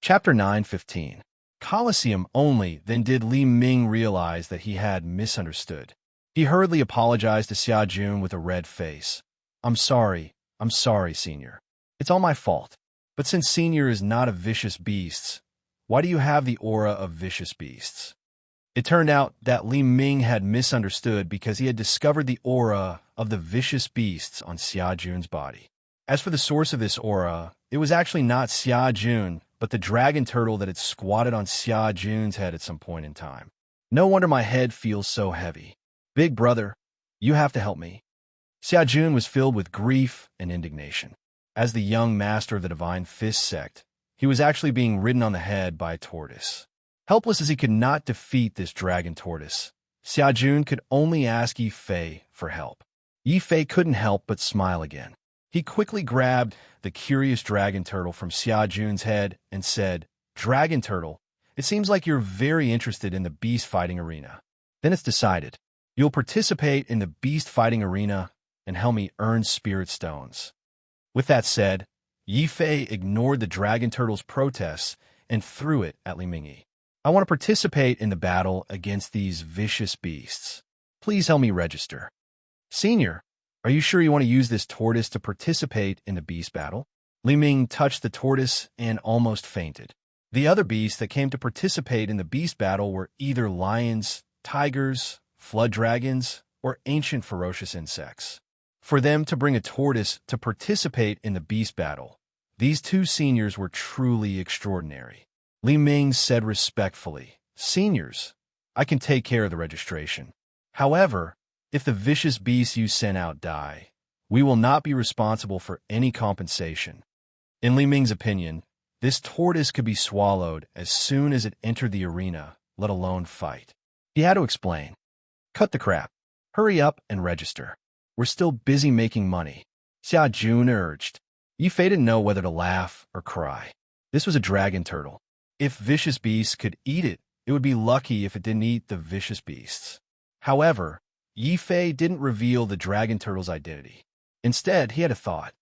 Chapter 9:15. Colosseum only then did Li Ming realize that he had misunderstood. He hurriedly apologized to Xia Jun with a red face. I'm sorry, Senior. It's all my fault. But since Senior is not a vicious beast, why do you have the aura of vicious beasts? It turned out that Li Ming had misunderstood because he had discovered the aura of the vicious beasts on Xia Jun's body. As for the source of this aura, it was actually not Xia Jun, but the dragon turtle that had squatted on Xia Jun's head at some point in time. No wonder my head feels so heavy. Big brother, you have to help me. Xia Jun was filled with grief and indignation. As the young master of the Divine Fist sect, he was actually being ridden on the head by a tortoise. Helpless as he could not defeat this dragon tortoise, Xia Jun could only ask Yi Fei for help. Yi Fei couldn't help but smile again. He quickly grabbed the curious dragon turtle from Xia Jun's head and said, Dragon turtle, it seems like you're very interested in the beast fighting arena. Then it's decided. You'll participate in the beast fighting arena and help me earn spirit stones. With that said, Yi Fei ignored the dragon turtle's protests and threw it at Li Mingyi. I want to participate in the battle against these vicious beasts. Please help me register. Senior, are you sure you want to use this tortoise to participate in the beast battle? Li Ming touched the tortoise and almost fainted. The other beasts that came to participate in the beast battle were either lions, tigers, flood dragons, or ancient ferocious insects. For them to bring a tortoise to participate in the beast battle, these two seniors were truly extraordinary. Li Ming said respectfully, Seniors, I can take care of the registration. However, if the vicious beasts you sent out die, we will not be responsible for any compensation. In Li Ming's opinion, this tortoise could be swallowed as soon as it entered the arena, let alone fight. He had to explain. Cut the crap. Hurry up and register. We're still busy making money. Xia Jun urged. Yi Fei didn't know whether to laugh or cry. This was a dragon turtle. If vicious beasts could eat it, it would be lucky if it didn't eat the vicious beasts. However, Yi Fei didn't reveal the dragon turtle's identity. Instead, he had a thought.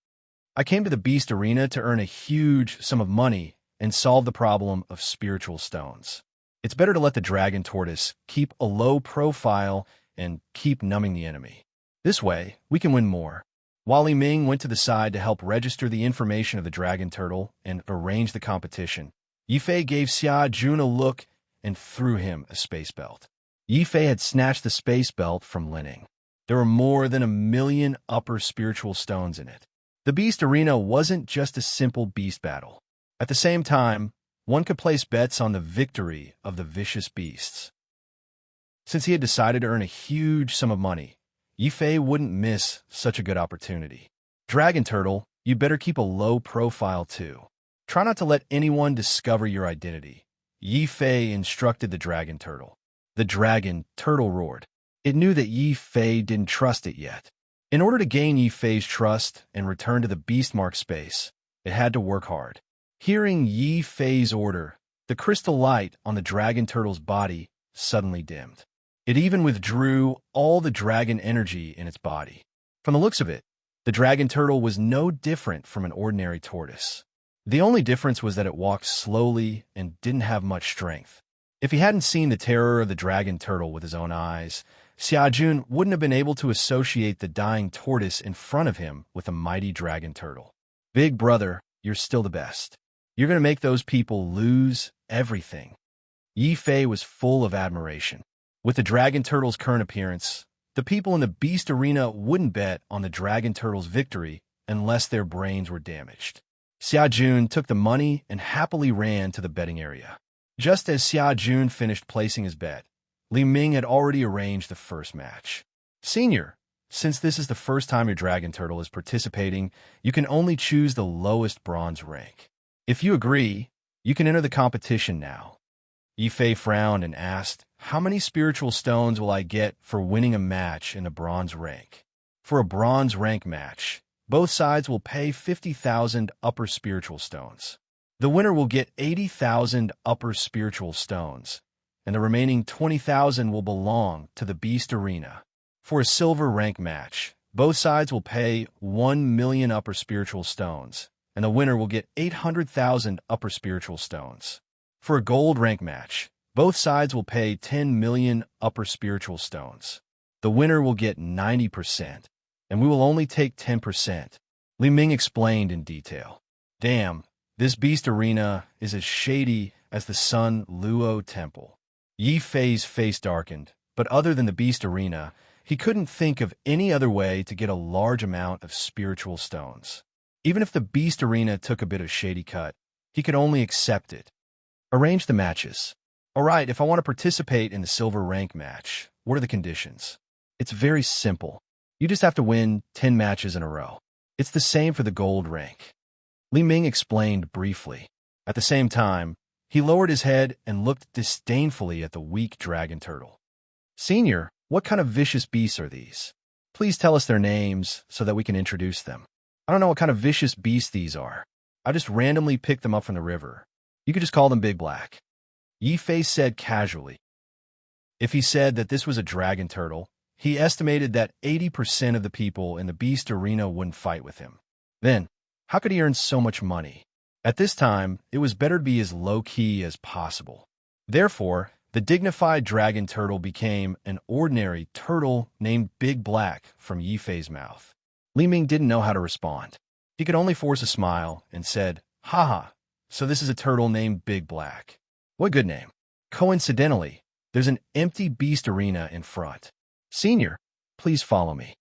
I came to the beast arena to earn a huge sum of money and solve the problem of spiritual stones. It's better to let the dragon tortoise keep a low profile and keep numbing the enemy. This way, we can win more. While Li Ming went to the side to help register the information of the dragon turtle and arrange the competition, Yi Fei gave Xia Jun a look and threw him a space belt. Yi Fei had snatched the space belt from Lining. There were more than 1,000,000 upper spiritual stones in it. The beast arena wasn't just a simple beast battle. At the same time, one could place bets on the victory of the vicious beasts. Since he had decided to earn a huge sum of money, Yi Fei wouldn't miss such a good opportunity. Dragon Turtle, you better keep a low profile too. Try not to let anyone discover your identity. Yi Fei instructed the Dragon Turtle. The Dragon Turtle roared. It knew that Yi Fei didn't trust it yet. In order to gain Yi Fei's trust and return to the beast mark space, it had to work hard. Hearing Yi Fei's order, the crystal light on the Dragon Turtle's body suddenly dimmed. It even withdrew all the dragon energy in its body. From the looks of it, the Dragon Turtle was no different from an ordinary tortoise. The only difference was that it walked slowly and didn't have much strength. If he hadn't seen the terror of the Dragon Turtle with his own eyes, Xia Jun wouldn't have been able to associate the dying tortoise in front of him with a mighty Dragon Turtle. Big brother, you're still the best. You're going to make those people lose everything. Yi Fei was full of admiration. With the Dragon Turtle's current appearance, the people in the beast arena wouldn't bet on the Dragon Turtle's victory unless their brains were damaged. Xia Jun took the money and happily ran to the betting area. Just as Xia Jun finished placing his bet, Li Ming had already arranged the first match. Senior, since this is the first time your Dragon Turtle is participating, you can only choose the lowest bronze rank. If you agree, you can enter the competition now. Yi Fei frowned and asked, how many spiritual stones will I get for winning a match in the bronze rank? For a bronze rank match, both sides will pay 50,000 upper spiritual stones. The winner will get 80,000 upper spiritual stones, and the remaining 20,000 will belong to the beast arena. For a silver rank match, both sides will pay 1,000,000 upper spiritual stones, and the winner will get 800,000 upper spiritual stones. For a gold rank match, both sides will pay 10 million upper spiritual stones. The winner will get 90%, and we will only take 10%. Li Ming explained in detail. Damn, this beast arena is as shady as the Sun Luo Temple. Yi Fei's face darkened, but other than the beast arena, he couldn't think of any other way to get a large amount of spiritual stones. Even if the beast arena took a bit of shady cut, he could only accept it. Arrange the matches. All right, if I want to participate in the silver rank match, what are the conditions? It's very simple. You just have to win 10 matches in a row. It's the same for the gold rank. Li Ming explained briefly. At the same time, he lowered his head and looked disdainfully at the weak dragon turtle. Senior, what kind of vicious beasts are these? Please tell us their names so that we can introduce them. I don't know what kind of vicious beasts these are. I just randomly picked them up from the river. You could just call them Big Black. Yi Fei said casually. If he said that this was a dragon turtle, he estimated that 80% of the people in the beast arena wouldn't fight with him. Then, how could he earn so much money? At this time, it was better to be as low-key as possible. Therefore, the dignified dragon turtle became an ordinary turtle named Big Black from Yi Fei's mouth. Li Ming didn't know how to respond. He could only force a smile and said, "Haha, so this is a turtle named Big Black. What good name." Coincidentally, there's an empty beast arena in front. Senior, please follow me.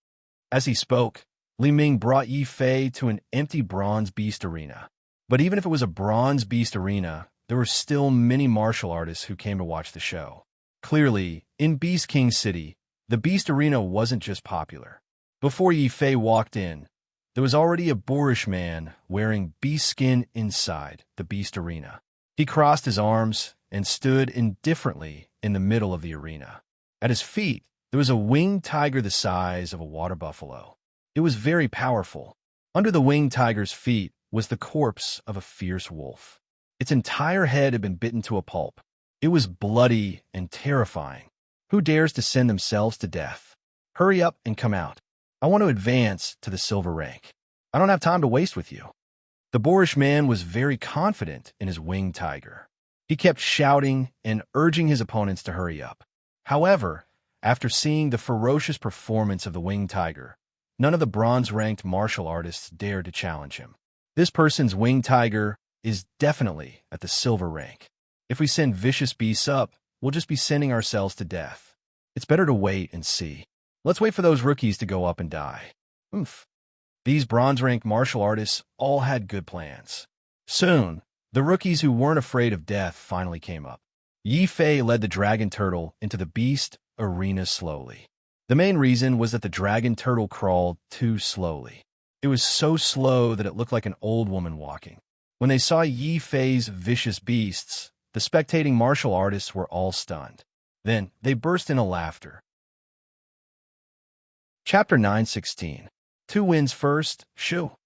As he spoke, Li Ming brought Yi Fei to an empty bronze beast arena. But even if it was a bronze beast arena, there were still many martial artists who came to watch the show. Clearly, in Beast King City, the beast arena wasn't just popular. Before Yi Fei walked in, there was already a boorish man wearing beast skin inside the beast arena. He crossed his arms and stood indifferently in the middle of the arena. At his feet, there was a winged tiger the size of a water buffalo. It was very powerful. Under the winged tiger's feet was the corpse of a fierce wolf. Its entire head had been bitten to a pulp. It was bloody and terrifying. Who dares to send themselves to death? Hurry up and come out. I want to advance to the silver rank. I don't have time to waste with you. The boorish man was very confident in his winged tiger. He kept shouting and urging his opponents to hurry up. However, after seeing the ferocious performance of the winged tiger, none of the bronze-ranked martial artists dared to challenge him. This person's winged tiger is definitely at the silver rank. If we send vicious beasts up, we'll just be sending ourselves to death. It's better to wait and see. Let's wait for those rookies to go up and die. Oof. These bronze-ranked martial artists all had good plans. Soon, the rookies who weren't afraid of death finally came up. Yi Fei led the dragon turtle into the beast arena slowly. The main reason was that the dragon turtle crawled too slowly. It was so slow that it looked like an old woman walking. When they saw Yi Fei's vicious beasts, the spectating martial artists were all stunned. Then, they burst into laughter. Chapter 9:16. Two wins first, shoo.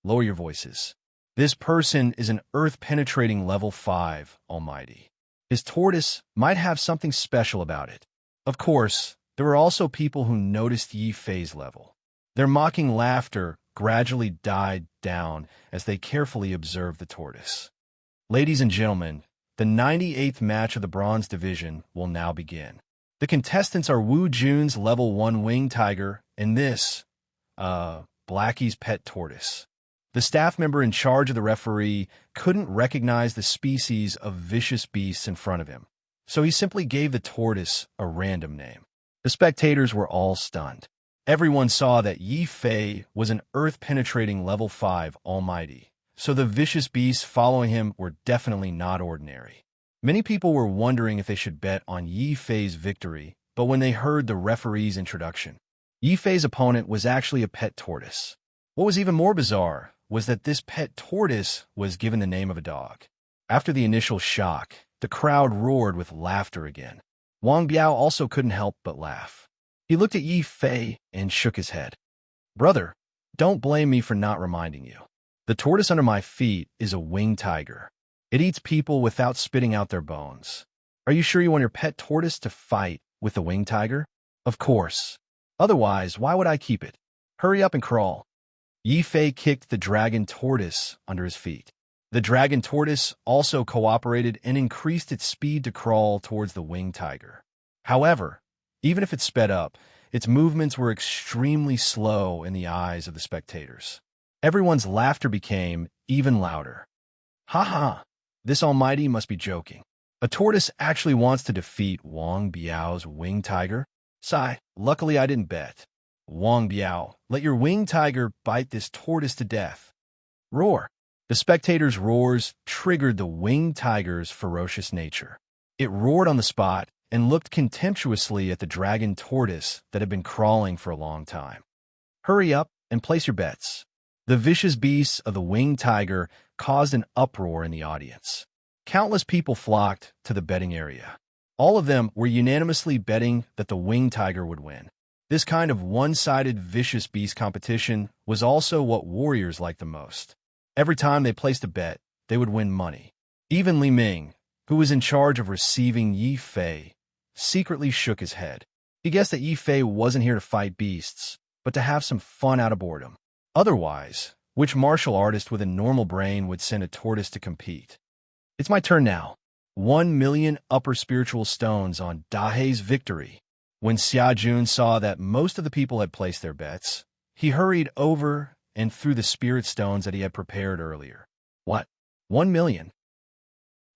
Lower your voices. This person is an earth-penetrating level 5 almighty. His tortoise might have something special about it. Of course, there were also people who noticed Yi Fei's level. Their mocking laughter gradually died down as they carefully observed the tortoise. Ladies and gentlemen, the 98th match of the Bronze Division will now begin. The contestants are Wu Jun's level 1 winged tiger and this, Blackie's pet tortoise. The staff member in charge of the referee couldn't recognize the species of vicious beasts in front of him, so he simply gave the tortoise a random name. The spectators were all stunned. Everyone saw that Yi Fei was an earth-penetrating level 5 almighty, so the vicious beasts following him were definitely not ordinary. Many people were wondering if they should bet on Yi Fei's victory, but when they heard the referee's introduction, Yi Fei's opponent was actually a pet tortoise. What was even more bizarre was that this pet tortoise was given the name of a dog. After the initial shock, the crowd roared with laughter again. Wang Biao also couldn't help but laugh. He looked at Yi Fei and shook his head. Brother, don't blame me for not reminding you. The tortoise under my feet is a winged tiger. It eats people without spitting out their bones. Are you sure you want your pet tortoise to fight with the winged tiger? Of course. Otherwise, why would I keep it? Hurry up and crawl. Yifei kicked the dragon tortoise under his feet. The dragon tortoise also cooperated and increased its speed to crawl towards the winged tiger. However, even if it sped up, its movements were extremely slow in the eyes of the spectators. Everyone's laughter became even louder. Ha ha! This almighty must be joking. A tortoise actually wants to defeat Wang Biao's winged tiger? Sigh, luckily I didn't bet. Wang Biao, let your winged tiger bite this tortoise to death. Roar! The spectators' roars triggered the winged tiger's ferocious nature. It roared on the spot and looked contemptuously at the dragon tortoise that had been crawling for a long time. Hurry up and place your bets. The vicious beasts of the winged tiger caused an uproar in the audience. Countless people flocked to the betting area. All of them were unanimously betting that the winged tiger would win. This kind of one-sided vicious beast competition was also what warriors liked the most. Every time they placed a bet, they would win money. Even Li Ming, who was in charge of receiving Yi Fei, secretly shook his head. He guessed that Yi Fei wasn't here to fight beasts, but to have some fun out of boredom. Otherwise, which martial artist with a normal brain would send a tortoise to compete? It's my turn now. 1,000,000 upper spiritual stones on Dahei's victory. When Xia Jun saw that most of the people had placed their bets, he hurried over and threw the spirit stones that he had prepared earlier. What? 1,000,000?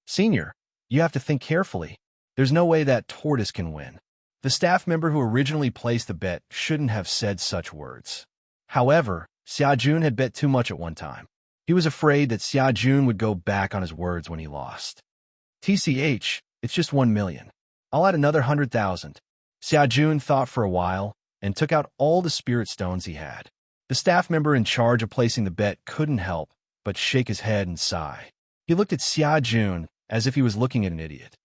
Senior, you have to think carefully. There's no way that tortoise can win. The staff member who originally placed the bet shouldn't have said such words. However, Xia Jun had bet too much at one time. He was afraid that Xia Jun would go back on his words when he lost. TCH, it's just 1,000,000. I'll add another 100,000. Xia Jun thought for a while and took out all the spirit stones he had. The staff member in charge of placing the bet couldn't help but shake his head and sigh. He looked at Xia Jun as if he was looking at an idiot.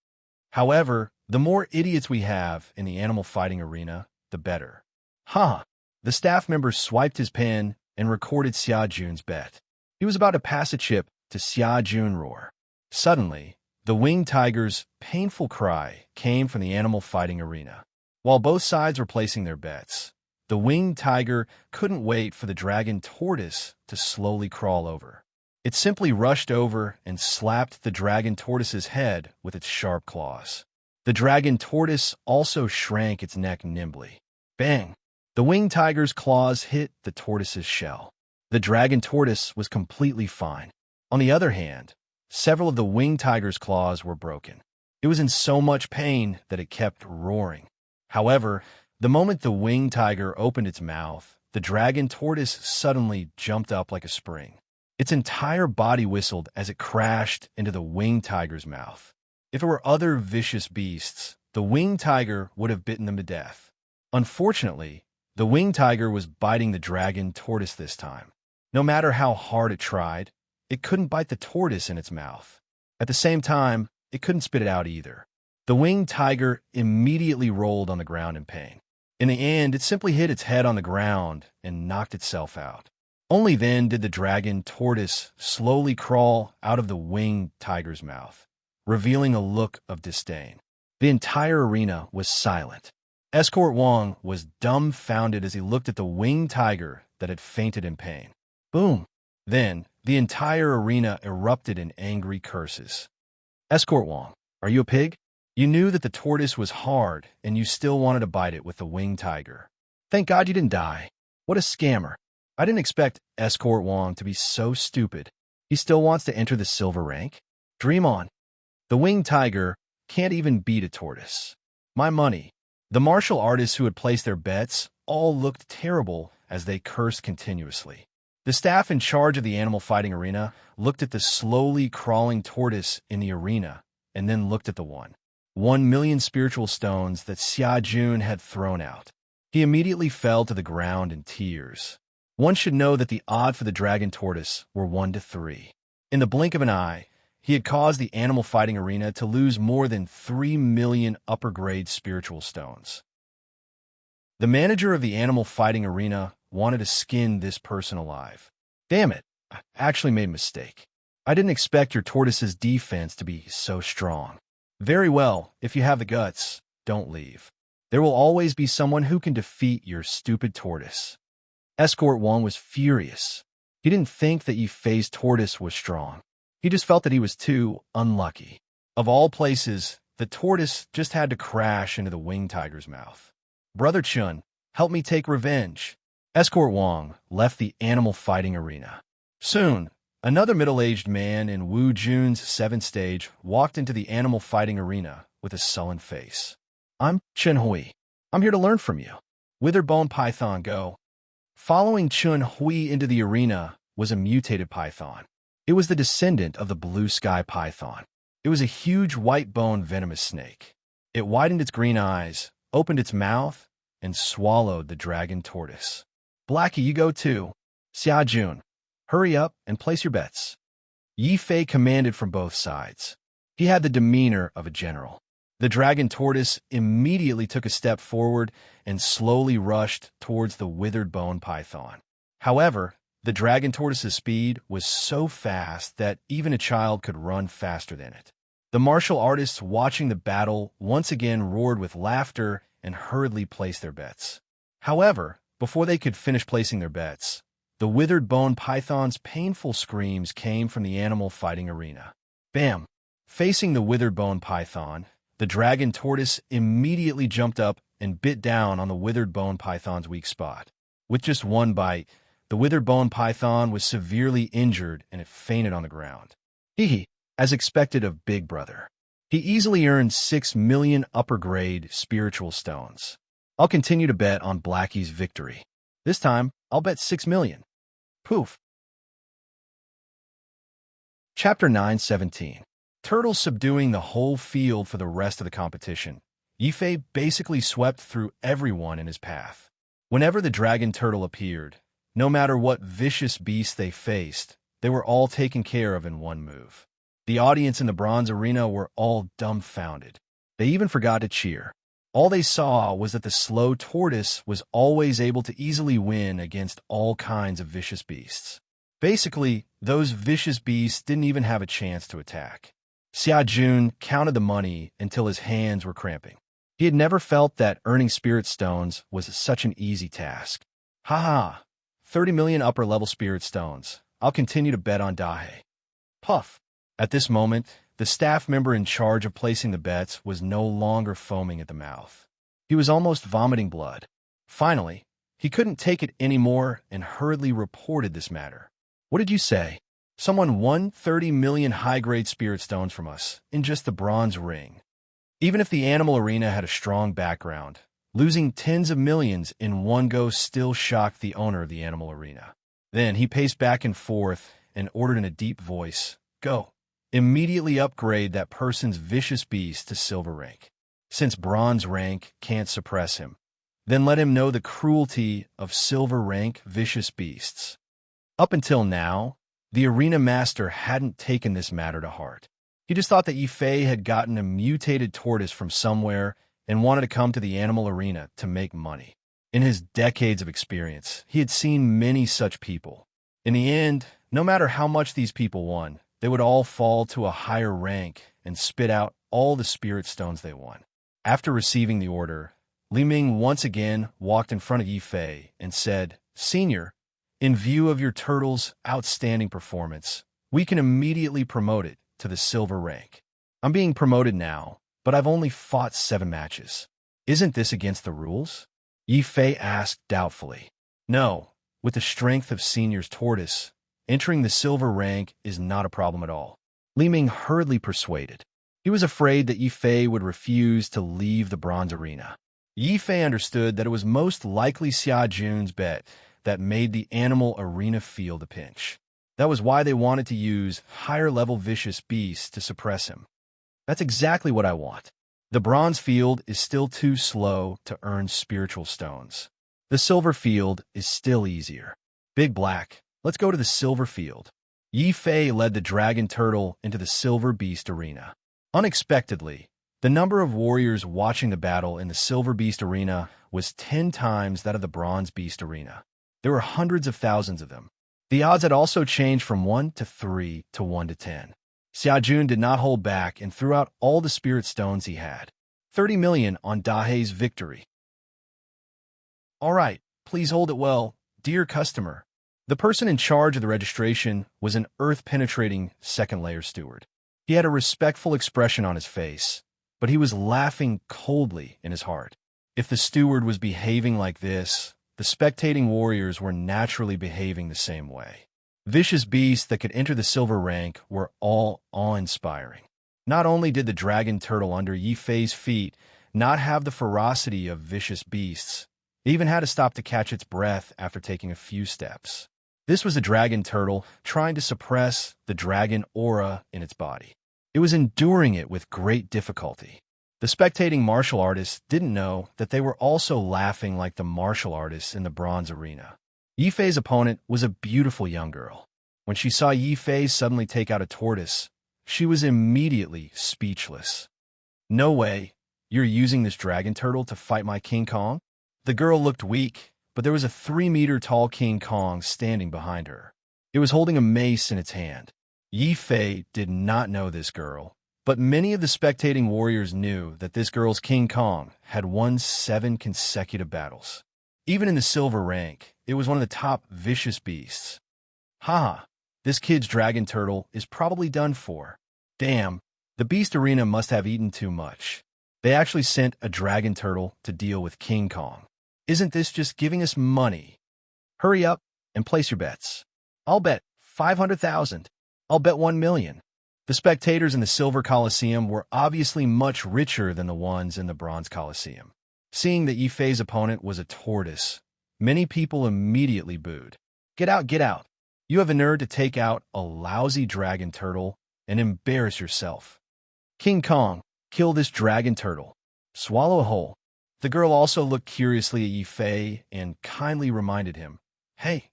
However, the more idiots we have in the animal fighting arena, the better. Huh. The staff member swiped his pen and recorded Xia Jun's bet. He was about to pass a chip to Xia Jun roar. Suddenly, the winged tiger's painful cry came from the animal fighting arena. While both sides were placing their bets, the winged tiger couldn't wait for the dragon tortoise to slowly crawl over. It simply rushed over and slapped the dragon tortoise's head with its sharp claws. The dragon tortoise also shrank its neck nimbly. Bang! The winged tiger's claws hit the tortoise's shell. The dragon tortoise was completely fine. On the other hand, several of the winged tiger's claws were broken. It was in so much pain that it kept roaring. However, the moment the winged tiger opened its mouth, the dragon tortoise suddenly jumped up like a spring. Its entire body whistled as it crashed into the winged tiger's mouth. If it were other vicious beasts, the winged tiger would have bitten them to death. Unfortunately, the winged tiger was biting the dragon tortoise this time. No matter how hard it tried, it couldn't bite the tortoise in its mouth. At the same time, it couldn't spit it out either. The winged tiger immediately rolled on the ground in pain. In the end, it simply hit its head on the ground and knocked itself out. Only then did the dragon tortoise slowly crawl out of the winged tiger's mouth, revealing a look of disdain. The entire arena was silent. Escort Wang was dumbfounded as he looked at the winged tiger that had fainted in pain. Boom! Then, the entire arena erupted in angry curses. Escort Wang, are you a pig? You knew that the tortoise was hard, and you still wanted to bite it with the winged tiger. Thank God you didn't die. What a scammer. I didn't expect Escort Wang to be so stupid. He still wants to enter the silver rank? Dream on. The winged tiger can't even beat a tortoise. My money. The martial artists who had placed their bets all looked terrible as they cursed continuously. The staff in charge of the animal fighting arena looked at the slowly crawling tortoise in the arena and then looked at the 1,000,000 spiritual stones that Xia Jun had thrown out. He immediately fell to the ground in tears. One should know that the odds for the dragon tortoise were 1 to 3. In the blink of an eye, he had caused the animal fighting arena to lose more than 3,000,000 upper-grade spiritual stones. The manager of the animal fighting arena wanted to skin this person alive. Damn it, I actually made a mistake. I didn't expect your tortoise's defense to be so strong. Very well, if you have the guts, don't leave. There will always be someone who can defeat your stupid tortoise. Escort Wang was furious. He didn't think that Yifei's tortoise was strong. He just felt that he was too unlucky. Of all places, the tortoise just had to crash into the winged tiger's mouth. Brother Chun, help me take revenge. Escort Wang left the animal fighting arena. Soon, another middle-aged man in Wu Jun's 7th stage walked into the animal fighting arena with a sullen face. I'm Chun Hui. I'm here to learn from you. Witherbone Python, go. Following Chun Hui into the arena was a mutated python. It was the descendant of the blue sky python. It was a huge white-boned venomous snake. It widened its green eyes, opened its mouth, and swallowed the dragon tortoise. Blackie, you go too. Xia Jun, hurry up and place your bets. Yifei commanded from both sides. He had the demeanor of a general. The dragon tortoise immediately took a step forward and slowly rushed towards the withered bone python. However, the dragon tortoise's speed was so fast that even a child could run faster than it. The martial artists watching the battle once again roared with laughter and hurriedly placed their bets. However, before they could finish placing their bets, the withered bone python's painful screams came from the animal fighting arena. Bam! Facing the withered bone python, the dragon tortoise immediately jumped up and bit down on the withered bone python's weak spot. With just one bite, the withered bone python was severely injured and it fainted on the ground. Hee, as expected of Big Brother. He easily earned 6 million upper-grade spiritual stones. I'll continue to bet on Blackie's victory. This time, I'll bet 6 million. Poof. Chapter 9:17. Turtles subduing the whole field for the rest of the competition. Yifei basically swept through everyone in his path. Whenever the dragon turtle appeared, no matter what vicious beast they faced, they were all taken care of in one move. The audience in the bronze arena were all dumbfounded. They even forgot to cheer. All they saw was that the slow tortoise was always able to easily win against all kinds of vicious beasts. Basically, those vicious beasts didn't even have a chance to attack. Xia Jun counted the money until his hands were cramping. He had never felt that earning spirit stones was such an easy task. Haha, 30 million upper-level spirit stones. I'll continue to bet on Dahe. Puff. At this moment, the staff member in charge of placing the bets was no longer foaming at the mouth. He was almost vomiting blood. Finally, he couldn't take it anymore and hurriedly reported this matter. What did you say? Someone won 30 million high-grade spirit stones from us in just the bronze ring. Even if the animal arena had a strong background, losing tens of millions in one go still shocked the owner of the animal arena. Then he paced back and forth and ordered in a deep voice, "Go. Immediately upgrade that person's vicious beast to silver rank. Since bronze rank can't suppress him, then let him know the cruelty of silver rank vicious beasts." Up until now, the arena master hadn't taken this matter to heart. He just thought that Yifei had gotten a mutated tortoise from somewhere and wanted to come to the animal arena to make money. In his decades of experience, he had seen many such people. In the end, no matter how much these people won, they would all fall to a higher rank and spit out all the spirit stones they won. After receiving the order, Li Ming once again walked in front of Yifei and said, "Senior, in view of your turtle's outstanding performance, we can immediately promote it to the silver rank. I'm being promoted now, but I've only fought 7 matches. Isn't this against the rules?" Yifei asked doubtfully. "No, with the strength of Senior's tortoise, entering the silver rank is not a problem at all." Li Ming hurriedly persuaded. He was afraid that Yifei would refuse to leave the bronze arena. Yifei understood that it was most likely Xia Jun's bet that made the animal arena feel the pinch. That was why they wanted to use higher-level vicious beasts to suppress him. That's exactly what I want. The bronze field is still too slow to earn spiritual stones. The silver field is still easier. Big Black, let's go to the silver field. Yifei led the dragon turtle into the silver beast arena. Unexpectedly, the number of warriors watching the battle in the silver beast arena was 10 times that of the bronze beast arena. There were hundreds of thousands of them. The odds had also changed from 1 to 3 to 1 to 10. Xia Jun did not hold back and threw out all the spirit stones he had. 30 million on Dahe's victory. "All right, please hold it well, Dear customer. The person in charge of the registration was an earth-penetrating second-layer steward. He had a respectful expression on his face, but he was laughing coldly in his heart. If the steward was behaving like this, the spectating warriors were naturally behaving the same way. Vicious beasts that could enter the silver rank were all awe-inspiring. Not only did the dragon turtle under Yi Fei's feet not have the ferocity of vicious beasts, it even had to stop to catch its breath after taking a few steps. This was a dragon turtle trying to suppress the dragon aura in its body. It was enduring it with great difficulty. The spectating martial artists didn't know that they were also laughing like the martial artists in the bronze arena. Yi Fei's opponent was a beautiful young girl. When she saw Yi Fei suddenly take out a tortoise, she was immediately speechless. No way, you're using this dragon turtle to fight my King Kong? The girl looked weak, but there was a 3-meter-tall King Kong standing behind her. It was holding a mace in its hand. Yi Fei did not know this girl, but many of the spectating warriors knew that this girl's King Kong had won 7 consecutive battles. Even in the silver rank, it was one of the top vicious beasts. Haha, this kid's dragon turtle is probably done for. Damn, the beast arena must have eaten too much. They actually sent a dragon turtle to deal with King Kong. Isn't this just giving us money? Hurry up and place your bets. I'll bet 500,000. I'll bet 1 million. The spectators in the Silver Colosseum were obviously much richer than the ones in the Bronze Colosseum. Seeing that Yi Fei's opponent was a tortoise, many people immediately booed. Get out, get out. You have a nerve to take out a lousy dragon turtle and embarrass yourself. King Kong, kill this dragon turtle. Swallow a whole. The girl also looked curiously at Yi Fei and kindly reminded him, Hey,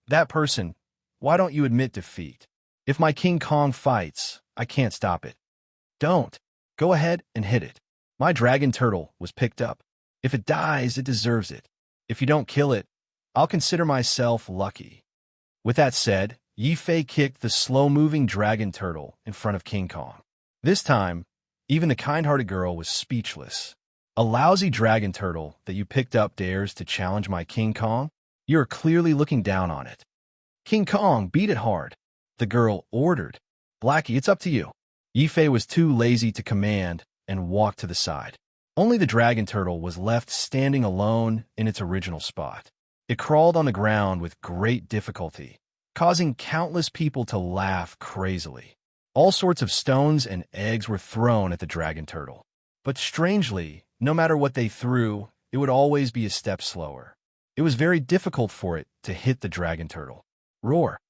that person, why don't you admit defeat? If my King Kong fights, I can't stop it. Don't. Go ahead and hit it. My dragon turtle was picked up. If it dies, it deserves it. If you don't kill it, I'll consider myself lucky. With that said, Yi Fei kicked the slow-moving dragon turtle in front of King Kong. This time, even the kind-hearted girl was speechless. A lousy dragon turtle that you picked up dares to challenge my King Kong? You are clearly looking down on it. King Kong, beat it hard. The girl ordered. Blackie, it's up to you. Yi Fei was too lazy to command and walked to the side. Only the dragon turtle was left standing alone in its original spot. It crawled on the ground with great difficulty, causing countless people to laugh crazily. All sorts of stones and eggs were thrown at the dragon turtle. But strangely, no matter what they threw, it would always be a step slower. It was very difficult for it to hit the dragon turtle. Roar!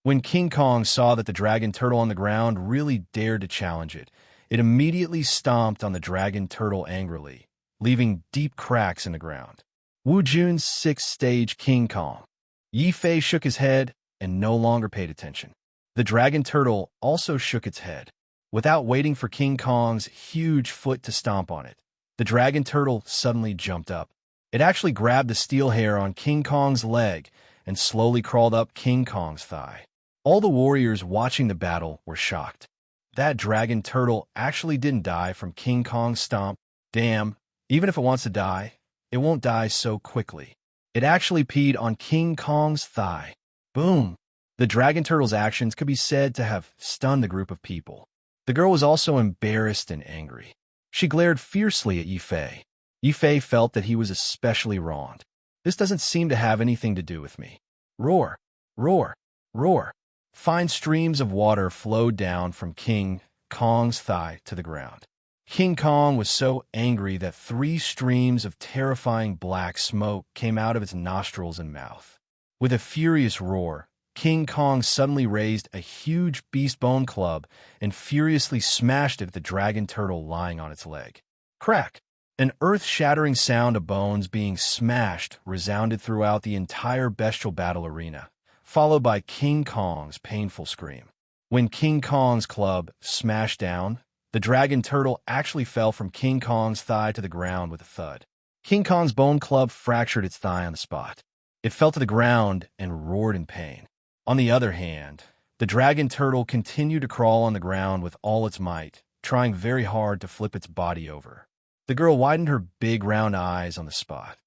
When King Kong saw that the dragon turtle on the ground really dared to challenge it, it immediately stomped on the dragon turtle angrily, leaving deep cracks in the ground. Wu Jun's 6th stage King Kong. Yi Fei shook his head and no longer paid attention. The dragon turtle also shook its head. Without waiting for King Kong's huge foot to stomp on it, the dragon turtle suddenly jumped up. It actually grabbed the steel hair on King Kong's leg and slowly crawled up King Kong's thigh. All the warriors watching the battle were shocked. That dragon turtle actually didn't die from King Kong's stomp. Damn, even if it wants to die, it won't die so quickly. It actually peed on King Kong's thigh. Boom! The dragon turtle's actions could be said to have stunned the group of people. The girl was also embarrassed and angry. She glared fiercely at Yi Fei. Yi Fei felt that he was especially wronged. This doesn't seem to have anything to do with me. Roar! Roar! Roar! Fine streams of water flowed down from King Kong's thigh to the ground. King Kong was so angry that 3 streams of terrifying black smoke came out of its nostrils and mouth. With a furious roar, King Kong suddenly raised a huge beast bone club and furiously smashed it at the dragon turtle lying on its leg. Crack! An earth-shattering sound of bones being smashed resounded throughout the entire bestial battle arena, followed by King Kong's painful scream. When King Kong's club smashed down, the dragon turtle actually fell from King Kong's thigh to the ground with a thud. King Kong's bone club fractured its thigh on the spot. It fell to the ground and roared in pain. On the other hand, the dragon turtle continued to crawl on the ground with all its might, trying very hard to flip its body over. The girl widened her big round eyes on the spot.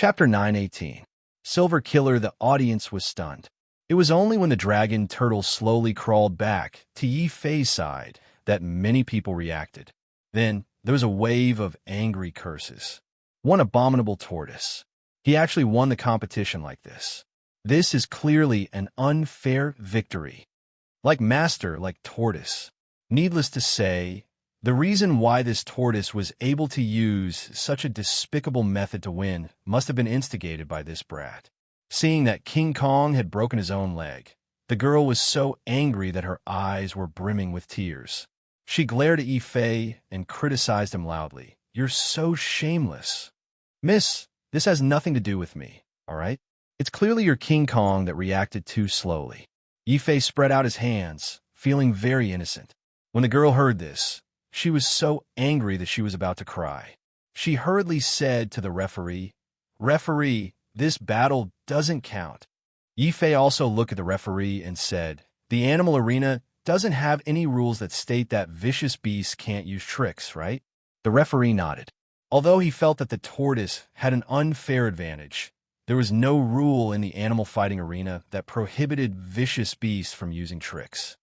Chapter 918. Silver Killer. The audience was stunned. It was only when the dragon turtle slowly crawled back to Yi Fei's side that many people reacted. Then there was a wave of angry curses. One abominable tortoise. He actually won the competition like this. This is clearly an unfair victory. Like master, like tortoise. Needless to say, the reason why this tortoise was able to use such a despicable method to win must have been instigated by this brat. Seeing that King Kong had broken his own leg, the girl was so angry that her eyes were brimming with tears. She glared at Yi Fei and criticized him loudly. "You're so shameless. Miss, this has nothing to do with me, all right? It's clearly your King Kong that reacted too slowly." Yi Fei spread out his hands, feeling very innocent. When the girl heard this, she was so angry that she was about to cry. She hurriedly said to the referee, "Referee, this battle doesn't count." Yi Fei also looked at the referee and said, "The animal arena doesn't have any rules that state that vicious beasts can't use tricks, right?" The referee nodded. Although he felt that the tortoise had an unfair advantage, there was no rule in the animal fighting arena that prohibited vicious beasts from using tricks.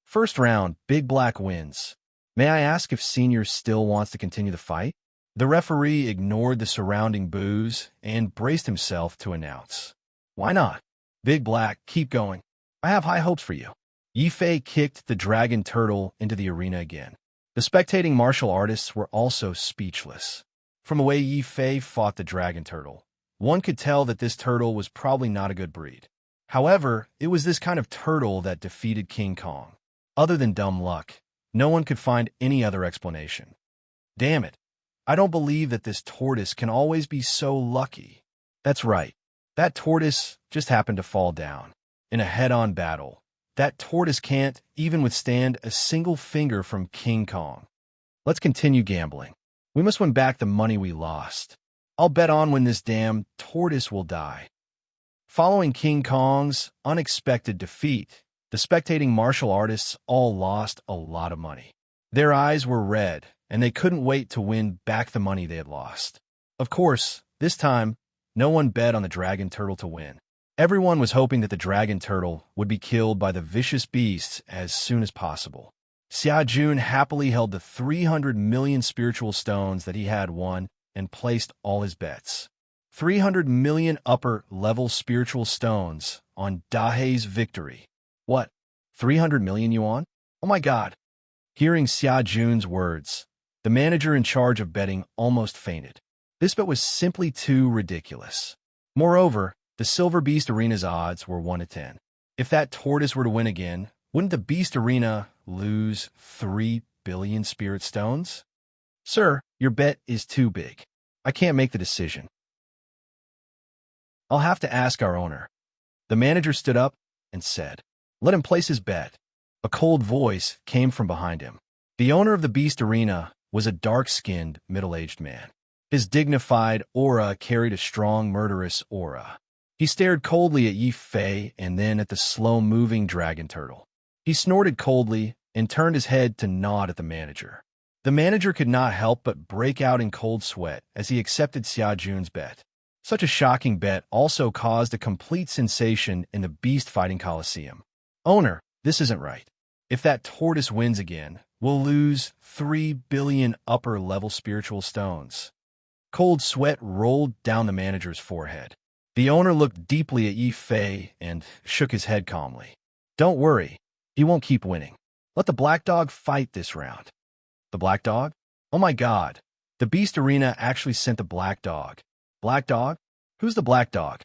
First round, Big Black wins. May I ask if Senior still wants to continue the fight? The referee ignored the surrounding boos and braced himself to announce, "Why not? Big Black, keep going. I have high hopes for you." Yi Fei kicked the dragon turtle into the arena again. The spectating martial artists were also speechless. From the way Yi Fei fought the dragon turtle, one could tell that this turtle was probably not a good breed. However, it was this kind of turtle that defeated King Kong. Other than dumb luck, no one could find any other explanation. Damn it. I don't believe that this tortoise can always be so lucky. That's right. That tortoise just happened to fall down. In a head-on battle, that tortoise can't even withstand a single finger from King Kong. Let's continue gambling. We must win back the money we lost. I'll bet on when this damn tortoise will die. Following King Kong's unexpected defeat, the spectating martial artists all lost a lot of money. Their eyes were red, and they couldn't wait to win back the money they had lost. Of course, this time, no one bet on the dragon turtle to win. Everyone was hoping that the dragon turtle would be killed by the vicious beasts as soon as possible. Xia Jun happily held the 300 million spiritual stones that he had won and placed all his bets. 300 million upper-level spiritual stones on Dahei's victory. What? 300 million yuan? Oh my god. Hearing Xia Jun's words, the manager in charge of betting almost fainted. This bet was simply too ridiculous. Moreover, the Silver Beast Arena's odds were 1 to 10. If that tortoise were to win again, wouldn't the Beast Arena lose 3 billion spirit stones? Sir, your bet is too big. I can't make the decision. I'll have to ask our owner. The manager stood up and said, "Let him place his bet." A cold voice came from behind him. The owner of the Beast Arena was a dark-skinned, middle-aged man. His dignified aura carried a strong, murderous aura. He stared coldly at Yi Fei and then at the slow-moving dragon turtle. He snorted coldly and turned his head to nod at the manager. The manager could not help but break out in cold sweat as he accepted Xia Jun's bet. Such a shocking bet also caused a complete sensation in the Beast Fighting Coliseum. "Owner, this isn't right. If that tortoise wins again, we'll lose 3 billion upper-level spiritual stones." Cold sweat rolled down the manager's forehead. The owner looked deeply at Yi Fei and shook his head calmly. "Don't worry, he won't keep winning. Let the black dog fight this round." The black dog? Oh my god. The Beast Arena actually sent the black dog. Black dog? Who's the black dog?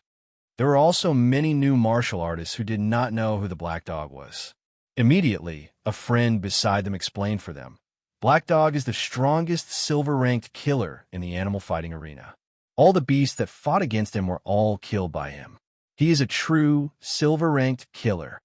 There were also many new martial artists who did not know who the black dog was. Immediately, a friend beside them explained for them. Black Dog is the strongest silver-ranked killer in the animal fighting arena. All the beasts that fought against him were all killed by him. He is a true silver-ranked killer.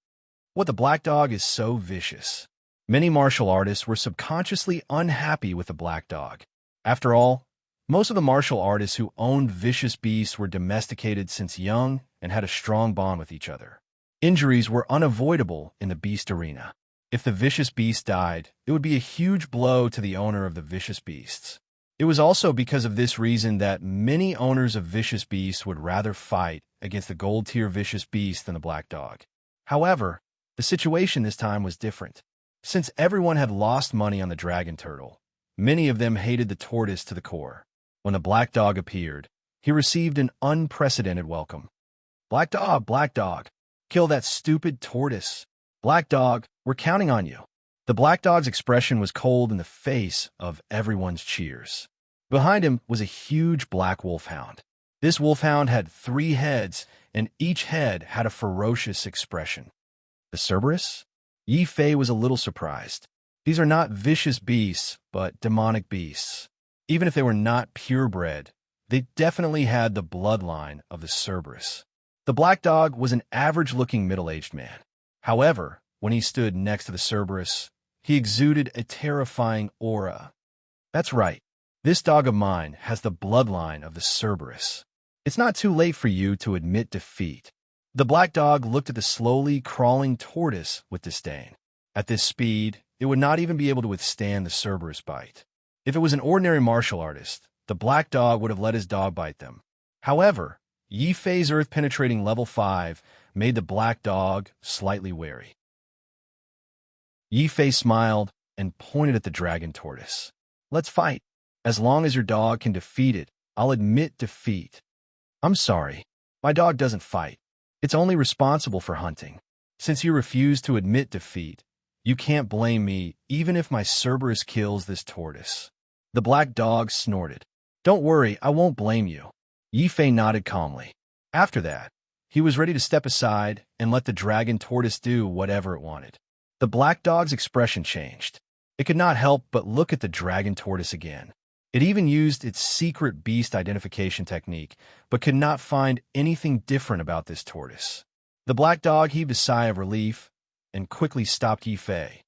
What, the black dog is so vicious. Many martial artists were subconsciously unhappy with the black dog. After all, most of the martial artists who owned vicious beasts were domesticated since young and had a strong bond with each other. Injuries were unavoidable in the beast arena. If the vicious beast died, it would be a huge blow to the owner of the vicious beasts. It was also because of this reason that many owners of vicious beasts would rather fight against the gold-tier vicious beast than the black dog. However, the situation this time was different. Since everyone had lost money on the dragon turtle, many of them hated the tortoise to the core. When the black dog appeared, he received an unprecedented welcome. Black dog, kill that stupid tortoise. Black dog, we're counting on you." The black dog's expression was cold in the face of everyone's cheers. Behind him was a huge black wolfhound. This wolfhound had 3 heads, and each head had a ferocious expression. The Cerberus? Yi Fei was a little surprised. These are not vicious beasts, but demonic beasts. Even if they were not purebred, they definitely had the bloodline of the Cerberus. The black dog was an average-looking middle-aged man. However, when he stood next to the Cerberus, he exuded a terrifying aura. That's right. This dog of mine has the bloodline of the Cerberus. It's not too late for you to admit defeat. The black dog looked at the slowly crawling tortoise with disdain. At this speed, it would not even be able to withstand the Cerberus bite. If it was an ordinary martial artist, the black dog would have let his dog bite them. However, Yi Fei's earth-penetrating level 5 made the black dog slightly wary. Yi Fei smiled and pointed at the dragon tortoise. "Let's fight. As long as your dog can defeat it, I'll admit defeat." "I'm sorry. My dog doesn't fight. It's only responsible for hunting. Since you refuse to admit defeat, you can't blame me even if my Cerberus kills this tortoise." The black dog snorted. "Don't worry, I won't blame you." Yi Fei nodded calmly. After that, he was ready to step aside and let the dragon tortoise do whatever it wanted. The black dog's expression changed. It could not help but look at the dragon tortoise again. It even used its secret beast identification technique, but could not find anything different about this tortoise. The black dog heaved a sigh of relief and quickly stopped Yi Fei.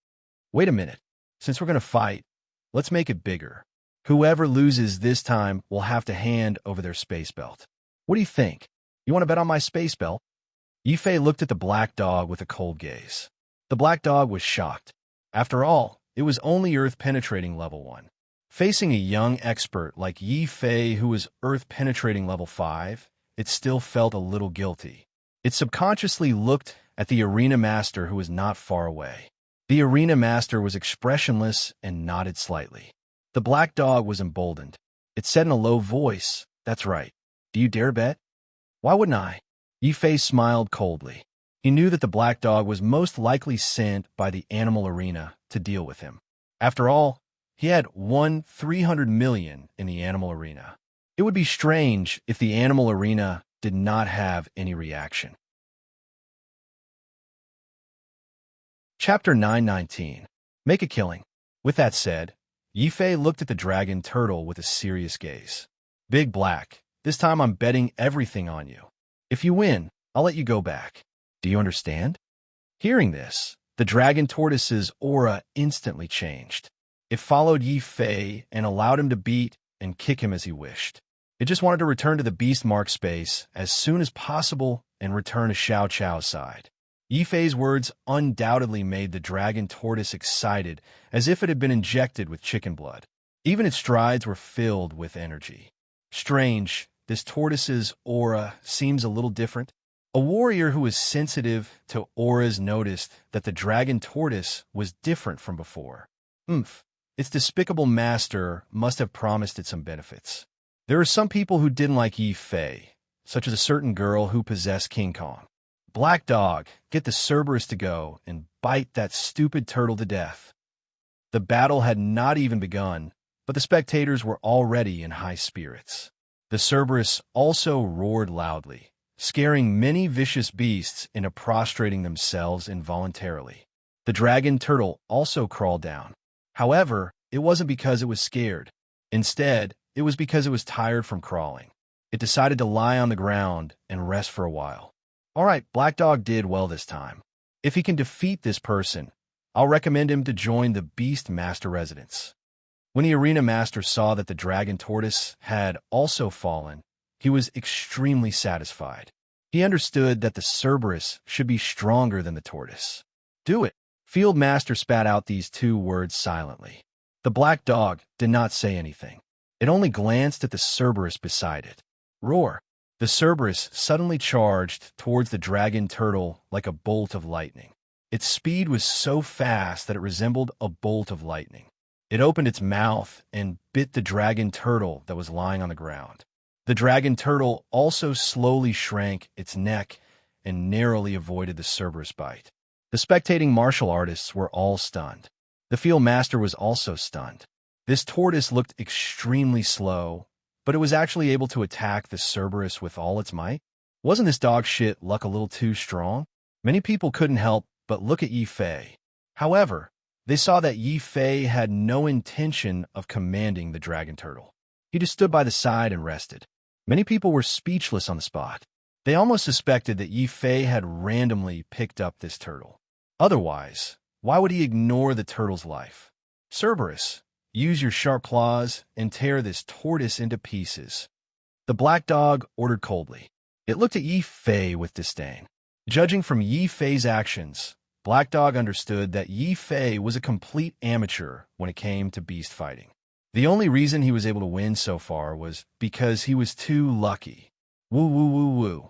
"Wait a minute. Since we're going to fight, let's make it bigger. Whoever loses this time will have to hand over their space belt. What do you think? You want to bet on my space belt?" Yi Fei looked at the black dog with a cold gaze. The black dog was shocked. After all, it was only earth-penetrating level 1. Facing a young expert like Yi Fei who was earth-penetrating level 5, it still felt a little guilty. It subconsciously looked at the arena master who was not far away. The arena master was expressionless and nodded slightly. The black dog was emboldened. It said in a low voice, "That's right. Do you dare bet?" "Why wouldn't I?" Yi Fei smiled coldly. He knew that the black dog was most likely sent by the animal arena to deal with him. After all, he had won 300 million in the animal arena. It would be strange if the animal arena did not have any reaction. Chapter 919. Make a killing. With that said, Yi Fei looked at the dragon turtle with a serious gaze. "Big Black, this time I'm betting everything on you. If you win, I'll let you go back. Do you understand?" Hearing this, the dragon tortoise's aura instantly changed. It followed Yi Fei and allowed him to beat and kick him as he wished. It just wanted to return to the beast mark space as soon as possible and return to Xiao Chao's side. Yi Fei's words undoubtedly made the dragon tortoise excited, as if it had been injected with chicken blood. Even its strides were filled with energy. Strange, this tortoise's aura seems a little different. A warrior who is sensitive to auras noticed that the dragon tortoise was different from before. Its despicable master must have promised it some benefits. There are some people who didn't like Yi Fei, such as a certain girl who possessed King Kong. "Black dog, get the Cerberus to go and bite that stupid turtle to death." The battle had not even begun, but the spectators were already in high spirits. The Cerberus also roared loudly, scaring many vicious beasts into prostrating themselves involuntarily. The dragon turtle also crawled down. However, it wasn't because it was scared. Instead, it was because it was tired from crawling. It decided to lie on the ground and rest for a while. All right, Black Dog did well this time. If he can defeat this person, I'll recommend him to join the Beast Master residence. When the arena master saw that the dragon tortoise had also fallen, he was extremely satisfied. He understood that the Cerberus should be stronger than the tortoise. "Do it." Field Master spat out these 2 words silently. The black dog did not say anything. It only glanced at the Cerberus beside it. Roar! The Cerberus suddenly charged towards the dragon turtle like a bolt of lightning. Its speed was so fast that it resembled a bolt of lightning. It opened its mouth and bit the dragon turtle that was lying on the ground. The dragon turtle also slowly shrank its neck and narrowly avoided the Cerberus bite. The spectating martial artists were all stunned. The field master was also stunned. This tortoise looked extremely slow, but it was actually able to attack the Cerberus with all its might. Wasn't this dog shit luck a little too strong? Many people couldn't help but look at Yi Fei. However, they saw that Yi Fei had no intention of commanding the dragon turtle. He just stood by the side and rested. Many people were speechless on the spot. They almost suspected that Yi Fei had randomly picked up this turtle. Otherwise, why would he ignore the turtle's life? Cerberus, use your sharp claws and tear this tortoise into pieces. The black dog ordered coldly. It looked at Yi Fei with disdain. Judging from Yi Fei's actions, Black Dog understood that Yi Fei was a complete amateur when it came to beast fighting. The only reason he was able to win so far was because he was too lucky. Woo woo woo woo.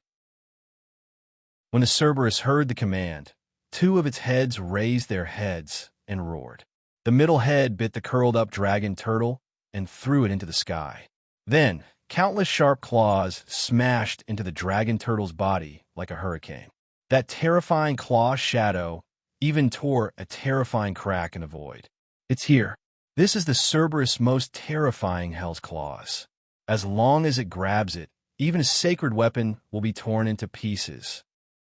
When the Cerberus heard the command, two of its heads raised their heads and roared. The middle head bit the curled-up dragon turtle and threw it into the sky. Then, countless sharp claws smashed into the dragon turtle's body like a hurricane. That terrifying claw shadow even tore a terrifying crack in the void. It's here. This is the Cerberus' most terrifying hell's claws. As long as it grabs it, even a sacred weapon will be torn into pieces.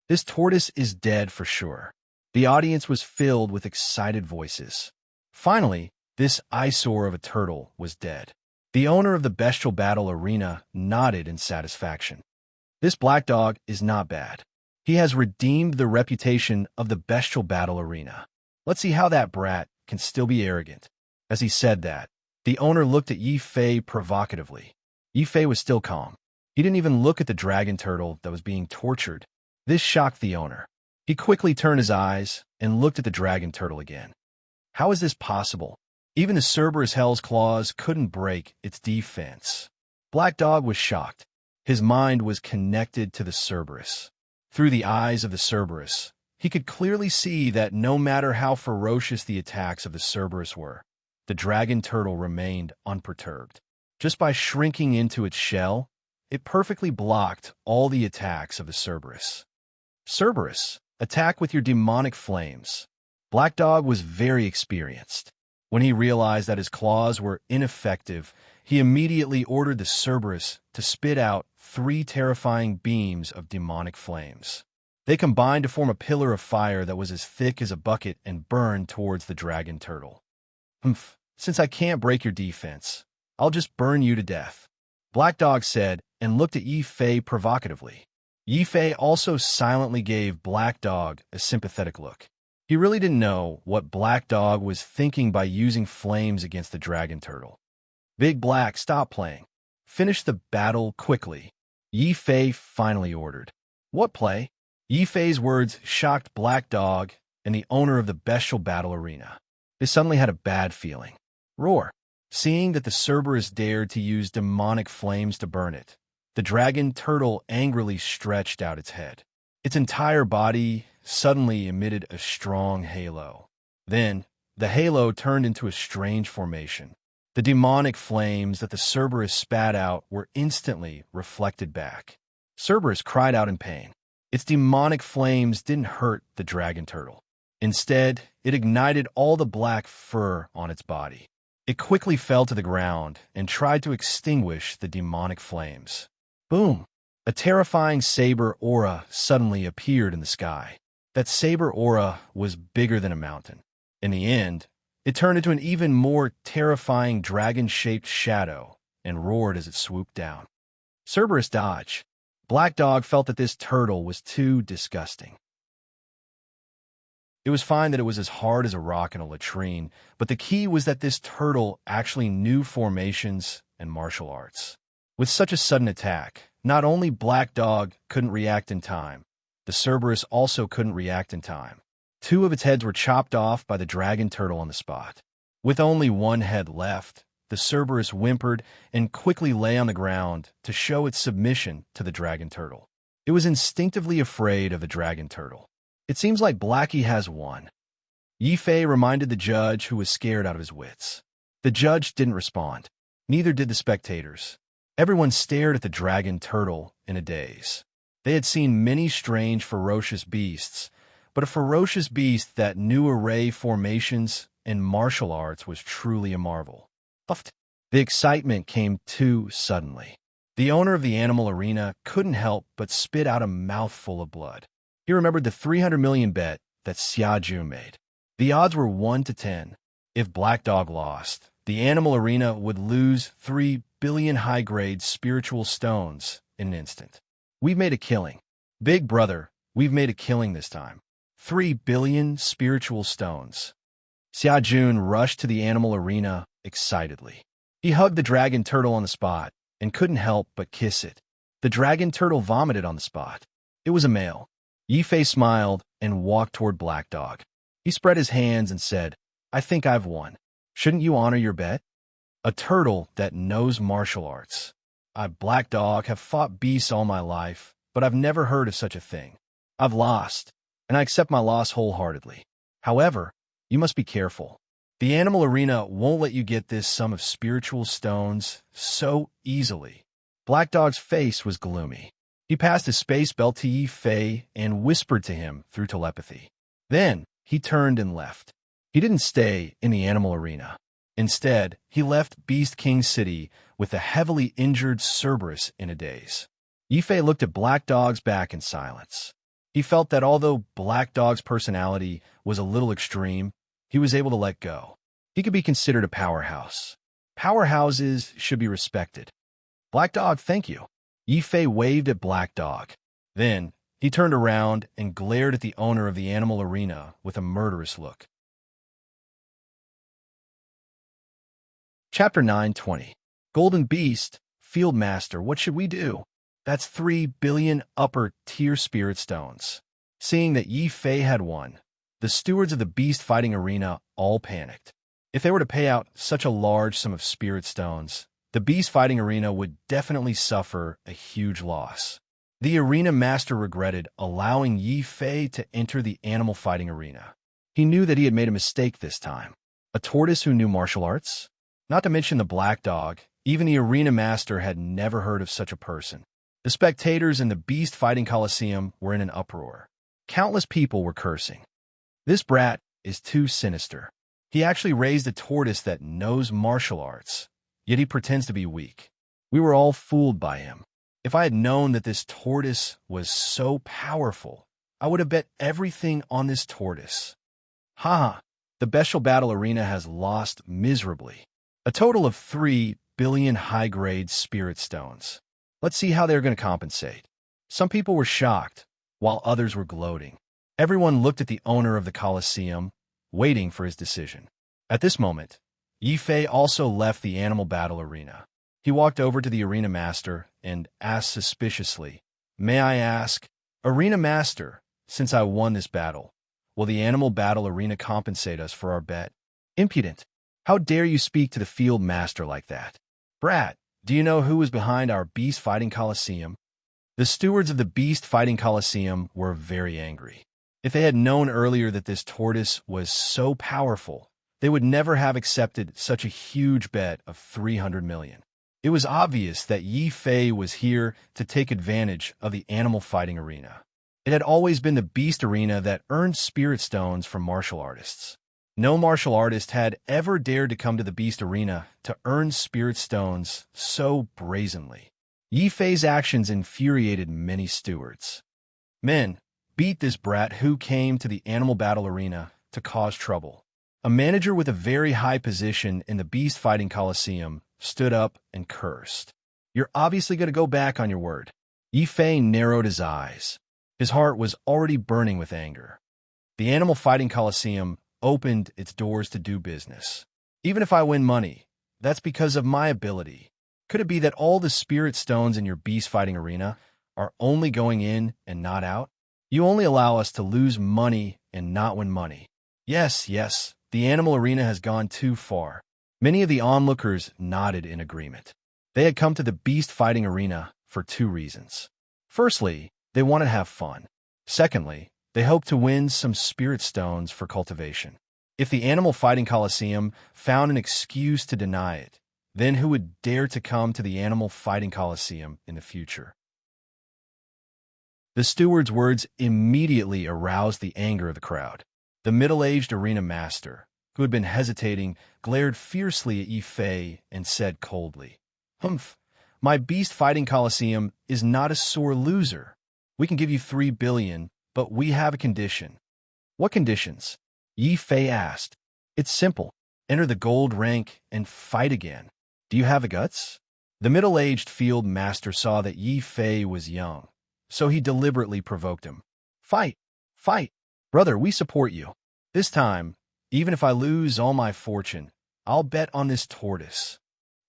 This tortoise is dead for sure. The audience was filled with excited voices. Finally, this eyesore of a turtle was dead. The owner of the bestial battle arena nodded in satisfaction. This black dog is not bad. He has redeemed the reputation of the bestial battle arena. Let's see how that brat can still be arrogant. As he said that, the owner looked at Yi Fei provocatively. Yi Fei was still calm. He didn't even look at the dragon turtle that was being tortured. This shocked the owner. He quickly turned his eyes and looked at the dragon turtle again. How is this possible? Even the Cerberus Hell's claws couldn't break its defense. Black Dog was shocked. His mind was connected to the Cerberus. Through the eyes of the Cerberus, he could clearly see that no matter how ferocious the attacks of the Cerberus were, the dragon turtle remained unperturbed. Just by shrinking into its shell, it perfectly blocked all the attacks of the Cerberus. Cerberus, attack with your demonic flames. Black Dog was very experienced. When he realized that his claws were ineffective, he immediately ordered the Cerberus to spit out 3 terrifying beams of demonic flames. They combined to form a pillar of fire that was as thick as a bucket and burned towards the dragon turtle. Since I can't break your defense, I'll just burn you to death, Black Dog said and looked at Yi Fei provocatively. Yi Fei also silently gave Black Dog a sympathetic look. He really didn't know what Black Dog was thinking by using flames against the dragon turtle. Big Black, stop playing. Finish the battle quickly, Yi Fei finally ordered. What play? Yi Fei's words shocked Black Dog and the owner of the bestial battle arena. They suddenly had a bad feeling. Roar! Seeing that the Cerberus dared to use demonic flames to burn it, the dragon turtle angrily stretched out its head. Its entire body suddenly emitted a strong halo. Then, the halo turned into a strange formation. The demonic flames that the Cerberus spat out were instantly reflected back. Cerberus cried out in pain. Its demonic flames didn't hurt the dragon turtle. Instead, it ignited all the black fur on its body. It quickly fell to the ground and tried to extinguish the demonic flames. Boom! A terrifying saber aura suddenly appeared in the sky. That saber aura was bigger than a mountain. In the end, it turned into an even more terrifying dragon-shaped shadow and roared as it swooped down. Cerberus dodged. Black Dog felt that this turtle was too disgusting. It was fine that it was as hard as a rock in a latrine, but the key was that this turtle actually knew formations and martial arts. With such a sudden attack, not only Black Dog couldn't react in time, the Cerberus also couldn't react in time. 2 of its heads were chopped off by the dragon turtle on the spot. With only 1 head left, the Cerberus whimpered and quickly lay on the ground to show its submission to the dragon turtle. It was instinctively afraid of the dragon turtle. It seems like Blackie has won. Yifei reminded the judge, who was scared out of his wits. The judge didn't respond. Neither did the spectators. Everyone stared at the dragon turtle in a daze. They had seen many strange, ferocious beasts, but a ferocious beast that knew array formations and martial arts was truly a marvel. The excitement came too suddenly. The owner of the animal arena couldn't help but spit out a mouthful of blood. He remembered the 300 million bet that Xiaojun made. The odds were 1 to 10. If Black Dog lost, the animal arena would lose 3 billion high-grade spiritual stones in an instant. We've made a killing. Big brother, we've made a killing this time. 3 billion spiritual stones. Xiaojun rushed to the animal arena excitedly. He hugged the dragon turtle on the spot and couldn't help but kiss it. The dragon turtle vomited on the spot. It was a male. Yifei smiled and walked toward Black Dog. He spread his hands and said, "I think I've won. Shouldn't you honor your bet?" A turtle that knows martial arts. I, Black Dog, have fought beasts all my life, but I've never heard of such a thing. I've lost, and I accept my loss wholeheartedly. However, you must be careful. The animal arena won't let you get this sum of spiritual stones so easily. Black Dog's face was gloomy. He passed his space belt to Yifei and whispered to him through telepathy. Then he turned and left. He didn't stay in the animal arena. Instead, he left Beast King City with a heavily injured Cerberus in a daze. Yifei looked at Black Dog's back in silence. He felt that although Black Dog's personality was a little extreme, he was able to let go. He could be considered a powerhouse. Powerhouses should be respected. Black Dog, thank you. Yifei waved at Black Dog. Then he turned around and glared at the owner of the animal arena with a murderous look. Chapter 9:20. Golden Beast, Field Master, what should we do? That's 3 billion upper-tier spirit stones. Seeing that Yifei had won, the stewards of the beast fighting arena all panicked. If they were to pay out such a large sum of spirit stones, the beast fighting arena would definitely suffer a huge loss. The arena master regretted allowing Yifei to enter the animal fighting arena. He knew that he had made a mistake this time. A tortoise who knew martial arts? Not to mention the Black Dog, even the arena master had never heard of such a person. The spectators in the beast fighting coliseum were in an uproar. Countless people were cursing. This brat is too sinister. He actually raised a tortoise that knows martial arts, yet he pretends to be weak. We were all fooled by him. If I had known that this tortoise was so powerful, I would have bet everything on this tortoise. Ha! The bestial battle arena has lost miserably. A total of 3 billion high-grade spirit stones. Let's see how they're going to compensate. Some people were shocked, while others were gloating. Everyone looked at the owner of the Colosseum, waiting for his decision. At this moment, Yifei also left the animal battle arena. He walked over to the arena master and asked suspiciously, "May I ask, Arena Master, since I won this battle, will the animal battle arena compensate us for our bet?" "Impudent! How dare you speak to the field master like that? Brat, do you know who was behind our beast fighting coliseum?" The stewards of the beast fighting coliseum were very angry. If they had known earlier that this tortoise was so powerful, they would never have accepted such a huge bet of 300 million. It was obvious that Yifei was here to take advantage of the animal fighting arena. It had always been the beast arena that earned spirit stones from martial artists. No martial artist had ever dared to come to the beast arena to earn spirit stones so brazenly. Yifei's actions infuriated many stewards. "Men, beat this brat who came to the animal battle arena to cause trouble." A manager with a very high position in the beast fighting coliseum stood up and cursed. "You're obviously going to go back on your word." Yifei narrowed his eyes. His heart was already burning with anger. The animal fighting coliseum opened its doors to do business. Even if I win money, that's because of my ability. Could it be that all the spirit stones in your beast fighting arena are only going in and not out? You only allow us to lose money and not win money. Yes, the animal arena has gone too far. Many of the onlookers nodded in agreement. They had come to the beast fighting arena for two reasons. Firstly, they wanted to have fun. Secondly, they hoped to win some spirit stones for cultivation. If the animal fighting coliseum found an excuse to deny it, then who would dare to come to the animal fighting coliseum in the future? The steward's words immediately aroused the anger of the crowd. The middle-aged arena master, who had been hesitating, glared fiercely at Yi Fei and said coldly, "Humph, my beast fighting coliseum is not a sore loser. We can give you 3 billion, but we have a condition." "What conditions?" Yi Fei asked. "It's simple. Enter the gold rank and fight again. Do you have the guts?" The middle-aged field master saw that Yi Fei was young, so he deliberately provoked him. "Fight! Fight! Brother, we support you. This time, even if I lose all my fortune, I'll bet on this tortoise."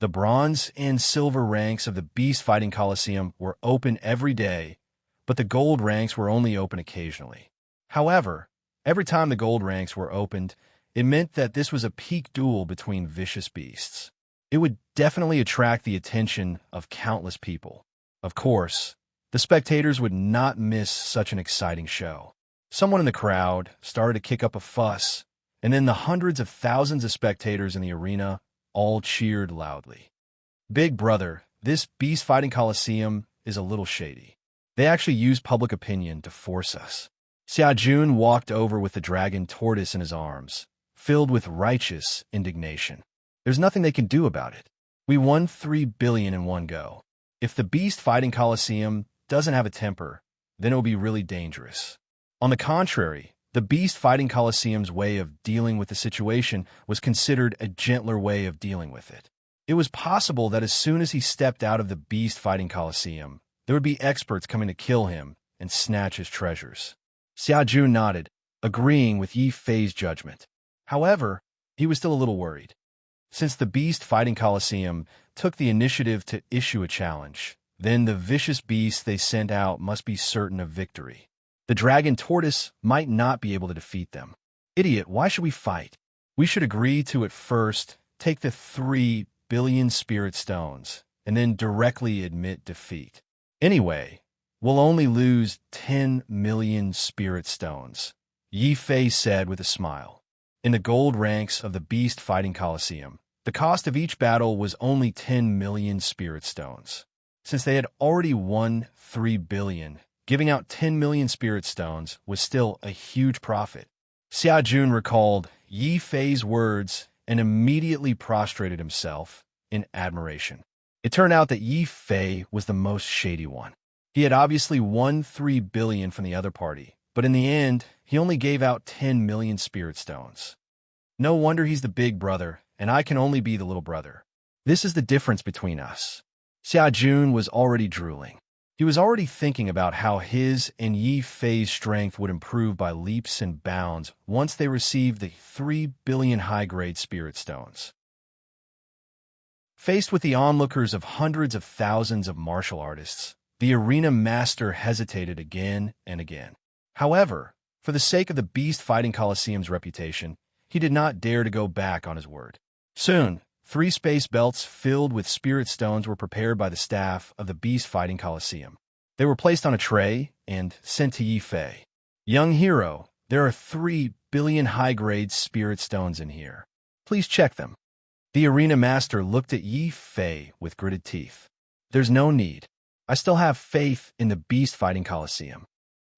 The bronze and silver ranks of the beast fighting coliseum were open every day, but the gold ranks were only open occasionally. However, every time the gold ranks were opened, it meant that this was a peak duel between vicious beasts. It would definitely attract the attention of countless people. Of course, the spectators would not miss such an exciting show. Someone in the crowd started to kick up a fuss, and then the hundreds of thousands of spectators in the arena all cheered loudly. "Big brother, this beast fighting coliseum is a little shady. They actually use public opinion to force us." Xia Jun walked over with the dragon tortoise in his arms, filled with righteous indignation. "There's nothing they can do about it. We won 3 billion in one go. If the beast fighting coliseum doesn't have a temper, then it will be really dangerous." On the contrary, the beast fighting coliseum's way of dealing with the situation was considered a gentler way of dealing with it. It was possible that as soon as he stepped out of the beast fighting coliseum, there would be experts coming to kill him and snatch his treasures. Xia Jun nodded, agreeing with Yi Fei's judgment. However, he was still a little worried. Since the beast fighting coliseum took the initiative to issue a challenge, then the vicious beast they sent out must be certain of victory. The dragon tortoise might not be able to defeat them. "Idiot, why should we fight? We should agree to at first take the 3 billion spirit stones and then directly admit defeat. Anyway, we'll only lose 10 million spirit stones," Yi Fei said with a smile. In the gold ranks of the beast fighting coliseum, the cost of each battle was only 10 million spirit stones. Since they had already won 3 billion, giving out 10 million spirit stones was still a huge profit. Xia Jun recalled Yi Fei's words and immediately prostrated himself in admiration. It turned out that Yi Fei was the most shady one. He had obviously won 3 billion from the other party, but in the end, he only gave out 10 million spirit stones. No wonder he's the big brother, and I can only be the little brother. This is the difference between us. Xia Jun was already drooling. He was already thinking about how his and Yi Fei's strength would improve by leaps and bounds once they received the 3 billion high-grade spirit stones. Faced with the onlookers of hundreds of thousands of martial artists, the arena master hesitated again and again. However, for the sake of the beast fighting coliseum's reputation, he did not dare to go back on his word. Soon, 3 space belts filled with spirit stones were prepared by the staff of the beast fighting coliseum. They were placed on a tray and sent to Yi Fei. "Young hero, there are 3 billion high-grade spirit stones in here. Please check them." The arena master looked at Yi Fei with gritted teeth. "There's no need. I still have faith in the beast fighting coliseum."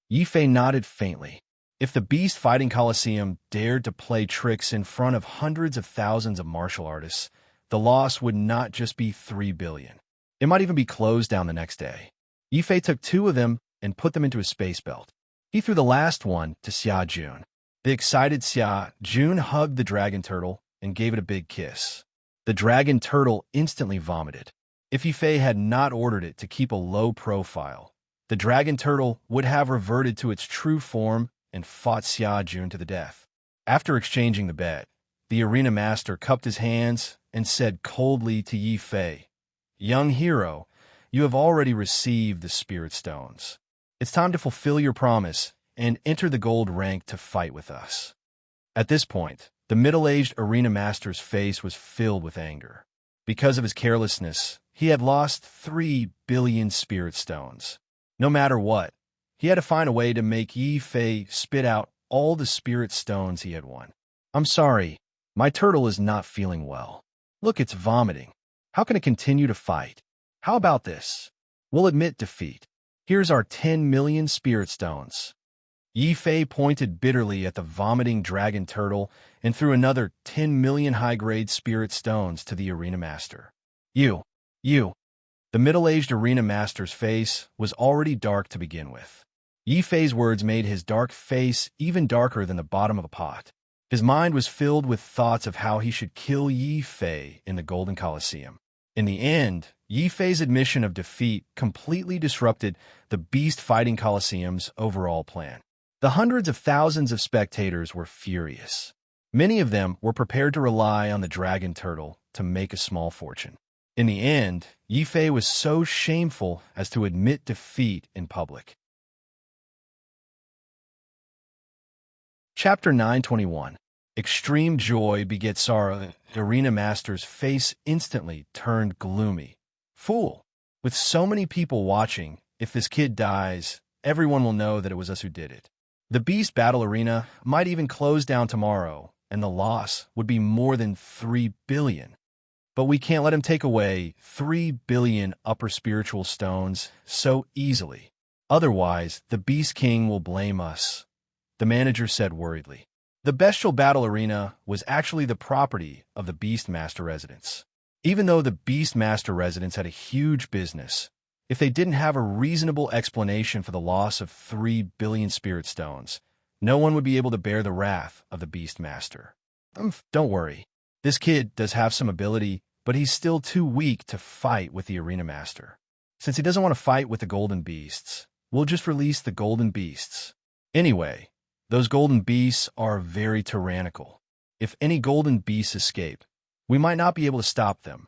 Yi Fei nodded faintly. If the beast fighting coliseum dared to play tricks in front of hundreds of thousands of martial artists, the loss would not just be 3 billion. It might even be closed down the next day. Yi Fei took 2 of them and put them into his space belt. He threw the last one to Xia Jun. The excited Xia Jun hugged the dragon turtle and gave it a big kiss. The dragon turtle instantly vomited. If Yi Fei had not ordered it to keep a low profile, the dragon turtle would have reverted to its true form and fought Xia Jun to the death. After exchanging the bet, the arena master cupped his hands and said coldly to Yi Fei, "Young hero, you have already received the spirit stones. It's time to fulfill your promise and enter the gold rank to fight with us." At this point, The middle-aged arena master's face was filled with anger. Because of his carelessness, he had lost 3 billion spirit stones. No matter what, he had to find a way to make Yi Fei spit out all the spirit stones he had won. I'm sorry, my turtle is not feeling well. Look, it's vomiting. How can it continue to fight? How about this? We'll admit defeat. Here's our 10 million spirit stones. Yi Fei pointed bitterly at the vomiting dragon turtle and threw another 10 million high-grade spirit stones to the arena master. You. The middle-aged arena master's face was already dark to begin with. Yi Fei's words made his dark face even darker than the bottom of a pot. His mind was filled with thoughts of how he should kill Yi Fei in the Golden Colosseum. In the end, Yi Fei's admission of defeat completely disrupted the Beast Fighting Colosseum's overall plan. The hundreds of thousands of spectators were furious. Many of them were prepared to rely on the dragon turtle to make a small fortune. In the end, Yi Fei was so shameful as to admit defeat in public. Chapter 921. Extreme joy begets sorrow. The arena master's face instantly turned gloomy. Fool! With so many people watching, if this kid dies, everyone will know that it was us who did it. The Beast Battle Arena might even close down tomorrow, and the loss would be more than 3 billion. But we can't let him take away 3 billion upper spiritual stones so easily. Otherwise, the Beast King will blame us, the manager said worriedly. The Bestial Battle Arena was actually the property of the Beastmaster residence. Even though the Beastmaster residence had a huge business, if they didn't have a reasonable explanation for the loss of 3 billion spirit stones, no one would be able to bear the wrath of the Beastmaster. Don't worry. This kid does have some ability, but he's still too weak to fight with the Arena Master. Since he doesn't want to fight with the Golden Beasts, we'll just release the Golden Beasts. Anyway, those Golden Beasts are very tyrannical. If any Golden Beasts escape, we might not be able to stop them.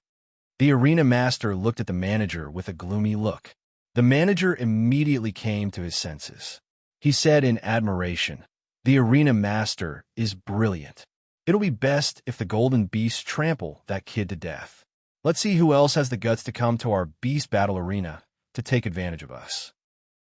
The Arena Master looked at the manager with a gloomy look. The manager immediately came to his senses. He said in admiration, "The Arena Master is brilliant. It'll be best if the Golden Beasts trample that kid to death. Let's see who else has the guts to come to our Beast Battle Arena to take advantage of us."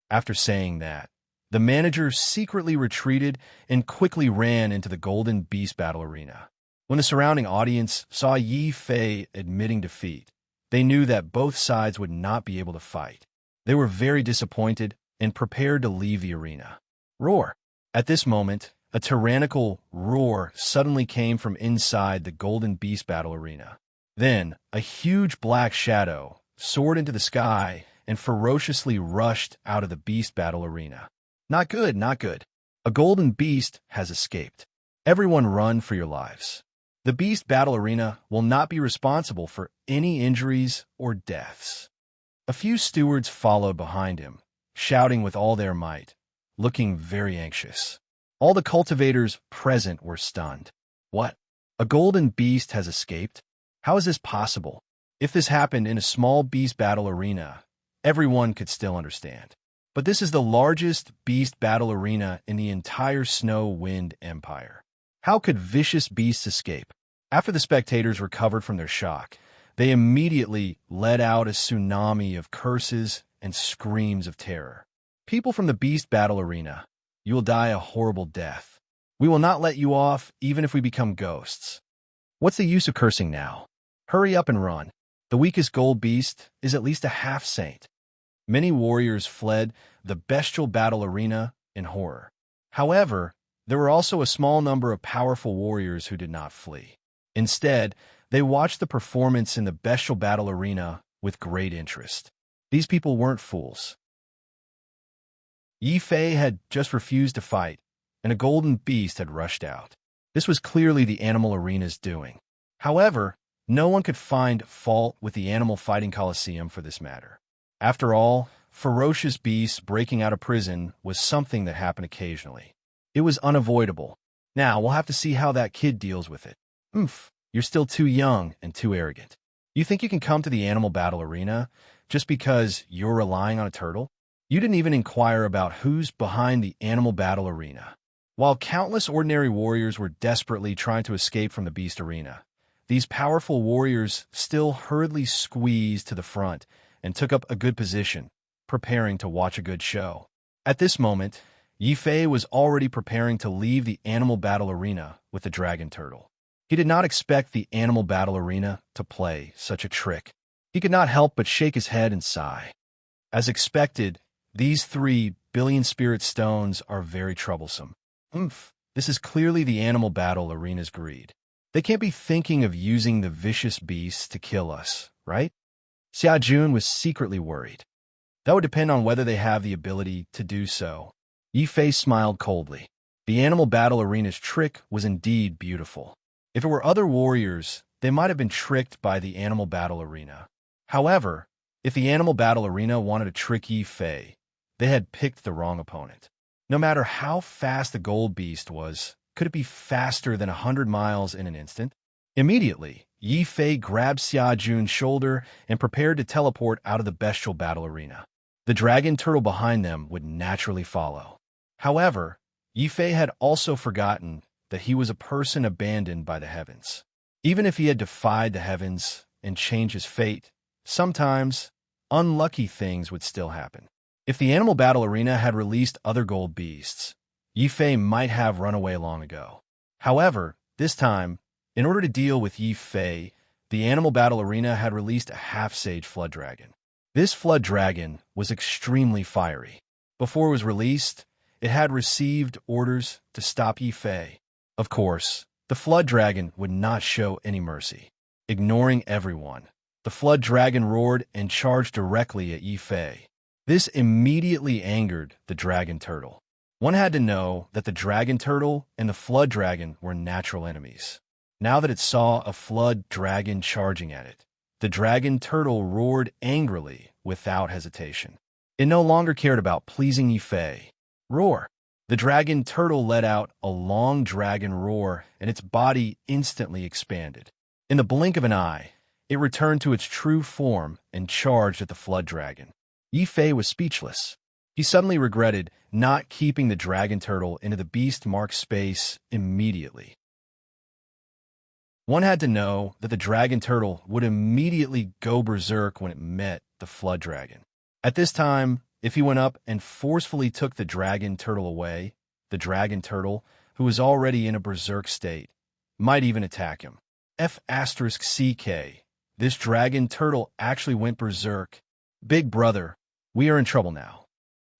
After saying that, the manager secretly retreated and quickly ran into the Golden Beast Battle Arena. When the surrounding audience saw Yi Fei admitting defeat, they knew that both sides would not be able to fight. They were very disappointed and prepared to leave the arena. Roar! At this moment, a tyrannical roar suddenly came from inside the Golden Beast Battle Arena. Then, a huge black shadow soared into the sky and ferociously rushed out of the Beast Battle Arena. Not good, not good. A Golden Beast has escaped. Everyone run for your lives. The Beast Battle Arena will not be responsible for any injuries or deaths. A few stewards followed behind him, shouting with all their might, looking very anxious. All the cultivators present were stunned. What? A Golden Beast has escaped? How is this possible? If this happened in a small Beast Battle Arena, everyone could still understand. But this is the largest Beast Battle Arena in the entire Snow Wind Empire. How could vicious beasts escape? After the spectators recovered from their shock, they immediately let out a tsunami of curses and screams of terror. People from the Beast Battle Arena, you will die a horrible death. We will not let you off even if we become ghosts. What's the use of cursing now? Hurry up and run. The weakest gold beast is at least a half-saint. Many warriors fled the Bestial Battle Arena in horror. However, there were also a small number of powerful warriors who did not flee. Instead, they watched the performance in the Bestial Battle Arena with great interest. These people weren't fools. Yi Fei had just refused to fight, and a golden beast had rushed out. This was clearly the Animal Arena's doing. However, no one could find fault with the Animal Fighting Coliseum for this matter. After all, ferocious beasts breaking out of prison was something that happened occasionally. It was unavoidable. Now, we'll have to see how that kid deals with it. You're still too young and too arrogant. You think you can come to the Animal Battle Arena just because you're relying on a turtle? You didn't even inquire about who's behind the Animal Battle Arena. While countless ordinary warriors were desperately trying to escape from the beast arena, these powerful warriors still hurriedly squeezed to the front and took up a good position, preparing to watch a good show. At this moment, Yi Fei was already preparing to leave the animal battle arena with the dragon turtle. He did not expect the animal battle arena to play such a trick. He could not help but shake his head and sigh. As expected, these 3 billion spirit stones are very troublesome. This is clearly the animal battle arena's greed. They can't be thinking of using the vicious beasts to kill us, right? Xia Jun was secretly worried. That would depend on whether they have the ability to do so. Yi Fei smiled coldly. The animal battle arena's trick was indeed beautiful. If it were other warriors, they might have been tricked by the animal battle arena. However, if the animal battle arena wanted to trick Yi Fei, they had picked the wrong opponent. No matter how fast the gold beast was, could it be faster than 100 miles in an instant? Immediately, Yi Fei grabbed Xia Jun's shoulder and prepared to teleport out of the bestial battle arena. The dragon turtle behind them would naturally follow. However, Yi Fei had also forgotten that he was a person abandoned by the heavens. Even if he had defied the heavens and changed his fate, sometimes unlucky things would still happen. If the animal battle arena had released other gold beasts, Yi Fei might have run away long ago. However, this time, in order to deal with Yi Fei, the animal battle arena had released a half-sage flood dragon. This flood dragon was extremely fiery. Before it was released, it had received orders to stop Yi Fei. Of course, the flood dragon would not show any mercy. Ignoring everyone, the flood dragon roared and charged directly at Yi Fei. This immediately angered the dragon turtle. One had to know that the dragon turtle and the flood dragon were natural enemies. Now that it saw a flood dragon charging at it, the dragon turtle roared angrily without hesitation. It no longer cared about pleasing Yi Fei. Roar! The dragon turtle let out a long dragon roar, and its body instantly expanded. In the blink of an eye, it returned to its true form and charged at the flood dragon. Yi Fei was speechless. He suddenly regretted not keeping the dragon turtle into the beast-marked space immediately. One had to know that the dragon turtle would immediately go berserk when it met the flood dragon. At this time, if he went up and forcefully took the dragon turtle away, the dragon turtle, who was already in a berserk state, might even attack him. F***CK. This dragon turtle actually went berserk. Big brother, we are in trouble now.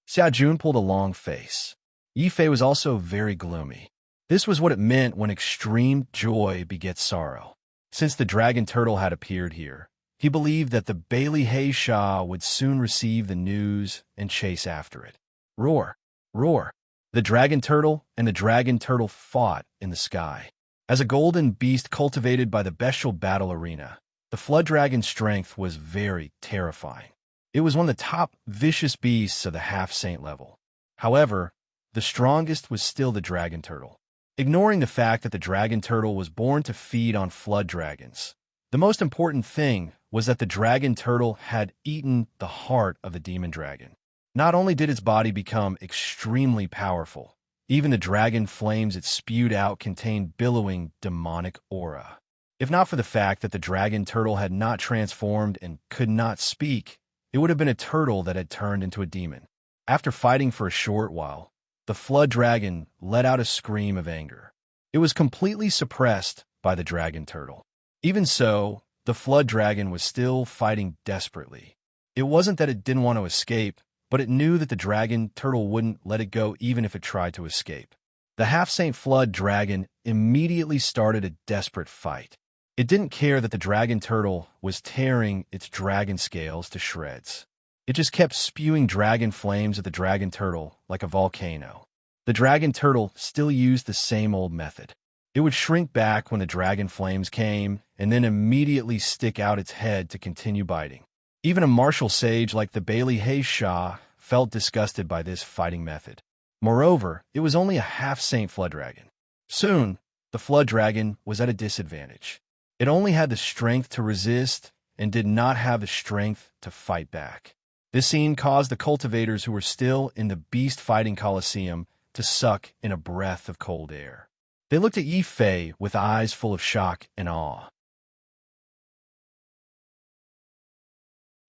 Xia Jun pulled a long face. Yi Fei was also very gloomy. This was what it meant when extreme joy begets sorrow. Since the dragon turtle had appeared here, he believed that the Bailey Heisha would soon receive the news and chase after it. Roar! Roar! The dragon turtle and the dragon turtle fought in the sky. As a golden beast cultivated by the bestial battle arena, the flood dragon's strength was very terrifying. It was one of the top vicious beasts of the half-saint level. However, the strongest was still the dragon turtle. Ignoring the fact that the dragon turtle was born to feed on flood dragons, the most important thing was that the dragon turtle had eaten the heart of the demon dragon. Not only did its body become extremely powerful, even the dragon flames it spewed out contained billowing demonic aura. If not for the fact that the dragon turtle had not transformed and could not speak, it would have been a turtle that had turned into a demon. After fighting for a short while, the flood dragon let out a scream of anger. It was completely suppressed by the dragon turtle. Even so, the flood dragon was still fighting desperately. It wasn't that it didn't want to escape, but it knew that the dragon turtle wouldn't let it go even if it tried to escape. The half-saint flood dragon immediately started a desperate fight. It didn't care that the dragon turtle was tearing its dragon scales to shreds. It just kept spewing dragon flames at the dragon turtle like a volcano. The dragon turtle still used the same old method. It would shrink back when the dragon flames came, and then immediately stick out its head to continue biting. Even a martial sage like the Bailey Heisha felt disgusted by this fighting method. Moreover, it was only a half-saint flood dragon. Soon, the flood dragon was at a disadvantage. It only had the strength to resist and did not have the strength to fight back. This scene caused the cultivators who were still in the beast fighting coliseum to suck in a breath of cold air. They looked at Yi Fei with eyes full of shock and awe.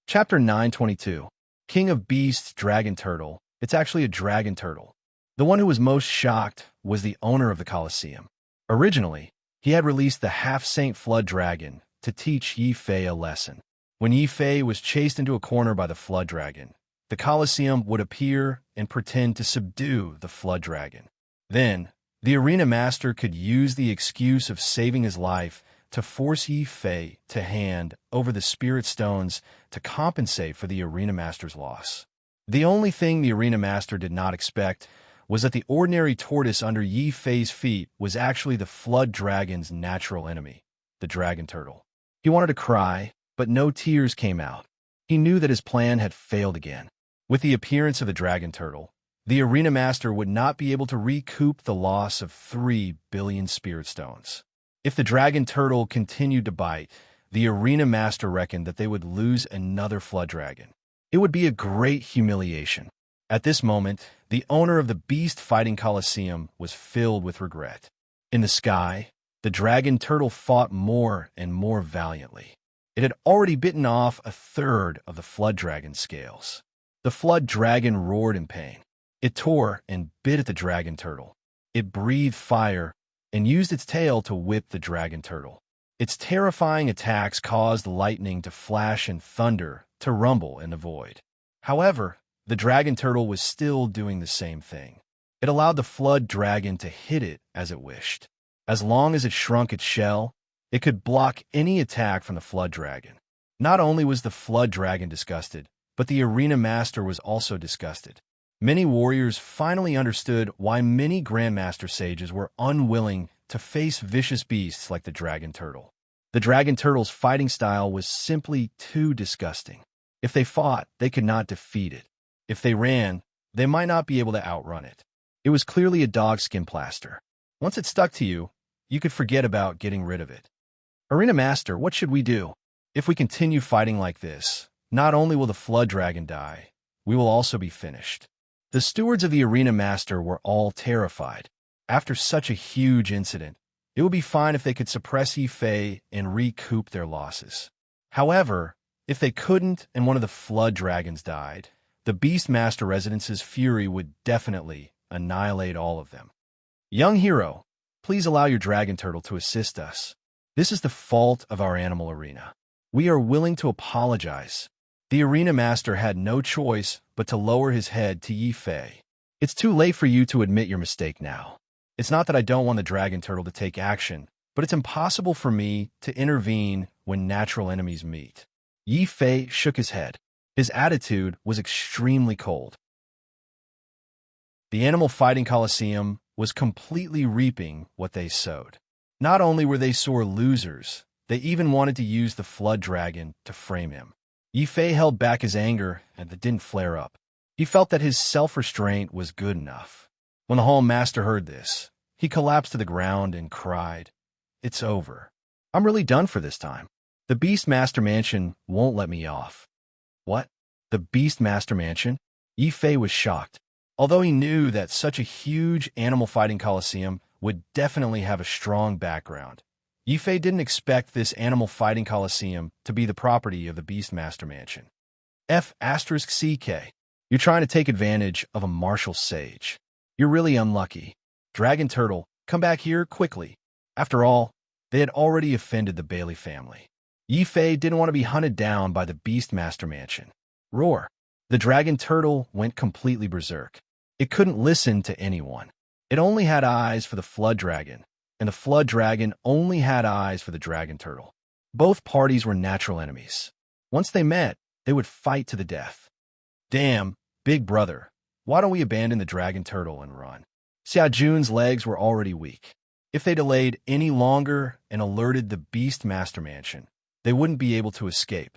Chapter 922. King of Beasts Dragon Turtle. It's actually a dragon turtle. The one who was most shocked was the owner of the Colosseum. Originally, he had released the half-saint flood dragon to teach Yi Fei a lesson. When Yi Fei was chased into a corner by the flood dragon, the Colosseum would appear and pretend to subdue the flood dragon. Then, the arena master could use the excuse of saving his life to force Yi Fei to hand over the spirit stones to compensate for the arena master's loss. The only thing the arena master did not expect was that the ordinary tortoise under Yi Fei's feet was actually the flood dragon's natural enemy, the dragon turtle. He wanted to cry, but no tears came out. He knew that his plan had failed again. With the appearance of the dragon turtle, the arena master would not be able to recoup the loss of 3 billion spirit stones. If the dragon turtle continued to bite, the arena master reckoned that they would lose another flood dragon. It would be a great humiliation. At this moment, the owner of the Beast Fighting Colosseum was filled with regret. In the sky, the dragon turtle fought more and more valiantly. It had already bitten off a third of the flood dragon's scales. The flood dragon roared in pain. It tore and bit at the dragon turtle. It breathed fire and used its tail to whip the dragon turtle. Its terrifying attacks caused lightning to flash and thunder to rumble in the void. However, the dragon turtle was still doing the same thing. It allowed the flood dragon to hit it as it wished. As long as it shrunk its shell, it could block any attack from the flood dragon. Not only was the flood dragon disgusted, but the arena master was also disgusted. Many warriors finally understood why many grandmaster sages were unwilling to face vicious beasts like the dragon turtle. The dragon turtle's fighting style was simply too disgusting. If they fought, they could not defeat it. If they ran, they might not be able to outrun it. It was clearly a dogskin plaster. Once it stuck to you, you could forget about getting rid of it. Arena Master, what should we do? If we continue fighting like this, not only will the flood dragon die, we will also be finished. The stewards of the Arena Master were all terrified. After such a huge incident, it would be fine if they could suppress Yi Fei and recoup their losses. However, if they couldn't and one of the flood dragons died, the Beastmaster Residence's fury would definitely annihilate all of them. Young hero, please allow your dragon turtle to assist us. This is the fault of our animal arena. We are willing to apologize. The arena master had no choice but to lower his head to Yi Fei. It's too late for you to admit your mistake now. It's not that I don't want the dragon turtle to take action, but it's impossible for me to intervene when natural enemies meet. Yi Fei shook his head. His attitude was extremely cold. The Animal Fighting Colosseum was completely reaping what they sowed. Not only were they sore losers, they even wanted to use the flood dragon to frame him. Yi Fei held back his anger and it didn't flare up. He felt that his self-restraint was good enough. When the Hall Master heard this, he collapsed to the ground and cried, "It's over. I'm really done for this time. The Beastmaster Mansion won't let me off." What? The Beastmaster Mansion? Yi Fei was shocked. Although he knew that such a huge animal fighting coliseum would definitely have a strong background, Yi Fei didn't expect this animal fighting coliseum to be the property of the Beastmaster Mansion. F***CK. You're trying to take advantage of a martial sage. You're really unlucky. Dragon Turtle, come back here quickly. After all, they had already offended the Bailey family. Yi Fei didn't want to be hunted down by the Beastmaster Mansion. Roar. The Dragon Turtle went completely berserk. It couldn't listen to anyone. It only had eyes for the Flood Dragon, and the Flood Dragon only had eyes for the Dragon Turtle. Both parties were natural enemies. Once they met, they would fight to the death. Damn, big brother, why don't we abandon the Dragon Turtle and run? Xia Jun's legs were already weak. If they delayed any longer and alerted the Beastmaster Mansion, they wouldn't be able to escape.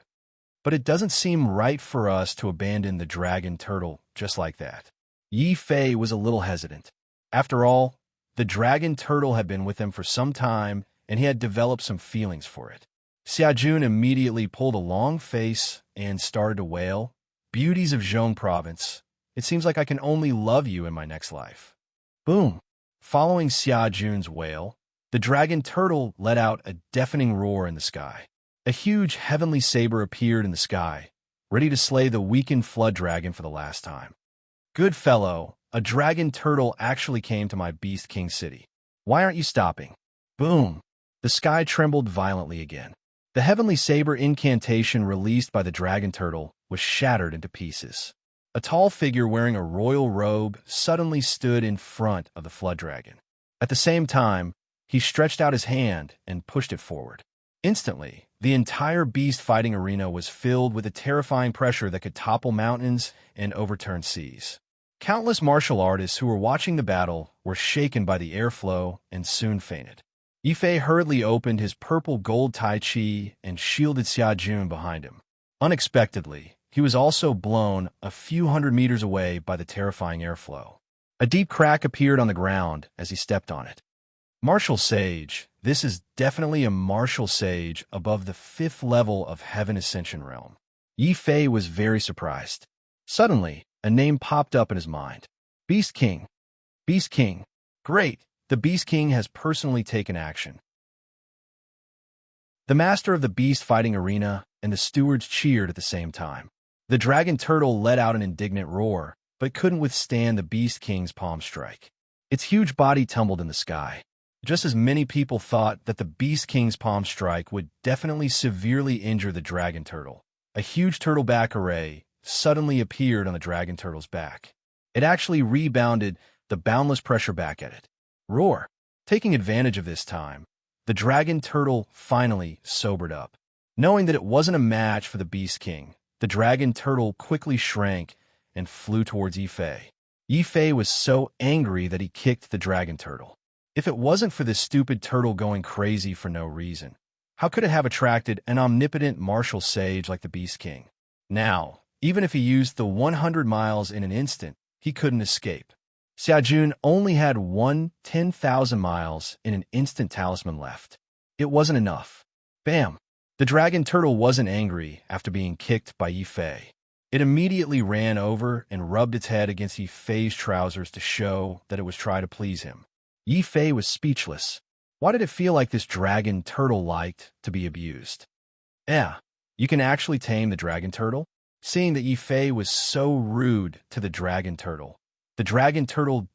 But it doesn't seem right for us to abandon the Dragon Turtle just like that. Yi Fei was a little hesitant. After all, the Dragon Turtle had been with him for some time, and he had developed some feelings for it. Xia Jun immediately pulled a long face and started to wail, "Beauties of Zhong Province, it seems like I can only love you in my next life." Boom! Following Xia Jun's wail, the dragon turtle let out a deafening roar in the sky. A huge heavenly saber appeared in the sky, ready to slay the weakened flood dragon for the last time. Good fellow, a dragon turtle actually came to my Beast King city. Why aren't you stopping? Boom! The sky trembled violently again. The heavenly saber incantation released by the dragon turtle was shattered into pieces. A tall figure wearing a royal robe suddenly stood in front of the flood dragon. At the same time, he stretched out his hand and pushed it forward. Instantly, the entire beast fighting arena was filled with a terrifying pressure that could topple mountains and overturn seas. Countless martial artists who were watching the battle were shaken by the airflow and soon fainted. Yifei hurriedly opened his purple gold Tai Chi and shielded Xia Jun behind him. Unexpectedly, he was also blown a few hundred meters away by the terrifying airflow. A deep crack appeared on the ground as he stepped on it. Martial Sage. This is definitely a martial sage above the 5th level of Heaven Ascension Realm. Yifei was very surprised. Suddenly, a name popped up in his mind. Beast King. Beast King. Great! The Beast King has personally taken action. The master of the beast fighting arena and the stewards cheered at the same time. The dragon turtle let out an indignant roar, but couldn't withstand the Beast King's palm strike. Its huge body tumbled in the sky. Just as many people thought that the Beast King's palm strike would definitely severely injure the dragon turtle, a huge turtleback array suddenly appeared on the dragon turtle's back. It actually rebounded the boundless pressure back at it. Roar! Taking advantage of this time, the dragon turtle finally sobered up. Knowing that it wasn't a match for the Beast King, the dragon turtle quickly shrank and flew towards Yifei. Yifei was so angry that he kicked the dragon turtle. If it wasn't for this stupid turtle going crazy for no reason, how could it have attracted an omnipotent martial sage like the Beast King? Now, even if he used the 100 miles in an instant, he couldn't escape. Xia Jun only had one 10,000 miles in an instant talisman left. It wasn't enough. Bam! The dragon turtle wasn't angry after being kicked by Yifei. It immediately ran over and rubbed its head against Yifei's trousers to show that it was trying to please him. Yifei was speechless. Why did it feel like this dragon turtle liked to be abused? Yeah, you can actually tame the dragon turtle? Seeing that Yifei was so rude to the dragon turtle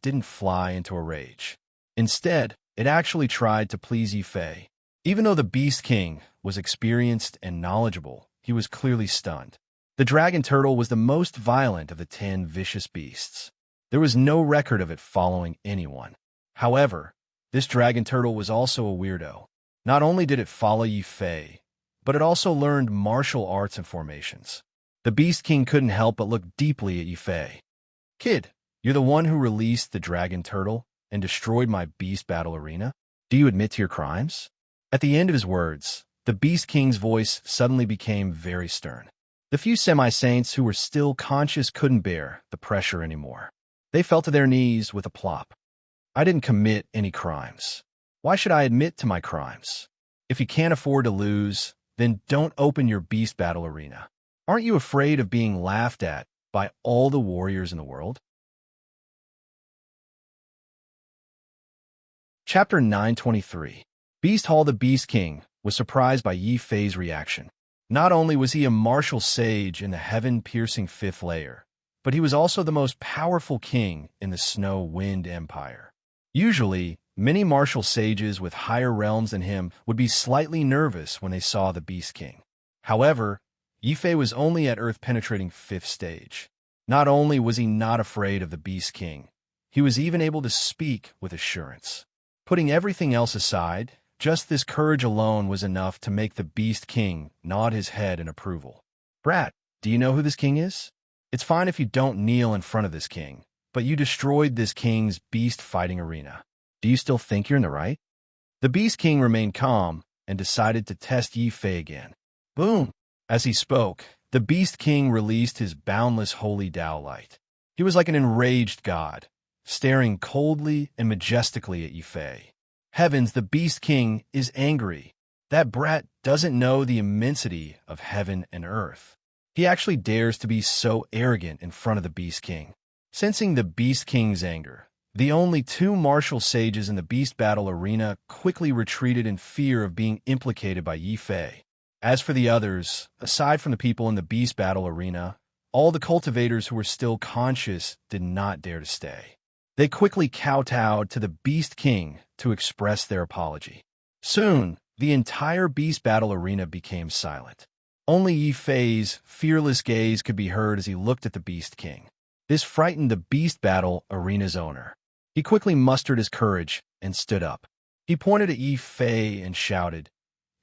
didn't fly into a rage. Instead, it actually tried to please Yifei. Even though the Beast King was experienced and knowledgeable, he was clearly stunned. The dragon turtle was the most violent of the 10 vicious beasts. There was no record of it following anyone. However, this dragon turtle was also a weirdo. Not only did it follow Yifei, but it also learned martial arts and formations. The Beast King couldn't help but look deeply at Yifei. Kid, you're the one who released the dragon turtle and destroyed my beast battle arena? Do you admit to your crimes? At the end of his words, the Beast King's voice suddenly became very stern. The few semi-saints who were still conscious couldn't bear the pressure anymore. They fell to their knees with a plop. I didn't commit any crimes. Why should I admit to my crimes? If you can't afford to lose, then don't open your beast battle arena. Aren't you afraid of being laughed at by all the warriors in the world? Chapter 923. Beast Hall. The Beast King was surprised by Yifei's reaction. Not only was he a martial sage in the heaven-piercing 5th layer, but he was also the most powerful king in the Snow Wind Empire. Usually, many martial sages with higher realms than him would be slightly nervous when they saw the Beast King. However, Yifei was only at earth-penetrating 5th stage. Not only was he not afraid of the Beast King, he was even able to speak with assurance. Putting everything else aside, just this courage alone was enough to make the Beast King nod his head in approval. Brat, do you know who this king is? It's fine if you don't kneel in front of this king, but you destroyed this king's beast fighting arena. Do you still think you're in the right? The Beast King remained calm and decided to test Yifei again. Boom! As he spoke, the Beast King released his boundless holy Tao light. He was like an enraged god, staring coldly and majestically at Yifei. Heavens, the Beast King is angry. That brat doesn't know the immensity of heaven and earth. He actually dares to be so arrogant in front of the Beast King. Sensing the Beast King's anger, The only two martial sages in the beast battle arena quickly retreated in fear of being implicated by Yi Fei. As for the others, aside from the people in the beast battle arena, all the cultivators who were still conscious did not dare to stay. They quickly kowtowed to the Beast King to express their apology. Soon, the entire beast battle arena became silent. Only Yi Fei's fearless gaze could be heard as he looked at the Beast King. This frightened the beast battle arena's owner. He quickly mustered his courage and stood up. He pointed at Yi Fei and shouted,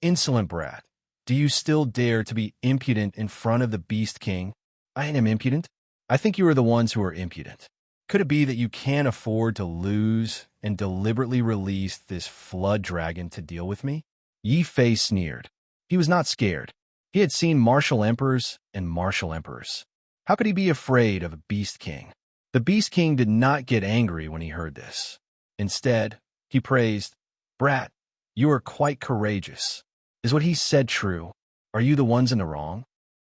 "Insolent brat, do you still dare to be impudent in front of the Beast King?" "I am impudent? I think you are the ones who are impudent. Could it be that you can't afford to lose and deliberately release this flood dragon to deal with me?" Yi Fei sneered. He was not scared. He had seen martial emperors and martial emperors. How could he be afraid of a Beast King? The Beast King did not get angry when he heard this. Instead, he praised, "Brat, you are quite courageous. Is what he said true? Are you the ones in the wrong?"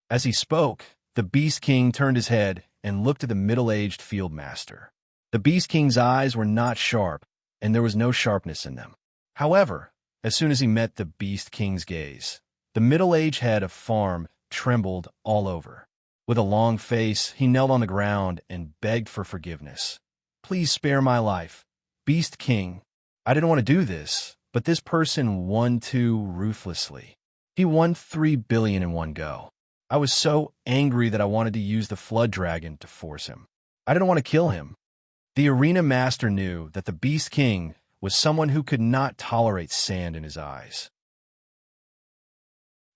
As he spoke, the Beast King turned his head and looked at the middle-aged field master. The Beast King's eyes were not sharp, and there was no sharpness in them. However, as soon as he met the Beast King's gaze, the middle-aged head of Farm trembled all over. With a long face, he knelt on the ground and begged for forgiveness. "Please spare my life, Beast King. I didn't want to do this, but this person won too ruthlessly. He won 3 billion in one go. I was so angry that I wanted to use the Flood Dragon to force him. I didn't want to kill him." The arena master knew that the Beast King was someone who could not tolerate sand in his eyes.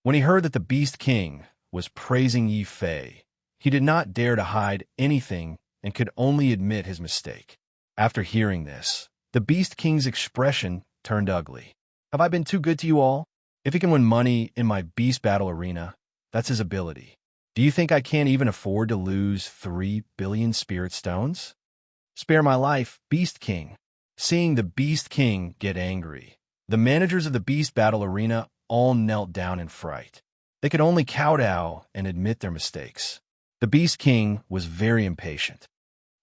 When he heard that the Beast King was praising Yi Fei, he did not dare to hide anything and could only admit his mistake. After hearing this, the Beast King's expression turned ugly. "Have I been too good to you all? If he can win money in my beast battle arena, that's his ability. Do you think I can't even afford to lose 3 billion spirit stones? Spare my life, Beast King." Seeing the Beast King get angry, the managers of the beast battle arena all knelt down in fright. They could only kowtow and admit their mistakes. The Beast King was very impatient.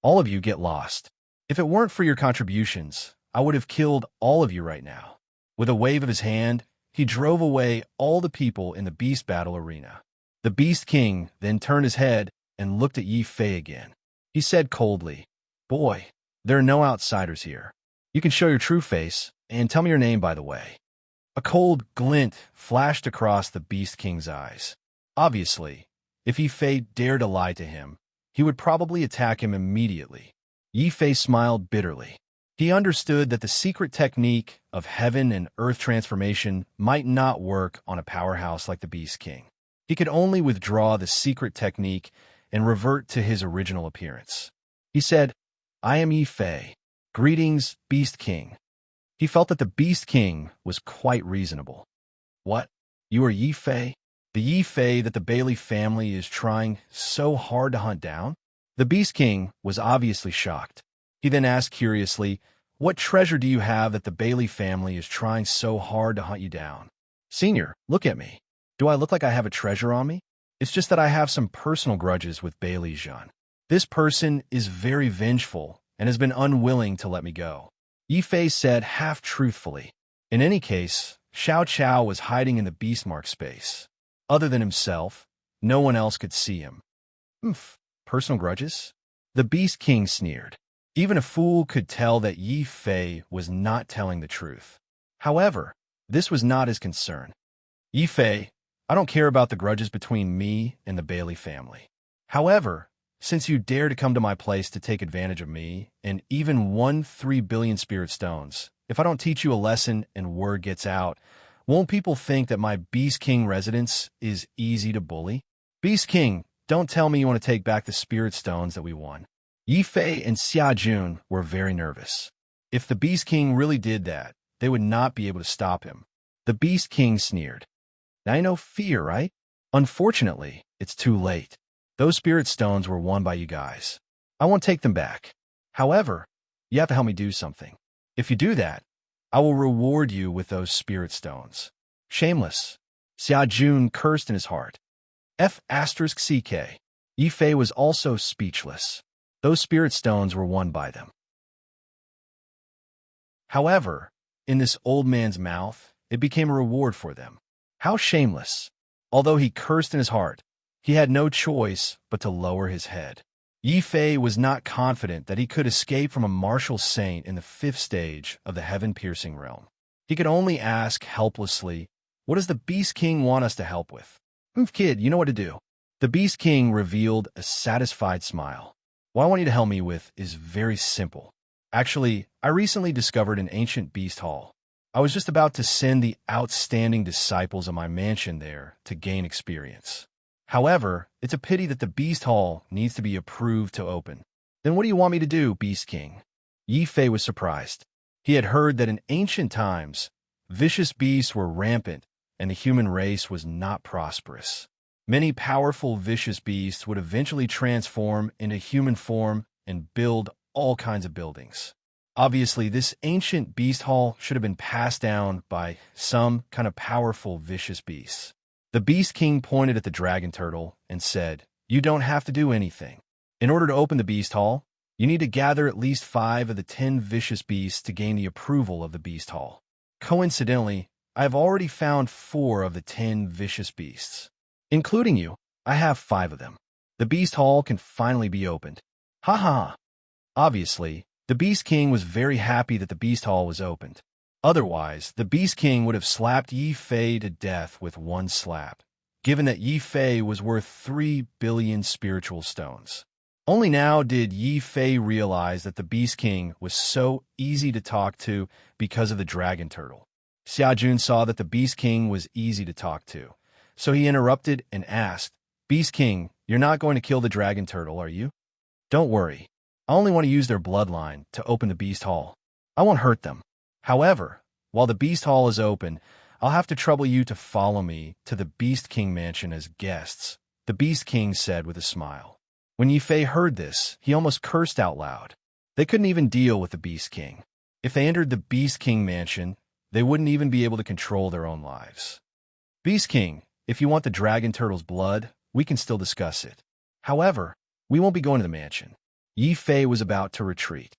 "All of you get lost. If it weren't for your contributions, I would have killed all of you right now." With a wave of his hand, he drove away all the people in the beast battle arena. The Beast King then turned his head and looked at Yi Fei again. He said coldly, "Boy, there are no outsiders here. You can show your true face, and tell me your name, by the way." A cold glint flashed across the Beast King's eyes. Obviously, if Yi Fei dared to lie to him, he would probably attack him immediately. Yi Fei smiled bitterly. He understood that the secret technique of heaven and earth transformation might not work on a powerhouse like the Beast King. He could only withdraw the secret technique and revert to his original appearance. He said, "I am Yi Fei. Greetings, Beast King." He felt that the Beast King was quite reasonable. "What? You are Yi Fei? The Yi Fei that the Bailey family is trying so hard to hunt down?" The Beast King was obviously shocked. He then asked curiously, "What treasure do you have that the Bailey family is trying so hard to hunt you down?" "Senior, look at me. Do I look like I have a treasure on me? It's just that I have some personal grudges with Bailey Jean. This person is very vengeful and has been unwilling to let me go." Yi Fei said half-truthfully. In any case, Xiao Chao was hiding in the Beastmark space. Other than himself, no one else could see him. Personal grudges? The Beast King sneered. Even a fool could tell that Yi Fei was not telling the truth. However, this was not his concern. "Yi Fei, I don't care about the grudges between me and the Bailey family. However, since you dare to come to my place to take advantage of me and even won 3 billion spirit stones, if I don't teach you a lesson and word gets out, won't people think that my Beast King residence is easy to bully? Beast King, don't tell me you want to take back the spirit stones that we won." Yi Fei and Xia Jun were very nervous. If the Beast King really did that, they would not be able to stop him. The Beast King sneered. "Now you know fear, right? Unfortunately, it's too late. Those spirit stones were won by you guys. I won't take them back. However, you have to help me do something. If you do that, I will reward you with those spirit stones." Shameless. Xia Jun cursed in his heart. F***CK. Yi Fei was also speechless. Those spirit stones were won by them. However, in this old man's mouth, it became a reward for them. How shameless! Although he cursed in his heart, he had no choice but to lower his head. Yi Fei was not confident that he could escape from a martial saint in the 5th stage of the heaven-piercing realm. He could only ask helplessly, "What does the Beast King want us to help with?" Kid, you know what to do." The Beast King revealed a satisfied smile. "What I want you to help me with is very simple. Actually, I recently discovered an ancient beast hall. I was just about to send the outstanding disciples of my mansion there to gain experience. However, it's a pity that the beast hall needs to be approved to open." "Then what do you want me to do, Beast King?" Yi Fei was surprised. He had heard that in ancient times, vicious beasts were rampant and the human race was not prosperous. Many powerful vicious beasts would eventually transform into human form and build all kinds of buildings. Obviously, this ancient beast hall should have been passed down by some kind of powerful vicious beasts. The Beast King pointed at the dragon turtle and said, "You don't have to do anything. In order to open the beast hall, you need to gather at least 5 of the 10 vicious beasts to gain the approval of the beast hall. Coincidentally, I have already found 4 of the 10 vicious beasts. Including you, I have 5 of them. The beast hall can finally be opened." Ha ha! Obviously, the Beast King was very happy that the beast hall was opened. Otherwise, the Beast King would have slapped Yi Fei to death with one slap, given that Yi Fei was worth 3 billion spiritual stones. Only now did Yi Fei realize that the Beast King was so easy to talk to because of the dragon turtle. Xiajun saw that the Beast King was easy to talk to, so he interrupted and asked, "Beast King, you're not going to kill the dragon turtle, are you?" "Don't worry. I only want to use their bloodline to open the beast hall. I won't hurt them. However, while the beast hall is open, I'll have to trouble you to follow me to the Beast King mansion as guests," the Beast King said with a smile. When Yi Fei heard this, he almost cursed out loud. They couldn't even deal with the Beast King. If they entered the Beast King mansion, they wouldn't even be able to control their own lives. "Beast King, if you want the dragon turtle's blood, we can still discuss it. However, we won't be going to the mansion." Yi Fei was about to retreat.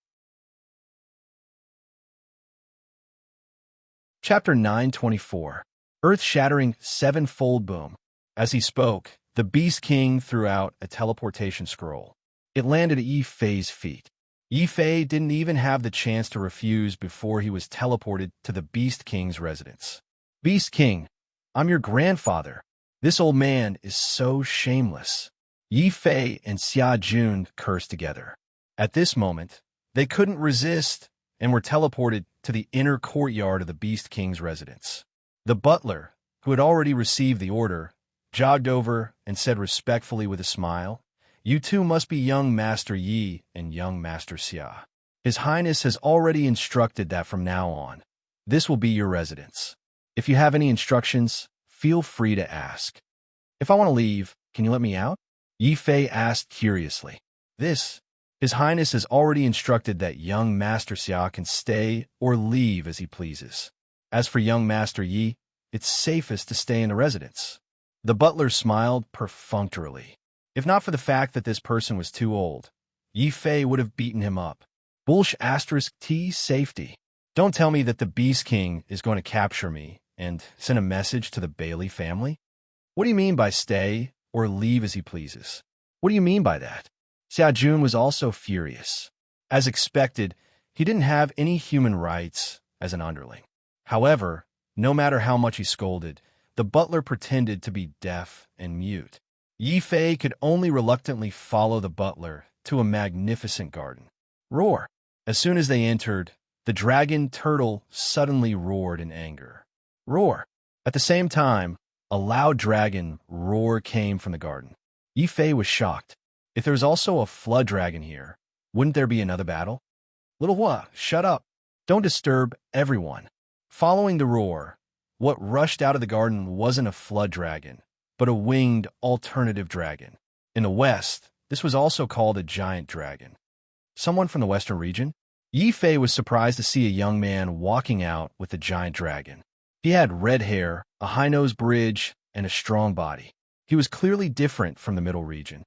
Chapter 924. Earth-shattering 7-fold boom. As he spoke, the Beast King threw out a teleportation scroll. It landed at Yi Fei's feet. Yi Fei didn't even have the chance to refuse before he was teleported to the Beast King's residence. "Beast King, I'm your grandfather. This old man is so shameless." Yi Fei and Xia Jun cursed together. At this moment, they couldn't resist and were teleported to the inner courtyard of the Beast King's residence. The butler, who had already received the order, jogged over and said respectfully with a smile, "You two must be young Master Yi and young Master Xia. His Highness has already instructed that from now on, this will be your residence. If you have any instructions, feel free to ask." "If I want to leave, can you let me out?" Yi Fei asked curiously. His Highness has already instructed that young Master Xia can stay or leave as he pleases. As for young Master Yi, it's safest to stay in the residence." The butler smiled perfunctorily. If not for the fact that this person was too old, Yi Fei would have beaten him up. T safety. Don't tell me that the Beast King is going to capture me and send a message to the Bailey family? What do you mean by stay or leave as he pleases? What do you mean by that? Xiajun was also furious. As expected, he didn't have any human rights as an underling. However, no matter how much he scolded, the butler pretended to be deaf and mute. Yi Fei could only reluctantly follow the butler to a magnificent garden. Roar! As soon as they entered, the dragon turtle suddenly roared in anger. Roar! At the same time, a loud dragon roar came from the garden. Yi Fei was shocked. If there was also a flood dragon here, wouldn't there be another battle? "Little Hua, shut up. Don't disturb everyone." Following the roar, what rushed out of the garden wasn't a flood dragon, but a winged alternative dragon. In the West, this was also called a giant dragon. Someone from the Western region? Yi Fei was surprised to see a young man walking out with the giant dragon. He had red hair, a high-nosed bridge, and a strong body. He was clearly different from the middle region.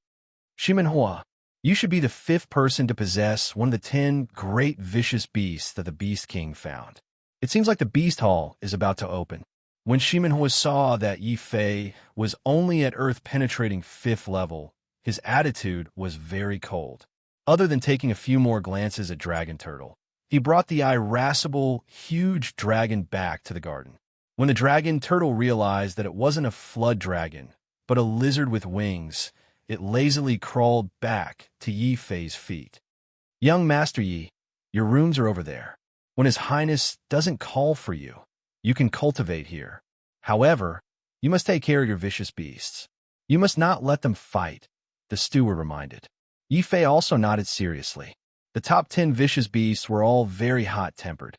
"Shimenhua." You should be the 5th person to possess one of the 10 great vicious beasts that the Beast King found. It seems like the Beast Hall is about to open. When Shimenhua saw that Yi Fei was only at earth-penetrating 5th level, his attitude was very cold. Other than taking a few more glances at Dragon Turtle, he brought the irascible, huge dragon back to the garden. When the Dragon Turtle realized that it wasn't a flood dragon, but a lizard with wings, it lazily crawled back to Yi Fei's feet. "Young Master Yi, your rooms are over there. When His Highness doesn't call for you, you can cultivate here. However, you must take care of your vicious beasts. You must not let them fight," the steward reminded. Yi Fei also nodded seriously. The top 10 vicious beasts were all very hot-tempered.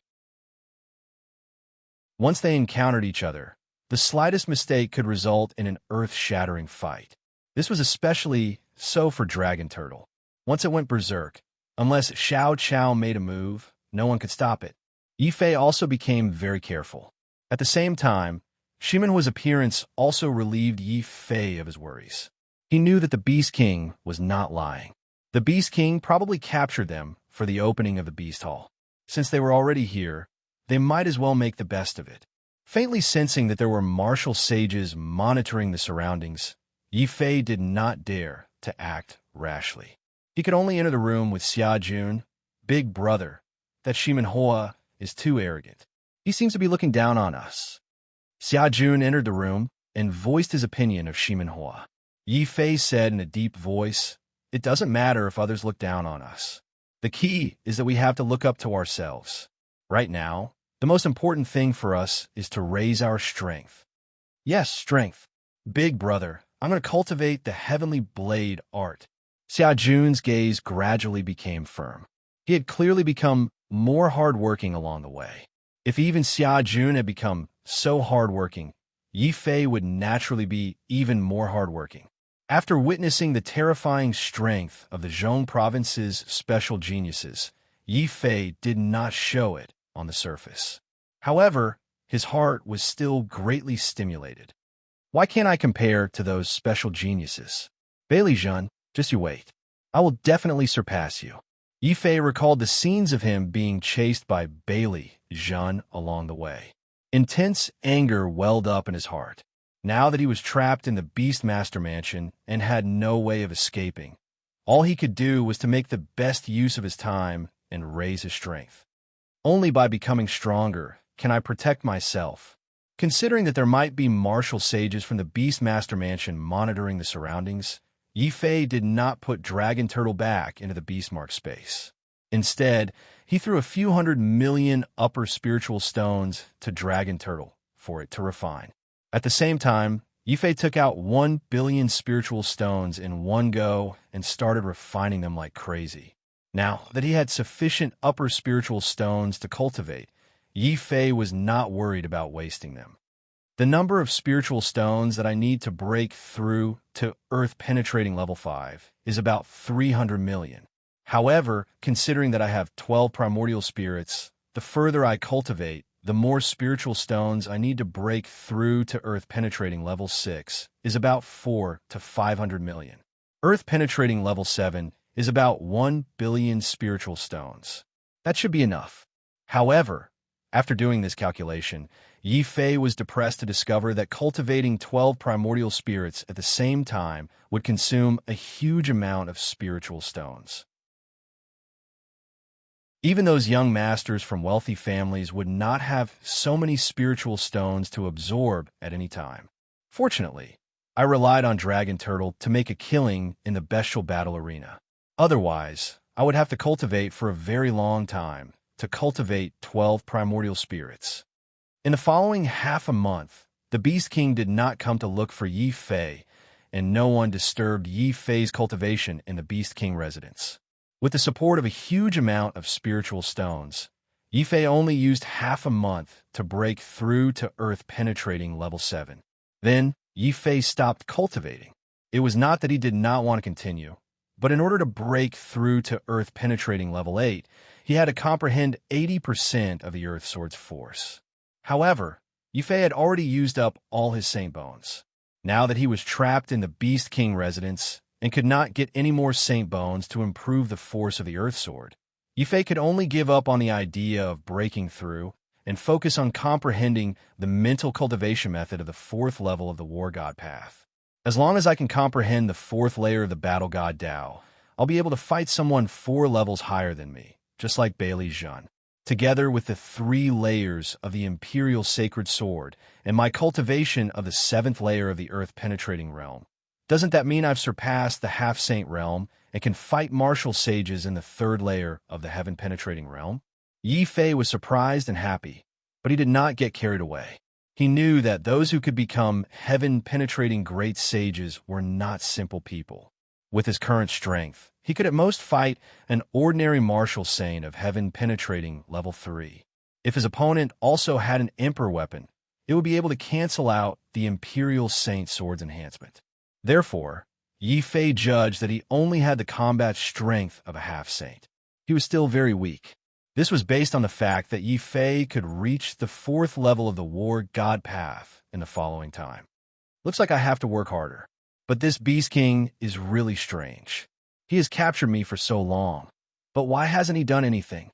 Once they encountered each other, the slightest mistake could result in an earth-shattering fight. This was especially so for Dragon Turtle. Once it went berserk, unless Xiao Chao made a move, no one could stop it. Yi Fei also became very careful. At the same time, Shimenhua's appearance also relieved Yi Fei of his worries. He knew that the Beast King was not lying. The Beast King probably captured them for the opening of the Beast Hall. Since they were already here, they might as well make the best of it. Faintly sensing that there were martial sages monitoring the surroundings, Yi Fei did not dare to act rashly. He could only enter the room with Xia Jun, big brother, that Shimenhua is too arrogant. He seems to be looking down on us. Xia Jun entered the room and voiced his opinion of Shimenhua. Yi Fei said in a deep voice, "It doesn't matter if others look down on us. The key is that we have to look up to ourselves. Right now, the most important thing for us is to raise our strength." "Yes, strength. Big brother, I'm going to cultivate the heavenly blade art." Xia Jun's gaze gradually became firm. He had clearly become more hardworking along the way. If even Xia Jun had become so hardworking, Yi Fei would naturally be even more hardworking. After witnessing the terrifying strength of the Zhong province's special geniuses, Yi Fei did not show it on the surface. However, his heart was still greatly stimulated. "Why can't I compare to those special geniuses? Bailey Zhen, just you wait. I will definitely surpass you." Yi Fei recalled the scenes of him being chased by Bailey Zhen along the way. Intense anger welled up in his heart. Now that he was trapped in the Beastmaster Mansion and had no way of escaping, all he could do was to make the best use of his time and raise his strength. Only by becoming stronger can I protect myself. Considering that there might be martial sages from the Beastmaster Mansion monitoring the surroundings, Yi Fei did not put Dragon Turtle back into the Beastmark space. Instead, he threw a few 100 million upper spiritual stones to Dragon Turtle for it to refine. At the same time, Yi Fei took out 1 billion spiritual stones in one go and started refining them like crazy. Now that he had sufficient upper spiritual stones to cultivate, Yi Fei was not worried about wasting them. The number of spiritual stones that I need to break through to earth-penetrating level 5 is about 300 million. However, considering that I have 12 primordial spirits, the further I cultivate, the more spiritual stones I need to break through to earth-penetrating level 6 is about 400 to 500 million. Earth-penetrating level 7 is about 1 billion spiritual stones. That should be enough. However, after doing this calculation, Yi Fei was depressed to discover that cultivating 12 primordial spirits at the same time would consume a huge amount of spiritual stones. Even those young masters from wealthy families would not have so many spiritual stones to absorb at any time. Fortunately, I relied on Dragon Turtle to make a killing in the bestial battle arena. Otherwise, I would have to cultivate for a very long time to cultivate 12 primordial spirits. In the following half a month, the Beast King did not come to look for Yi Fei, and no one disturbed Yi Fei's cultivation in the Beast King residence. With the support of a huge amount of spiritual stones, Yi Fei only used half a month to break through to earth-penetrating level 7. Then, Yi Fei stopped cultivating. It was not that he did not want to continue, but in order to break through to earth-penetrating level 8, he had to comprehend 80% of the Earth Sword's force. However, Yi Fei had already used up all his Saint Bones. Now that he was trapped in the Beast King residence, and could not get any more saint bones to improve the force of the Earth Sword. Yi Fei could only give up on the idea of breaking through and focus on comprehending the mental cultivation method of the fourth level of the War God path. As long as I can comprehend the fourth layer of the Battle God Tao, I'll be able to fight someone 4 levels higher than me, just like Bailey Zhen. Together with the 3 layers of the Imperial Sacred Sword and my cultivation of the 7th layer of the Earth-penetrating realm, doesn't that mean I've surpassed the half-saint realm and can fight martial sages in the 3rd layer of the heaven-penetrating realm? Yi Fei was surprised and happy, but he did not get carried away. He knew that those who could become heaven-penetrating great sages were not simple people. With his current strength, he could at most fight an ordinary martial saint of heaven-penetrating level 3. If his opponent also had an emperor weapon, it would be able to cancel out the Imperial Saint Sword's enhancement. Therefore, Yi Fei judged that he only had the combat strength of a half-saint. He was still very weak. This was based on the fact that Yi Fei could reach the 4th level of the War God path in the following time. Looks like I have to work harder. But this Beast King is really strange. He has captured me for so long. But why hasn't he done anything?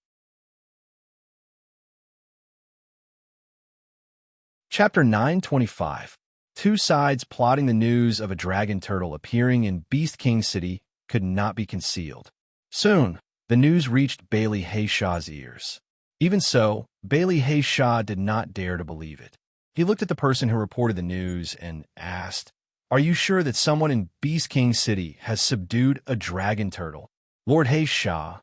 Chapter 925. 2 sides plotting the news of a dragon turtle appearing in Beast King City could not be concealed. Soon, the news reached Bailey Haishaw's ears. Even so, Bailey Haishaw did not dare to believe it. He looked at the person who reported the news and asked, "Are you sure that someone in Beast King City has subdued a dragon turtle?" "Lord Haishaw,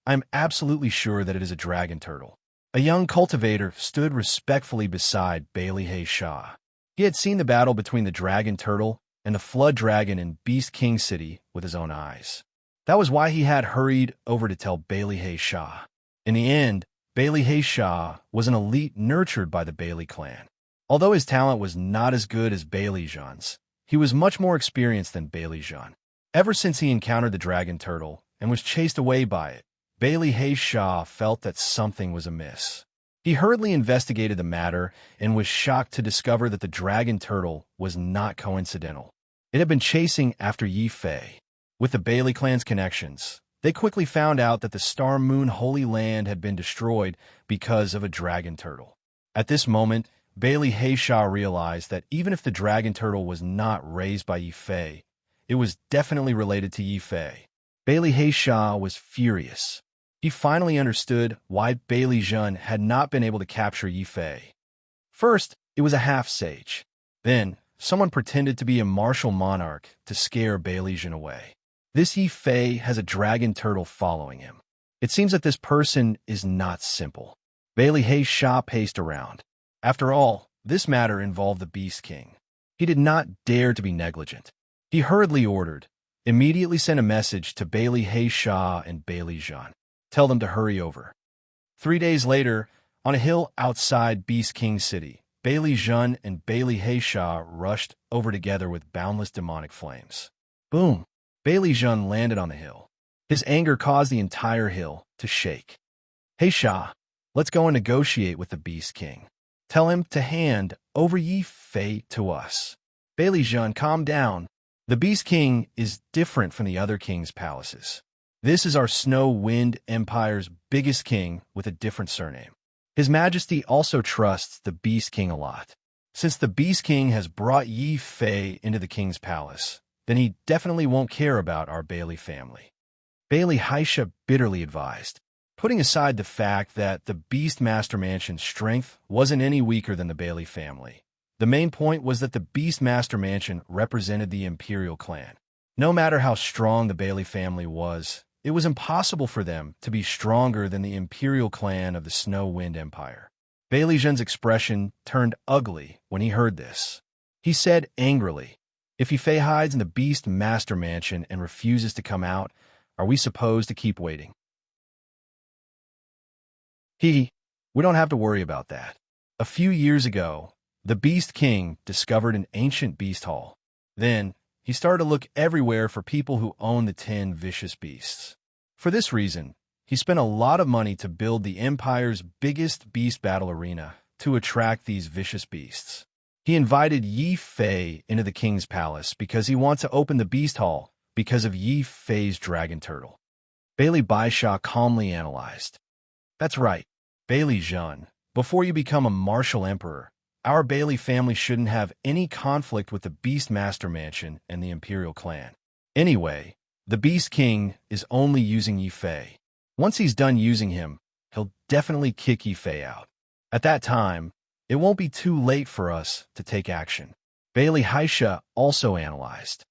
I am absolutely sure that it is a dragon turtle." A young cultivator stood respectfully beside Bailey Haishaw. He had seen the battle between the dragon turtle and the flood dragon in Beast King City with his own eyes. That was why he had hurried over to tell Bailey Haishaw. In the end, Bailey Haishaw was an elite nurtured by the Bailey clan. Although his talent was not as good as Bailey Zhen's, he was much more experienced than Bailey Zhen. Ever since he encountered the dragon turtle and was chased away by it, Bailey Haishaw felt that something was amiss. He hurriedly investigated the matter and was shocked to discover that the dragon turtle was not coincidental. It had been chasing after Yi Fei. With the Bailey clan's connections, they quickly found out that the Star Moon Holy Land had been destroyed because of a dragon turtle. At this moment, Bailey Haishaw realized that even if the dragon turtle was not raised by Yi Fei, it was definitely related to Yi Fei. Bailey Haishaw was furious. He finally understood why Bailey Zhen had not been able to capture Yi Fei. First, it was a half-sage. Then, someone pretended to be a martial monarch to scare Bailey Zhen away. This Yi Fei has a dragon turtle following him. It seems that this person is not simple. Bailey Haishaw paced around. After all, this matter involved the Beast King. He did not dare to be negligent. He hurriedly ordered, "Immediately send a message to Bailey Haishaw and Bailey Zhen. Tell them to hurry over." 3 days later, on a hill outside Beast King City, Bailey Zhen and Bailey Haishaw rushed over together with boundless demonic flames. Boom! Bailey Zhen landed on the hill. His anger caused the entire hill to shake. "Haishaw, let's go and negotiate with the Beast King. Tell him to hand over Yi Fei to us." "Bailey Zhen, calm down. The Beast King is different from the other king's palaces. This is our Snow Wind Empire's biggest king with a different surname. His Majesty also trusts the Beast King a lot. Since the Beast King has brought Yi Fei into the king's palace, then he definitely won't care about our Bailey family," Bailey Haisha bitterly advised. Putting aside the fact that the Beastmaster Mansion's strength wasn't any weaker than the Bailey family, the main point was that the Beastmaster Mansion represented the Imperial clan. No matter how strong the Bailey family was, it was impossible for them to be stronger than the Imperial clan of the Snow Wind Empire. Bailey Zhen's expression turned ugly when he heard this. He said angrily, "If Yi Fei hides in the Beastmaster Mansion and refuses to come out, are we supposed to keep waiting?" We don't have to worry about that. A few years ago, the Beast King discovered an ancient beast hall. Then, he started to look everywhere for people who own the 10 vicious beasts. For this reason, he spent a lot of money to build the Empire's biggest beast battle arena to attract these vicious beasts. He invited Yi Fei into the king's palace because he wants to open the beast hall because of Yi Fei's dragon turtle. Bailey Baisha calmly analyzed. That's right, Bailey Zhen. Before you become a martial emperor, our Bailey family shouldn't have any conflict with the Beastmaster Mansion and the Imperial clan. Anyway, the Beast King is only using Yi Fei. Once he's done using him, he'll definitely kick Yi Fei out. At that time, it won't be too late for us to take action. Bailey Haisha also analyzed.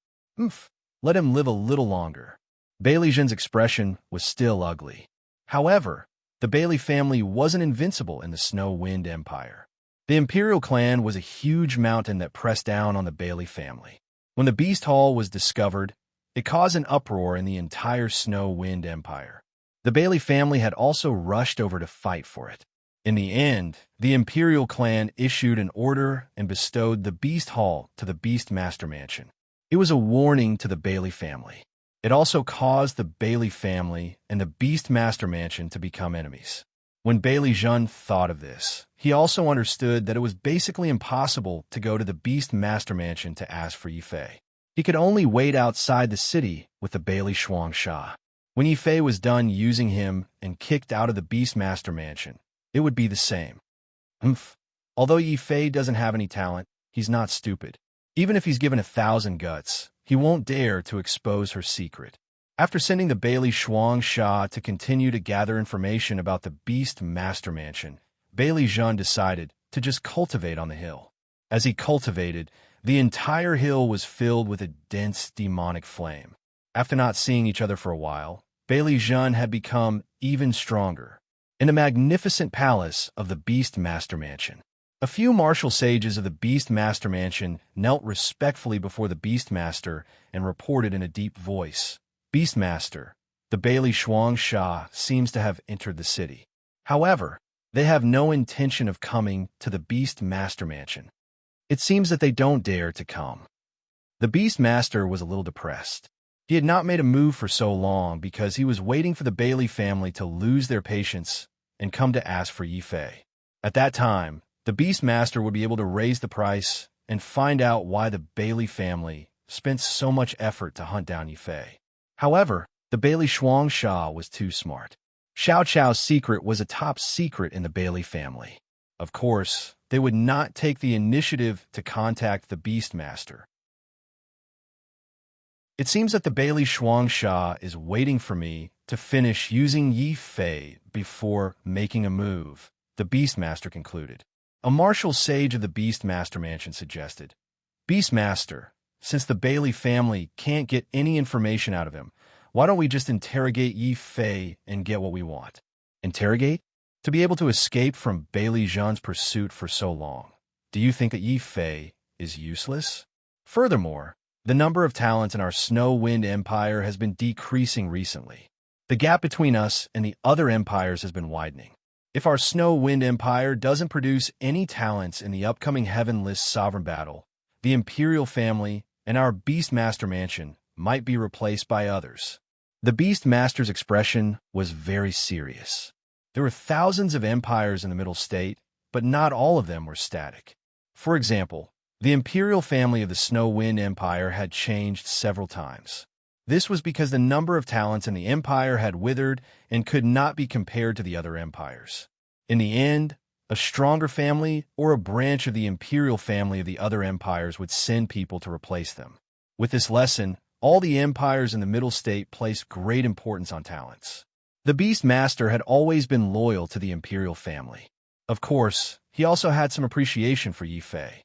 Let him live a little longer. Bailey Zhen's expression was still ugly. However, the Bailey family wasn't invincible in the Snow Wind Empire. The Imperial clan was a huge mountain that pressed down on the Bailey family. When the Beast Hall was discovered, it caused an uproar in the entire Snow Wind Empire. The Bailey family had also rushed over to fight for it. In the end, the Imperial clan issued an order and bestowed the Beast Hall to the Beastmaster Mansion. It was a warning to the Bailey family. It also caused the Bailey family and the Beastmaster Mansion to become enemies. When Bailey Zhen thought of this, he also understood that it was basically impossible to go to the Beastmaster Mansion to ask for Yi Fei. He could only wait outside the city with the Bailey Shuangsha. When Yi Fei was done using him and kicked out of the Beastmaster Mansion, it would be the same. Although Yi Fei doesn't have any talent, he's not stupid. Even if he's given 1,000 guts, he won't dare to expose her secret. After sending the Bailey Shuangsha to continue to gather information about the Beastmaster Mansion, Bailey Zhen decided to just cultivate on the hill. As he cultivated, the entire hill was filled with a dense demonic flame. After not seeing each other for a while, Bailey Zhen had become even stronger. In the magnificent palace of the Beastmaster Mansion, a few martial sages of the Beastmaster Mansion knelt respectfully before the Beastmaster and reported in a deep voice, Beastmaster, the Bailey Shuangsha seems to have entered the city. However, they have no intention of coming to the Beastmaster Mansion. It seems that they don't dare to come. The Beastmaster was a little depressed. He had not made a move for so long because he was waiting for the Bailey family to lose their patience and come to ask for Yi Fei. At that time, the Beastmaster would be able to raise the price and find out why the Bailey family spent so much effort to hunt down Yi Fei. However, the Bailey Shuangsha was too smart. Xiao Chao's secret was a top secret in the Bailey family. Of course, they would not take the initiative to contact the Beastmaster. It seems that the Bailey Shuangsha is waiting for me to finish using Yi Fei before making a move, the Beastmaster concluded. A martial sage of the Beastmaster Mansion suggested, Beastmaster, since the Bailey family can't get any information out of him, why don't we just interrogate Yi Fei and get what we want? Interrogate? To be able to escape from Bailey Zhen's pursuit for so long. Do you think that Yi Fei is useless? Furthermore, the number of talents in our Snow Wind Empire has been decreasing recently. The gap between us and the other empires has been widening. If our Snow Wind Empire doesn't produce any talents in the upcoming Heavenless Sovereign Battle, the Imperial family and our Beastmaster Mansion might be replaced by others. The Beastmaster's expression was very serious. There were thousands of empires in the Middle State, but not all of them were static. For example, the Imperial family of the Snow Wind Empire had changed several times. This was because the number of talents in the empire had withered and could not be compared to the other empires. In the end, a stronger family or a branch of the Imperial family of the other empires would send people to replace them. With this lesson, all the empires in the Middle State placed great importance on talents. The Beastmaster had always been loyal to the Imperial family. Of course, he also had some appreciation for Yi Fei.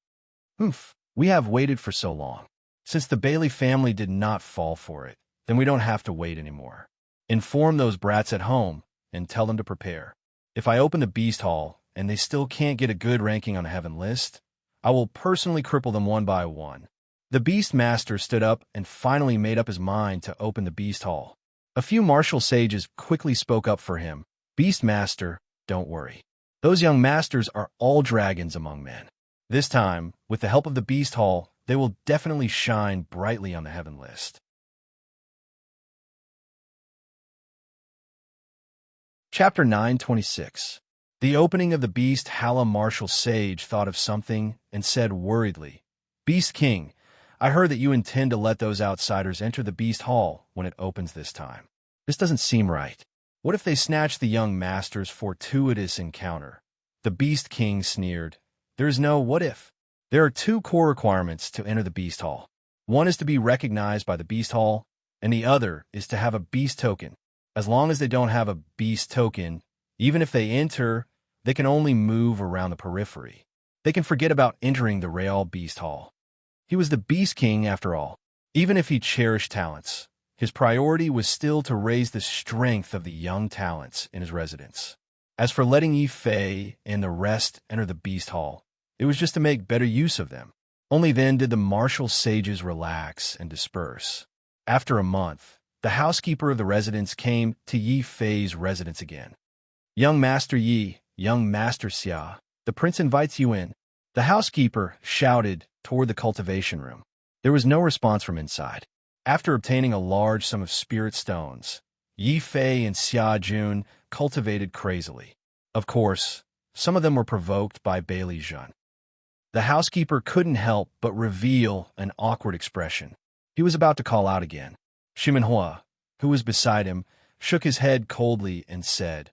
We have waited for so long. Since the Bailey family did not fall for it, then we don't have to wait anymore. Inform those brats at home and tell them to prepare. If I open the Beast Hall and they still can't get a good ranking on the Heaven list, I will personally cripple them one by one. The Beastmaster stood up and finally made up his mind to open the Beast Hall. A few martial sages quickly spoke up for him. Beastmaster, don't worry. Those young masters are all dragons among men. This time, with the help of the Beast Hall, they will definitely shine brightly on the Heaven list. Chapter 926. The opening of the Beast Hala martial sage thought of something and said worriedly, Beast King, I heard that you intend to let those outsiders enter the Beast Hall when it opens this time. This doesn't seem right. What if they snatch the young master's fortuitous encounter? The Beast King sneered. There is no what if. There are two core requirements to enter the Beast Hall. One is to be recognized by the Beast Hall, and the other is to have a Beast token. As long as they don't have a Beast token, even if they enter, they can only move around the periphery. They can forget about entering the Real Beast Hall. He was the Beast King after all. Even if he cherished talents, his priority was still to raise the strength of the young talents in his residence. As for letting Yi Fei and the rest enter the Beast Hall, it was just to make better use of them. Only then did the martial sages relax and disperse. After a month, the housekeeper of the residence came to Yi Fei's residence again. Young Master Yi, young Master Xia, the prince invites you in. The housekeeper shouted toward the cultivation room. There was no response from inside. After obtaining a large sum of spirit stones, Yi Fei and Xia Jun cultivated crazily. Of course, some of them were provoked by Bailey Zhen. The housekeeper couldn't help but reveal an awkward expression. He was about to call out again. Shimenhua, who was beside him, shook his head coldly and said,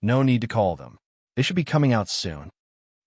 "No need to call them. They should be coming out soon."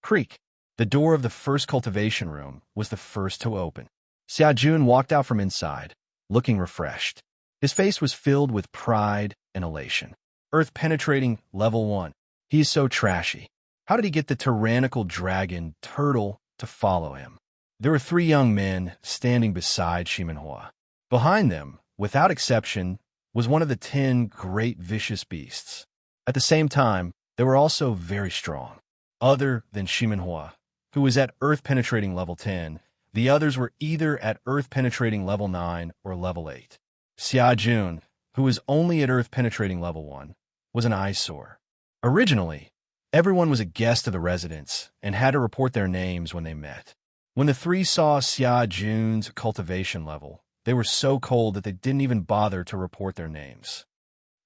Creak. The door of the first cultivation room was the first to open. Xia Jun walked out from inside, looking refreshed. His face was filled with pride and elation. Earth-penetrating level 1. He is so trashy. How did he get the tyrannical dragon turtle to follow him? There were 3 young men standing beside Shimenhua. Behind them, without exception, was one of the 10 great vicious beasts. At the same time, they were also very strong. Other than Shimenhua, who was at earth-penetrating level 10, the others were either at earth-penetrating level 9 or level 8. Xia Jun, who was only at earth-penetrating level 1, was an eyesore. Originally, everyone was a guest of the residence and had to report their names when they met. When the 3 saw Xia Jun's cultivation level, they were so cold that they didn't even bother to report their names.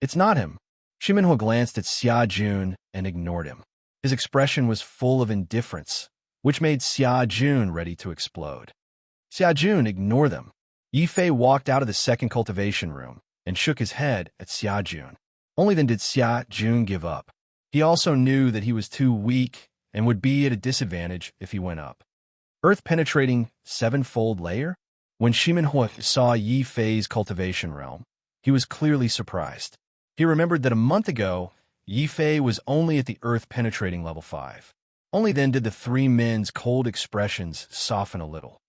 "It's not him." Shimenhua glanced at Xia Jun and ignored him. His expression was full of indifference, which made Xia Jun ready to explode. "Xia Jun, ignore them." Yi Fei walked out of the second cultivation room and shook his head at Xia Jun. Only then did Xia Jun give up. He also knew that he was too weak and would be at a disadvantage if he went up. Earth-penetrating 7-fold layer? When Shimenhua saw Yi Fei's cultivation realm, he was clearly surprised. He remembered that a month ago, Yi Fei was only at the earth-penetrating level 5. Only then did the 3 men's cold expressions soften a little.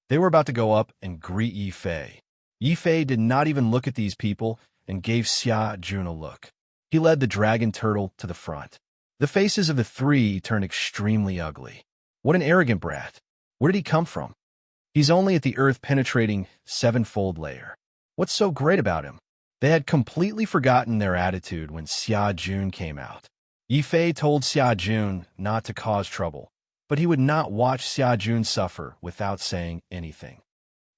They were about to go up and greet Yi Fei. Yi Fei did not even look at these people and gave Xia Jun a look. He led the dragon turtle to the front. The faces of the 3 turned extremely ugly. What an arrogant brat. Where did he come from? He's only at the earth-penetrating 7-fold layer. What's so great about him? They had completely forgotten their attitude when Xia Jun came out. Yi Fei told Xia Jun not to cause trouble, but he would not watch Xia Jun suffer without saying anything.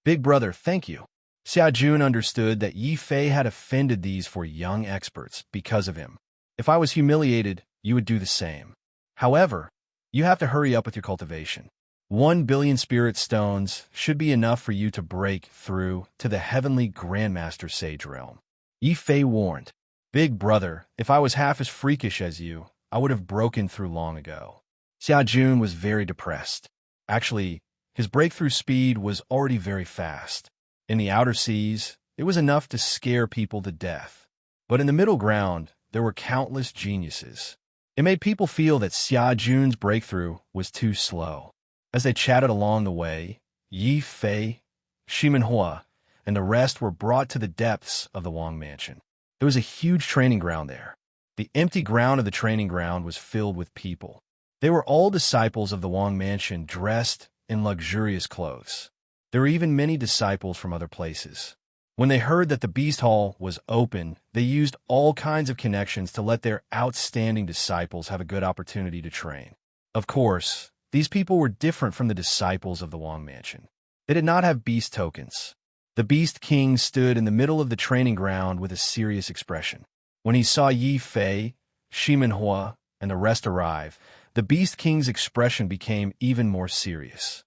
"Big brother, thank you." Xia Jun understood that Yi Fei had offended these 4 young experts because of him. If I was humiliated, you would do the same. However, you have to hurry up with your cultivation. 1 billion spirit stones should be enough for you to break through to the heavenly Grandmaster Sage realm. Yi Fei warned. "Big brother, if I was half as freakish as you, I would have broken through long ago." Xia Jun was very depressed. Actually, his breakthrough speed was already very fast. In the outer seas, it was enough to scare people to death. But in the middle ground, there were countless geniuses. It made people feel that Xia Jun's breakthrough was too slow. As they chatted along the way, Yi Fei, Shimenhua, and the rest were brought to the depths of the Wang Mansion. There was a huge training ground there. The empty ground of the training ground was filled with people. They were all disciples of the Wang Mansion dressed in luxurious clothes. There were even many disciples from other places. When they heard that the Beast Hall was open, they used all kinds of connections to let their outstanding disciples have a good opportunity to train. Of course, these people were different from the disciples of the Wang Mansion. They did not have beast tokens. The Beast King stood in the middle of the training ground with a serious expression. When he saw Yi Fei, Shimenhua, and the rest arrive, the Beast King's expression became even more serious.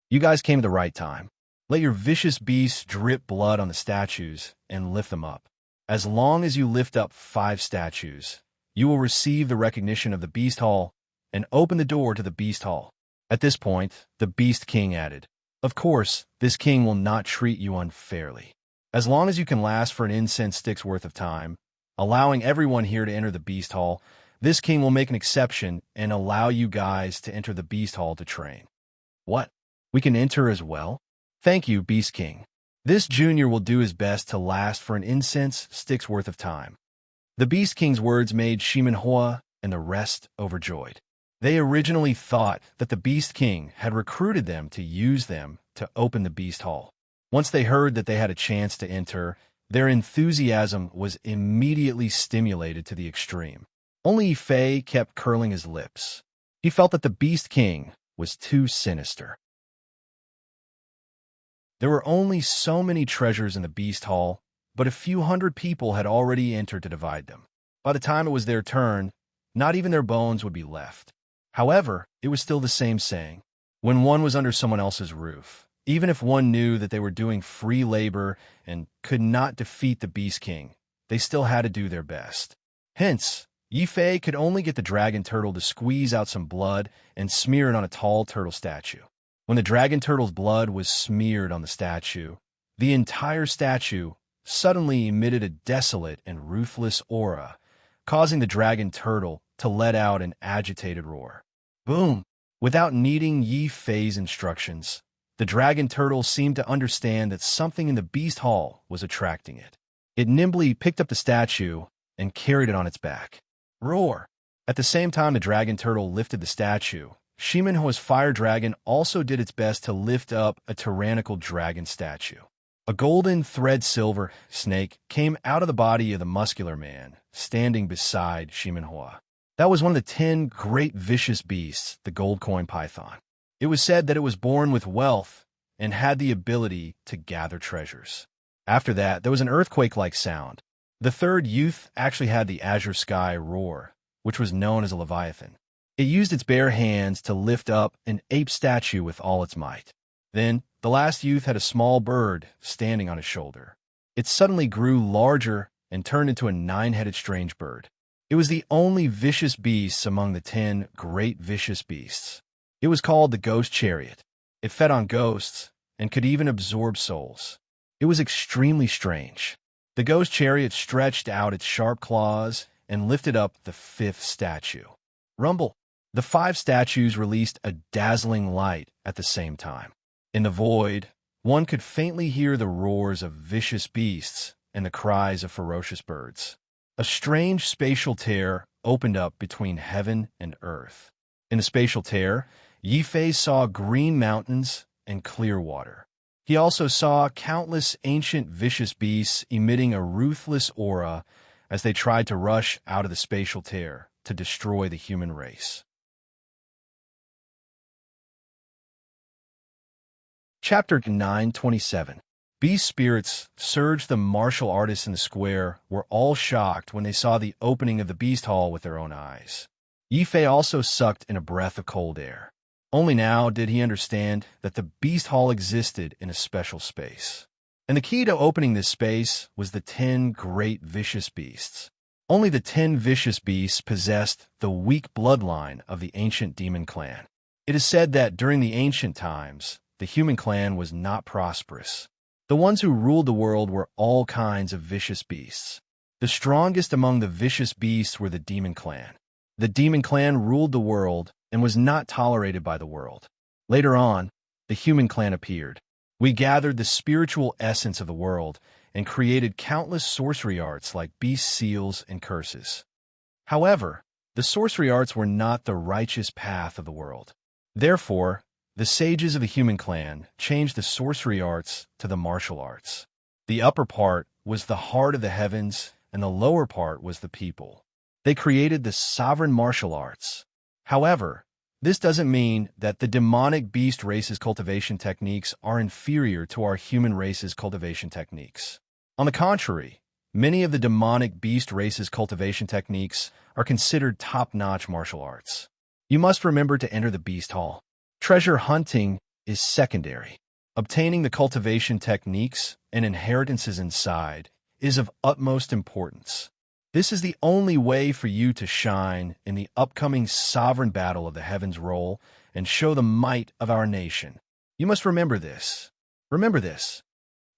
You guys came at the right time. Let your vicious beasts drip blood on the statues and lift them up. As long as you lift up 5 statues, you will receive the recognition of the Beast Hall and open the door to the Beast Hall. At this point, the Beast King added, "Of course, this king will not treat you unfairly. As long as you can last for an incense stick's worth of time, allowing everyone here to enter the Beast Hall, this king will make an exception and allow you guys to enter the Beast Hall to train." What? We can enter as well? Thank you, Beast King. This junior will do his best to last for an incense stick's worth of time. The Beast King's words made Shimenhua and the rest overjoyed. They originally thought that the Beast King had recruited them to use them to open the Beast Hall. Once they heard that they had a chance to enter, their enthusiasm was immediately stimulated to the extreme. Only Fei kept curling his lips. He felt that the Beast King was too sinister. There were only so many treasures in the Beast Hall, but a few hundred people had already entered to divide them. By the time it was their turn, not even their bones would be left. However, it was still the same saying. When one was under someone else's roof, even if one knew that they were doing free labor and could not defeat the Beast King, they still had to do their best. Hence, Yifei could only get the dragon turtle to squeeze out some blood and smear it on a tall turtle statue. When the dragon turtle's blood was smeared on the statue, the entire statue suddenly emitted a desolate and ruthless aura, causing the dragon turtle to let out an agitated roar. Boom! Without needing Yi Fei's instructions, the dragon turtle seemed to understand that something in the Beast Hall was attracting it. It nimbly picked up the statue and carried it on its back. Roar! At the same time the dragon turtle lifted the statue, Shimenhua's fire dragon also did its best to lift up a tyrannical dragon statue. A golden thread silver snake came out of the body of the muscular man, standing beside Shimenhua. That was one of the 10 great vicious beasts, the gold coin python. It was said that it was born with wealth and had the ability to gather treasures. After that, there was an earthquake-like sound. The third youth actually had the azure sky roar, which was known as a leviathan. It used its bare hands to lift up an ape statue with all its might. Then, the last youth had a small bird standing on his shoulder. It suddenly grew larger and turned into a 9-headed strange bird. It was the only vicious beast among the 10 great vicious beasts. It was called the Ghost Chariot. It fed on ghosts and could even absorb souls. It was extremely strange. The Ghost Chariot stretched out its sharp claws and lifted up the 5th statue. Rumble! The 5 statues released a dazzling light at the same time. In the void, one could faintly hear the roars of vicious beasts and the cries of ferocious birds. A strange spatial tear opened up between heaven and earth. In the spatial tear, Yifei saw green mountains and clear water. He also saw countless ancient vicious beasts emitting a ruthless aura as they tried to rush out of the spatial tear to destroy the human race. Chapter 927. Beast spirits surged. The martial artists in the square were all shocked when they saw the opening of the Beast Hall with their own eyes. Yifei also sucked in a breath of cold air. Only now did he understand that the Beast Hall existed in a special space. And the key to opening this space was the 10 great vicious beasts. Only the 10 vicious beasts possessed the weak bloodline of the ancient demon clan. It is said that during the ancient times, the human clan was not prosperous. The ones who ruled the world were all kinds of vicious beasts. The strongest among the vicious beasts were the demon clan. The demon clan ruled the world and was not tolerated by the world. Later on, the human clan appeared. We gathered the spiritual essence of the world and created countless sorcery arts like beast seals and curses. However, the sorcery arts were not the righteous path of the world. Therefore, the sages of the human clan changed the sorcery arts to the martial arts. The upper part was the heart of the heavens, and the lower part was the people. They created the sovereign martial arts. However, this doesn't mean that the demonic beast race's cultivation techniques are inferior to our human race's cultivation techniques. On the contrary, many of the demonic beast race's cultivation techniques are considered top-notch martial arts. You must remember to enter the Beast Hall. Treasure hunting is secondary. Obtaining the cultivation techniques and inheritances inside is of utmost importance. This is the only way for you to shine in the upcoming sovereign battle of the heavens roll and show the might of our nation. You must remember this. Remember this.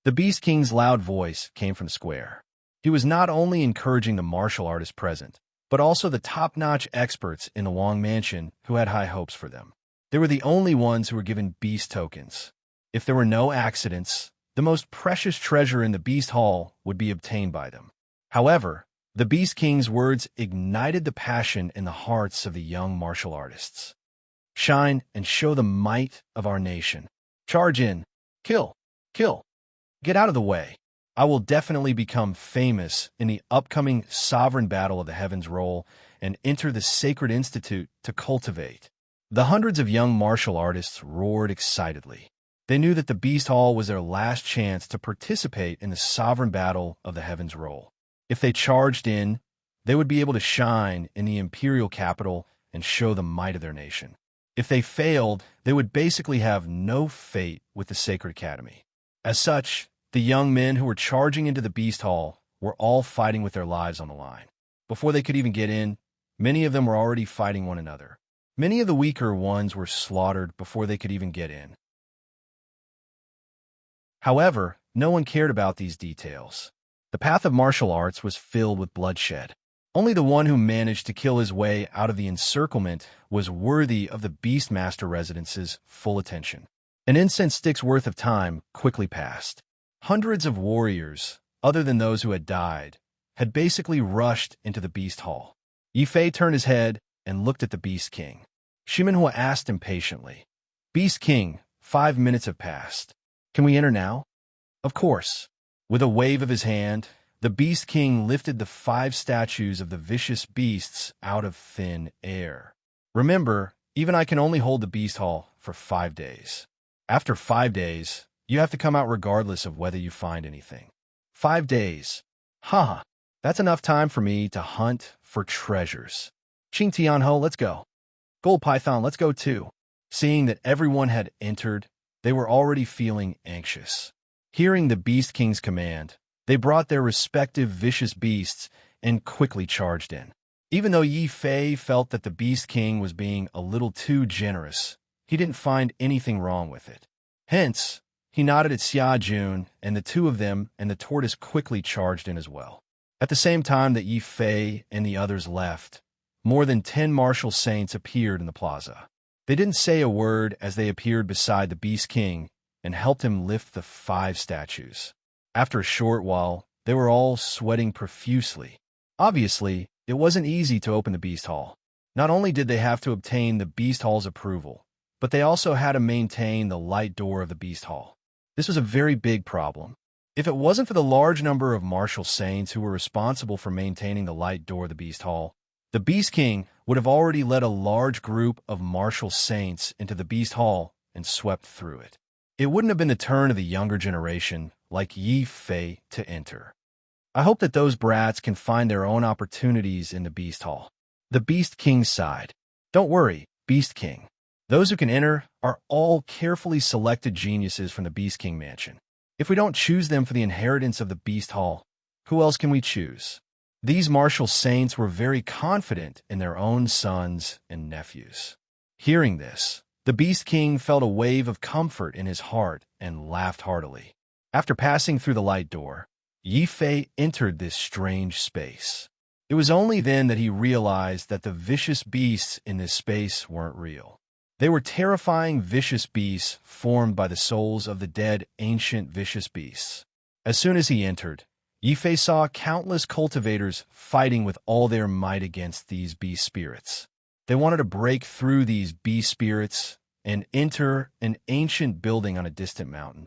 The Beast King's loud voice came from the square. He was not only encouraging the martial artists present, but also the top-notch experts in the Wong Mansion who had high hopes for them. They were the only ones who were given beast tokens. If there were no accidents, the most precious treasure in the Beast Hall would be obtained by them. However, the Beast King's words ignited the passion in the hearts of the young martial artists. Shine and show the might of our nation. Charge in. Kill. Kill. Get out of the way. I will definitely become famous in the upcoming sovereign battle of the heavens roll and enter the sacred institute to cultivate. The hundreds of young martial artists roared excitedly. They knew that the Beast Hall was their last chance to participate in the sovereign battle of the heavens roll. If they charged in, they would be able to shine in the imperial capital and show the might of their nation. If they failed, they would basically have no fate with the Sacred Academy. As such, the young men who were charging into the Beast Hall were all fighting with their lives on the line. Before they could even get in, many of them were already fighting one another. Many of the weaker ones were slaughtered before they could even get in. However, no one cared about these details. The path of martial arts was filled with bloodshed. Only the one who managed to kill his way out of the encirclement was worthy of the Beastmaster Residence's full attention. An incense stick's worth of time quickly passed. Hundreds of warriors, other than those who had died, had basically rushed into the Beast Hall. Yifei turned his head and looked at the Beast King. Shimenhua asked impatiently, "Beast King, 5 minutes have passed. Can we enter now?" "Of course." With a wave of his hand, the Beast King lifted the 5 statues of the vicious beasts out of thin air. "Remember, even I can only hold the Beast Hall for 5 days. After 5 days, you have to come out regardless of whether you find anything." 5 days. Haha, that's enough time for me to hunt for treasures. Ching Tianho, let's go. Gold Python, let's go too. Seeing that everyone had entered, they were already feeling anxious. Hearing the Beast King's command, they brought their respective vicious beasts and quickly charged in. Even though Yifei felt that the Beast King was being a little too generous, he didn't find anything wrong with it. Hence, he nodded at Xiajun, and the two of them and the tortoise quickly charged in as well. At the same time that Yifei and the others left, more than 10 martial saints appeared in the plaza. They didn't say a word as they appeared beside the Beast King and helped him lift the 5 statues. After a short while, they were all sweating profusely. Obviously, it wasn't easy to open the Beast Hall. Not only did they have to obtain the Beast Hall's approval, but they also had to maintain the light door of the Beast Hall. This was a very big problem. If it wasn't for the large number of martial saints who were responsible for maintaining the light door of the Beast Hall, the Beast King would have already led a large group of martial saints into the Beast Hall and swept through it. It wouldn't have been the turn of the younger generation, like Yifei, to enter. I hope that those brats can find their own opportunities in the Beast Hall. The Beast King sighed. Don't worry, Beast King. Those who can enter are all carefully selected geniuses from the Beast King mansion. If we don't choose them for the inheritance of the Beast Hall, who else can we choose? These martial saints were very confident in their own sons and nephews. Hearing this, the Beast King felt a wave of comfort in his heart and laughed heartily. After passing through the light door, Yifei entered this strange space. It was only then that he realized that the vicious beasts in this space weren't real. They were terrifying vicious beasts formed by the souls of the dead ancient vicious beasts. As soon as he entered, Yifei saw countless cultivators fighting with all their might against these beast spirits. They wanted to break through these beast spirits and enter an ancient building on a distant mountain.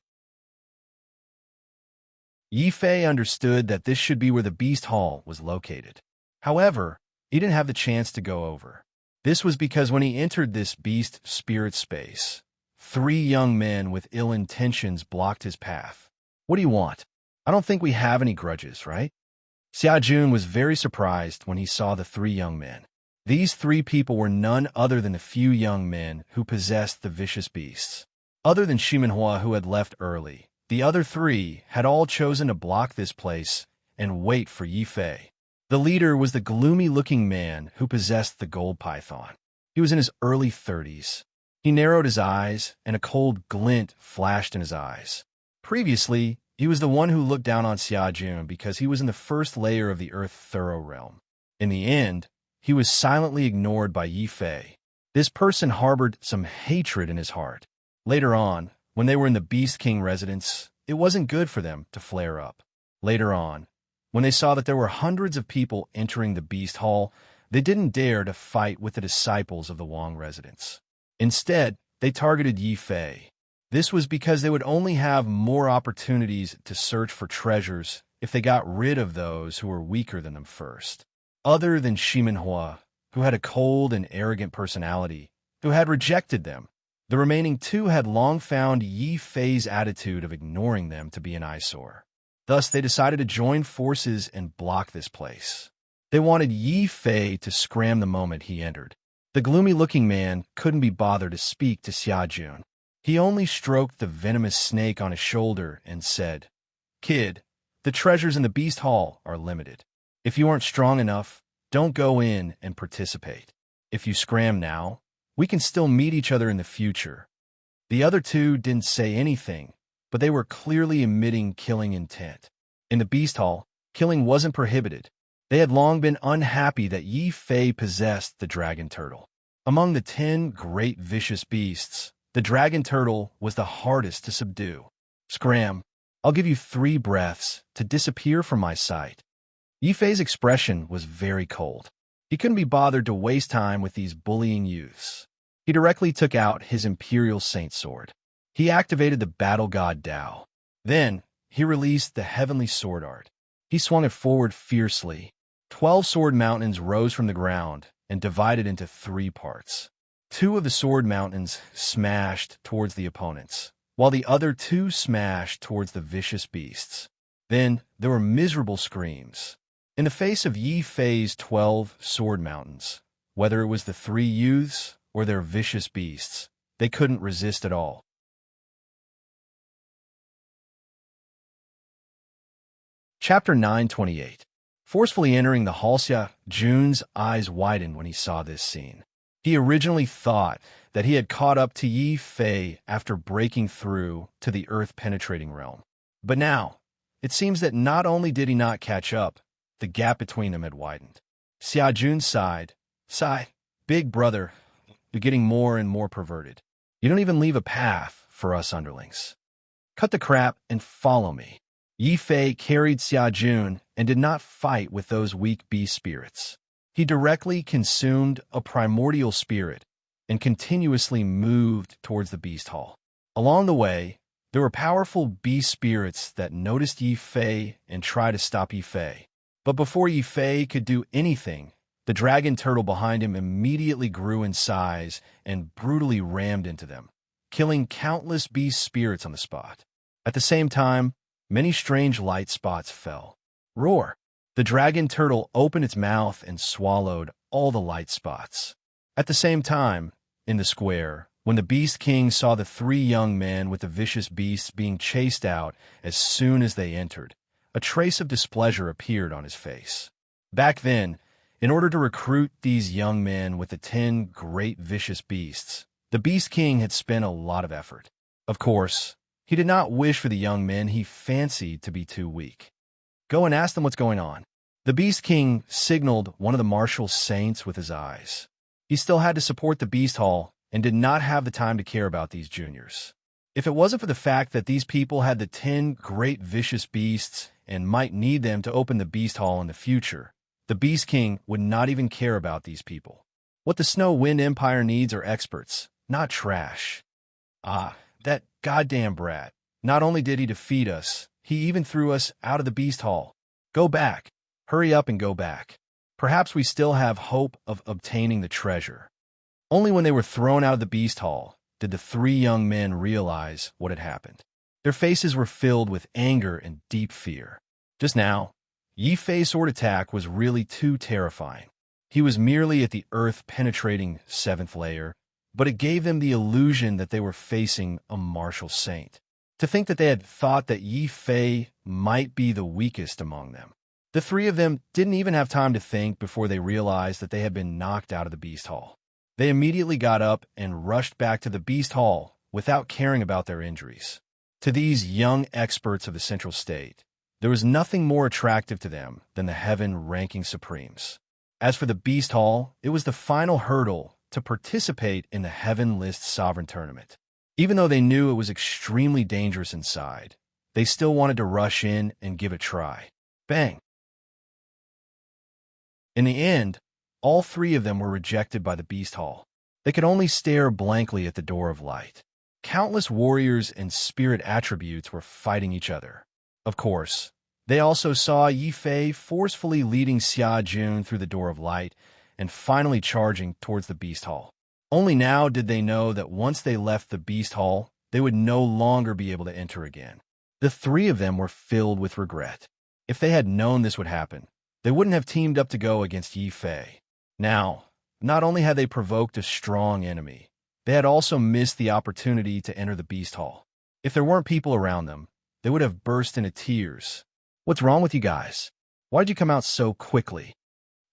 Yifei understood that this should be where the Beast Hall was located. However, he didn't have the chance to go over. This was because when he entered this beast spirit space, 3 young men with ill intentions blocked his path. What do you want? I don't think we have any grudges, right? Xiajun was very surprised when he saw the 3 young men. These 3 people were none other than the few young men who possessed the vicious beasts. Other than Shimenhua, who had left early, the other three had all chosen to block this place and wait for Yi Fei. The leader was the gloomy-looking man who possessed the gold python. He was in his early 30s. He narrowed his eyes, and a cold glint flashed in his eyes. Previously, he was the one who looked down on Xiajun because he was in the first layer of the Earth Thorough Realm. In the end, he was silently ignored by Yi Fei. This person harbored some hatred in his heart. Later on, when they were in the Beast King residence, it wasn't good for them to flare up. Later on, when they saw that there were hundreds of people entering the Beast Hall, they didn't dare to fight with the disciples of the Wang residence. Instead, they targeted Yi Fei. This was because they would only have more opportunities to search for treasures if they got rid of those who were weaker than them first. Other than Shimenhua, who had a cold and arrogant personality, who had rejected them, the remaining two had long found Yi Fei's attitude of ignoring them to be an eyesore. Thus, they decided to join forces and block this place. They wanted Yi Fei to scram the moment he entered. The gloomy-looking man couldn't be bothered to speak to Xiajun. He only stroked the venomous snake on his shoulder and said, "Kid, the treasures in the Beast Hall are limited. If you aren't strong enough, don't go in and participate. If you scram now, we can still meet each other in the future." The other two didn't say anything, but they were clearly emitting killing intent. In the Beast Hall, killing wasn't prohibited. They had long been unhappy that Yi Fei possessed the dragon turtle. Among the 10 great vicious beasts, the dragon turtle was the hardest to subdue. "Scram, I'll give you 3 breaths to disappear from my sight." Yi Fei's expression was very cold. He couldn't be bothered to waste time with these bullying youths. He directly took out his Imperial Saint Sword. He activated the Battle God Dao. Then, he released the Heavenly Sword Art. He swung it forward fiercely. 12 sword mountains rose from the ground and divided into 3 parts. 2 of the sword mountains smashed towards the opponents, while the other 2 smashed towards the vicious beasts. Then, there were miserable screams. In the face of Yi Fei's 12 sword mountains, whether it was the 3 youths or their vicious beasts, they couldn't resist at all. Chapter 928. Forcefully entering the hall, Jun's eyes widened when he saw this scene. He originally thought that he had caught up to Yi Fei after breaking through to the earth-penetrating realm. But now, it seems that not only did he not catch up, the gap between them had widened. Xiajun sighed. "Sigh, big brother, you're getting more and more perverted. You don't even leave a path for us underlings. Cut the crap and follow me." Yi Fei carried Xiajun and did not fight with those weak beast spirits. He directly consumed a primordial spirit and continuously moved towards the Beast Hall. Along the way, there were powerful beast spirits that noticed Yi Fei and tried to stop Yi Fei. But before Yi Fei could do anything, the dragon turtle behind him immediately grew in size and brutally rammed into them, killing countless beast spirits on the spot. At the same time, many strange light spots fell. Roar! The dragon turtle opened its mouth and swallowed all the light spots. At the same time, in the square, when the Beast King saw the 3 young men with the vicious beasts being chased out as soon as they entered, a trace of displeasure appeared on his face. Back then, in order to recruit these young men with the 10 great vicious beasts, the Beast King had spent a lot of effort. Of course, he did not wish for the young men he fancied to be too weak. "Go and ask them what's going on." The Beast King signaled one of the martial saints with his eyes. He still had to support the Beast Hall and did not have the time to care about these juniors. If it wasn't for the fact that these people had the 10 great vicious beasts and might need them to open the Beast Hall in the future, the Beast King would not even care about these people. What the Snow Wind Empire needs are experts, not trash. Ah, that goddamn brat. Not only did he defeat us, he even threw us out of the Beast Hall. Go back. Hurry up and go back. Perhaps we still have hope of obtaining the treasure. Only when they were thrown out of the Beast Hall did the 3 young men realize what had happened. Their faces were filled with anger and deep fear. Just now, Yi Fei's sword attack was really too terrifying. He was merely at the earth-penetrating 7th layer, but it gave them the illusion that they were facing a martial saint. To think that they had thought that Yi Fei might be the weakest among them. The three of them didn't even have time to think before they realized that they had been knocked out of the Beast Hall. They immediately got up and rushed back to the Beast Hall without caring about their injuries. To these young experts of the Central State, there was nothing more attractive to them than the heaven-ranking supremes. As for the Beast Hall, it was the final hurdle to participate in the Heaven List Sovereign Tournament. Even though they knew it was extremely dangerous inside, they still wanted to rush in and give it a try. Bang! In the end, all three of them were rejected by the Beast Hall. They could only stare blankly at the door of light. Countless warriors and spirit attributes were fighting each other. Of course, they also saw Yi Fei forcefully leading Xia Jun through the door of light and finally charging towards the Beast Hall. Only now did they know that once they left the Beast Hall, they would no longer be able to enter again. The three of them were filled with regret. If they had known this would happen, they wouldn't have teamed up to go against Yi Fei. Now, not only had they provoked a strong enemy, they had also missed the opportunity to enter the Beast Hall. If there weren't people around them, they would have burst into tears. What's wrong with you guys? Why'd you come out so quickly?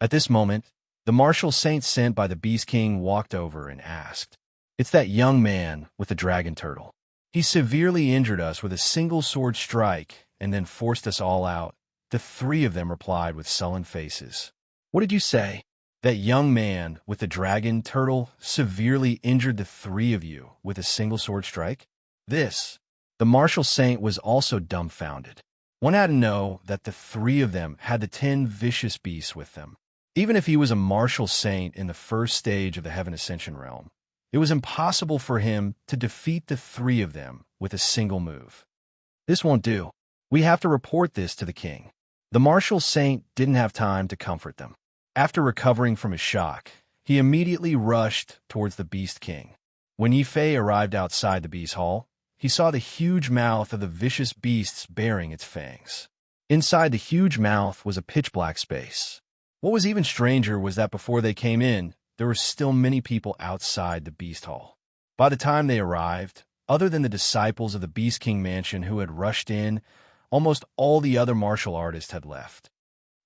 At this moment, the martial saint sent by the Beast King walked over and asked, "It's that young man with the dragon turtle. He severely injured us with a single sword strike and then forced us all out." The three of them replied with sullen faces. "What did you say?" "That young man with the dragon turtle severely injured the three of you with a single sword strike?" The martial saint was also dumbfounded. One had to know that the three of them had the 10 vicious beasts with them. Even if he was a martial saint in the first stage of the Heaven Ascension realm, it was impossible for him to defeat the three of them with a single move. "This won't do. We have to report this to the king." The martial saint didn't have time to comfort them. After recovering from his shock, he immediately rushed towards the Beast King. When Yi Fei arrived outside the Beast Hall, he saw the huge mouth of the vicious beasts baring its fangs. Inside the huge mouth was a pitch-black space. What was even stranger was that before they came in, there were still many people outside the Beast Hall. By the time they arrived, other than the disciples of the Beast King Mansion who had rushed in, almost all the other martial artists had left.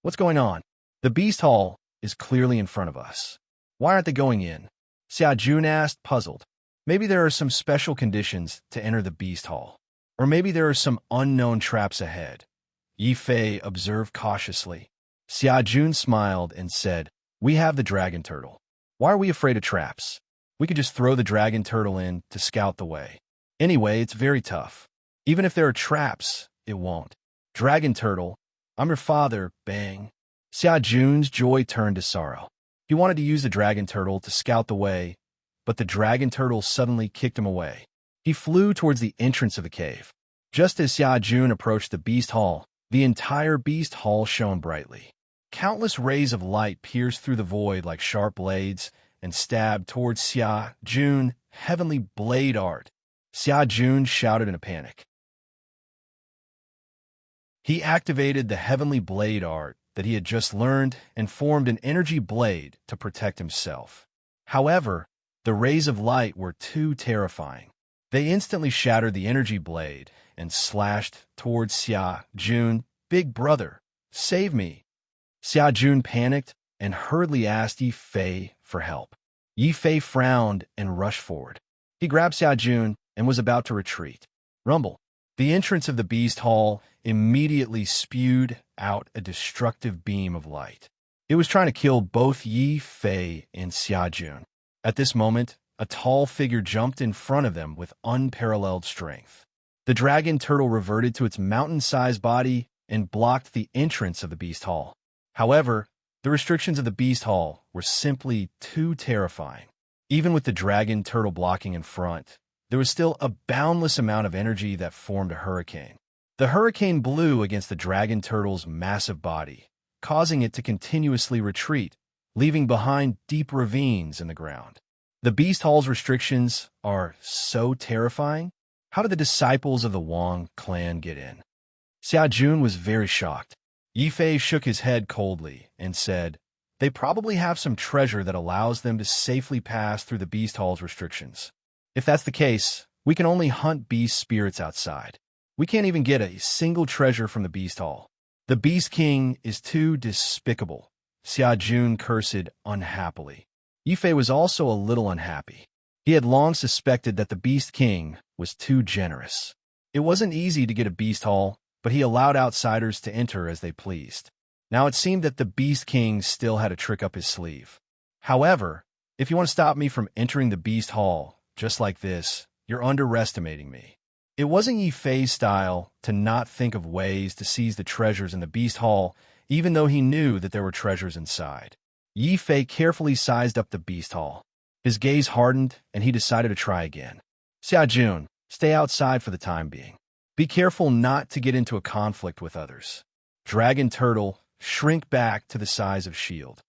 "What's going on? The Beast Hall is clearly in front of us. Why aren't they going in?" Xia Jun asked, puzzled. Maybe there are some special conditions to enter the Beast Hall. Or maybe there are some unknown traps ahead. Yi Fei observed cautiously. Xia Jun smiled and said, "We have the dragon turtle. Why are we afraid of traps? We could just throw the dragon turtle in to scout the way. Anyway, it's very tough. Even if there are traps, it won't. Dragon turtle, I'm your father, bang." Xia Jun's joy turned to sorrow. He wanted to use the dragon turtle to scout the way, but the dragon turtle suddenly kicked him away. He flew towards the entrance of the cave. Just as Xia Jun approached the Beast Hall, the entire Beast Hall shone brightly. Countless rays of light pierced through the void like sharp blades and stabbed towards Xia Jun, heavenly blade art. Xia Jun shouted in a panic. He activated the heavenly blade art that he had just learned and formed an energy blade to protect himself. However, the rays of light were too terrifying. They instantly shattered the energy blade and slashed towards Xia Jun. "Big brother, save me." Xia Jun panicked and hurriedly asked Yi Fei for help. Yi Fei frowned and rushed forward. He grabbed Xia Jun and was about to retreat. Rumble. The entrance of the Beast Hall immediately spewed out a destructive beam of light. It was trying to kill both Yi Fei and Xia Jun. At this moment, a tall figure jumped in front of them with unparalleled strength. The dragon turtle reverted to its mountain-sized body and blocked the entrance of the Beast Hall. However, the restrictions of the Beast Hall were simply too terrifying. Even with the dragon turtle blocking in front, there was still a boundless amount of energy that formed a hurricane. The hurricane blew against the dragon turtle's massive body, causing it to continuously retreat, leaving behind deep ravines in the ground. The Beast Hall's restrictions are so terrifying. How did the disciples of the Wang clan get in? Xia Jun was very shocked. Yi Fei shook his head coldly and said, They probably have some treasure that allows them to safely pass through the Beast Hall's restrictions. If that's the case, we can only hunt beast spirits outside. We can't even get a single treasure from the Beast Hall. The Beast King is too despicable, Xia Jun cursed unhappily. Yifei was also a little unhappy. He had long suspected that the Beast King was too generous. It wasn't easy to get a Beast Hall, but he allowed outsiders to enter as they pleased. Now it seemed that the Beast King still had a trick up his sleeve. However, if you want to stop me from entering the Beast Hall, just like this, you're underestimating me. It wasn't Yifei's style to not think of ways to seize the treasures in the Beast Hall, even though he knew that there were treasures inside. Yifei carefully sized up the Beast Hall. His gaze hardened, and he decided to try again. Xia Jun, stay outside for the time being. Be careful not to get into a conflict with others. Dragon Turtle, shrink back to the size of shield.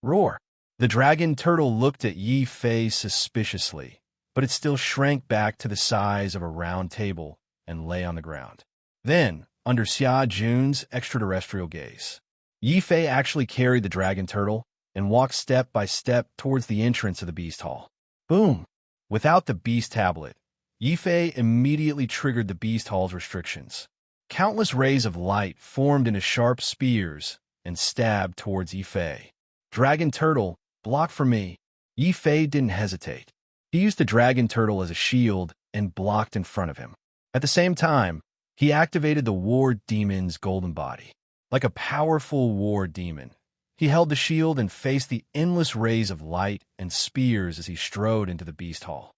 Roar. The Dragon Turtle looked at Yifei suspiciously, but it still shrank back to the size of a round table and lay on the ground. Then, under Xia Jun's extraterrestrial gaze, Yifei actually carried the Dragon Turtle and walked step by step towards the entrance of the Beast Hall. Boom! Without the Beast Tablet, Yifei immediately triggered the Beast Hall's restrictions. Countless rays of light formed into sharp spears and stabbed towards Yifei. Dragon Turtle, block for me. Yifei didn't hesitate. He used the Dragon Turtle as a shield and blocked in front of him. At the same time, he activated the War Demon's golden body. Like a powerful war demon, he held the shield and faced the endless rays of light and spears as he strode into the Beast Hall.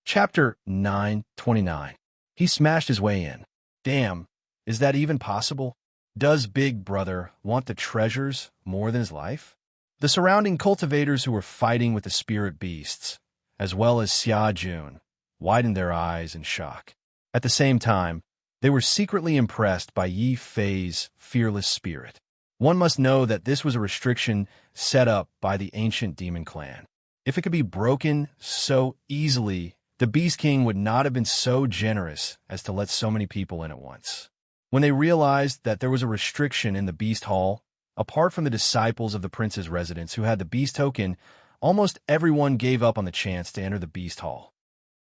Chapter 9:29. He smashed his way in. Damn, is that even possible? Does Big Brother want the treasures more than his life? The surrounding cultivators who were fighting with the spirit beasts, as well as Xia Jun, widened their eyes in shock. At the same time, they were secretly impressed by Yifei's fearless spirit. One must know that this was a restriction set up by the ancient demon clan. If it could be broken so easily, the Beast King would not have been so generous as to let so many people in at once. When they realized that there was a restriction in the Beast Hall, apart from the disciples of the prince's residence who had the Beast Token, almost everyone gave up on the chance to enter the Beast Hall.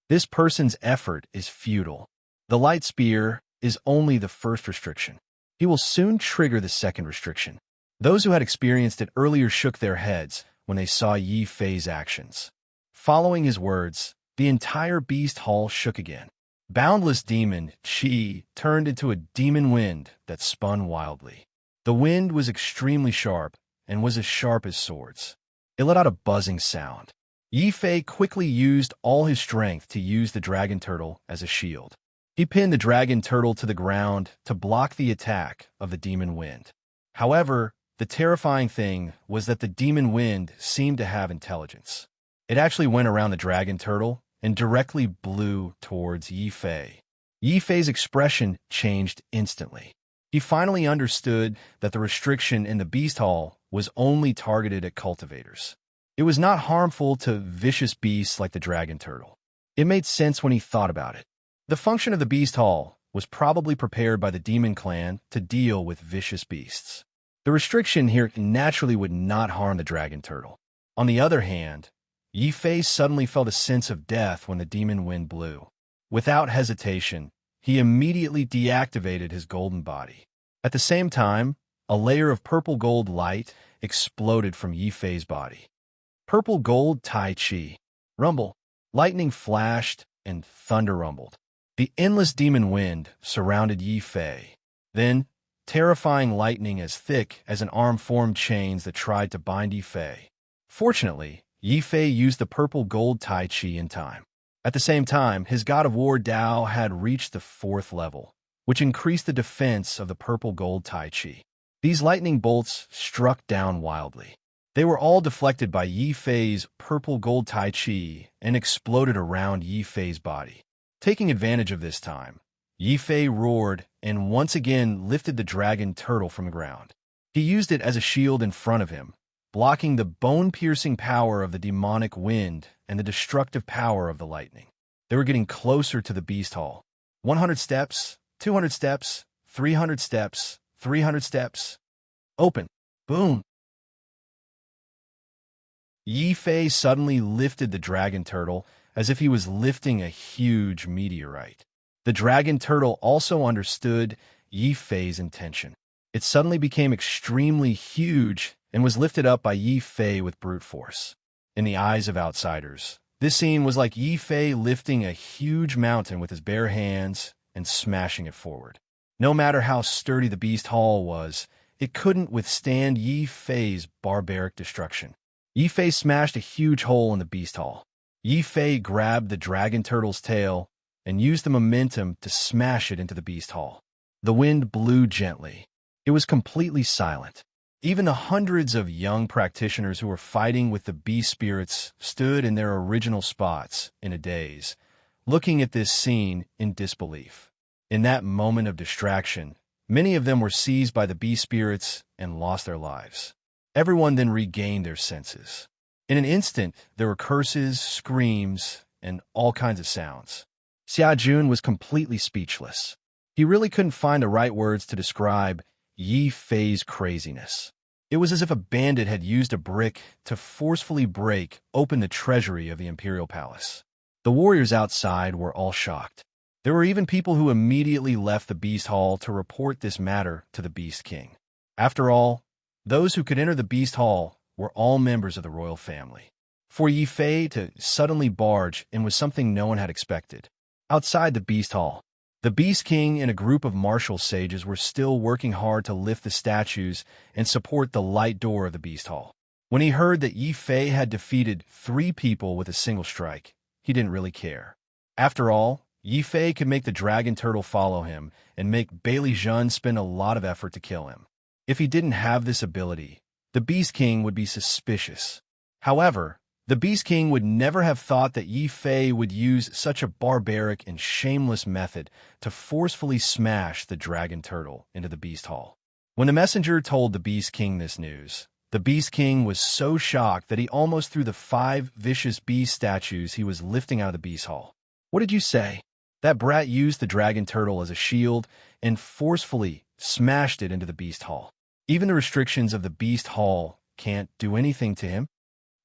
This person's effort is futile. The light spear is only the first restriction. He will soon trigger the second restriction. Those who had experienced it earlier shook their heads when they saw Yifei's actions. Following his words, the entire Beast Hall shook again. Boundless demon Qi turned into a demon wind that spun wildly. The wind was extremely sharp and was as sharp as swords. It let out a buzzing sound. Yifei quickly used all his strength to use the Dragon Turtle as a shield. He pinned the Dragon Turtle to the ground to block the attack of the demon wind. However, the terrifying thing was that the demon wind seemed to have intelligence. It actually went around the Dragon Turtle and directly blew towards Yifei. Yifei's expression changed instantly. He finally understood that the restriction in the Beast Hall was only targeted at cultivators. It was not harmful to vicious beasts like the Dragon Turtle. It made sense when he thought about it. The function of the Beast Hall was probably prepared by the Demon Clan to deal with vicious beasts. The restriction here naturally would not harm the Dragon Turtle. On the other hand, Yifei suddenly felt a sense of death when the demon wind blew. Without hesitation, he immediately deactivated his golden body. At the same time, a layer of purple gold light exploded from Yifei's body. Purple gold Tai Chi. Rumble. Lightning flashed and thunder rumbled. The endless demon wind surrounded Yifei. Then, terrifying lightning as thick as an arm formed chains that tried to bind Yifei. Fortunately, Yifei used the purple gold Tai Chi in time. At the same time, his God of War Dao had reached the 4th level, which increased the defense of the purple gold Tai Chi. These lightning bolts struck down wildly. They were all deflected by Yifei's purple gold Tai Chi and exploded around Yifei's body. Taking advantage of this time, Yifei roared and once again lifted the Dragon Turtle from the ground. He used it as a shield in front of him, blocking the bone-piercing power of the demonic wind and the destructive power of the lightning. They were getting closer to the Beast Hall. 100 steps, 200 steps, 300 steps, 300 steps. Open. Boom. Yi Fei suddenly lifted the dragon turtle as if he was lifting a huge meteorite. The dragon turtle also understood Yi Fei's intention. It suddenly became extremely huge and was lifted up by Yi Fei with brute force. In the eyes of outsiders, this scene was like Yi Fei lifting a huge mountain with his bare hands and smashing it forward. No matter how sturdy the beast hall was, it couldn't withstand Yi Fei's barbaric destruction. Yi Fei smashed a huge hole in the beast hall. Yi Fei grabbed the dragon turtle's tail and used the momentum to smash it into the beast hall. The wind blew gently. It was completely silent. Even the hundreds of young practitioners who were fighting with the beast spirits stood in their original spots in a daze, looking at this scene in disbelief. In that moment of distraction, many of them were seized by the beast spirits and lost their lives. Everyone then regained their senses. In an instant, there were curses, screams, and all kinds of sounds. Xia Jun was completely speechless. He really couldn't find the right words to describe Yi Fei's craziness. It was as if a bandit had used a brick to forcefully break open the treasury of the imperial palace. The warriors outside were all shocked. There were even people who immediately left the beast hall to report this matter to the Beast King. After all, those who could enter the beast hall were all members of the royal family. For Yi Fei to suddenly barge in was something no one had expected. Outside the beast hall, the Beast King and a group of martial sages were still working hard to lift the statues and support the light door of the beast hall. When he heard that Yi Fei had defeated 3 people with a single strike, he didn't really care. After all, Yi Fei could make the dragon turtle follow him and make Bailey Zhen spend a lot of effort to kill him. If he didn't have this ability, the Beast King would be suspicious. However, the Beast King would never have thought that Yi Fei would use such a barbaric and shameless method to forcefully smash the dragon turtle into the beast hall. When the messenger told the Beast King this news, the Beast King was so shocked that he almost threw the 5 vicious beast statues he was lifting out of the beast hall. What did you say? That brat used the dragon turtle as a shield and forcefully smashed it into the beast hall. Even the restrictions of the beast hall can't do anything to him.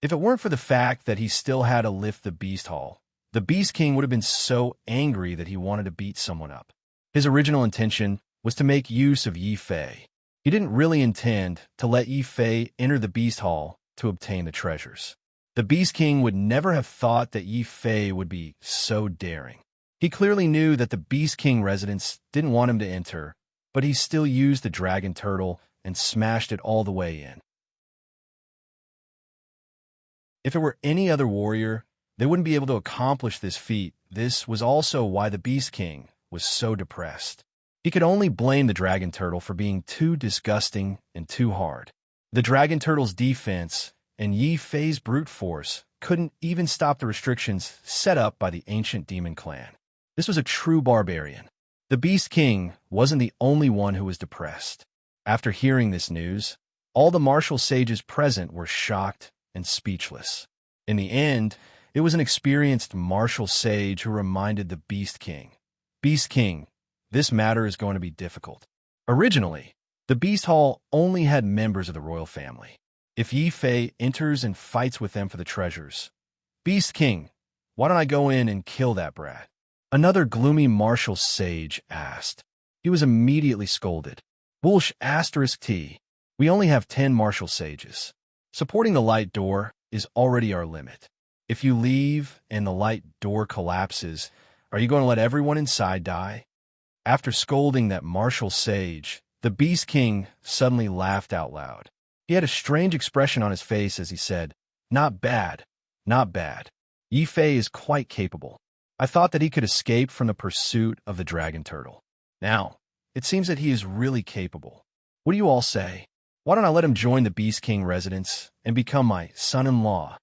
If it weren't for the fact that he still had to lift the beast hall, the Beast King would have been so angry that he wanted to beat someone up. His original intention was to make use of Yi Fei. He didn't really intend to let Yi Fei enter the beast hall to obtain the treasures. The Beast King would never have thought that Yi Fei would be so daring. He clearly knew that the Beast King residents didn't want him to enter, but he still used the dragon turtle and smashed it all the way in. If it were any other warrior, they wouldn't be able to accomplish this feat. This was also why the Beast King was so depressed. He could only blame the dragon turtle for being too disgusting and too hard. The dragon turtle's defense and Yi Fei's brute force couldn't even stop the restrictions set up by the ancient demon clan. This was a true barbarian. The Beast King wasn't the only one who was depressed. After hearing this news, all the martial sages present were shocked and speechless. In the end, it was an experienced martial sage who reminded the Beast King, "Beast King, this matter is going to be difficult." Originally, the Beast Hall only had members of the royal family. If Yi Fei enters and fights with them for the treasures, "Beast King, why don't I go in and kill that brat?" Another gloomy martial sage asked. He was immediately scolded. "Bullsh *T. We only have 10 martial sages. Supporting the light door is already our limit. If you leave and the light door collapses, are you going to let everyone inside die?" After scolding that martial sage, the Beast King suddenly laughed out loud. He had a strange expression on his face as he said, "Not bad, not bad. Yi Fei is quite capable. I thought that he could escape from the pursuit of the dragon turtle. Now, it seems that he is really capable. What do you all say? Why don't I let him join the Beast King residence and become my son-in-law?"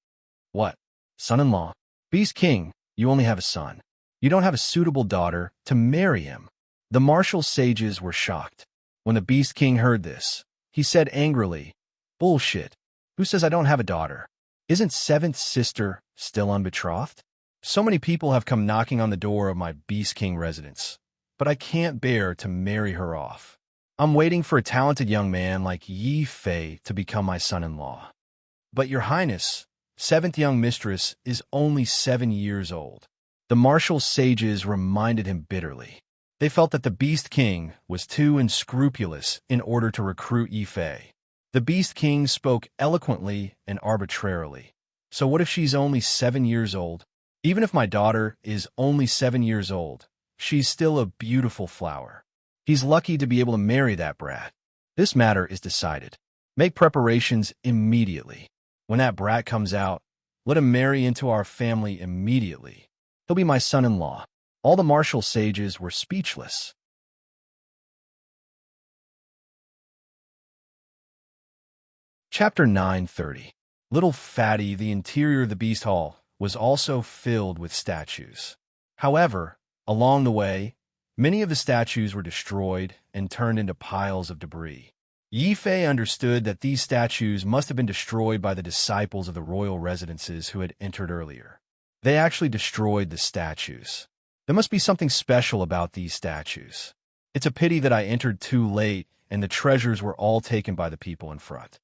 "What? Son-in-law? Beast King, you only have a son. You don't have a suitable daughter to marry him." The martial sages were shocked. When the Beast King heard this, he said angrily, "Bullshit. Who says I don't have a daughter? Isn't 7th sister still unbetrothed? So many people have come knocking on the door of my Beast King residence. but I can't bear to marry her off. I'm waiting for a talented young man like Yi Fei to become my son-in-law. But your highness, seventh young mistress is only 7 years old. The martial sages reminded him bitterly. They felt that the Beast King was too unscrupulous in order to recruit Yi Fei. The Beast King spoke eloquently and arbitrarily. So what if she's only 7 years old? Even if my daughter is only 7 years old, she's still a beautiful flower. He's lucky to be able to marry that brat. This matter is decided. Make preparations immediately. When that brat comes out, let him marry into our family immediately. He'll be my son-in-law. All the martial sages were speechless. Chapter 9:30. Little Fatty, the interior of the Beast Hall, was also filled with statues. However, along the way, many of the statues were destroyed and turned into piles of debris. Yi Fei understood that these statues must have been destroyed by the disciples of the royal residences who had entered earlier. They actually destroyed the statues. There must be something special about these statues. It's a pity that I entered too late and the treasures were all taken by the people in front.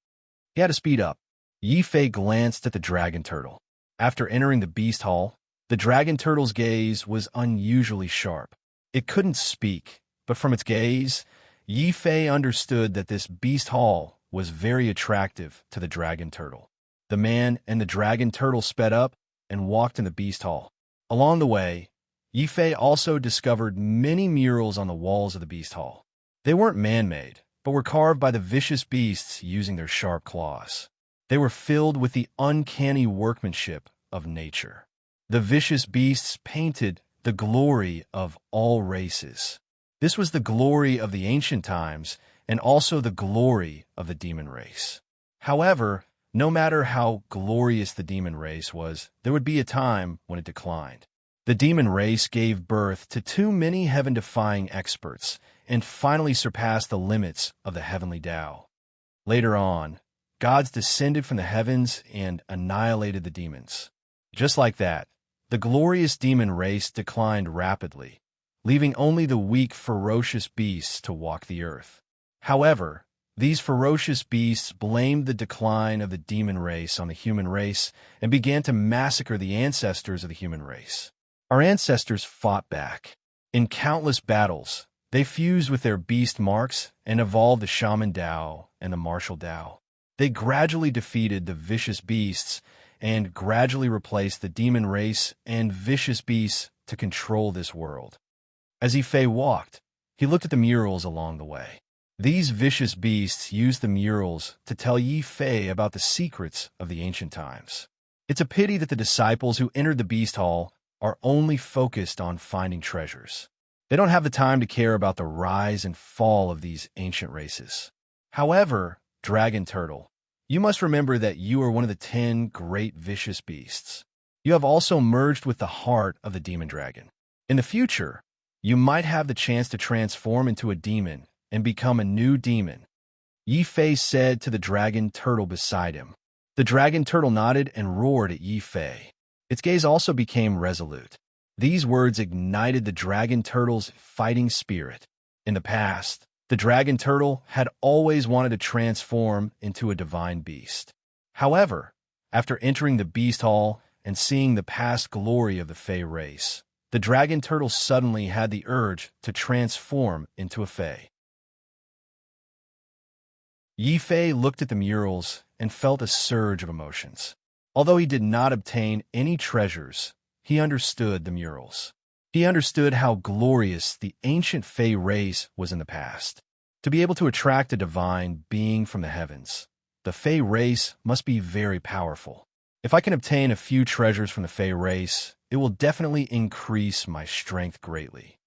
He had to speed up. Yi Fei glanced at the dragon turtle. After entering the beast hall, the dragon turtle's gaze was unusually sharp. It couldn't speak, but from its gaze, Yi Fei understood that this beast hall was very attractive to the dragon turtle. The man and the dragon turtle sped up and walked in the beast hall. Along the way, Yi Fei also discovered many murals on the walls of the beast hall. They weren't man-made, but were carved by the vicious beasts using their sharp claws. They were filled with the uncanny workmanship of nature. The vicious beasts painted the glory of all races. This was the glory of the ancient times and also the glory of the demon race. However, no matter how glorious the demon race was, there would be a time when it declined. The demon race gave birth to too many heaven-defying experts and finally surpassed the limits of the heavenly Tao. Later on, gods descended from the heavens and annihilated the demons. Just like that, the glorious demon race declined rapidly, leaving only the weak, ferocious beasts to walk the earth. However, these ferocious beasts blamed the decline of the demon race on the human race and began to massacre the ancestors of the human race. Our ancestors fought back. In countless battles, they fused with their beast marks and evolved the shaman Tao and the martial Tao. They gradually defeated the vicious beasts and gradually replaced the demon race and vicious beasts to control this world. As Yi Fei walked, he looked at the murals along the way. These vicious beasts used the murals to tell Yi Fei about the secrets of the ancient times. It's a pity that the disciples who entered the beast hall are only focused on finding treasures. They don't have the time to care about the rise and fall of these ancient races. However, Dragon Turtle, you must remember that you are one of the 10 great vicious beasts. You have also merged with the heart of the demon dragon. In the future, you might have the chance to transform into a demon and become a new demon. Yi Fei said to the dragon turtle beside him. The dragon turtle nodded and roared at Yi Fei. Its gaze also became resolute. These words ignited the dragon turtle's fighting spirit. In the past, the dragon turtle had always wanted to transform into a divine beast. However, after entering the beast hall and seeing the past glory of the Fey race, the dragon turtle suddenly had the urge to transform into a Fey. Yi Fei looked at the murals and felt a surge of emotions. Although he did not obtain any treasures, he understood the murals. He understood how glorious the ancient Fey race was in the past. To be able to attract a divine being from the heavens, the Fey race must be very powerful. If I can obtain a few treasures from the Fey race, it will definitely increase my strength greatly.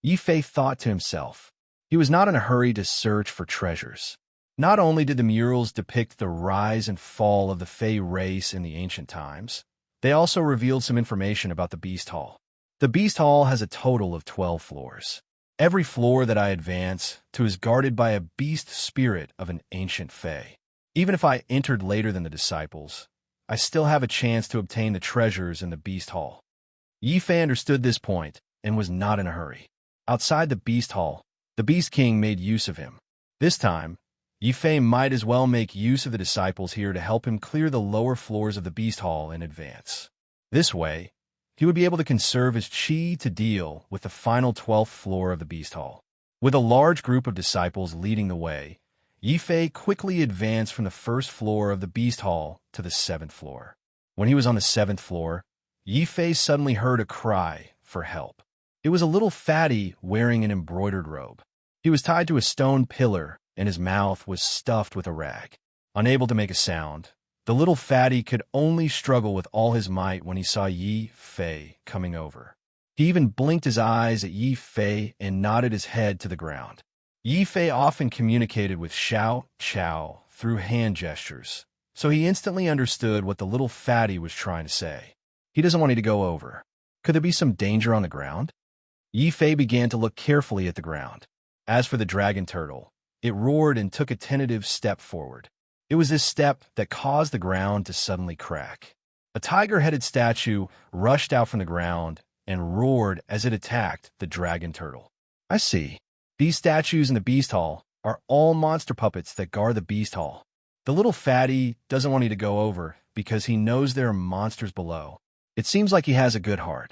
Yi Fei thought to himself. He was not in a hurry to search for treasures. Not only did the murals depict the rise and fall of the Fey race in the ancient times, they also revealed some information about the Beast Hall. The Beast Hall has a total of 12 floors. Every floor that I advance to is guarded by a beast spirit of an ancient Fey. Even if I entered later than the disciples, I still have a chance to obtain the treasures in the Beast Hall. Yi Fei understood this point and was not in a hurry. Outside the beast hall, the Beast King made use of him. This time, Yi Fei might as well make use of the disciples here to help him clear the lower floors of the beast hall in advance. This way, he would be able to conserve his chi to deal with the final 12th floor of the beast hall. With a large group of disciples leading the way, Yi Fei quickly advanced from the first floor of the beast hall to the 7th floor. When he was on the 7th floor, Yi Fei suddenly heard a cry for help. It was a little fatty wearing an embroidered robe. He was tied to a stone pillar, and his mouth was stuffed with a rag. Unable to make a sound, the little fatty could only struggle with all his might when he saw Yi Fei coming over. He even blinked his eyes at Yi Fei and nodded his head to the ground. Yi Fei often communicated with Xiao Qiao through hand gestures, so he instantly understood what the little fatty was trying to say. He doesn't want you to go over. Could there be some danger on the ground? Yi Fei began to look carefully at the ground. As for the dragon turtle, it roared and took a tentative step forward. It was this step that caused the ground to suddenly crack. A tiger-headed statue rushed out from the ground and roared as it attacked the dragon turtle. I see. These statues in the beast hall are all monster puppets that guard the beast hall. The little fatty doesn't want you to go over because he knows there are monsters below. It seems like he has a good heart.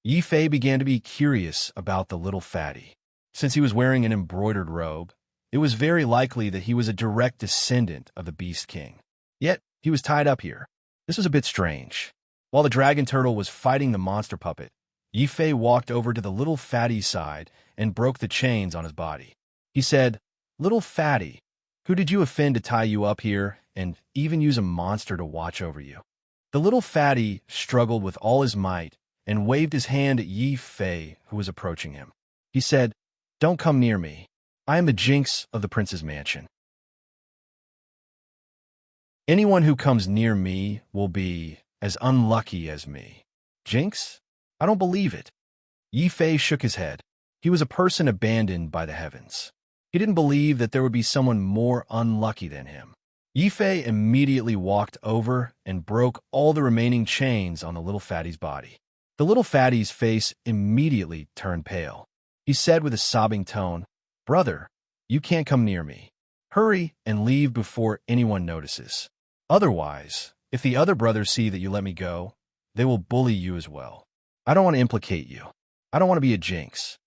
Yi Fei began to be curious about the little fatty. Since he was wearing an embroidered robe, it was very likely that he was a direct descendant of the Beast King. Yet, he was tied up here. This was a bit strange. While the dragon turtle was fighting the monster puppet, Yi Fei walked over to the little fatty's side and broke the chains on his body. He said, "Little fatty, who did you offend to tie you up here and even use a monster to watch over you?" The little fatty struggled with all his might and waved his hand at Yi Fei, who was approaching him. He said, "Don't come near me. I am the jinx of the prince's mansion. Anyone who comes near me will be as unlucky as me." Jinx? I don't believe it. Yi Fei shook his head. He was a person abandoned by the heavens. He didn't believe that there would be someone more unlucky than him. Yi Fei immediately walked over and broke all the remaining chains on the little fatty's body. The little fatty's face immediately turned pale. He said with a sobbing tone, "Brother, you can't come near me. Hurry and leave before anyone notices. Otherwise, if the other brothers see that you let me go, they will bully you as well. I don't want to implicate you. I don't want to be a jinx."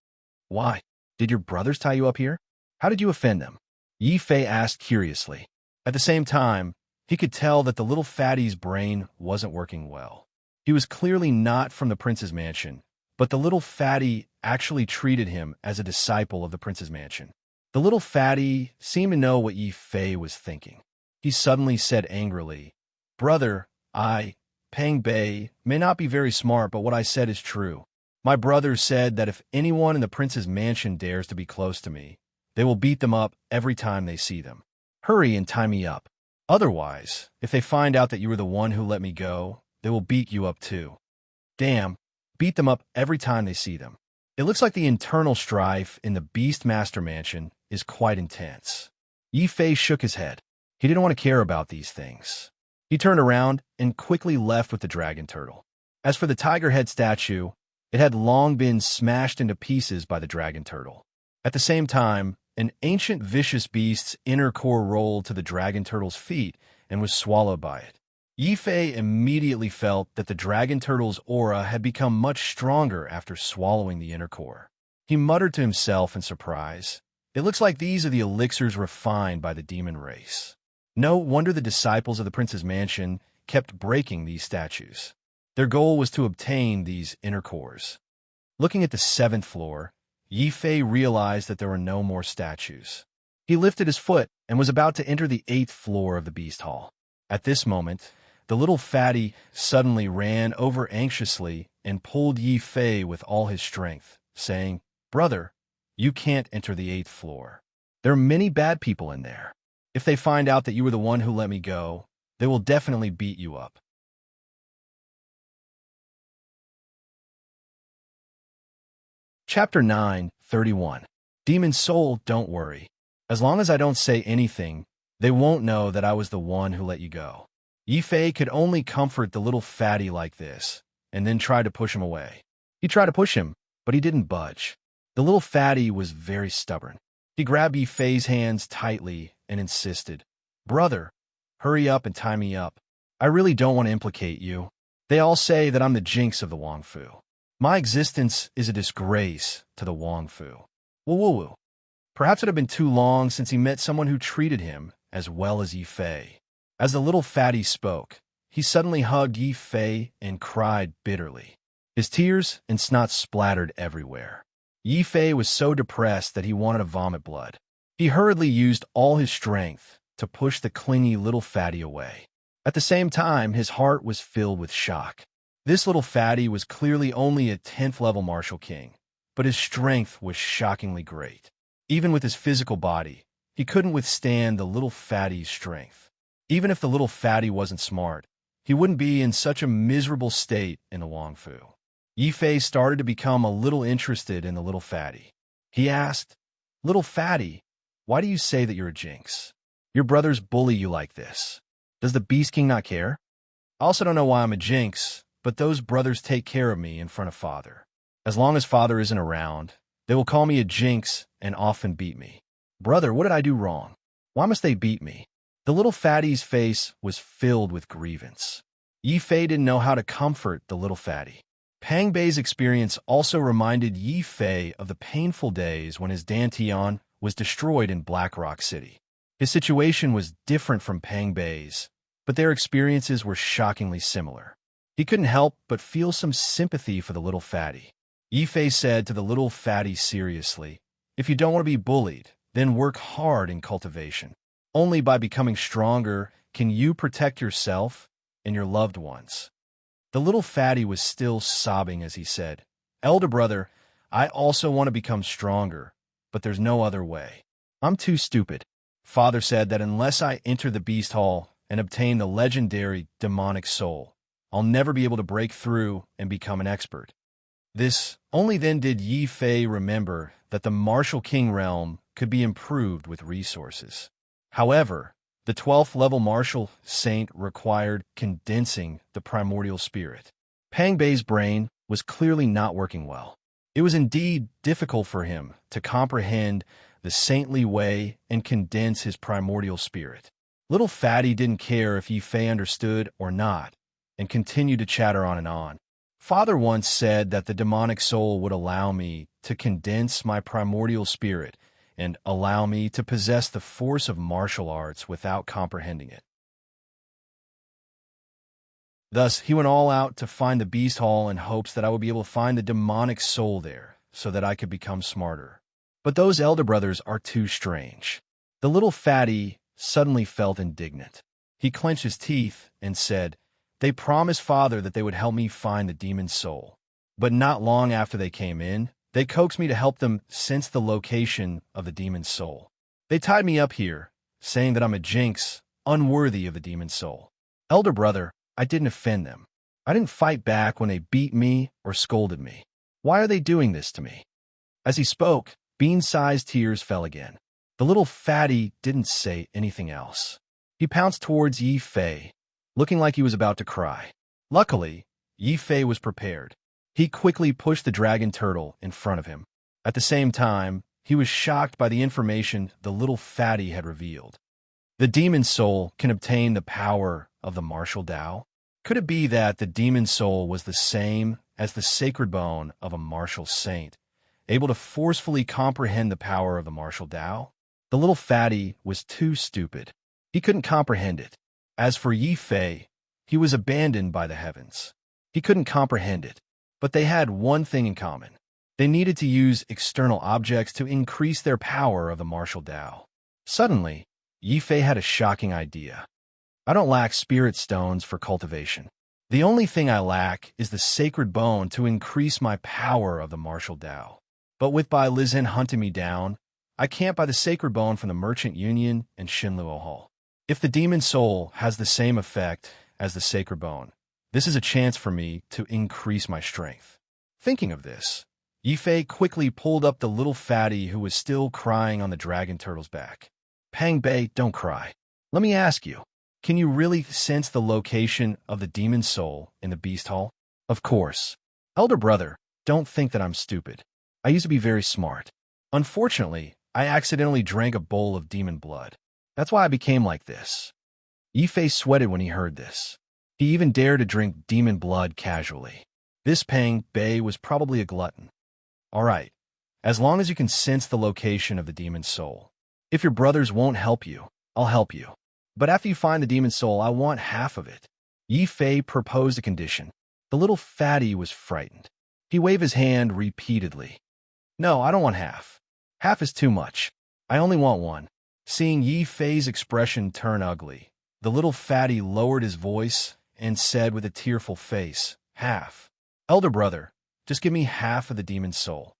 "Why? Did your brothers tie you up here? How did you offend them?" Yi Fei asked curiously. At the same time, he could tell that the little fatty's brain wasn't working well. He was clearly not from the prince's mansion, but the little fatty actually treated him as a disciple of the prince's mansion. The little fatty seemed to know what Yi Fei was thinking. He suddenly said angrily, "Brother, Peng Bei, may not be very smart, but what I said is true. My brothers said that if anyone in the prince's mansion dares to be close to me, they will beat them up every time they see them. Hurry and tie me up. Otherwise, if they find out that you were the one who let me go, they will beat you up too. Damn, beat them up every time they see them." It looks like the internal strife in the Beastmaster Mansion is quite intense. Yi Fei shook his head. He didn't want to care about these things. He turned around and quickly left with the dragon turtle. As for the tiger head statue, it had long been smashed into pieces by the dragon turtle. At the same time, an ancient vicious beast's inner core rolled to the dragon turtle's feet and was swallowed by it. Yi Fei immediately felt that the dragon turtle's aura had become much stronger after swallowing the inner core. He muttered to himself in surprise, "It looks like these are the elixirs refined by the demon race. No wonder the disciples of the prince's mansion kept breaking these statues. Their goal was to obtain these inner cores." Looking at the 7th floor, Yi Fei realized that there were no more statues. He lifted his foot and was about to enter the 8th floor of the beast hall. At this moment, the little fatty suddenly ran over anxiously and pulled Yi Fei with all his strength, saying, "Brother, you can't enter the 8th floor. There are many bad people in there. If they find out that you were the one who let me go, they will definitely beat you up." Chapter 9:31. Demon Soul, don't worry. As long as I don't say anything, they won't know that I was the one who let you go. Yi Fei could only comfort the little fatty like this, and then try to push him away. He tried to push him, but he didn't budge. The little fatty was very stubborn. He grabbed Yifei's hands tightly and insisted, "Brother, hurry up and tie me up. I really don't want to implicate you. They all say that I'm the jinx of the Wangfu. My existence is a disgrace to the Wangfu." Woo woo woo. Perhaps it had been too long since he met someone who treated him as well as Yifei. As the little fatty spoke, he suddenly hugged Yifei and cried bitterly. His tears and snot splattered everywhere. Yifei was so depressed that he wanted to vomit blood. He hurriedly used all his strength to push the clingy little fatty away. At the same time, his heart was filled with shock. This little fatty was clearly only a 10th level martial king, but his strength was shockingly great. Even with his physical body, he couldn't withstand the little fatty's strength. Even if the little fatty wasn't smart, he wouldn't be in such a miserable state in the Wangfu. Yifei started to become a little interested in the little fatty. He asked, "Little fatty, why do you say that you're a jinx? Your brothers bully you like this. Does the Beast King not care? I also don't know why I'm a jinx, but those brothers take care of me in front of father. As long as father isn't around, they will call me a jinx and often beat me. Brother, what did I do wrong? Why must they beat me?" The little fatty's face was filled with grievance. Yifei didn't know how to comfort the little fatty. Pang Bei's experience also reminded Yifei of the painful days when his Dantian was destroyed in Black Rock City. His situation was different from Pang Bei's, but their experiences were shockingly similar. He couldn't help but feel some sympathy for the little fatty. Yifei said to the little fatty seriously, "If you don't want to be bullied, then work hard in cultivation. Only by becoming stronger can you protect yourself and your loved ones." The little fatty was still sobbing as he said, "Elder brother, I also want to become stronger, but there's no other way. I'm too stupid. Father said that unless I enter the Beast Hall and obtain the legendary demonic soul, I'll never be able to break through and become an expert." Only then did Yifei remember that the Martial King realm could be improved with resources. However, the 12th level Martial Saint required condensing the primordial spirit. Pang Bei's brain was clearly not working well. It was indeed difficult for him to comprehend the saintly way and condense his primordial spirit. Little Fatty didn't care if Yifei understood or not, and continued to chatter on and on. "Father once said that the demonic soul would allow me to condense my primordial spirit and allow me to possess the force of martial arts without comprehending it. Thus, he went all out to find the Beast Hall in hopes that I would be able to find the demonic soul there so that I could become smarter. But those elder brothers are too strange." The little fatty suddenly felt indignant. He clenched his teeth and said, "They promised father that they would help me find the demon's soul. But not long after they came in, they coaxed me to help them sense the location of the demon's soul. They tied me up here, saying that I'm a jinx, unworthy of the demon's soul. Elder brother, I didn't offend them. I didn't fight back when they beat me or scolded me. Why are they doing this to me?" As he spoke, bean-sized tears fell again. The little fatty didn't say anything else. He pounced towards Yifei, looking like he was about to cry. Luckily, Yifei was prepared. He quickly pushed the dragon turtle in front of him. At the same time, he was shocked by the information the little fatty had revealed. The demon's soul can obtain the power of the martial Tao? Could it be that the demon's soul was the same as the sacred bone of a martial saint, able to forcefully comprehend the power of the martial Tao? The little fatty was too stupid. He couldn't comprehend it. As for Yifei, he was abandoned by the heavens. He couldn't comprehend it. But they had one thing in common. They needed to use external objects to increase their power of the martial Tao. Suddenly, Yifei had a shocking idea. "I don't lack spirit stones for cultivation. The only thing I lack is the sacred bone to increase my power of the martial Tao. But with Bai Lizhen hunting me down, I can't buy the sacred bone from the Merchant Union and Shinluo Hall. If the demon's soul has the same effect as the sacred bone, this is a chance for me to increase my strength." Thinking of this, Yifei quickly pulled up the little fatty who was still crying on the dragon turtle's back. "Pang Bei, don't cry. Let me ask you, can you really sense the location of the demon's soul in the Beast Hall?" "Of course. Elder brother, don't think that I'm stupid. I used to be very smart. Unfortunately, I accidentally drank a bowl of demon blood. That's why I became like this. Yi Fei sweated when he heard this. He even dared to drink demon blood casually. This Pang Bei was probably a glutton. All right, as long as you can sense the location of the demon soul. If your brothers won't help you, I'll help you. But after you find the demon soul, I want half of it. Yi Fei proposed a condition. The little fatty was frightened. He waved his hand repeatedly. No, I don't want half. Half is too much. I only want one. Seeing Yi Fei's expression turn ugly, the little fatty lowered his voice and said with a tearful face, half. Elder brother, just give me half of the demon soul.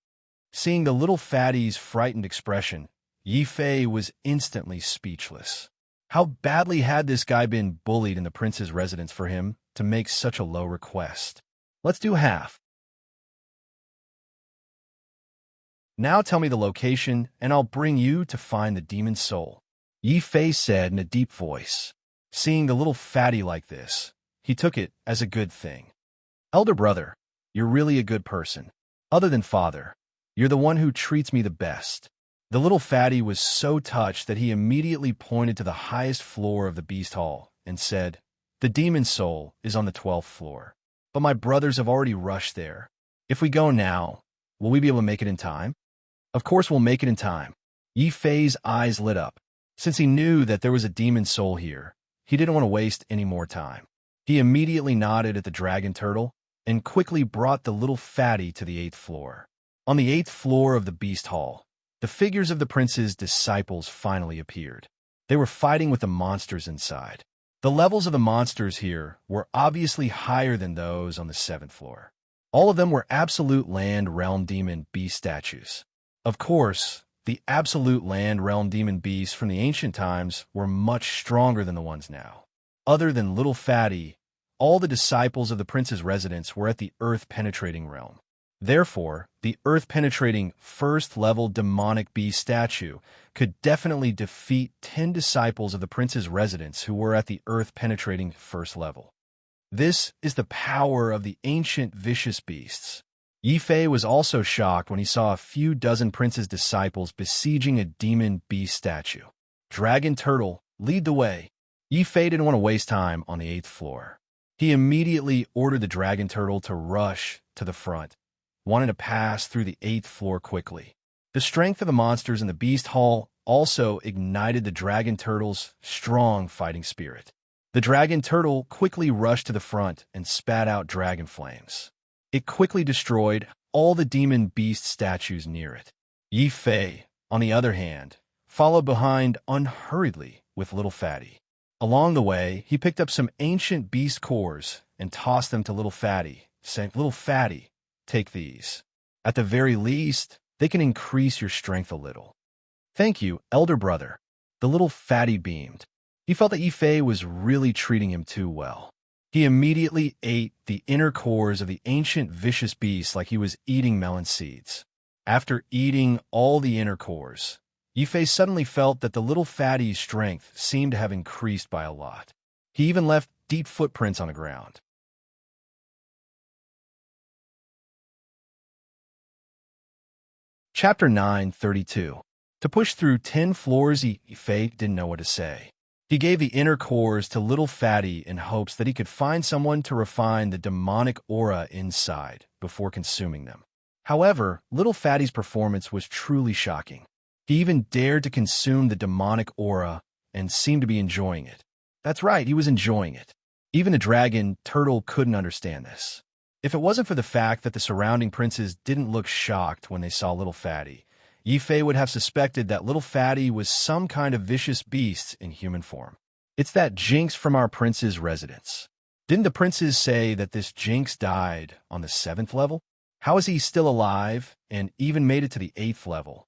Seeing the little fatty's frightened expression, Yi Fei was instantly speechless. How badly had this guy been bullied in the prince's residence for him to make such a low request? Let's do half. Now tell me the location, and I'll bring you to find the demon soul, Yi Fei said in a deep voice. Seeing the little fatty like this, he took it as a good thing. Elder brother, you're really a good person. Other than father, you're the one who treats me the best. The little fatty was so touched that he immediately pointed to the highest floor of the beast hall and said, the demon soul is on the 12th floor. But my brothers have already rushed there. If we go now, will we be able to make it in time? Of course we'll make it in time. Yi Fei's eyes lit up. Since he knew that there was a demon soul here, he didn't want to waste any more time. He immediately nodded at the dragon turtle and quickly brought the little fatty to the 8th floor. On the 8th floor of the beast hall, the figures of the prince's disciples finally appeared. They were fighting with the monsters inside. The levels of the monsters here were obviously higher than those on the 7th floor. All of them were absolute land realm demon beast statues. Of course, the absolute land realm demon beasts from the ancient times were much stronger than the ones now. Other than little fatty, all the disciples of the prince's residence were at the earth-penetrating realm. Therefore, the earth-penetrating first-level demonic beast statue could definitely defeat 10 disciples of the prince's residence who were at the earth-penetrating first level. This is the power of the ancient vicious beasts. Yi Fei was also shocked when he saw a few dozen prince's disciples besieging a demon beast statue. Dragon Turtle, lead the way. Yi Fei didn't want to waste time on the 8th floor. He immediately ordered the Dragon Turtle to rush to the front, wanting to pass through the 8th floor quickly. The strength of the monsters in the Beast Hall also ignited the Dragon Turtle's strong fighting spirit. The Dragon Turtle quickly rushed to the front and spat out dragon flames. It quickly destroyed all the demon beast statues near it. Yi Fei, on the other hand, followed behind unhurriedly with Little Fatty. Along the way, he picked up some ancient beast cores and tossed them to Little Fatty, saying, Little Fatty, take these. At the very least, they can increase your strength a little. Thank you, elder brother. The little fatty beamed. He felt that Yi Fei was really treating him too well. He immediately ate the inner cores of the ancient vicious beast like he was eating melon seeds. After eating all the inner cores, Yi Fei suddenly felt that the little fatty's strength seemed to have increased by a lot. He even left deep footprints on the ground. Chapter 9:32. To push through 10 floors, Yi Fei didn't know what to say. He gave the inner cores to Little Fatty in hopes that he could find someone to refine the demonic aura inside before consuming them. However, Little Fatty's performance was truly shocking. He even dared to consume the demonic aura and seemed to be enjoying it. That's right, he was enjoying it. Even the dragon turtle couldn't understand this. If it wasn't for the fact that the surrounding princes didn't look shocked when they saw Little Fatty, Yi Fei would have suspected that Little Fatty was some kind of vicious beast in human form. It's that jinx from our prince's residence. Didn't the princes say that this jinx died on the 7th level? How is he still alive and even made it to the 8th level?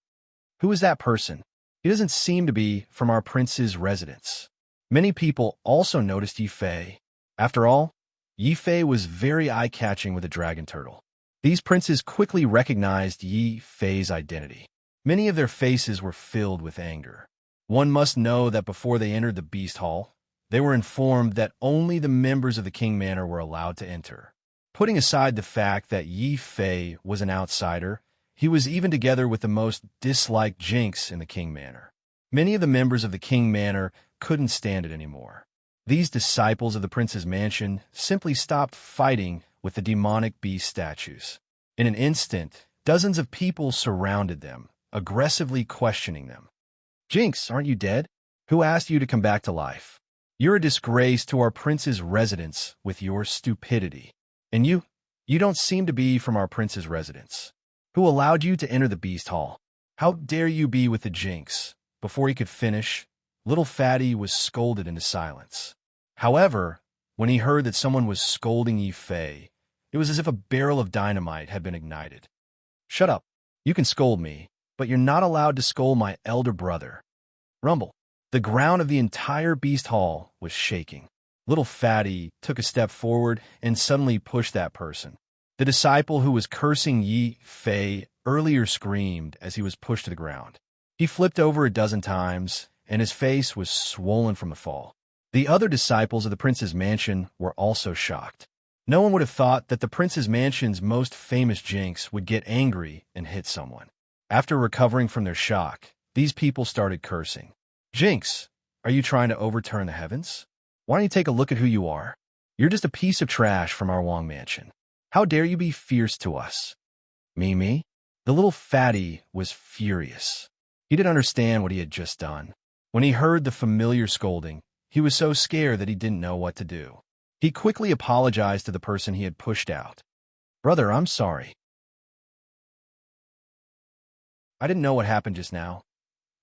Who is that person? He doesn't seem to be from our prince's residence. Many people also noticed Yi Fei. After all, Yi Fei was very eye-catching with a dragon turtle. These princes quickly recognized Yi Fei's identity. Many of their faces were filled with anger. One must know that before they entered the Beast Hall, they were informed that only the members of the King Manor were allowed to enter. Putting aside the fact that Yi Fei was an outsider, He was even together with the most disliked jinx in the King Manor. Many of the members of the King Manor couldn't stand it anymore. These disciples of the prince's mansion simply stopped fighting with the demonic beast statues. In an instant, dozens of people surrounded them, aggressively questioning them. Jinx, aren't you dead? Who asked you to come back to life? You're a disgrace to our prince's residence with your stupidity. And you don't seem to be from our prince's residence. Who allowed you to enter the beast hall? How dare you be with the Jinx? Before he could finish, little Fatty was scolded into silence. However, when he heard that someone was scolding Yi Fei, it was as if a barrel of dynamite had been ignited. Shut up. You can scold me, but you're not allowed to scold my elder brother. Rumble. The ground of the entire beast hall was shaking. Little Fatty took a step forward and suddenly pushed that person. The disciple who was cursing Yi Fei earlier screamed as he was pushed to the ground. He flipped over a dozen times, and his face was swollen from the fall. The other disciples of the prince's mansion were also shocked. No one would have thought that the prince's mansion's most famous jinx would get angry and hit someone. After recovering from their shock, these people started cursing. Jinx, are you trying to overturn the heavens? Why don't you take a look at who you are? You're just a piece of trash from our Wong mansion. How dare you be fierce to us? Me? The little Fatty was furious. He didn't understand what he had just done. When he heard the familiar scolding, he was so scared that he didn't know what to do. He quickly apologized to the person he had pushed out. Brother, I'm sorry. I didn't know what happened just now.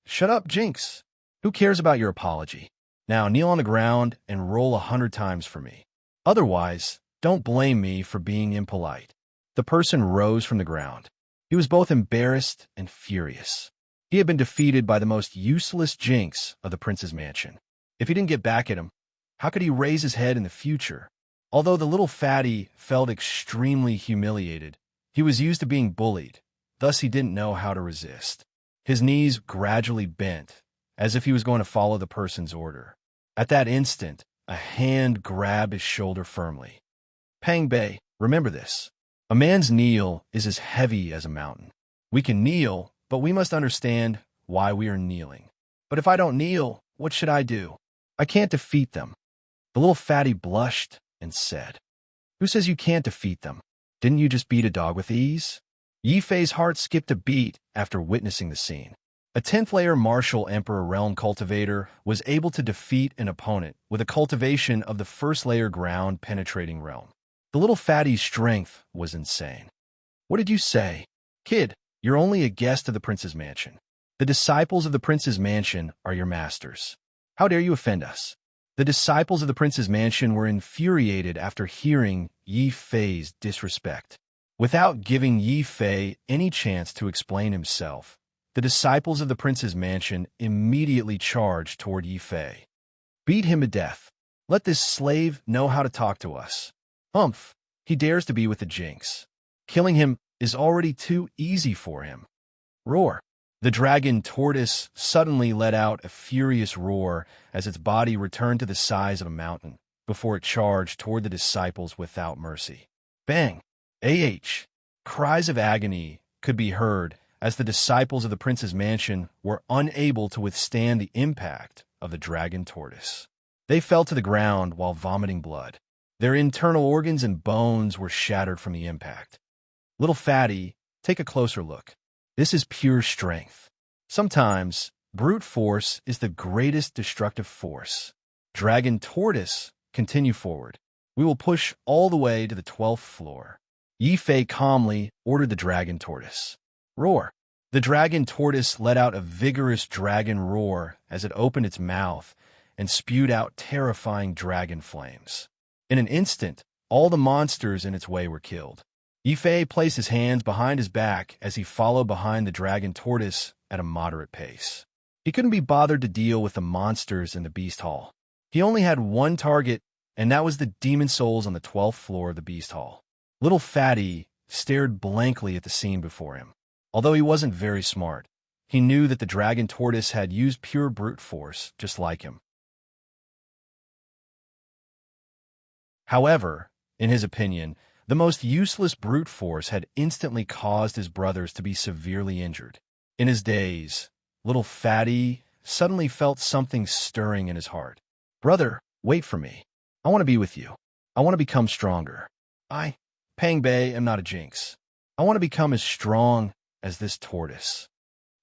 Shut up, Jinx. Who cares about your apology? Now kneel on the ground and roll 100 times for me. Otherwise, don't blame me for being impolite. The person rose from the ground. He was both embarrassed and furious. He had been defeated by the most useless jinx of the prince's mansion. If he didn't get back at him, how could he raise his head in the future? Although the little Fatty felt extremely humiliated, he was used to being bullied, thus he didn't know how to resist. His knees gradually bent, as if he was going to follow the person's order. At that instant, a hand grabbed his shoulder firmly. Pang Bei, remember this. A man's kneel is as heavy as a mountain. We can kneel, but we must understand why we are kneeling. But if I don't kneel, what should I do? I can't defeat them. The little Fatty blushed and said, Who says you can't defeat them? Didn't you just beat a dog with ease? Yi Fei's heart skipped a beat after witnessing the scene. A 10th-layer martial Emperor Realm Cultivator was able to defeat an opponent with a cultivation of the first-layer ground-penetrating realm. The little Fatty's strength was insane. What did you say? Kid, you're only a guest of the prince's mansion. The disciples of the prince's mansion are your masters. How dare you offend us? The disciples of the prince's mansion were infuriated after hearing Yi Fei's disrespect. Without giving Yi Fei any chance to explain himself, the disciples of the prince's mansion immediately charged toward Yi Fei. Beat him to death. Let this slave know how to talk to us. Humph, he dares to be with the jinx. Killing him is already too easy for him. Roar. The dragon tortoise suddenly let out a furious roar as its body returned to the size of a mountain before it charged toward the disciples without mercy. Bang! Cries of agony could be heard as the disciples of the prince's mansion were unable to withstand the impact of the dragon tortoise. They fell to the ground while vomiting blood. Their internal organs and bones were shattered from the impact. Little Fatty, take a closer look. This is pure strength. Sometimes, brute force is the greatest destructive force. Dragon tortoise, continue forward. We will push all the way to the 12th floor. Yi Fei calmly ordered the dragon tortoise. Roar. The dragon tortoise let out a vigorous dragon roar as it opened its mouth and spewed out terrifying dragon flames. In an instant, all the monsters in its way were killed. Yi Fei placed his hands behind his back as he followed behind the dragon tortoise at a moderate pace. He couldn't be bothered to deal with the monsters in the beast hall. He only had one target, and that was the demon souls on the 12th floor of the beast hall. Little Fatty stared blankly at the scene before him. Although he wasn't very smart, he knew that the dragon tortoise had used pure brute force just like him. However, in his opinion, The most useless brute force had instantly caused his brothers to be severely injured. In his daze, little Fatty suddenly felt something stirring in his heart. "Brother, wait for me. I want to be with you. I want to become stronger. I, Pang Bei, am not a jinx. I want to become as strong as this tortoise."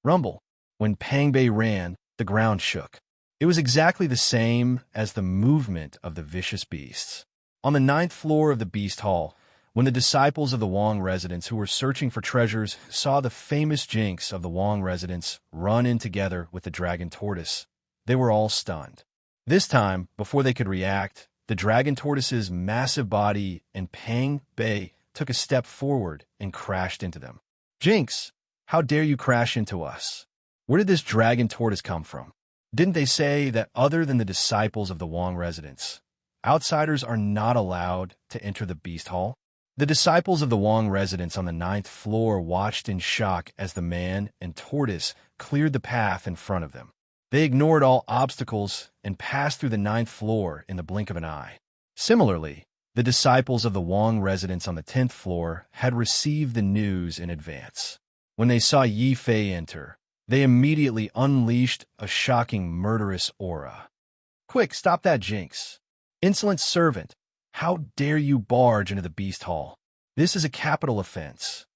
Rumble. When Pang Bei ran, the ground shook. It was exactly the same as the movement of the vicious beasts. On the 9th floor of the Beast Hall, when the disciples of the Wong residence who were searching for treasures saw the famous jinx of the Wong residence run in together with the dragon tortoise, they were all stunned. This time, before they could react, the dragon tortoise's massive body and Pang Bei took a step forward and crashed into them. "Jinx, how dare you crash into us? Where did this dragon tortoise come from? Didn't they say that other than the disciples of the Wong residence, outsiders are not allowed to enter the Beast Hall?" The disciples of the Wong residence on the 9th floor watched in shock as the man and tortoise cleared the path in front of them. They ignored all obstacles and passed through the 9th floor in the blink of an eye. Similarly, the disciples of the Wong residence on the 10th floor had received the news in advance. When they saw Yi Fei enter, they immediately unleashed a shocking murderous aura. "Quick, stop that jinx! Insolent servant! How dare you barge into the Beast Hall? This is a capital offense."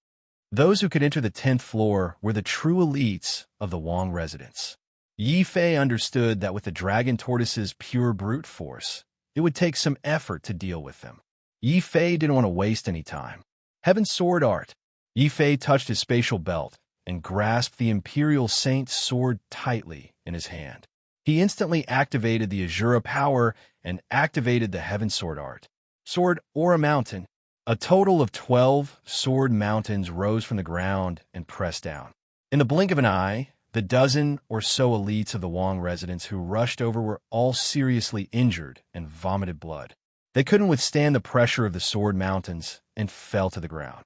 Those who could enter the 10th floor were the true elites of the Wong residence. Yi Fei understood that with the dragon tortoise's pure brute force, it would take some effort to deal with them. Yi Fei didn't want to waste any time. Heaven's sword art. Yi Fei touched his spatial belt and grasped the Imperial Saint's sword tightly in his hand. He instantly activated the Azura power and activated the Heaven Sword art. Sword Aura Mountain. A total of 12 sword mountains rose from the ground and pressed down. In the blink of an eye, the dozen or so elites of the Wong residence who rushed over were all seriously injured and vomited blood. They couldn't withstand the pressure of the sword mountains and fell to the ground.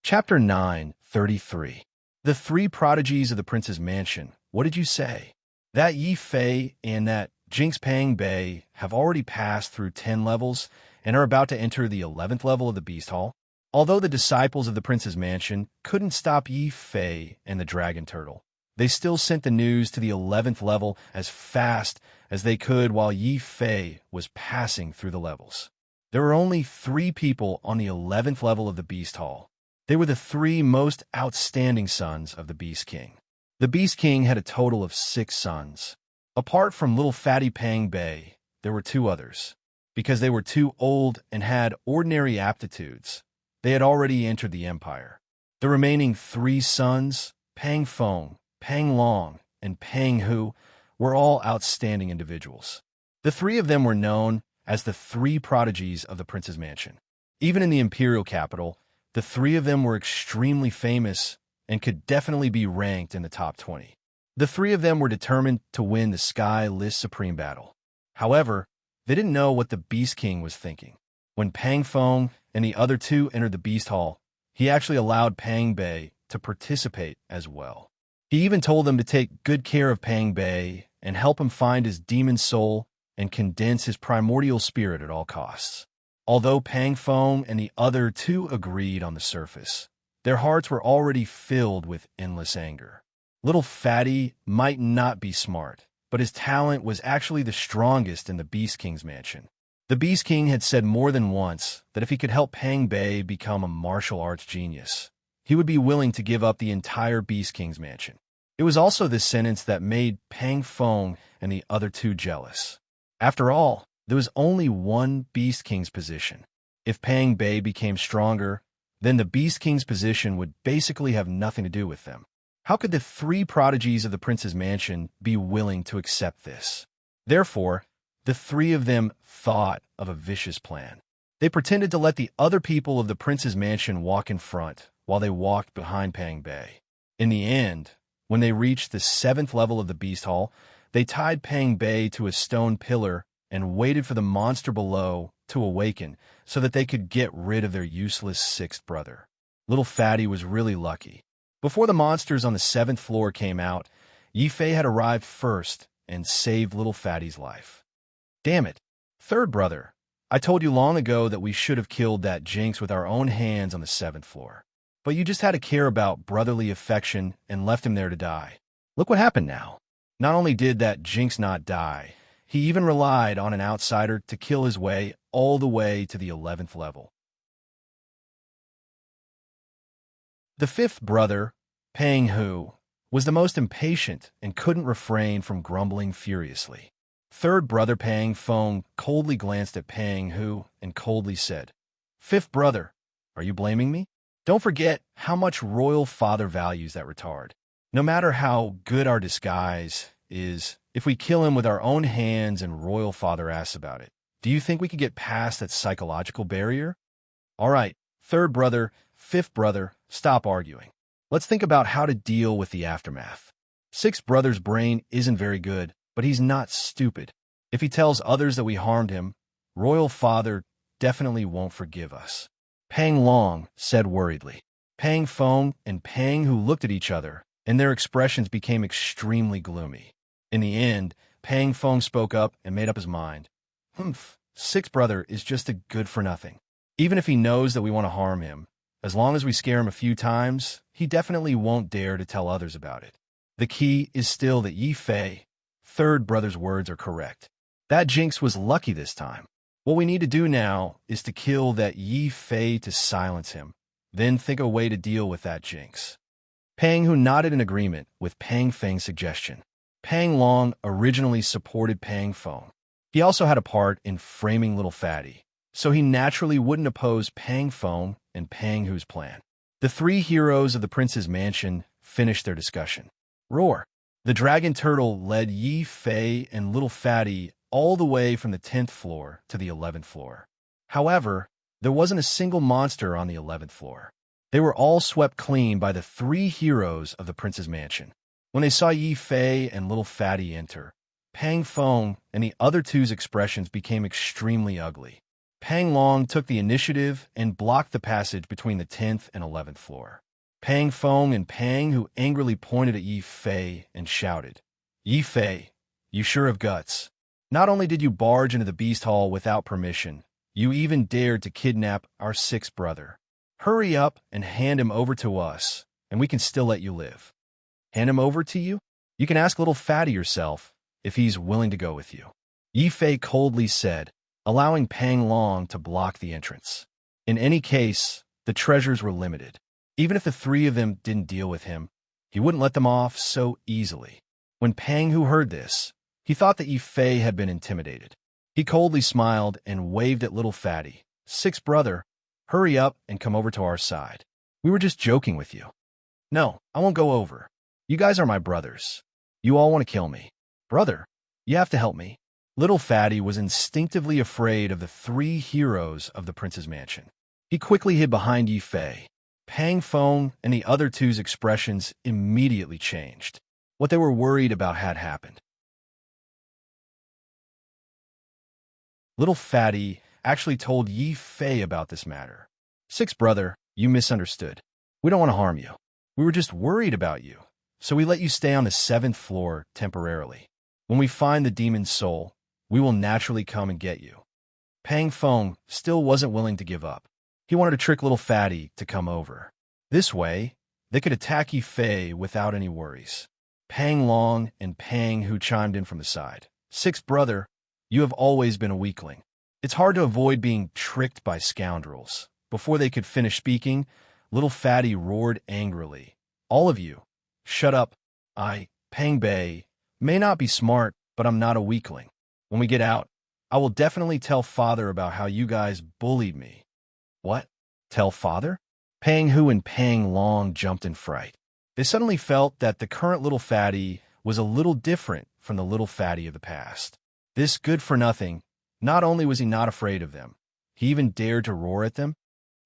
Chapter 9:33. The three prodigies of the prince's mansion. What did you say? That Yi Fei and that Jinx Pang Bei have already passed through 10 levels and are about to enter the 11th level of the Beast Hall. Although the disciples of the prince's mansion couldn't stop Yi Fei and the dragon turtle, they still sent the news to the 11th level as fast as they could while Yi Fei was passing through the levels. There were only 3 people on the 11th level of the Beast Hall. They were the 3 most outstanding sons of the Beast King. The Beast King had a total of 6 sons. Apart from little fatty Pang Bei, there were 2 others. Because they were too old and had ordinary aptitudes, they had already entered the Empire. The remaining 3 sons, Pang Feng, Pang Long, and Pang Hu, were all outstanding individuals. The 3 of them were known as the 3 prodigies of the prince's mansion. Even in the imperial capital, the 3 of them were extremely famous and could definitely be ranked in the top 20. The 3 of them were determined to win the Sky List Supreme battle. However, they didn't know what the Beast King was thinking. When Pang Feng and the other 2 entered the Beast Hall, he actually allowed Pang Bei to participate as well. He even told them to take good care of Pang Bei and help him find his demon soul and condense his primordial spirit at all costs. Although Pang Feng and the other 2 agreed on the surface, their hearts were already filled with endless anger. Little Fatty might not be smart, but his talent was actually the strongest in the Beast King's mansion. The Beast King had said more than once that if he could help Pang Bei become a martial arts genius, he would be willing to give up the entire Beast King's mansion. It was also this sentence that made Pang Feng and the other 2 jealous. After all, there was only one Beast King's position. If Pang Bei became stronger, then the Beast King's position would basically have nothing to do with them. How could the 3 prodigies of the prince's mansion be willing to accept this? Therefore, the 3 of them thought of a vicious plan. They pretended to let the other people of the prince's mansion walk in front while they walked behind Pang Bei. In the end, when they reached the 7th level of the Beast Hall, they tied Pang Bei to a stone pillar and waited for the monster below to awaken so that they could get rid of their useless 6th brother. Little Fatty was really lucky. Before the monsters on the 7th floor came out, Yi Fei had arrived first and saved little Fatty's life. Damn it. Third brother, I told you long ago that we should have killed that Jinx with our own hands on the 7th floor. But you just had to care about brotherly affection and left him there to die. Look what happened now. Not only did that Jinx not die, he even relied on an outsider to kill his way all the way to the 11th level. The 5th brother, Pang Hu, was the most impatient and couldn't refrain from grumbling furiously. Third brother Pang Feng coldly glanced at Pang Hu and coldly said, "Fifth brother, are you blaming me? Don't forget how much royal father values that retard. No matter how good our disguise is, if we kill him with our own hands and royal father asks about it, do you think we could get past that psychological barrier? All right, third brother, fifth brother, stop arguing. Let's think about how to deal with the aftermath. Sixth brother's brain isn't very good, but he's not stupid. If he tells others that we harmed him, royal father definitely won't forgive us." Pang Long said worriedly. Pang Feng and Pang Hu looked at each other, and their expressions became extremely gloomy. In the end, Pang Feng spoke up and made up his mind. Sixth brother is just a good-for-nothing. Even if he knows that we want to harm him, as long as we scare him a few times, he definitely won't dare to tell others about it. The key is still that Yi Fei, third brother's words are correct. That Jinx was lucky this time. What we need to do now is to kill that Yi Fei to silence him, then think a way to deal with that Jinx. Pang Hu nodded in agreement with Pang Feng's suggestion. Pang Long originally supported Pang Feng. He also had a part in framing Little Fatty, so he naturally wouldn't oppose Pang Feng and Pang Hu's plan. The three heroes of the prince's mansion finished their discussion. Roar! The dragon turtle led Yi Fei and Little Fatty all the way from the 10th floor to the 11th floor. However, there wasn't a single monster on the 11th floor. They were all swept clean by the three heroes of the prince's mansion. When they saw Yi Fei and Little Fatty enter, Pang Feng and the other two's expressions became extremely ugly. Pang Long took the initiative and blocked the passage between the 10th and 11th floor. Pang Feng and Pang Hu angrily pointed at Yi Fei and shouted, "Yi Fei, you sure have guts. Not only did you barge into the Beast Hall without permission, you even dared to kidnap our sixth brother. Hurry up and hand him over to us, and we can still let you live." "Hand him over to you? You can ask Little Fatty yourself if he's willing to go with you," Yi Fei coldly said, allowing Pang Long to block the entrance. In any case, the treasures were limited. Even if the three of them didn't deal with him, he wouldn't let them off so easily. When Pang Hu heard this, he thought that Yi Fei had been intimidated. He coldly smiled and waved at Little Fatty. "Sixth brother, hurry up and come over to our side. We were just joking with you." "No, I won't go over. You guys are my brothers. You all want to kill me. Brother, you have to help me." Little Fatty was instinctively afraid of the three heroes of the prince's mansion. He quickly hid behind Yi Fei. Pang Feng and the other two's expressions immediately changed. What they were worried about had happened. Little Fatty actually told Yi Fei about this matter. "Sixth brother, you misunderstood. We don't want to harm you. We were just worried about you, so we let you stay on the 7th floor temporarily. When we find the demon's soul, we will naturally come and get you." Pang Feng still wasn't willing to give up. He wanted to trick Little Fatty to come over. This way, they could attack Yi Fei without any worries. Pang Long and Pang Hu chimed in from the side. "Sixth brother, you have always been a weakling. It's hard to avoid being tricked by scoundrels." Before they could finish speaking, Little Fatty roared angrily. "All of you, shut up. I, Pang Bei, may not be smart, but I'm not a weakling. When we get out, I will definitely tell father about how you guys bullied me." "What? Tell father?" Pang Hu and Pang Long jumped in fright. They suddenly felt that the current Little Fatty was a little different from the Little Fatty of the past. This good-for-nothing, not only was he not afraid of them, he even dared to roar at them.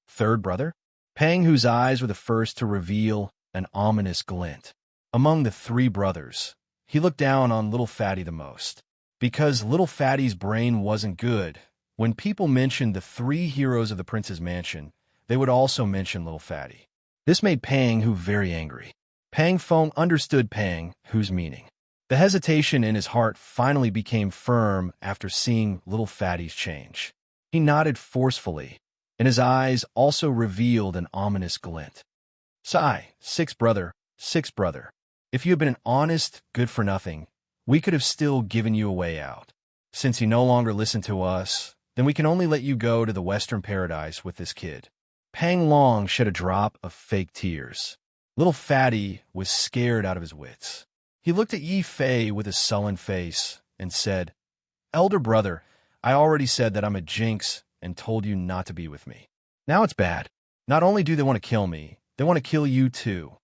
Third brother? Pang Hu's eyes were the first to reveal an ominous glint. Among the three brothers, he looked down on Little Fatty the most. Because Little Fatty's brain wasn't good, when people mentioned the three heroes of the prince's mansion, they would also mention Little Fatty. This made Pang Hu very angry. Pang Feng understood Pang Hu's meaning. The hesitation in his heart finally became firm after seeing little Fatty's change. He nodded forcefully, and his eyes also revealed an ominous glint. Sigh, sixth brother, sixth brother. If you had been an honest, good-for-nothing, we could have still given you a way out. Since you no longer listen to us, then we can only let you go to the Western Paradise with this kid. Pang Long shed a drop of fake tears. Little Fatty was scared out of his wits. He looked at Yi Fei with a sullen face and said, "Elder brother, I already said that I'm a jinx and told you not to be with me. Now it's bad. Not only do they want to kill me, they want to kill you too.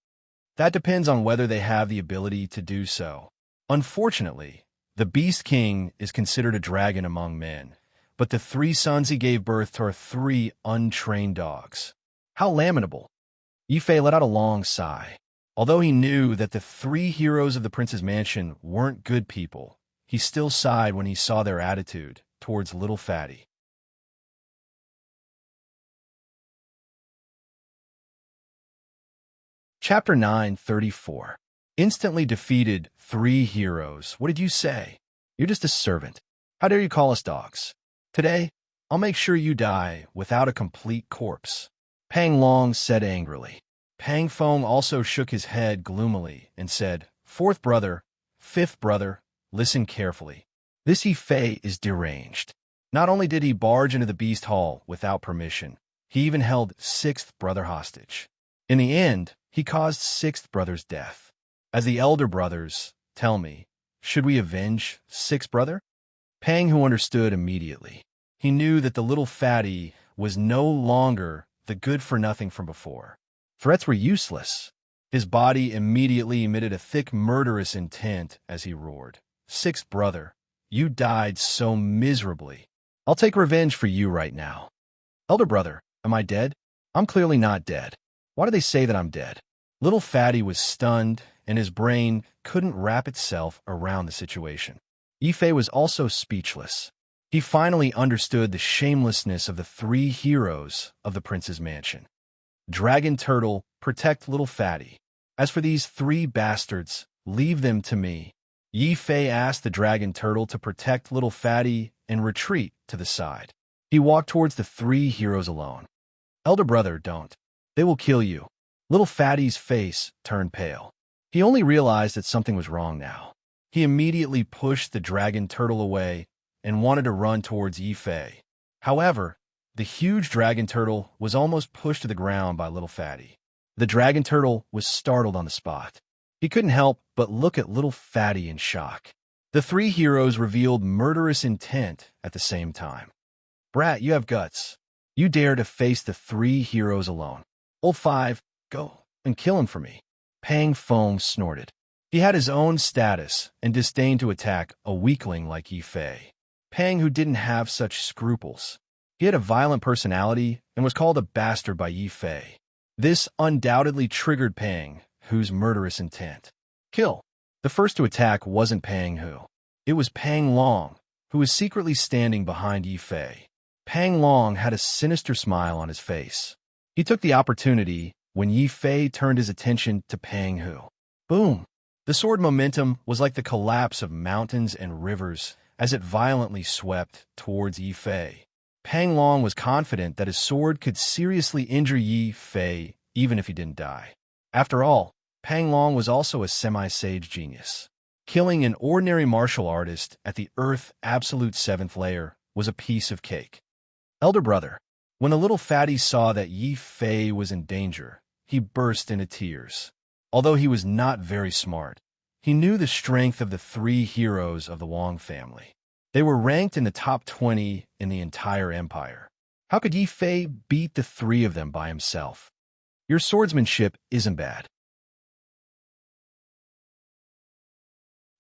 That depends on whether they have the ability to do so. Unfortunately, the Beast King is considered a dragon among men, but the 3 sons he gave birth to are 3 untrained dogs. How lamentable." Yi Fei let out a long sigh. Although he knew that the 3 heroes of the prince's mansion weren't good people, he still sighed when he saw their attitude towards little Fatty. Chapter 9:34. Instantly defeated 3 heroes. What did you say? You're just a servant. How dare you call us dogs? Today, I'll make sure you die without a complete corpse. Pang Long said angrily. Pang Fong also shook his head gloomily and said, "Fourth brother, fifth brother, listen carefully. This Yi Fei is deranged. Not only did he barge into the Beast Hall without permission, he even held 6th brother hostage. In the end, he caused 6th brother's death. As the elder brothers, tell me, should we avenge 6th brother?" Pang, who understood immediately. He knew that the little Fatty was no longer the good-for-nothing from before. Threats were useless. His body immediately emitted a thick, murderous intent as he roared, "Sixth brother, you died so miserably. I'll take revenge for you right now." "Elder brother, am I dead? I'm clearly not dead. Why do they say that I'm dead?" Little Fatty was stunned, and his brain couldn't wrap itself around the situation. Yi Fei was also speechless. He finally understood the shamelessness of the 3 heroes of the prince's mansion. Dragon Turtle, protect little Fatty. As for these 3 bastards, leave them to me. Yi Fei asked the Dragon Turtle to protect little Fatty and retreat to the side. He walked towards the 3 heroes alone. "Elder brother, don't. They will kill you." Little Fatty's face turned pale. He only realized that something was wrong now. He immediately pushed the Dragon Turtle away and wanted to run towards Yi Fei. However, the huge Dragon Turtle was almost pushed to the ground by little Fatty. The Dragon Turtle was startled on the spot. He couldn't help but look at little Fatty in shock. The 3 heroes revealed murderous intent at the same time. "Brat, you have guts. You dare to face the 3 heroes alone. Old 5, go and kill him for me." Pang Fong snorted. He had his own status and disdained to attack a weakling like Yi Fei. Pang, who didn't have such scruples. He had a violent personality and was called a bastard by Yi Fei. This undoubtedly triggered Pang, whose murderous intent. Kill. The first to attack wasn't Pang Hu. It was Pang Long, who was secretly standing behind Yi Fei. Pang Long had a sinister smile on his face. He took the opportunity when Yi Fei turned his attention to Pang Hu. Boom! The sword momentum was like the collapse of mountains and rivers as it violently swept towards Yi Fei. Pang Long was confident that his sword could seriously injure Yi Fei even if he didn't die. After all, Pang Long was also a semi-sage genius. Killing an ordinary martial artist at the Earth Absolute 7th layer was a piece of cake. Elder brother, when the little Fatty saw that Yi Fei was in danger, he burst into tears. Although he was not very smart, he knew the strength of the 3 heroes of the Wong family. They were ranked in the top 20 in the entire empire. How could Yi Fei beat the 3 of them by himself? Your swordsmanship isn't bad.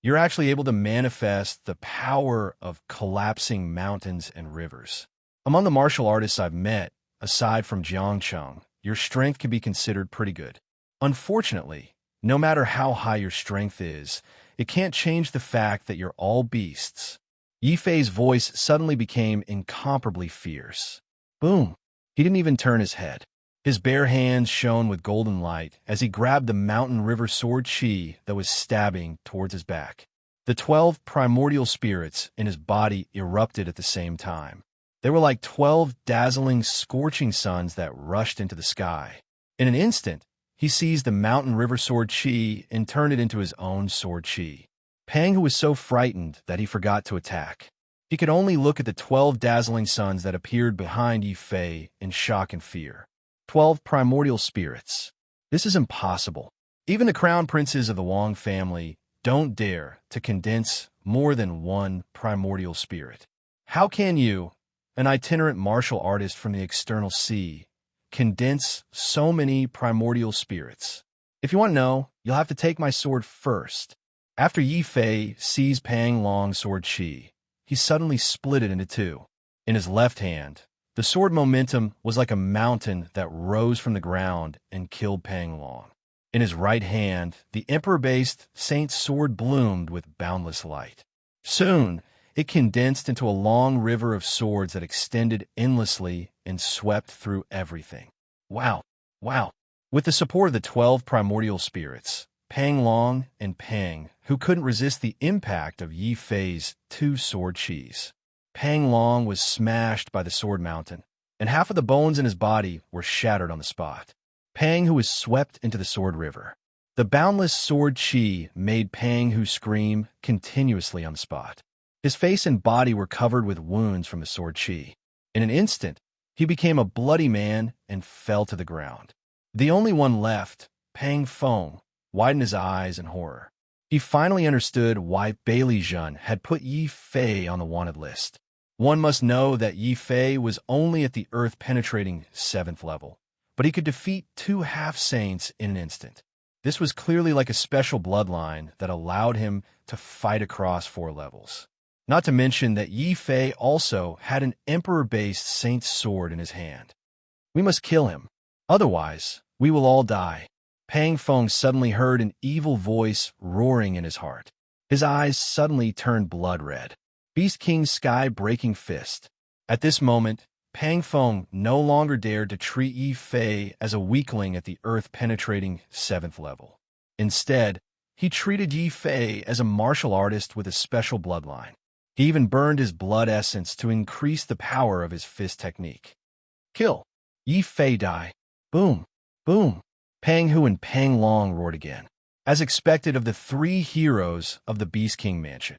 You're actually able to manifest the power of collapsing mountains and rivers. Among the martial artists I've met, aside from Jiang Cheng, your strength can be considered pretty good. Unfortunately, no matter how high your strength is, it can't change the fact that you're all beasts. Yi Fei's voice suddenly became incomparably fierce. Boom! He didn't even turn his head. His bare hands shone with golden light as he grabbed the mountain river sword Qi that was stabbing towards his back. The 12 primordial spirits in his body erupted at the same time. They were like 12 dazzling, scorching suns that rushed into the sky. In an instant, he seized the mountain river sword Qi and turned it into his own sword Qi. Pang was so frightened that he forgot to attack. He could only look at the 12 dazzling suns that appeared behind Yi Fei in shock and fear. 12 primordial spirits. This is impossible. Even the crown princes of the Wang family don't dare to condense more than one primordial spirit. How can you, an itinerant martial artist from the external sea, condense so many primordial spirits? If you want to know, you'll have to take my sword first. After Yi Fei seized Pang Long's sword Qi, he suddenly split it into two. In his left hand, the sword momentum was like a mountain that rose from the ground and killed Pang Long. In his right hand, the emperor-based Saint's sword bloomed with boundless light. Soon, it condensed into a long river of swords that extended endlessly and swept through everything. Wow! Wow! With the support of the 12 primordial spirits, Pang Long and Pang, who couldn't resist the impact of Yi Fei's two sword Qis. Pang Long was smashed by the sword mountain, and half of the bones in his body were shattered on the spot. Pang was swept into the sword river. The boundless sword Qi made Pang scream continuously on the spot. His face and body were covered with wounds from the sword Qi. In an instant, he became a bloody man and fell to the ground. The only one left, Pang Feng, widened his eyes in horror. He finally understood why Bailey Zhen had put Yi Fei on the wanted list. One must know that Yi Fei was only at the earth-penetrating 7th level, but he could defeat 2 half-saints in an instant. This was clearly like a special bloodline that allowed him to fight across 4 levels. Not to mention that Yi Fei also had an emperor-based saint's sword in his hand. We must kill him. Otherwise, we will all die. Pang Feng suddenly heard an evil voice roaring in his heart. His eyes suddenly turned blood red. Beast King's sky-breaking fist. At this moment, Pang Feng no longer dared to treat Yi Fei as a weakling at the earth-penetrating 7th level. Instead, he treated Yi Fei as a martial artist with a special bloodline. He even burned his blood essence to increase the power of his fist technique. Kill. Yi Fei die. Boom. Boom. Pang and Pang Long roared again, as expected of the 3 heroes of the Beast King mansion.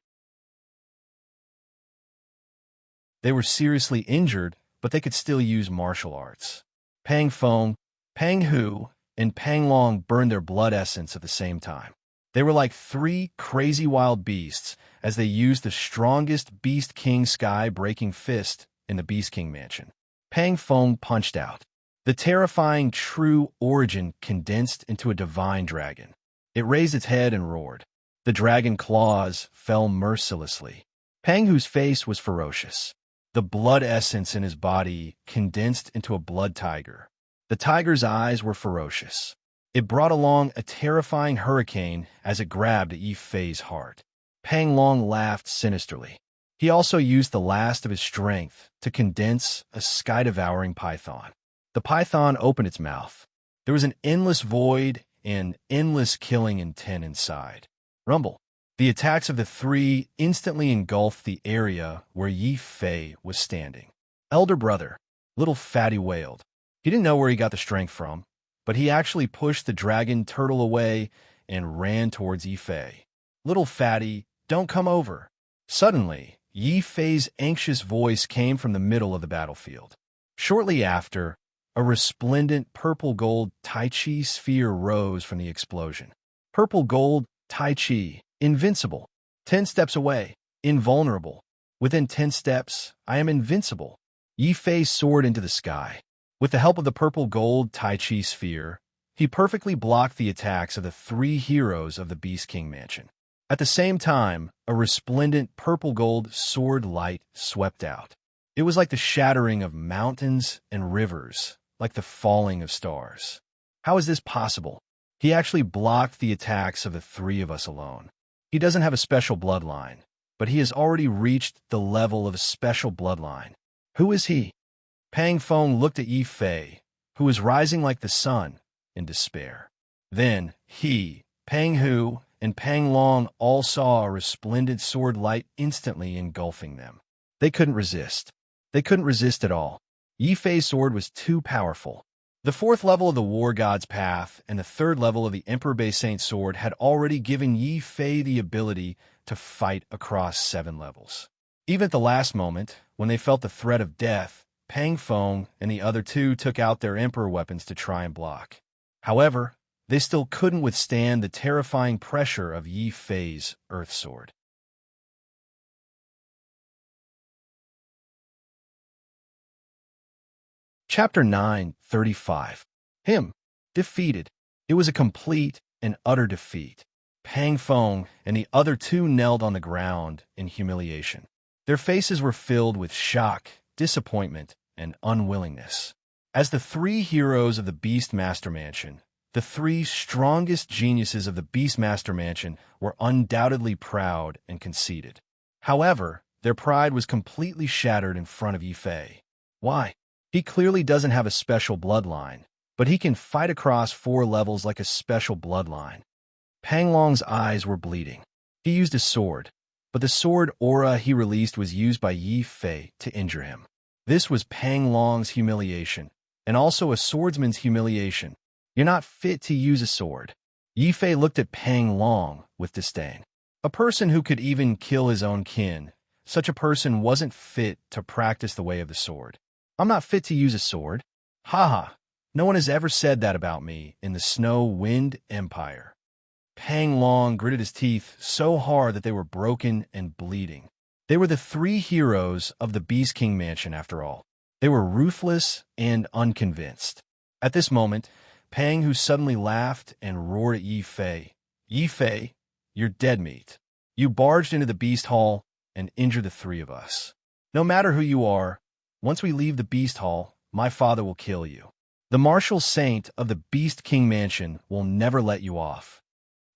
They were seriously injured, but they could still use martial arts. Pang Feng, Pang Hu, and Pang Long burned their blood essence at the same time. They were like 3 crazy wild beasts as they used the strongest Beast King sky-breaking fist in the Beast King mansion. Pang Feng punched out. The terrifying true origin condensed into a divine dragon. It raised its head and roared. The dragon claws fell mercilessly. Pang Hu's face was ferocious. The blood essence in his body condensed into a blood tiger. The tiger's eyes were ferocious. It brought along a terrifying hurricane as it grabbed at Yi Fei's heart. Pang Long laughed sinisterly. He also used the last of his strength to condense a sky-devouring python. The python opened its mouth. There was an endless void and endless killing intent inside. Rumble. The attacks of the 3 instantly engulfed the area where Yi Fei was standing. Elder brother, little fatty wailed. He didn't know where he got the strength from, but he actually pushed the dragon turtle away and ran towards Yi Fei. Little fatty, don't come over. Suddenly, Yi Fei's anxious voice came from the middle of the battlefield. Shortly after, a resplendent purple-gold Tai Chi sphere rose from the explosion. Purple-gold Tai Chi, invincible. 10 steps away, invulnerable. Within 10 steps, I am invincible. Yi Fei soared into the sky. With the help of the purple-gold Tai Chi sphere, he perfectly blocked the attacks of the 3 heroes of the Beast King mansion. At the same time, a resplendent purple-gold sword light swept out. It was like the shattering of mountains and rivers, like the falling of stars. How is this possible? He actually blocked the attacks of the 3 of us alone. He doesn't have a special bloodline, but he has already reached the level of a special bloodline. Who is he? Pang Feng looked at Yi Fei, who was rising like the sun, in despair. Then he, Pang Hu, and Pang Long all saw a resplendent sword light instantly engulfing them. They couldn't resist. They couldn't resist at all. Yi Fei's sword was too powerful. The fourth level of the War God's Path and the third level of the Emperor Bei Saint's sword had already given Yi Fei the ability to fight across 7 levels. Even at the last moment, when they felt the threat of death, Pang Feng and the other two took out their Emperor weapons to try and block. However, they still couldn't withstand the terrifying pressure of Yi Fei's Earth Sword. Chapter 9:35. Him. Defeated. It was a complete and utter defeat. Pang Feng and the other two knelt on the ground in humiliation. Their faces were filled with shock, disappointment, and unwillingness. As the 3 heroes of the Beastmaster Mansion, the 3 strongest geniuses of the Beastmaster Mansion were undoubtedly proud and conceited. However, their pride was completely shattered in front of Yi Fei. Why? He clearly doesn't have a special bloodline, but he can fight across 4 levels like a special bloodline. Pang Long's eyes were bleeding. He used a sword, but the sword aura he released was used by Yi Fei to injure him. This was Pang Long's humiliation, and also a swordsman's humiliation. You're not fit to use a sword. Yi Fei looked at Pang Long with disdain. A person who could even kill his own kin, such a person wasn't fit to practice the way of the sword. I'm not fit to use a sword. Haha, no one has ever said that about me in the Snow Wind Empire. Pang Long gritted his teeth so hard that they were broken and bleeding. They were the 3 heroes of the Beast King Mansion after all. They were ruthless and unconvinced. At this moment, Pang Hu suddenly laughed and roared at Yi Fei. Yi Fei, you're dead meat. You barged into the Beast Hall and injured the 3 of us. No matter who you are, once we leave the Beast Hall, my father will kill you. The martial saint of the Beast King Mansion will never let you off.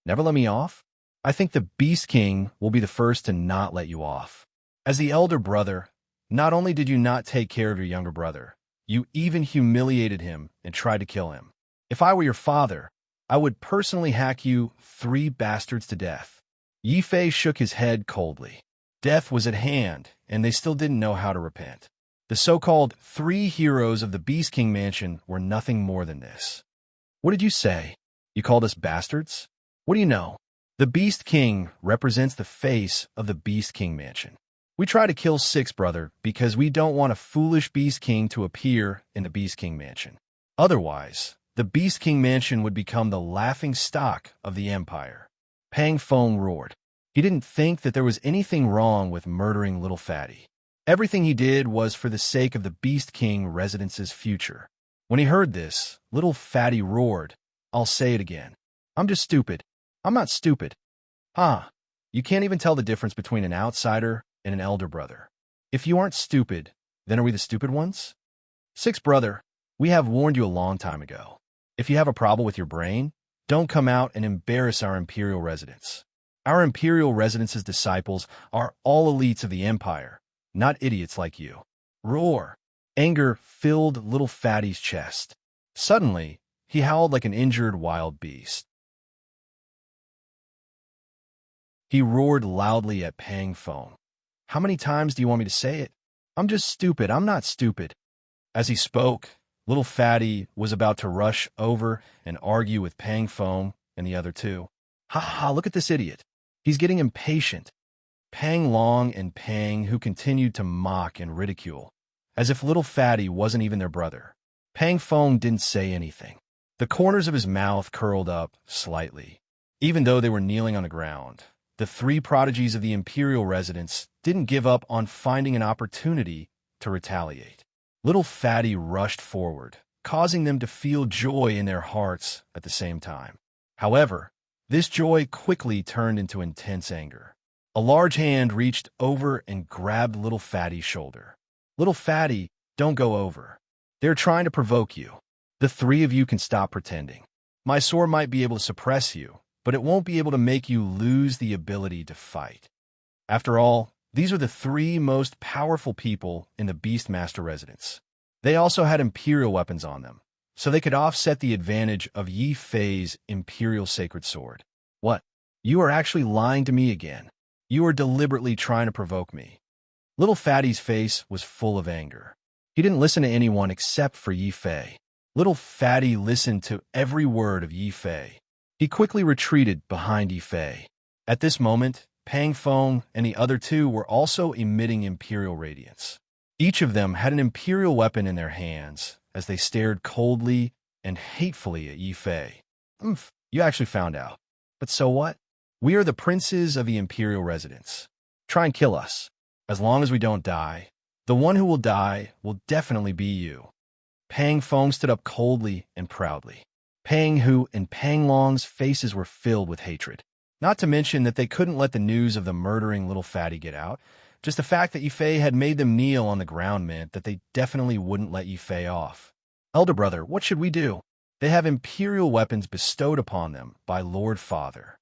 Never let me off? I think the Beast King will be the first to not let you off. As the elder brother, not only did you not take care of your younger brother, you even humiliated him and tried to kill him. If I were your father, I would personally hack you 3 bastards to death. Yi Fei shook his head coldly. Death was at hand, and they still didn't know how to repent. The so-called 3 heroes of the Beast King Mansion were nothing more than this. What did you say? You called us bastards? What do you know? The Beast King represents the face of the Beast King Mansion. We try to kill Six Brother because we don't want a foolish Beast King to appear in the Beast King Mansion. Otherwise, the Beast King Mansion would become the laughing stock of the Empire. Pang Feng roared. He didn't think that there was anything wrong with murdering Little Fatty. Everything he did was for the sake of the Beast King residence's future. When he heard this, Little Fatty roared. I'll say it again. I'm just stupid. I'm not stupid. You can't even tell the difference between an outsider and an elder brother. If you aren't stupid, then are we the stupid ones? Six Brother, we have warned you a long time ago. If you have a problem with your brain, don't come out and embarrass our Imperial residents. Our Imperial residence's disciples are all elites of the Empire, not idiots like you. Roar. Anger filled Little Fatty's chest. Suddenly, he howled like an injured wild beast. He roared loudly at Pang Feng. How many times do you want me to say it? I'm just stupid. I'm not stupid. As he spoke, Little Fatty was about to rush over and argue with Pang Feng and the other two. Look at this idiot. He's getting impatient. Pang Long and Pang, who continued to mock and ridicule, as if Little Fatty wasn't even their brother. Pang Feng didn't say anything. The corners of his mouth curled up slightly. Even though they were kneeling on the ground, the 3 prodigies of the Imperial residence didn't give up on finding an opportunity to retaliate. Little Fatty rushed forward, causing them to feel joy in their hearts at the same time. However, this joy quickly turned into intense anger. A large hand reached over and grabbed Little Fatty's shoulder. Little Fatty, don't go over. They're trying to provoke you. The 3 of you can stop pretending. My sword might be able to suppress you, but it won't be able to make you lose the ability to fight. After all, these are the 3 most powerful people in the Beastmaster residence. They also had Imperial weapons on them, so they could offset the advantage of Yi Fei's Imperial Sacred Sword. What? You are actually lying to me again. You are deliberately trying to provoke me. Little Fatty's face was full of anger. He didn't listen to anyone except for Yi Fei. Little Fatty listened to every word of Yi Fei. He quickly retreated behind Yi Fei. At this moment, Pang Feng and the other two were also emitting imperial radiance. Each of them had an imperial weapon in their hands as they stared coldly and hatefully at Yi Fei. You actually found out. But so what? We are the princes of the imperial residence. Try and kill us. As long as we don't die, the one who will die will definitely be you. Pang Feng stood up coldly and proudly. Pang Hu and Pang Long's faces were filled with hatred. Not to mention that they couldn't let the news of the murdering little fatty get out. Just the fact that Yi Fei had made them kneel on the ground meant that they definitely wouldn't let Yi Fei off. Elder brother, what should we do? They have imperial weapons bestowed upon them by Lord Father.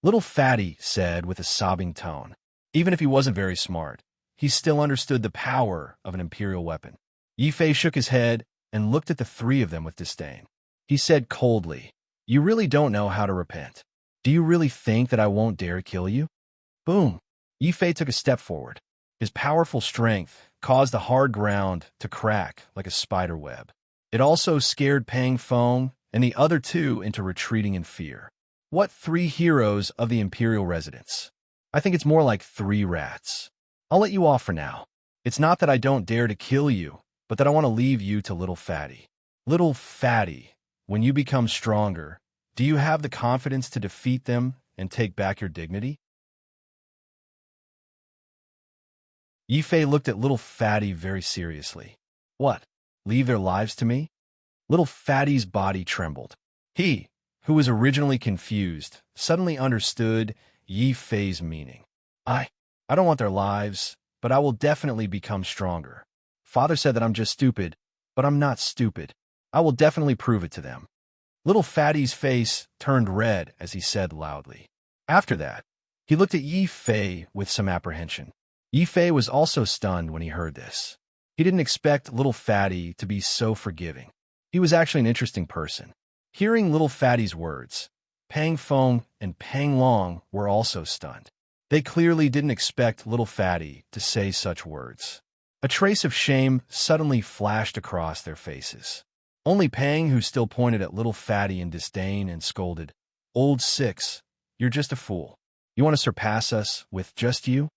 Little Fatty said with a sobbing tone. Even if he wasn't very smart, he still understood the power of an imperial weapon. Yi Fei shook his head and looked at the three of them with disdain. He said coldly, "You really don't know how to repent. Do you really think that I won't dare kill you?" Boom! Yi Fei took a step forward. His powerful strength caused the hard ground to crack like a spider web. It also scared Pang Feng and the other two into retreating in fear. What three heroes of the imperial residence? I think it's more like three rats. I'll let you off for now. It's not that I don't dare to kill you, but that I want to leave you to Little Fatty. Little Fatty, when you become stronger, do you have the confidence to defeat them and take back your dignity? Yi Fei looked at Little Fatty very seriously. What? Leave their lives to me? Little Fatty's body trembled. He, who was originally confused, suddenly understood Yi Fei's meaning. I don't want their lives, but I will definitely become stronger. Father said that I'm just stupid, but I'm not stupid. I will definitely prove it to them. Little Fatty's face turned red as he said loudly. After that, he looked at Yi Fei with some apprehension. Yi Fei was also stunned when he heard this. He didn't expect Little Fatty to be so forgiving. He was actually an interesting person. Hearing Little Fatty's words, Pang Feng and Pang Long were also stunned. They clearly didn't expect Little Fatty to say such words. A trace of shame suddenly flashed across their faces. Only Pang, who still pointed at Little Fatty in disdain and scolded, "Old Six, you're just a fool. You want to surpass us with just you?"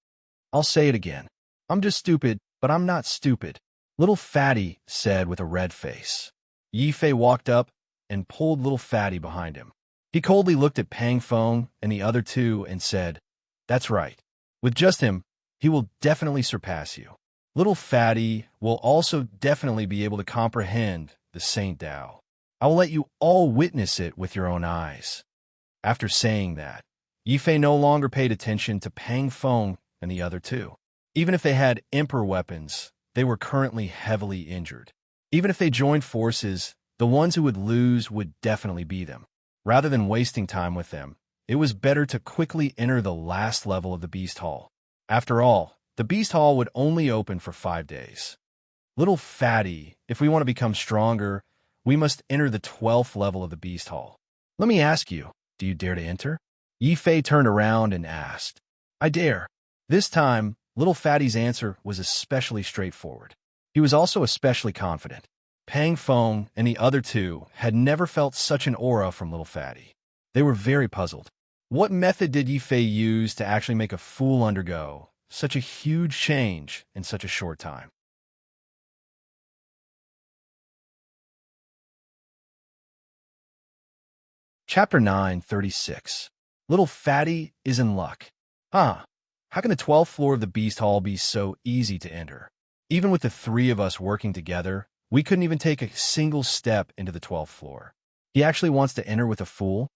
I'll say it again. I'm just stupid, but I'm not stupid, Little Fatty said with a red face. Yi Fei walked up and pulled Little Fatty behind him. He coldly looked at Pang Feng and the other two and said, "That's right. With just him, he will definitely surpass you. Little Fatty will also definitely be able to comprehend the Saint Tao. I will let you all witness it with your own eyes." After saying that, Yi Fei no longer paid attention to Pang Feng and the other two. Even if they had emperor weapons, they were currently heavily injured. Even if they joined forces, the ones who would lose would definitely be them. Rather than wasting time with them, it was better to quickly enter the last level of the Beast Hall. After all, the Beast Hall would only open for 5 days. Little Fatty, if we want to become stronger, we must enter the 12th level of the Beast Hall. Let me ask you, do you dare to enter? Yi Fei turned around and asked. I dare. This time, Little Fatty's answer was especially straightforward. He was also especially confident. Pang Feng and the other two had never felt such an aura from Little Fatty. They were very puzzled. What method did Yi Fei use to actually make a fool undergo such a huge change in such a short time? Chapter 9:36. Little Fatty is in luck. How can the 12th floor of the Beast Hall be so easy to enter? Even with the three of us working together, we couldn't even take a single step into the 12th floor. He actually wants to enter with a fool?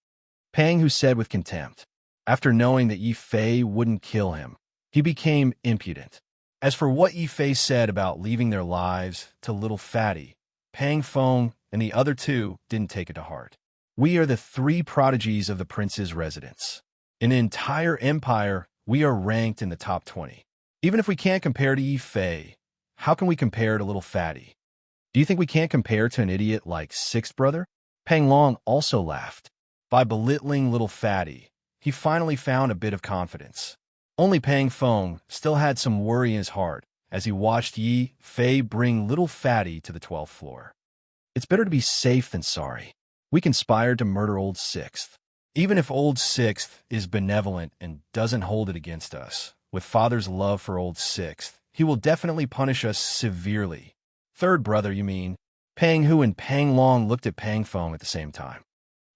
Pang Hu said with contempt. After knowing that Yi Fei wouldn't kill him, he became impudent. As for what Yi Fei said about leaving their lives to Little Fatty, Pang Feng and the other two didn't take it to heart. We are the three prodigies of the prince's residence. In the entire empire, we are ranked in the top 20. Even if we can't compare to Yi Fei, how can we compare to Little Fatty? Do you think we can't compare to an idiot like Sixth Brother? Pang Long also laughed. By belittling Little Fatty, he finally found a bit of confidence. Only Pang Feng still had some worry in his heart as he watched Yi Fei bring little Fatty to the 12th floor. It's better to be safe than sorry. We conspired to murder Old Sixth. Even if Old Sixth is benevolent and doesn't hold it against us, with Father's love for Old Sixth, he will definitely punish us severely. Third brother, you mean? Pang Hu and Pang Long looked at Pang Feng at the same time.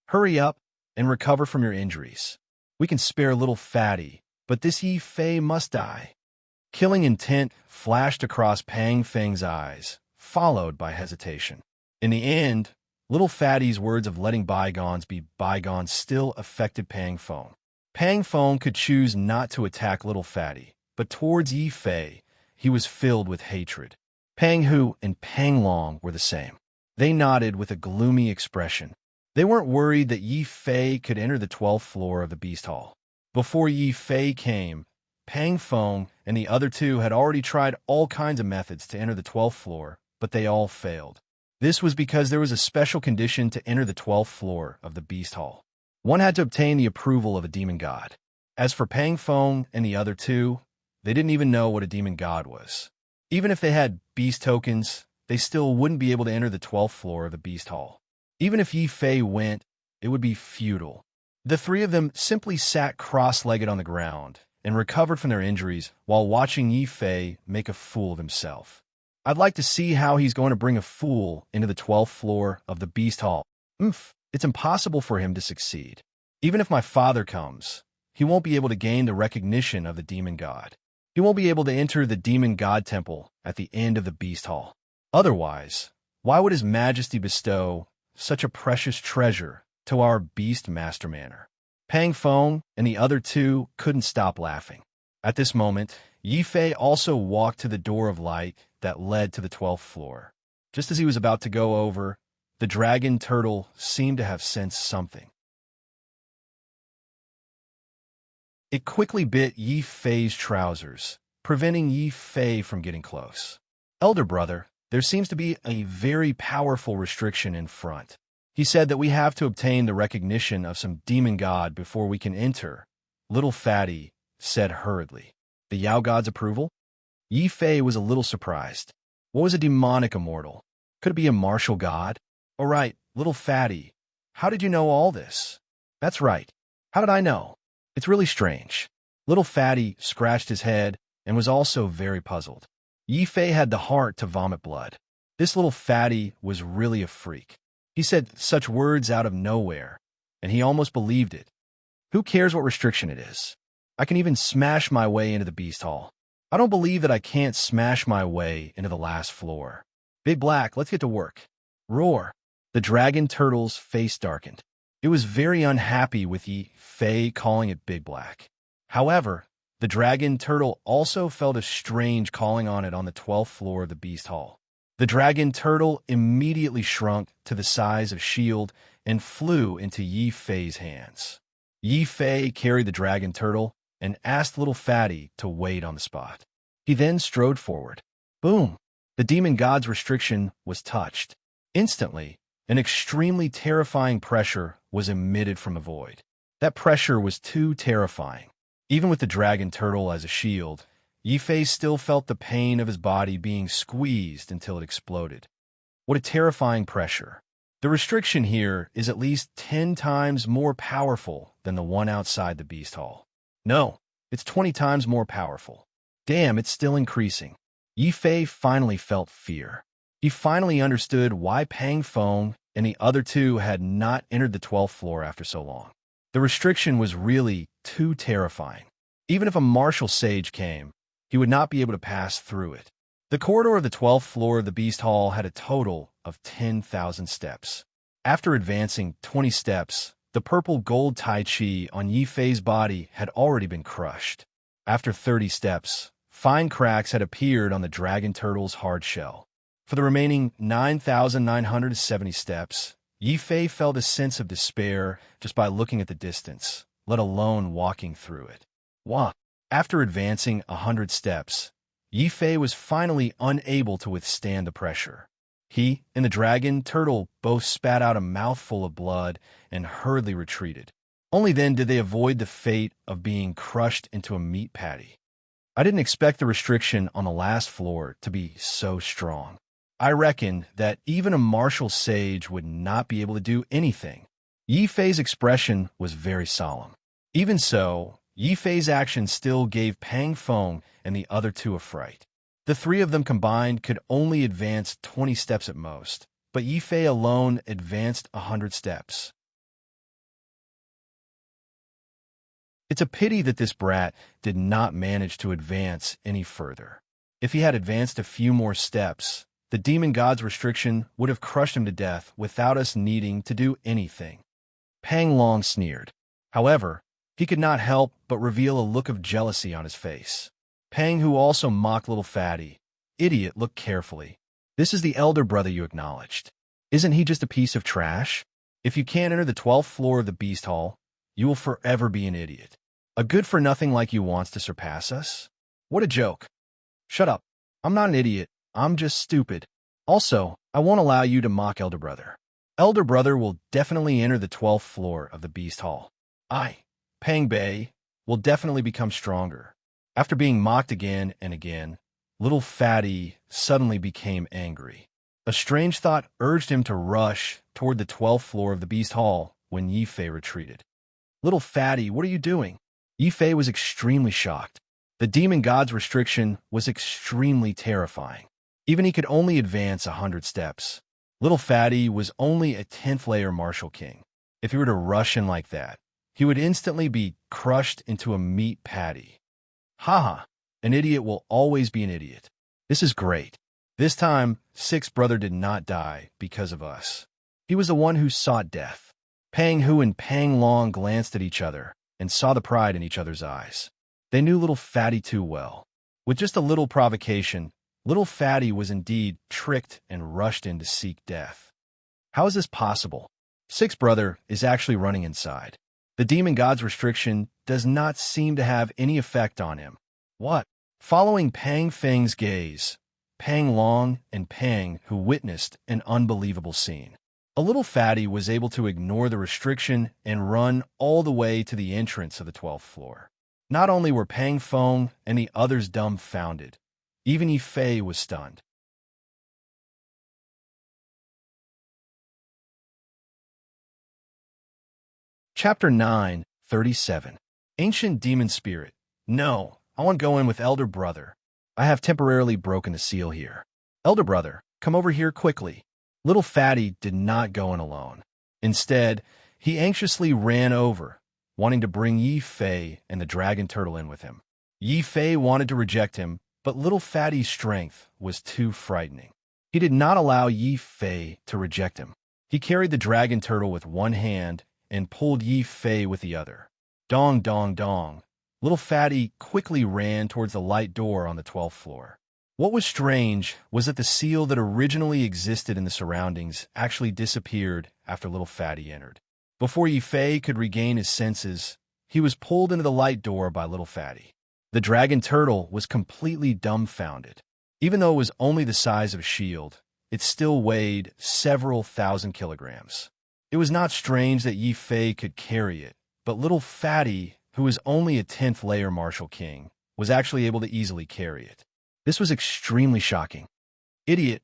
Hurry up and recover from your injuries. We can spare little Fatty, but this Yi Fei must die. Killing intent flashed across Pang Feng's eyes, followed by hesitation. In the end, little Fatty's words of letting bygones be bygones still affected Pang Feng. Pang Feng could choose not to attack little Fatty, but towards Yi Fei, he was filled with hatred. Pang Hu and Pang Long were the same. They nodded with a gloomy expression. They weren't worried that Yi Fei could enter the 12th floor of the Beast Hall. Before Yi Fei came, Pang Feng and the other two had already tried all kinds of methods to enter the 12th floor, but they all failed. This was because there was a special condition to enter the 12th floor of the Beast Hall. One had to obtain the approval of a demon god. As for Pang Feng and the other two, they didn't even know what a demon god was. Even if they had beast tokens, they still wouldn't be able to enter the 12th floor of the Beast Hall. Even if Yi Fei went, it would be futile. The three of them simply sat cross-legged on the ground and recovered from their injuries while watching Yi Fei make a fool of himself. I'd like to see how he's going to bring a fool into the 12th floor of the Beast Hall. It's impossible for him to succeed. Even if my father comes, he won't be able to gain the recognition of the demon god. He won't be able to enter the demon god temple at the end of the Beast Hall. Otherwise, why would His Majesty bestow such a precious treasure to our beast master manor? Pang Feng and the other two couldn't stop laughing. At this moment, Yi Fei also walked to the door of light that led to the 12th floor. Just as he was about to go over, the dragon turtle seemed to have sensed something. It quickly bit Yi Fei's trousers, preventing Yi Fei from getting close. Elder brother, there seems to be a very powerful restriction in front. He said that we have to obtain the recognition of some demon god before we can enter. Little Fatty said hurriedly. The Yao god's approval? Yi Fei was a little surprised. What was a demonic immortal? Could it be a martial god? All right, little Fatty, how did you know all this? That's right. How did I know? It's really strange. Little Fatty scratched his head and was also very puzzled. Yi Fei had the heart to vomit blood. This little Fatty was really a freak. He said such words out of nowhere, and he almost believed it. Who cares what restriction it is? I can even smash my way into the Beast Hall. I don't believe that I can't smash my way into the last floor. Big Black, let's get to work. Roar. The dragon turtle's face darkened. It was very unhappy with Yi Fei calling it Big Black. However, the dragon turtle also felt a strange calling on it on the 12th floor of the Beast Hall. The dragon turtle immediately shrunk to the size of a shield and flew into Yi Fei's hands. Yi Fei carried the dragon turtle and asked little Fatty to wait on the spot. He then strode forward. Boom! The demon god's restriction was touched. Instantly, an extremely terrifying pressure was emitted from the void. That pressure was too terrifying. Even with the dragon turtle as a shield, Yi Fei still felt the pain of his body being squeezed until it exploded. What a terrifying pressure. The restriction here is at least 10 times more powerful than the one outside the Beast Hall. No, it's 20 times more powerful. Damn, it's still increasing. Yi Fei finally felt fear. He finally understood why Pang Feng and the other two had not entered the 12th floor after so long. The restriction was really too terrifying. Even if a martial sage came, he would not be able to pass through it. The corridor of the 12th floor of the Beast Hall had a total of 10,000 steps. After advancing 20 steps, the purple gold Tai Chi on Yi Fei's body had already been crushed. After 30 steps, fine cracks had appeared on the dragon turtle's hard shell. For the remaining 9,970 steps, Yi Fei felt a sense of despair just by looking at the distance, let alone walking through it. Wah! After advancing 100 steps, Yi Fei was finally unable to withstand the pressure. He and the dragon turtle both spat out a mouthful of blood and hurriedly retreated. Only then did they avoid the fate of being crushed into a meat patty. I didn't expect the restriction on the last floor to be so strong. I reckoned that even a martial sage would not be able to do anything. Yi Fei's expression was very solemn. Even so, Yi Fei's action still gave Pang Feng and the other two a fright. The three of them combined could only advance 20 steps at most, but Yi Fei alone advanced 100 steps. It's a pity that this brat did not manage to advance any further. If he had advanced a few more steps, the demon god's restriction would have crushed him to death without us needing to do anything. Pang Long sneered. However, he could not help but reveal a look of jealousy on his face. Pang, who also mocked little fatty, idiot, look carefully. This is the elder brother you acknowledged. Isn't he just a piece of trash? If you can't enter the 12th floor of the Beast Hall, you will forever be an idiot. A good-for-nothing like you wants to surpass us? What a joke. Shut up. I'm not an idiot. I'm just stupid. Also, I won't allow you to mock Elder Brother. Elder Brother will definitely enter the 12th floor of the Beast Hall. I, Pang Bei, will definitely become stronger. After being mocked again and again, little fatty suddenly became angry. A strange thought urged him to rush toward the 12th floor of the Beast Hall when Yi Fei retreated. Little fatty, what are you doing? Yi Fei was extremely shocked. The demon god's restriction was extremely terrifying. Even he could only advance 100 steps. Little fatty was only a 10th layer martial king. If he were to rush in like that, he would instantly be crushed into a meat patty. Haha, an idiot will always be an idiot. This is great. This time, Sixth Brother did not die because of us. He was the one who sought death. Pang Hu and Pang Long glanced at each other and saw the pride in each other's eyes. They knew little fatty too well. With just a little provocation, little fatty was indeed tricked and rushed in to seek death. How is this possible? Sixth Brother is actually running inside. The demon god's restriction does not seem to have any effect on him. What? Following Pang Feng's gaze, Pang Long and Pang, who witnessed an unbelievable scene. A little fatty was able to ignore the restriction and run all the way to the entrance of the 12th floor. Not only were Pang Feng and the others dumbfounded, even Yi Fei was stunned. Chapter 9:37. Ancient Demon Spirit. No, I want to go in with Elder Brother. I have temporarily broken the seal here. Elder Brother, come over here quickly. Little Fatty did not go in alone. Instead, he anxiously ran over, wanting to bring Yi Fei and the dragon turtle in with him. Yi Fei wanted to reject him, but little Fatty's strength was too frightening. He did not allow Yi Fei to reject him. He carried the dragon turtle with one hand and pulled Yi Fei with the other. Dong, dong, dong. Little Fatty quickly ran towards the light door on the 12th floor. What was strange was that the seal that originally existed in the surroundings actually disappeared after Little Fatty entered. Before Yi Fei could regain his senses, he was pulled into the light door by Little Fatty. The dragon turtle was completely dumbfounded. Even though it was only the size of a shield, it still weighed several thousand kilograms. It was not strange that Yi Fei could carry it, but Little Fatty, who was only a 10th layer martial king, was actually able to easily carry it. This was extremely shocking. Idiot.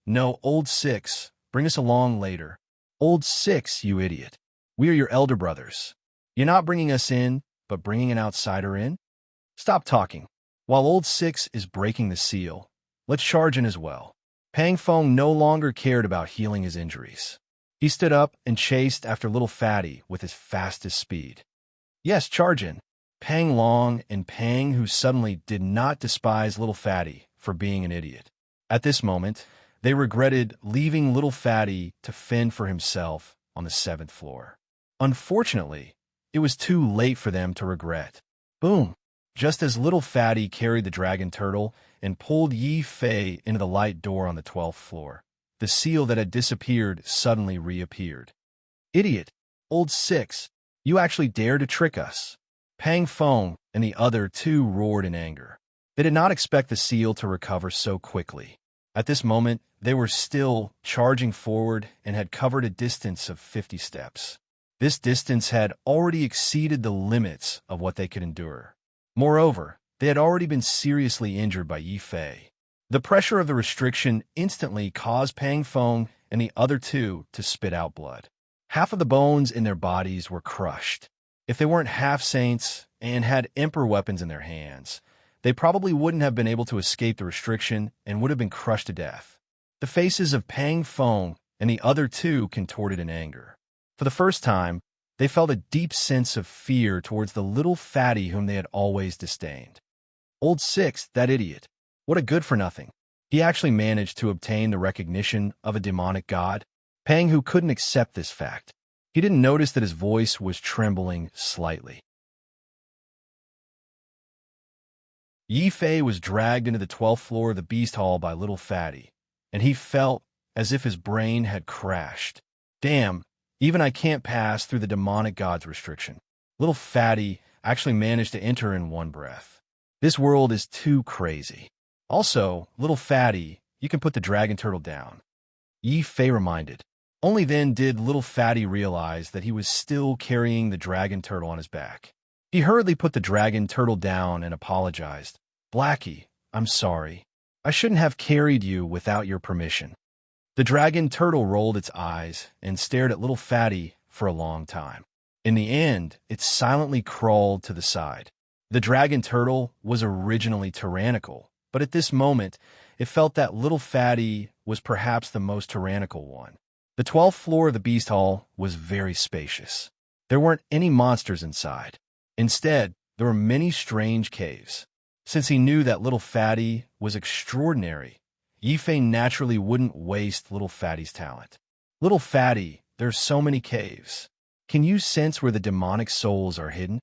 No, Old Six, bring us along later. Old Six, you idiot. We are your elder brothers. You're not bringing us in, but bringing an outsider in? Stop talking. While Old Six is breaking the seal, let's charge in as well. Pang Feng no longer cared about healing his injuries. He stood up and chased after Little Fatty with his fastest speed. Yes, charge in. Pang Long and Pang, who suddenly did not despise Little Fatty for being an idiot. At this moment, they regretted leaving Little Fatty to fend for himself on the 7th floor. Unfortunately, it was too late for them to regret. Boom! Just as Little Fatty carried the dragon turtle and pulled Yi Fei into the light door on the 12th floor, the seal that had disappeared suddenly reappeared. Idiot! Old Six, you actually dare to trick us. Pang Feng and the other two roared in anger. They did not expect the seal to recover so quickly. At this moment, they were still charging forward and had covered a distance of 50 steps. This distance had already exceeded the limits of what they could endure. Moreover, they had already been seriously injured by Yi Fei. The pressure of the restriction instantly caused Pang Feng and the other two to spit out blood. Half of the bones in their bodies were crushed. If they weren't half-saints and had emperor weapons in their hands, they probably wouldn't have been able to escape the restriction and would have been crushed to death. The faces of Pang Feng and the other two contorted in anger. For the first time, they felt a deep sense of fear towards the little fatty whom they had always disdained. Old Six, that idiot. What a good-for-nothing. He actually managed to obtain the recognition of a demonic god. Pang, who couldn't accept this fact. He didn't notice that his voice was trembling slightly. Yi Fei was dragged into the 12th floor of the Beast Hall by little fatty, and he felt as if his brain had crashed. Damn, even I can't pass through the demonic god's restriction. Little fatty actually managed to enter in one breath. This world is too crazy. Also, little fatty, you can put the dragon turtle down. Yi Fei reminded. Only then did little fatty realize that he was still carrying the dragon turtle on his back. He hurriedly put the dragon turtle down and apologized. Blackie, I'm sorry. I shouldn't have carried you without your permission. The dragon turtle rolled its eyes and stared at little fatty for a long time. In the end, it silently crawled to the side. The dragon turtle was originally tyrannical, but at this moment, it felt that little fatty was perhaps the most tyrannical one. The 12th floor of the Beast Hall was very spacious. There weren't any monsters inside. Instead, there were many strange caves. Since he knew that little fatty was extraordinary, Yi Fei naturally wouldn't waste little fatty's talent. Little fatty, there's so many caves. Can you sense where the demonic souls are hidden?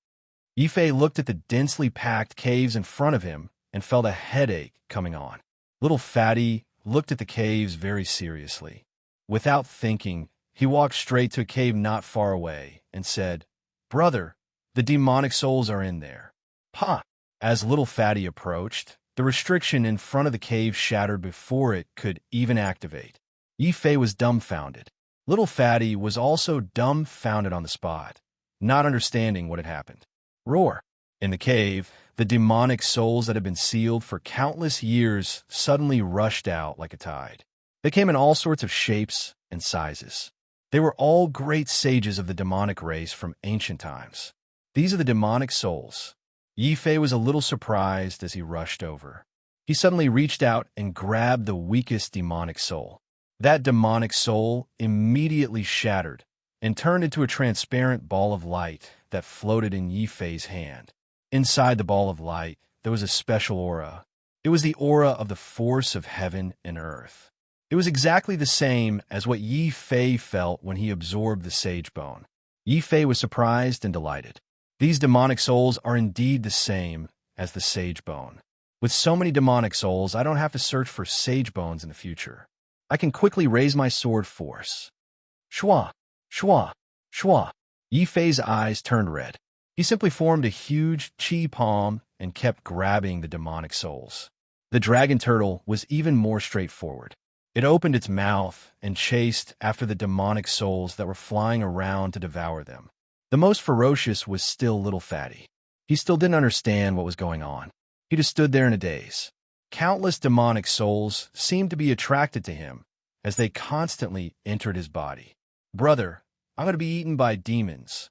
Yi Fei looked at the densely packed caves in front of him and felt a headache coming on. Little fatty looked at the caves very seriously. Without thinking, he walked straight to a cave not far away and said, Brother, the demonic souls are in there. Ha! As little fatty approached, the restriction in front of the cave shattered before it could even activate. Yi Fei was dumbfounded. Little fatty was also dumbfounded on the spot, not understanding what had happened. Roar! In the cave, the demonic souls that had been sealed for countless years suddenly rushed out like a tide. They came in all sorts of shapes and sizes. They were all great sages of the demonic race from ancient times. These are the demonic souls. Yi Fei was a little surprised as he rushed over. He suddenly reached out and grabbed the weakest demonic soul. That demonic soul immediately shattered and turned into a transparent ball of light that floated in Yi Fei's hand. Inside the ball of light, there was a special aura. It was the aura of the force of heaven and earth. It was exactly the same as what Yi Fei felt when he absorbed the sage bone. Yi Fei was surprised and delighted. These demonic souls are indeed the same as the sage bone. With so many demonic souls, I don't have to search for sage bones in the future. I can quickly raise my sword force. Shua, shua, shua. Yi Fei's eyes turned red. He simply formed a huge chi palm and kept grabbing the demonic souls. The dragon turtle was even more straightforward. It opened its mouth and chased after the demonic souls that were flying around to devour them. The most ferocious was still little fatty. He still didn't understand what was going on. He just stood there in a daze. Countless demonic souls seemed to be attracted to him as they constantly entered his body. Brother, I'm going to be eaten by demons.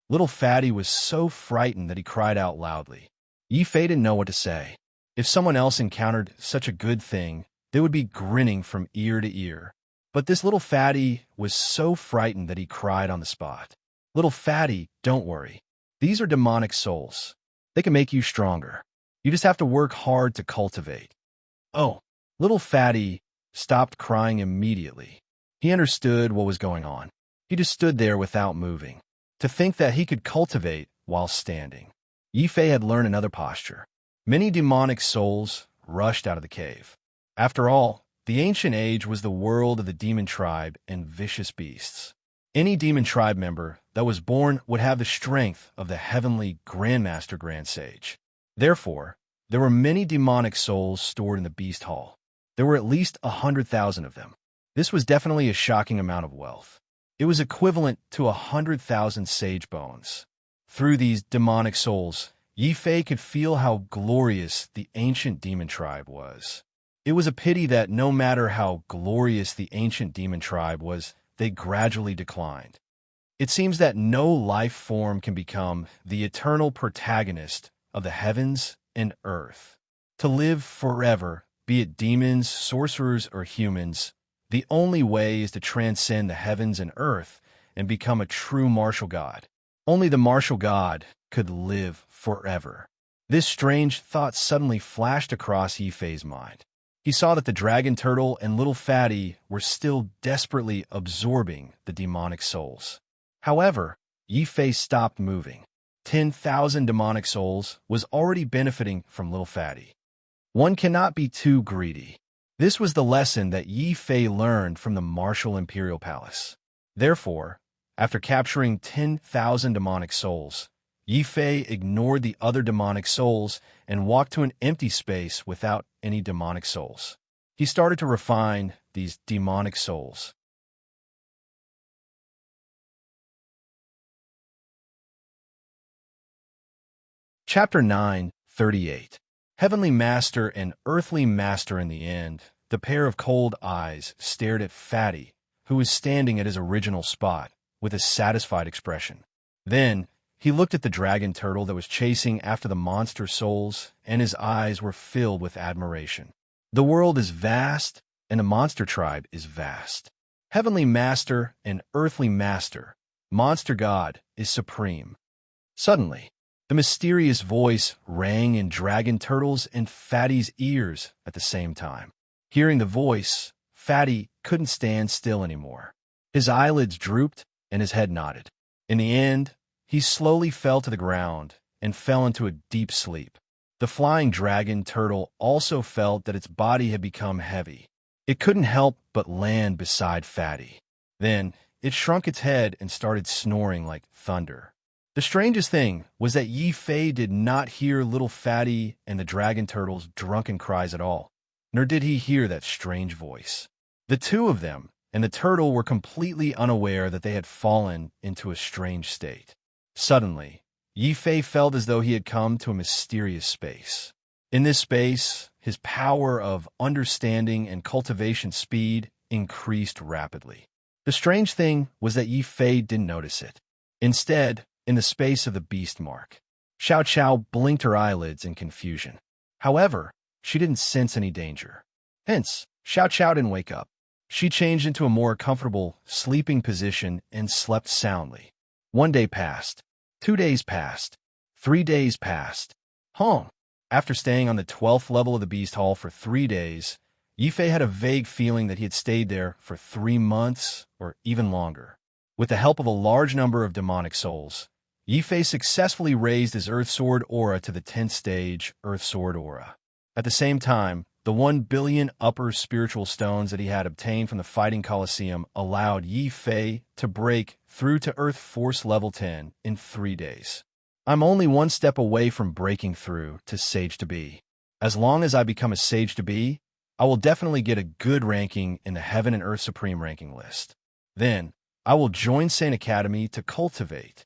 Little fatty was so frightened that he cried out loudly. Yi Fei didn't know what to say. If someone else encountered such a good thing, they would be grinning from ear to ear. But this little fatty was so frightened that he cried on the spot. Little fatty, don't worry. These are demonic souls. They can make you stronger. You just have to work hard to cultivate. Oh, little fatty stopped crying immediately. He understood what was going on. He just stood there without moving. To think that he could cultivate while standing. Yi Fei had learned another posture. Many demonic souls rushed out of the cave. After all, the ancient age was the world of the demon tribe and vicious beasts. Any demon tribe member that was born would have the strength of the heavenly Grandmaster Grand Sage. Therefore, there were many demonic souls stored in the Beast Hall. There were at least 100,000 of them. This was definitely a shocking amount of wealth. It was equivalent to 100,000 sage bones. Through these demonic souls, Yi Fei could feel how glorious the ancient demon tribe was. It was a pity that no matter how glorious the ancient demon tribe was, they gradually declined. It seems that no life form can become the eternal protagonist of the heavens and earth. To live forever, be it demons, sorcerers, or humans, the only way is to transcend the heavens and earth and become a true martial god. Only the martial god could live forever. This strange thought suddenly flashed across Yi Fei's mind. He saw that the dragon turtle and little fatty were still desperately absorbing the demonic souls. However, Yi Fei stopped moving. 10,000 demonic souls was already benefiting from little fatty. One cannot be too greedy. This was the lesson that Yi Fei learned from the martial imperial palace. Therefore, after capturing 10,000 demonic souls, Yi Fei ignored the other demonic souls and walked to an empty space without any demonic souls. He started to refine these demonic souls. Chapter 9:38. Heavenly Master and Earthly Master. In the end, the pair of cold eyes stared at Fatty, who was standing at his original spot, with a satisfied expression. Then, he looked at the dragon turtle that was chasing after the monster souls, and his eyes were filled with admiration. The world is vast, and the monster tribe is vast. Heavenly Master and Earthly Master, Monster God, is supreme. Suddenly, the mysterious voice rang in Dragon Turtle's and Fatty's ears at the same time. Hearing the voice, Fatty couldn't stand still anymore. His eyelids drooped and his head nodded. In the end, he slowly fell to the ground and fell into a deep sleep. The flying dragon turtle also felt that its body had become heavy. It couldn't help but land beside Fatty. Then, it shrunk its head and started snoring like thunder. The strangest thing was that Yi Fei did not hear little Fatty and the dragon turtle's drunken cries at all, nor did he hear that strange voice. The two of them and the turtle were completely unaware that they had fallen into a strange state. Suddenly, Yi Fei felt as though he had come to a mysterious space. In this space, his power of understanding and cultivation speed increased rapidly. The strange thing was that Yi Fei didn't notice it. Instead, in the space of the beast mark, Xiao Qiao blinked her eyelids in confusion. However, she didn't sense any danger. Hence, Xiao Qiao didn't wake up. She changed into a more comfortable, sleeping position and slept soundly. 1 day passed. 2 days passed. 3 days passed. After staying on the 12th level of the Beast Hall for 3 days, Yi Fei had a vague feeling that he had stayed there for 3 months or even longer. With the help of a large number of demonic souls, Yi Fei successfully raised his Earth Sword aura to the 10th stage Earth Sword aura. At the same time, the 1 billion upper spiritual stones that he had obtained from the Fighting Colosseum allowed Yi Fei to break through to Earth Force Level 10 in 3 days. I'm only 1 step away from breaking through to Sage to Be. As long as I become a Sage to Be, I will definitely get a good ranking in the Heaven and Earth Supreme ranking list. Then, I will join Saint Academy to cultivate.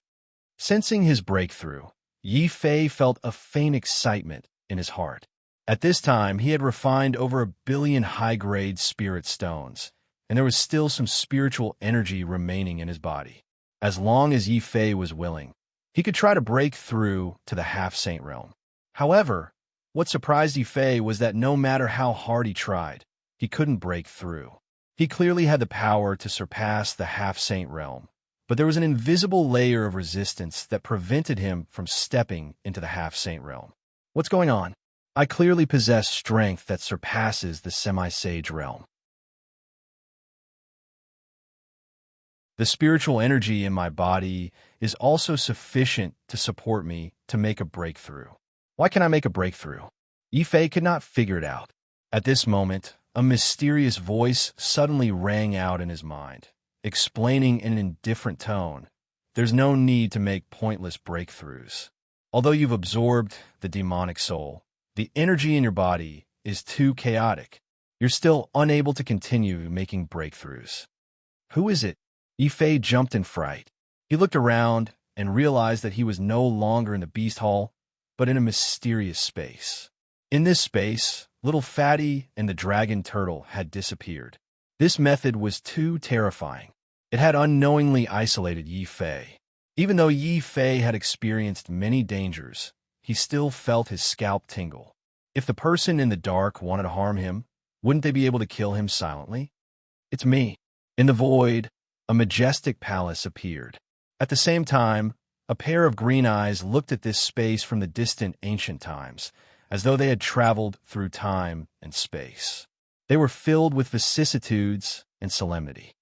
Sensing his breakthrough, Yi Fei felt a faint excitement in his heart. At this time, he had refined over 1 billion high-grade spirit stones, and there was still some spiritual energy remaining in his body. As long as Yi Fei was willing, he could try to break through to the half-saint realm. However, what surprised Yi Fei was that no matter how hard he tried, he couldn't break through. He clearly had the power to surpass the half-saint realm, but there was an invisible layer of resistance that prevented him from stepping into the half-saint realm. What's going on? I clearly possess strength that surpasses the semi-sage realm. The spiritual energy in my body is also sufficient to support me to make a breakthrough. Why can I make a breakthrough? Yi Fei could not figure it out. At this moment, a mysterious voice suddenly rang out in his mind, explaining in an indifferent tone, "There's no need to make pointless breakthroughs. Although you've absorbed the demonic soul, the energy in your body is too chaotic. You're still unable to continue making breakthroughs. Who is it? Yifei jumped in fright. He looked around and realized that he was no longer in the beast hall, but in a mysterious space. In this space, little Fatty and the dragon turtle had disappeared. This method was too terrifying. It had unknowingly isolated Yifei. Even though Yifei had experienced many dangers, he still felt his scalp tingle. If the person in the dark wanted to harm him, wouldn't they be able to kill him silently? It's me. In the void, a majestic palace appeared. At the same time, a pair of green eyes looked at this space from the distant ancient times, as though they had traveled through time and space. They were filled with vicissitudes and solemnity.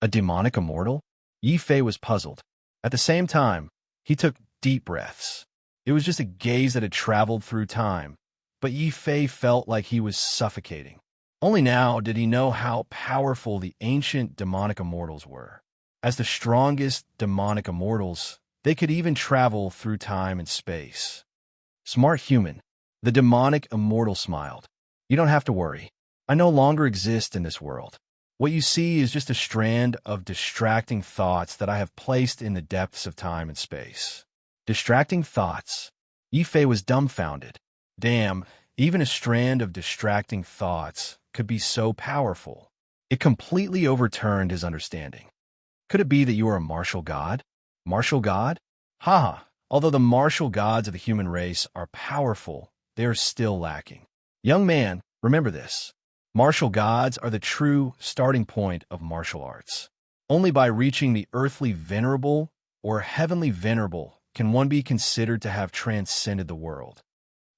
A demonic immortal? Yifei was puzzled. At the same time, he took deep breaths. It was just a gaze that had traveled through time, but Yifei felt like he was suffocating. Only now did he know how powerful the ancient demonic immortals were. As the strongest demonic immortals, they could even travel through time and space. Smart human, the demonic immortal smiled. You don't have to worry. I no longer exist in this world. What you see is just a strand of distracting thoughts that I have placed in the depths of time and space. Distracting thoughts. Yifei was dumbfounded. Damn, even a strand of distracting thoughts could be so powerful. It completely overturned his understanding. Could it be that you are a martial god? Martial god? Haha, although the martial gods of the human race are powerful, they are still lacking. Young man, remember this. Martial gods are the true starting point of martial arts. Only by reaching the earthly venerable or heavenly venerable can one be considered to have transcended the world.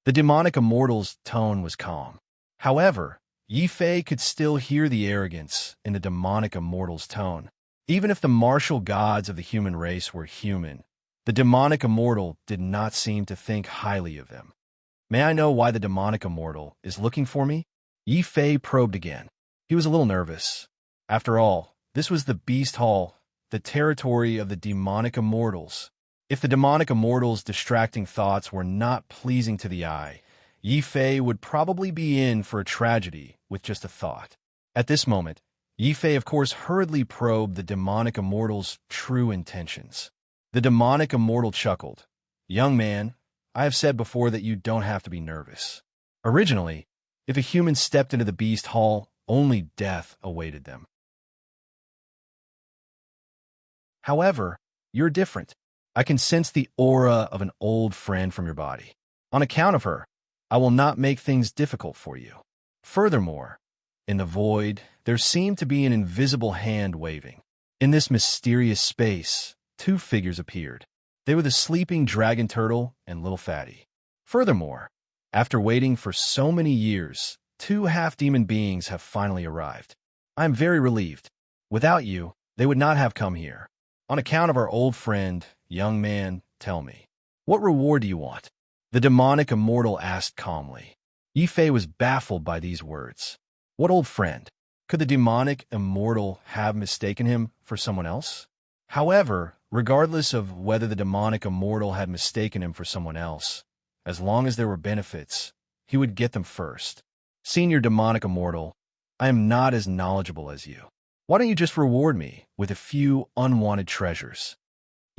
The demonic immortal's tone was calm. However, Yifei could still hear the arrogance in the demonic immortal's tone. Even if the martial gods of the human race were human, the demonic immortal did not seem to think highly of them. May I know why the demonic immortal is looking for me? Yifei probed again. He was a little nervous. After all, this was the Beast Hall, the territory of the demonic immortals. If the demonic immortals' distracting thoughts were not pleasing to the eye, Yifei would probably be in for a tragedy with just a thought. At this moment, Yifei of course hurriedly probed the demonic immortal's true intentions. The demonic immortal chuckled. Young man, I have said before that you don't have to be nervous. Originally, if a human stepped into the Beast Hall, only death awaited them. However, you're different. I can sense the aura of an old friend from your body. On account of her, I will not make things difficult for you. Furthermore, in the void, there seemed to be an invisible hand waving. In this mysterious space, two figures appeared. They were the sleeping dragon turtle and little Fatty. Furthermore, after waiting for so many years, two half-demon beings have finally arrived. I am very relieved. Without you, they would not have come here. On account of our old friend, young man, tell me, what reward do you want? The demonic immortal asked calmly. Yifei was baffled by these words. What old friend? Could the demonic immortal have mistaken him for someone else? However, regardless of whether the demonic immortal had mistaken him for someone else, as long as there were benefits, he would get them first. Senior demonic immortal, I am not as knowledgeable as you. Why don't you just reward me with a few unwanted treasures?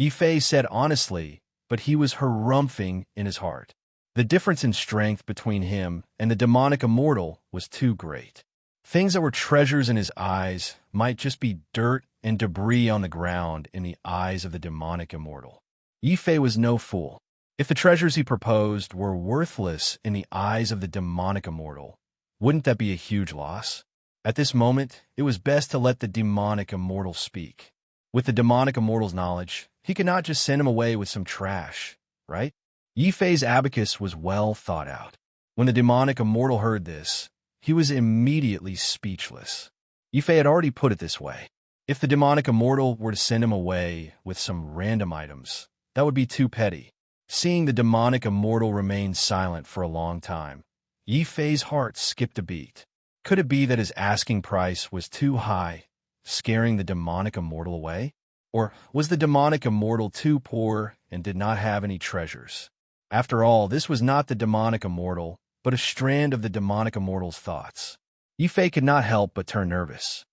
Yifei said honestly, but he was harumphing in his heart. The difference in strength between him and the demonic immortal was too great. Things that were treasures in his eyes might just be dirt and debris on the ground in the eyes of the demonic immortal. Yifei was no fool. If the treasures he proposed were worthless in the eyes of the demonic immortal, wouldn't that be a huge loss? At this moment, it was best to let the demonic immortal speak. With the demonic immortal's knowledge, he could not just send him away with some trash, right? Yifei's abacus was well thought out. When the demonic immortal heard this, he was immediately speechless. Yifei had already put it this way. If the demonic immortal were to send him away with some random items, that would be too petty. Seeing the demonic immortal remain silent for a long time, Yifei's heart skipped a beat. Could it be that his asking price was too high, scaring the demonic immortal away? Or was the demonic immortal too poor and did not have any treasures? After all, this was not the demonic immortal, but a strand of the demonic immortal's thoughts. Yifei could not help but turn nervous.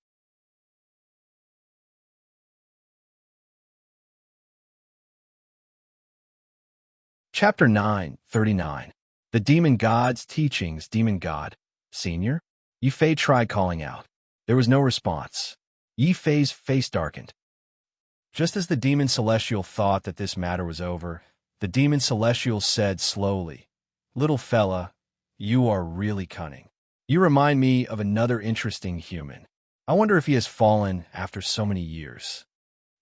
Chapter 9:39. The Demon God's Teachings. Demon God. Senior? Yifei tried calling out. There was no response. Yifei's face darkened. Just as the demon celestial thought that this matter was over, the demon celestial said slowly, "Little fella, you are really cunning. You remind me of another interesting human. I wonder if he has fallen after so many years."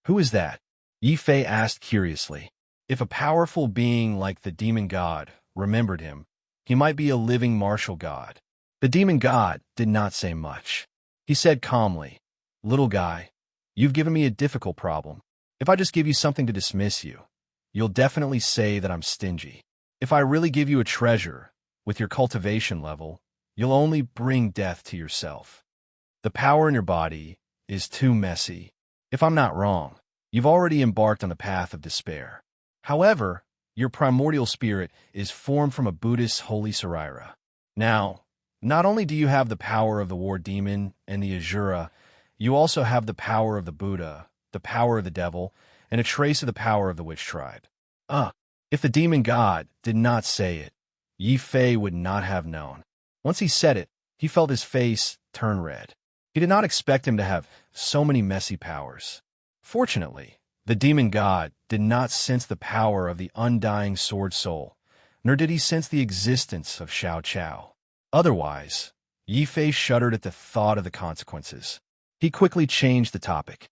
"Who is that?" Yifei asked curiously. If a powerful being like the demon god remembered him, he might be a living martial god. The demon god did not say much. He said calmly, "Little guy, you've given me a difficult problem. If I just give you something to dismiss you, you'll definitely say that I'm stingy. If I really give you a treasure, with your cultivation level, you'll only bring death to yourself. The power in your body is too messy. If I'm not wrong, you've already embarked on the path of despair. However, your primordial spirit is formed from a Buddhist holy Sarira. Now, not only do you have the power of the war demon and the Azura, you also have the power of the Buddha, the power of the devil, and a trace of the power of the witch tribe." If the demon god did not say it, Yifei would not have known. Once he said it, he felt his face turn red. He did not expect him to have so many messy powers. Fortunately, the demon god did not sense the power of the undying sword soul, nor did he sense the existence of Xiao Chao. Otherwise, Yifei shuddered at the thought of the consequences. He quickly changed the topic.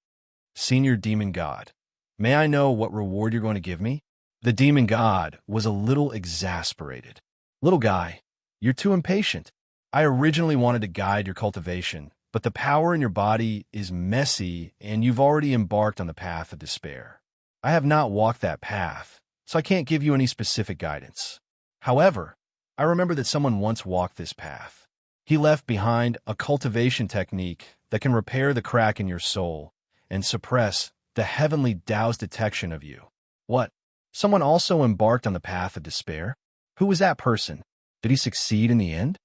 "Senior demon god, may I know what reward you're going to give me?" The demon god was a little exasperated. "Little guy, you're too impatient. I originally wanted to guide your cultivation, but the power in your body is messy and you've already embarked on the path of despair. I have not walked that path, so I can't give you any specific guidance. However, I remember that someone once walked this path. He left behind a cultivation technique that can repair the crack in your soul and suppress the heavenly Tao's detection of you." "What? Someone also embarked on the path of despair? Who was that person? Did he succeed in the end?"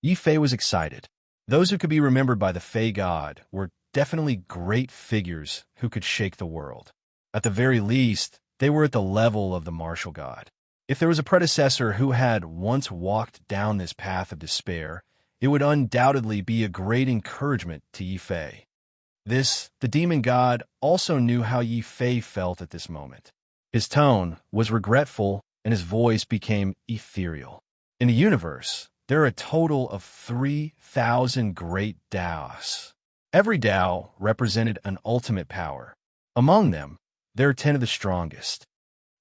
Yifei was excited. Those who could be remembered by the Fey God were definitely great figures who could shake the world. At the very least, they were at the level of the martial god. If there was a predecessor who had once walked down this path of despair, it would undoubtedly be a great encouragement to Yifei. The demon god, also knew how Yifei felt at this moment. His tone was regretful and his voice became ethereal. In the universe, there are a total of 3,000 great Taos. Every Tao represented an ultimate power. Among them, there are 10 of the strongest.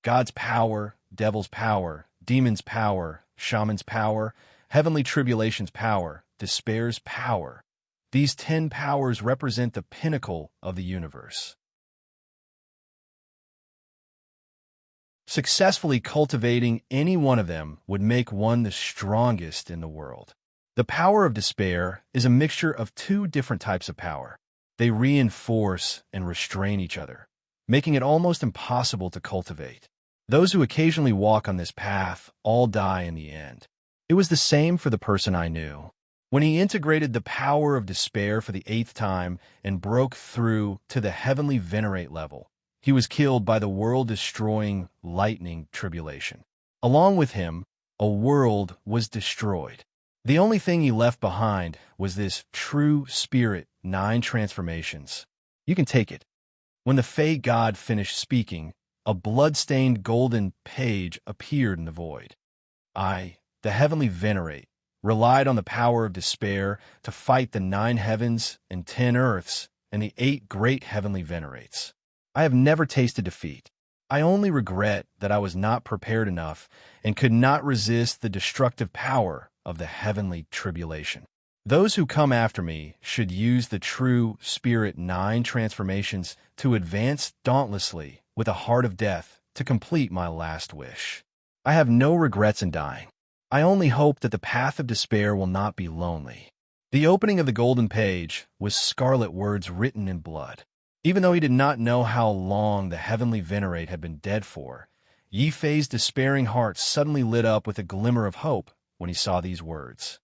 God's power, devil's power, demon's power, shaman's power, heavenly tribulation's power, despair's power. These 10 powers represent the pinnacle of the universe. Successfully cultivating any one of them would make one the strongest in the world. The power of despair is a mixture of two different types of power. They reinforce and restrain each other, making it almost impossible to cultivate. Those who occasionally walk on this path all die in the end. It was the same for the person I knew. When he integrated the power of despair for the 8th time and broke through to the heavenly venerate level, he was killed by the world-destroying lightning tribulation. Along with him, a world was destroyed. The only thing he left behind was this true spirit 9 transformations. You can take it. When the Fey God finished speaking, a blood-stained golden page appeared in the void. I, the heavenly venerate, relied on the power of despair to fight the 9 heavens and 10 earths and the 8 great heavenly venerates. I have never tasted defeat. I only regret that I was not prepared enough and could not resist the destructive power of the heavenly tribulation. Those who come after me should use the true Spirit 9 transformations to advance dauntlessly with a heart of death to complete my last wish. I have no regrets in dying. I only hope that the path of despair will not be lonely. The opening of the golden page was scarlet words written in blood. Even though he did not know how long the heavenly venerate had been dead for, Yifei's despairing heart suddenly lit up with a glimmer of hope when he saw these words.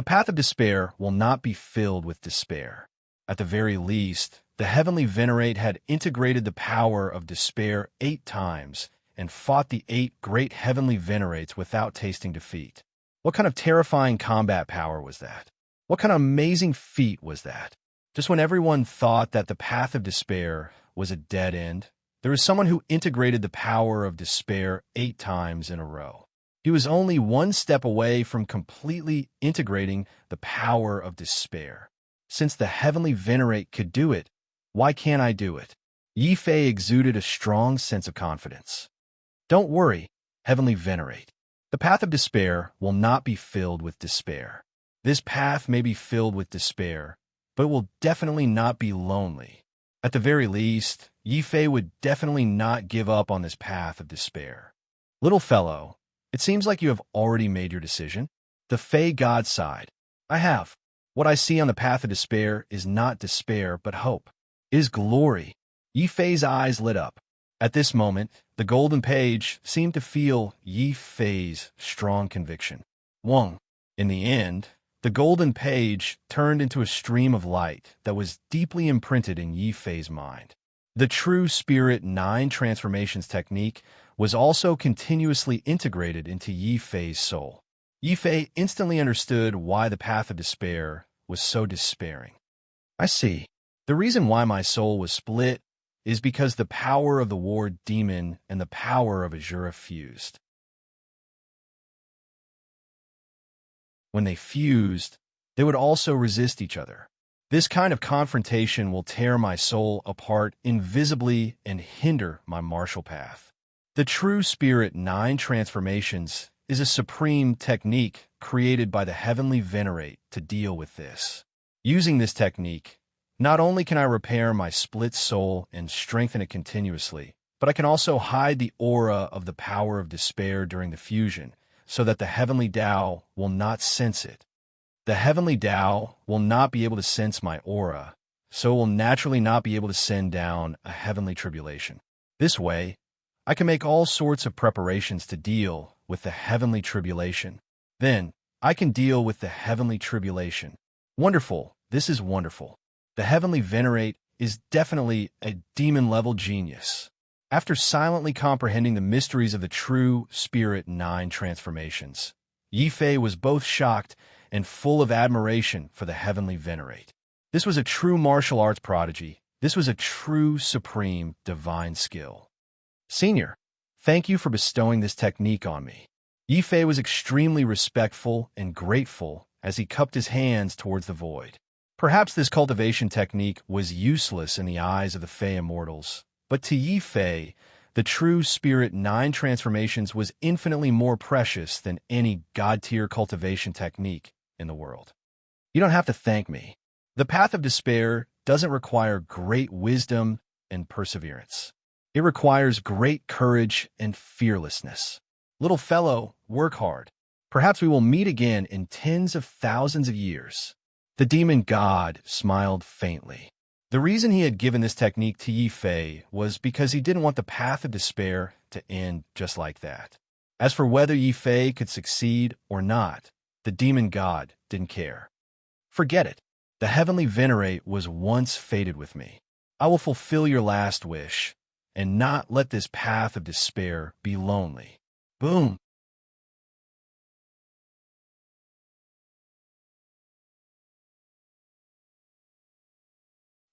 The path of despair will not be filled with despair. At the very least, the heavenly venerate had integrated the power of despair 8 times and fought the 8 great heavenly venerates without tasting defeat. What kind of terrifying combat power was that? What kind of amazing feat was that? Just when everyone thought that the path of despair was a dead end, there was someone who integrated the power of despair 8 times in a row. He was only one step away from completely integrating the power of despair. Since the heavenly venerate could do it, why can't I do it? Yi Fei exuded a strong sense of confidence. Don't worry, heavenly venerate. The path of despair will not be filled with despair. This path may be filled with despair, but it will definitely not be lonely. At the very least, Yi Fei would definitely not give up on this path of despair. Little fellow, it seems like you have already made your decision. The Fei God sighed. I have. What I see on the path of despair is not despair, but hope. It is glory. Yi Fei's eyes lit up. At this moment, the golden page seemed to feel Yi Fei's strong conviction. Wong. In the end, the golden page turned into a stream of light that was deeply imprinted in Yi Fei's mind. The true spirit 9 transformations technique was also continuously integrated into Yi Fei's soul. Yi Fei instantly understood why the path of despair was so despairing. I see. The reason why my soul was split is because the power of the war demon and the power of Azura fused. When they fused, they would also resist each other. This kind of confrontation will tear my soul apart invisibly and hinder my martial path. The true spirit 9 transformations is a supreme technique created by the heavenly venerate to deal with this. Using this technique, not only can I repair my split soul and strengthen it continuously, but I can also hide the aura of the power of despair during the fusion, so that the heavenly Tao will not sense it. The heavenly Tao will not be able to sense my aura, so it will naturally not be able to send down a heavenly tribulation. This way, I can make all sorts of preparations to deal with the heavenly tribulation. Then, I can deal with the heavenly tribulation. Wonderful, this is wonderful. The heavenly venerate is definitely a demon-level genius. After silently comprehending the mysteries of the true Spirit 9 transformations, Yi Fei was both shocked and full of admiration for the heavenly venerate. This was a true martial arts prodigy. This was a true supreme divine skill. Senior, thank you for bestowing this technique on me. Yi Fei was extremely respectful and grateful as he cupped his hands towards the void. Perhaps this cultivation technique was useless in the eyes of the Fey immortals, but to Yi Fei, the true Spirit 9 transformations was infinitely more precious than any god-tier cultivation technique in the world. You don't have to thank me. The path of despair doesn't require great wisdom and perseverance. It requires great courage and fearlessness. Little fellow, work hard. Perhaps we will meet again in tens of thousands of years. The demon god smiled faintly. The reason he had given this technique to Yi Fei was because he didn't want the path of despair to end just like that. As for whether Yi Fei could succeed or not, the demon god didn't care. Forget it. The heavenly venerate was once fated with me. I will fulfill your last wish, and not let this path of despair be lonely. Boom!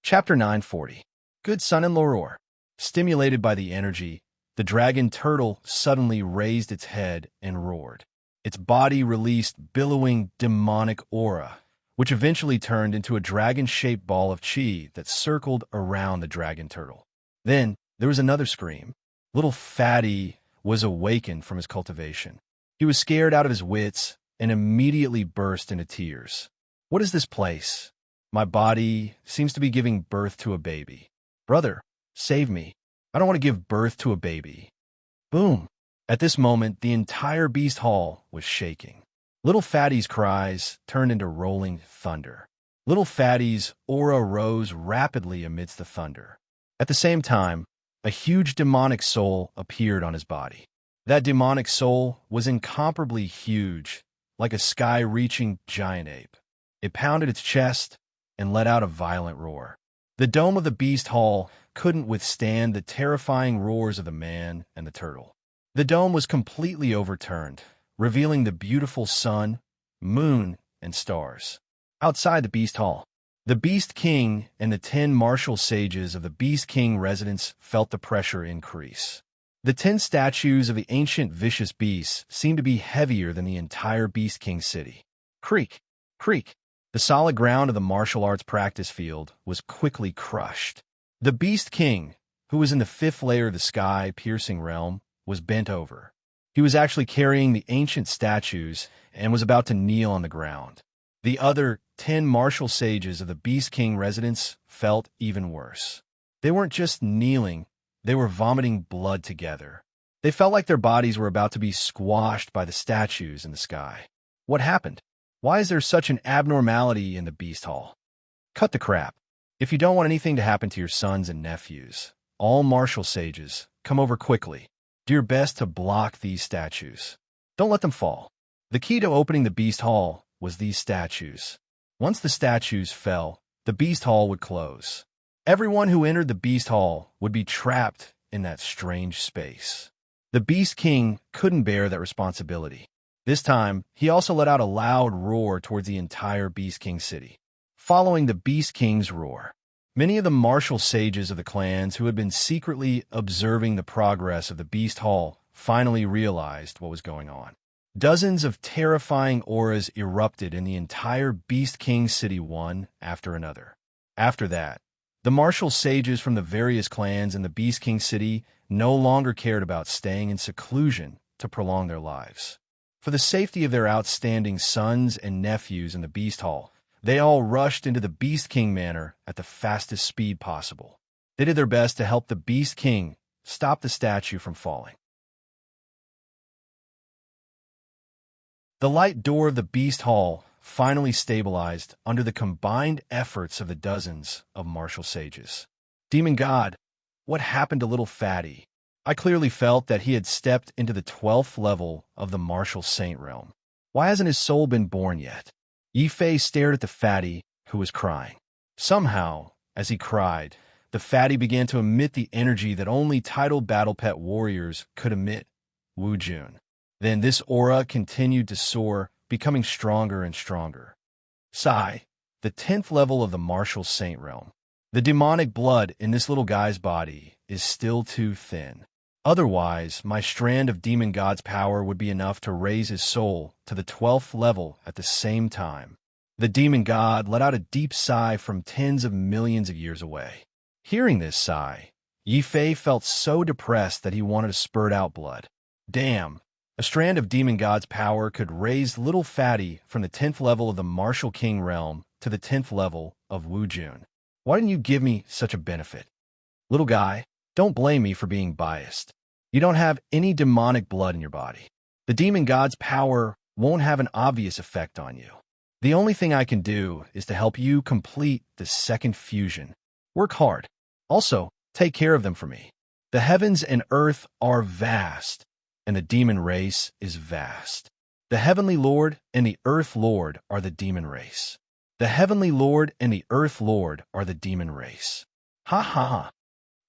Chapter 940. Good son-in-law roar. Stimulated by the energy, the dragon turtle suddenly raised its head and roared. Its body released billowing demonic aura, which eventually turned into a dragon-shaped ball of chi that circled around the dragon turtle. Then there was another scream. Little Fatty was awakened from his cultivation. He was scared out of his wits and immediately burst into tears. What is this place? My body seems to be giving birth to a baby. Brother, save me. I don't want to give birth to a baby. Boom! At this moment, the entire beast hall was shaking. Little Fatty's cries turned into rolling thunder. Little Fatty's aura rose rapidly amidst the thunder. At the same time, a huge demonic soul appeared on his body. That demonic soul was incomparably huge like a sky-reaching giant ape. It pounded its chest and let out a violent roar. The dome of the beast hall couldn't withstand the terrifying roars of the man and the turtle. The dome was completely overturned, revealing the beautiful sun, moon, and stars. Outside the beast hall, the Beast King and the 10 martial sages of the Beast King residence felt the pressure increase. The 10 statues of the ancient vicious beasts seemed to be heavier than the entire Beast King city. Creak, creak. The solid ground of the martial arts practice field was quickly crushed. The Beast King, who was in the 5th layer of the sky-piercing realm, was bent over. He was actually carrying the ancient statues and was about to kneel on the ground. The other 10 martial sages of the Beast King residence felt even worse. They weren't just kneeling, they were vomiting blood together. They felt like their bodies were about to be squashed by the statues in the sky. What happened? Why is there such an abnormality in the Beast Hall? Cut the crap. If you don't want anything to happen to your sons and nephews, all martial sages, come over quickly. Do your best to block these statues. Don't let them fall. The key to opening the Beast Hall was these statues. Once the statues fell, the Beast Hall would close. Everyone who entered the Beast Hall would be trapped in that strange space. The Beast King couldn't bear that responsibility. This time, he also let out a loud roar towards the entire Beast King city. Following the Beast King's roar, many of the martial sages of the clans who had been secretly observing the progress of the Beast Hall finally realized what was going on. Dozens of terrifying auras erupted in the entire Beast King city one after another. After that, the martial sages from the various clans in the Beast King city no longer cared about staying in seclusion to prolong their lives. For the safety of their outstanding sons and nephews in the Beast Hall, they all rushed into the Beast King manor at the fastest speed possible. They did their best to help the Beast King stop the statue from falling. The light door of the Beast Hall finally stabilized under the combined efforts of the dozens of martial sages. Demon God, what happened to little Fatty? I clearly felt that he had stepped into the 12th level of the martial saint realm. Why hasn't his soul been born yet? Yifei stared at the Fatty, who was crying. Somehow, as he cried, the Fatty began to emit the energy that only titled battle pet warriors could emit, Wu Jun. Then this aura continued to soar, becoming stronger and stronger. Sai, the 10th level of the martial saint realm. The demonic blood in this little guy's body is still too thin. Otherwise, my strand of demon god's power would be enough to raise his soul to the 12th level at the same time. The demon god let out a deep sigh from tens of millions of years away. Hearing this sigh, Yifei felt so depressed that he wanted to spurt out blood. Damn! A strand of demon god's power could raise little Fatty from the 10th level of the martial king realm to the 10th level of Wu Jun. Why didn't you give me such a benefit? Little guy, don't blame me for being biased. You don't have any demonic blood in your body. The demon god's power won't have an obvious effect on you. The only thing I can do is to help you complete the second fusion. Work hard. Also, take care of them for me. The heavens and earth are vast, and the demon race is vast. The heavenly lord and the earth lord are the demon race. The heavenly lord and the earth lord are the demon race. Ha ha ha.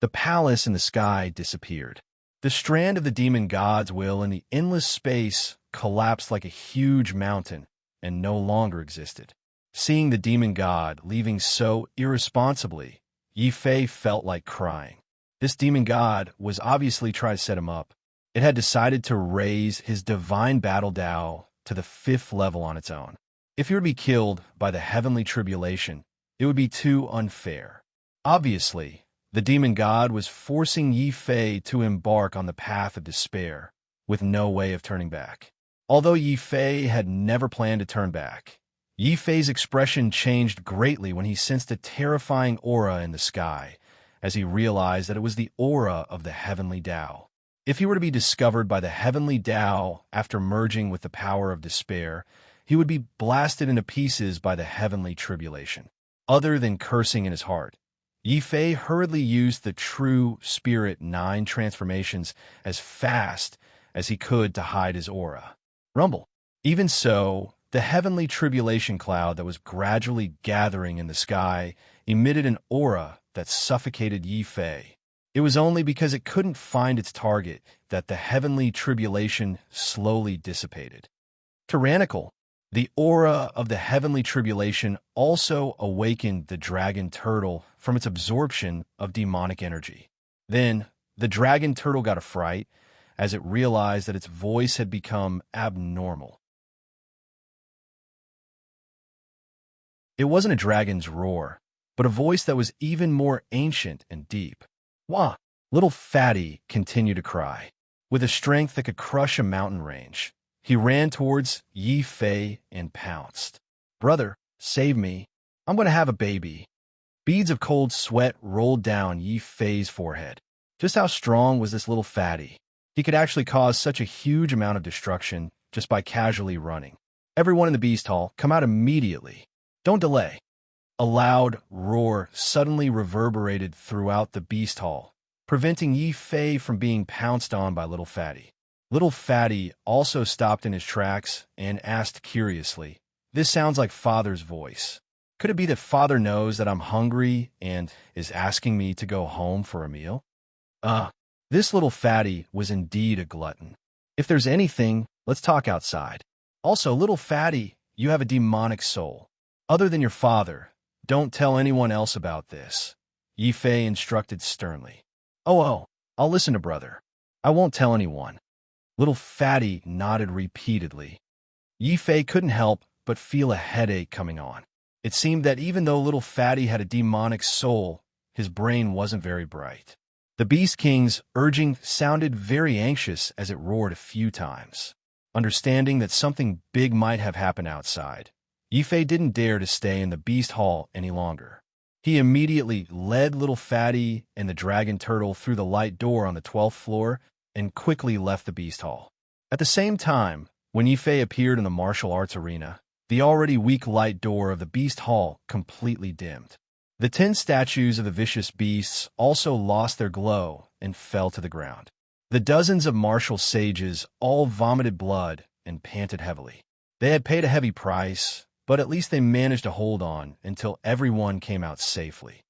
The palace in the sky disappeared. The strand of the demon god's will in the endless space collapsed like a huge mountain and no longer existed. Seeing the demon god leaving so irresponsibly, Yifei felt like crying. This demon god was obviously trying to set him up. It had decided to raise his divine battle Tao to the 5th level on its own. If he were to be killed by the heavenly tribulation, it would be too unfair. Obviously, the demon god was forcing Yifei to embark on the path of despair, with no way of turning back. Although Yifei had never planned to turn back, Yifei's expression changed greatly when he sensed a terrifying aura in the sky, as he realized that it was the aura of the heavenly Tao. If he were to be discovered by the heavenly Tao after merging with the power of despair, he would be blasted into pieces by the heavenly tribulation. Other than cursing in his heart, Yifei hurriedly used the true Spirit 9 transformations as fast as he could to hide his aura. Rumble. Even so, the heavenly tribulation cloud that was gradually gathering in the sky emitted an aura that suffocated Yi Fei. It was only because it couldn't find its target that the heavenly tribulation slowly dissipated. Tyrannical. The aura of the heavenly tribulation also awakened the dragon turtle from its absorption of demonic energy. Then, the dragon turtle got a fright as it realized that its voice had become abnormal. It wasn't a dragon's roar, but a voice that was even more ancient and deep. Wah! Little Fatty continued to cry. With a strength that could crush a mountain range, he ran towards Yi Fei and pounced. "Brother, save me. I'm going to have a baby." Beads of cold sweat rolled down Yi Fei's forehead. Just how strong was this little fatty? He could actually cause such a huge amount of destruction just by casually running. "Everyone in the beast hall, come out immediately. Don't delay." A loud roar suddenly reverberated throughout the beast hall, preventing Yi Fei from being pounced on by Little Fatty. Little Fatty also stopped in his tracks and asked curiously, "This sounds like Father's voice. Could it be that Father knows that I'm hungry and is asking me to go home for a meal?" This Little Fatty was indeed a glutton. "If there's anything, let's talk outside. Also, Little Fatty, you have a demonic soul. Other than your father, don't tell anyone else about this," Yi Fei instructed sternly. Oh, I'll listen to brother. I won't tell anyone." Little Fatty nodded repeatedly. Yi Fei couldn't help but feel a headache coming on. It seemed that even though Little Fatty had a demonic soul, his brain wasn't very bright. The Beast King's urging sounded very anxious as it roared a few times. Understanding that something big might have happened outside, Yi Fei didn't dare to stay in the Beast Hall any longer. He immediately led Little Fatty and the Dragon Turtle through the light door on the 12th floor and quickly left the Beast Hall. At the same time, when Yi Fei appeared in the martial arts arena, the already weak light door of the Beast Hall completely dimmed. The 10 statues of the vicious beasts also lost their glow and fell to the ground. The dozens of martial sages all vomited blood and panted heavily. They had paid a heavy price, but at least they managed to hold on until everyone came out safely.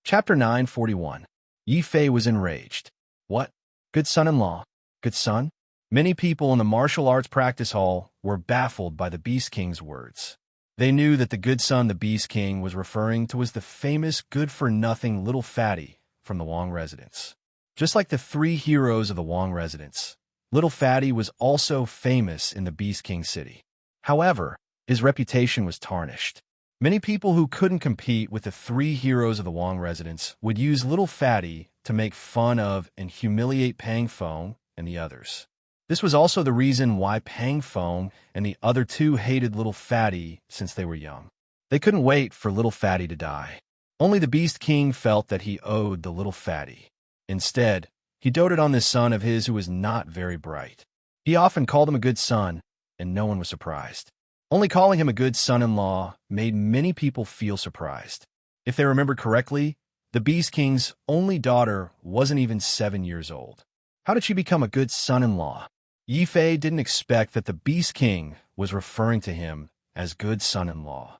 Chapter 941. Yi Fei was enraged. "What? Good son-in-law? Good son?" Many people in the martial arts practice hall were baffled by the Beast King's words. They knew that the good son the Beast King was referring to was the famous good-for-nothing Little Fatty from the Wong residence. Just like the 3 heroes of the Wong residence, Little Fatty was also famous in the Beast King city. However, his reputation was tarnished. Many people who couldn't compete with the 3 heroes of the Wong residence would use Little Fatty to make fun of and humiliate Pang Feng and the others. This was also the reason why Pang Feng and the other 2 hated Little Fatty since they were young. They couldn't wait for Little Fatty to die. Only the Beast King felt that he owed the Little Fatty. Instead, he doted on this son of his who was not very bright. He often called him a good son, and no one was surprised. Only calling him a good son-in-law made many people feel surprised. If they remember correctly, the Beast King's only daughter wasn't even 7 years old. How did she become a good son-in-law? Yi Fei didn't expect that the Beast King was referring to him as good son-in-law.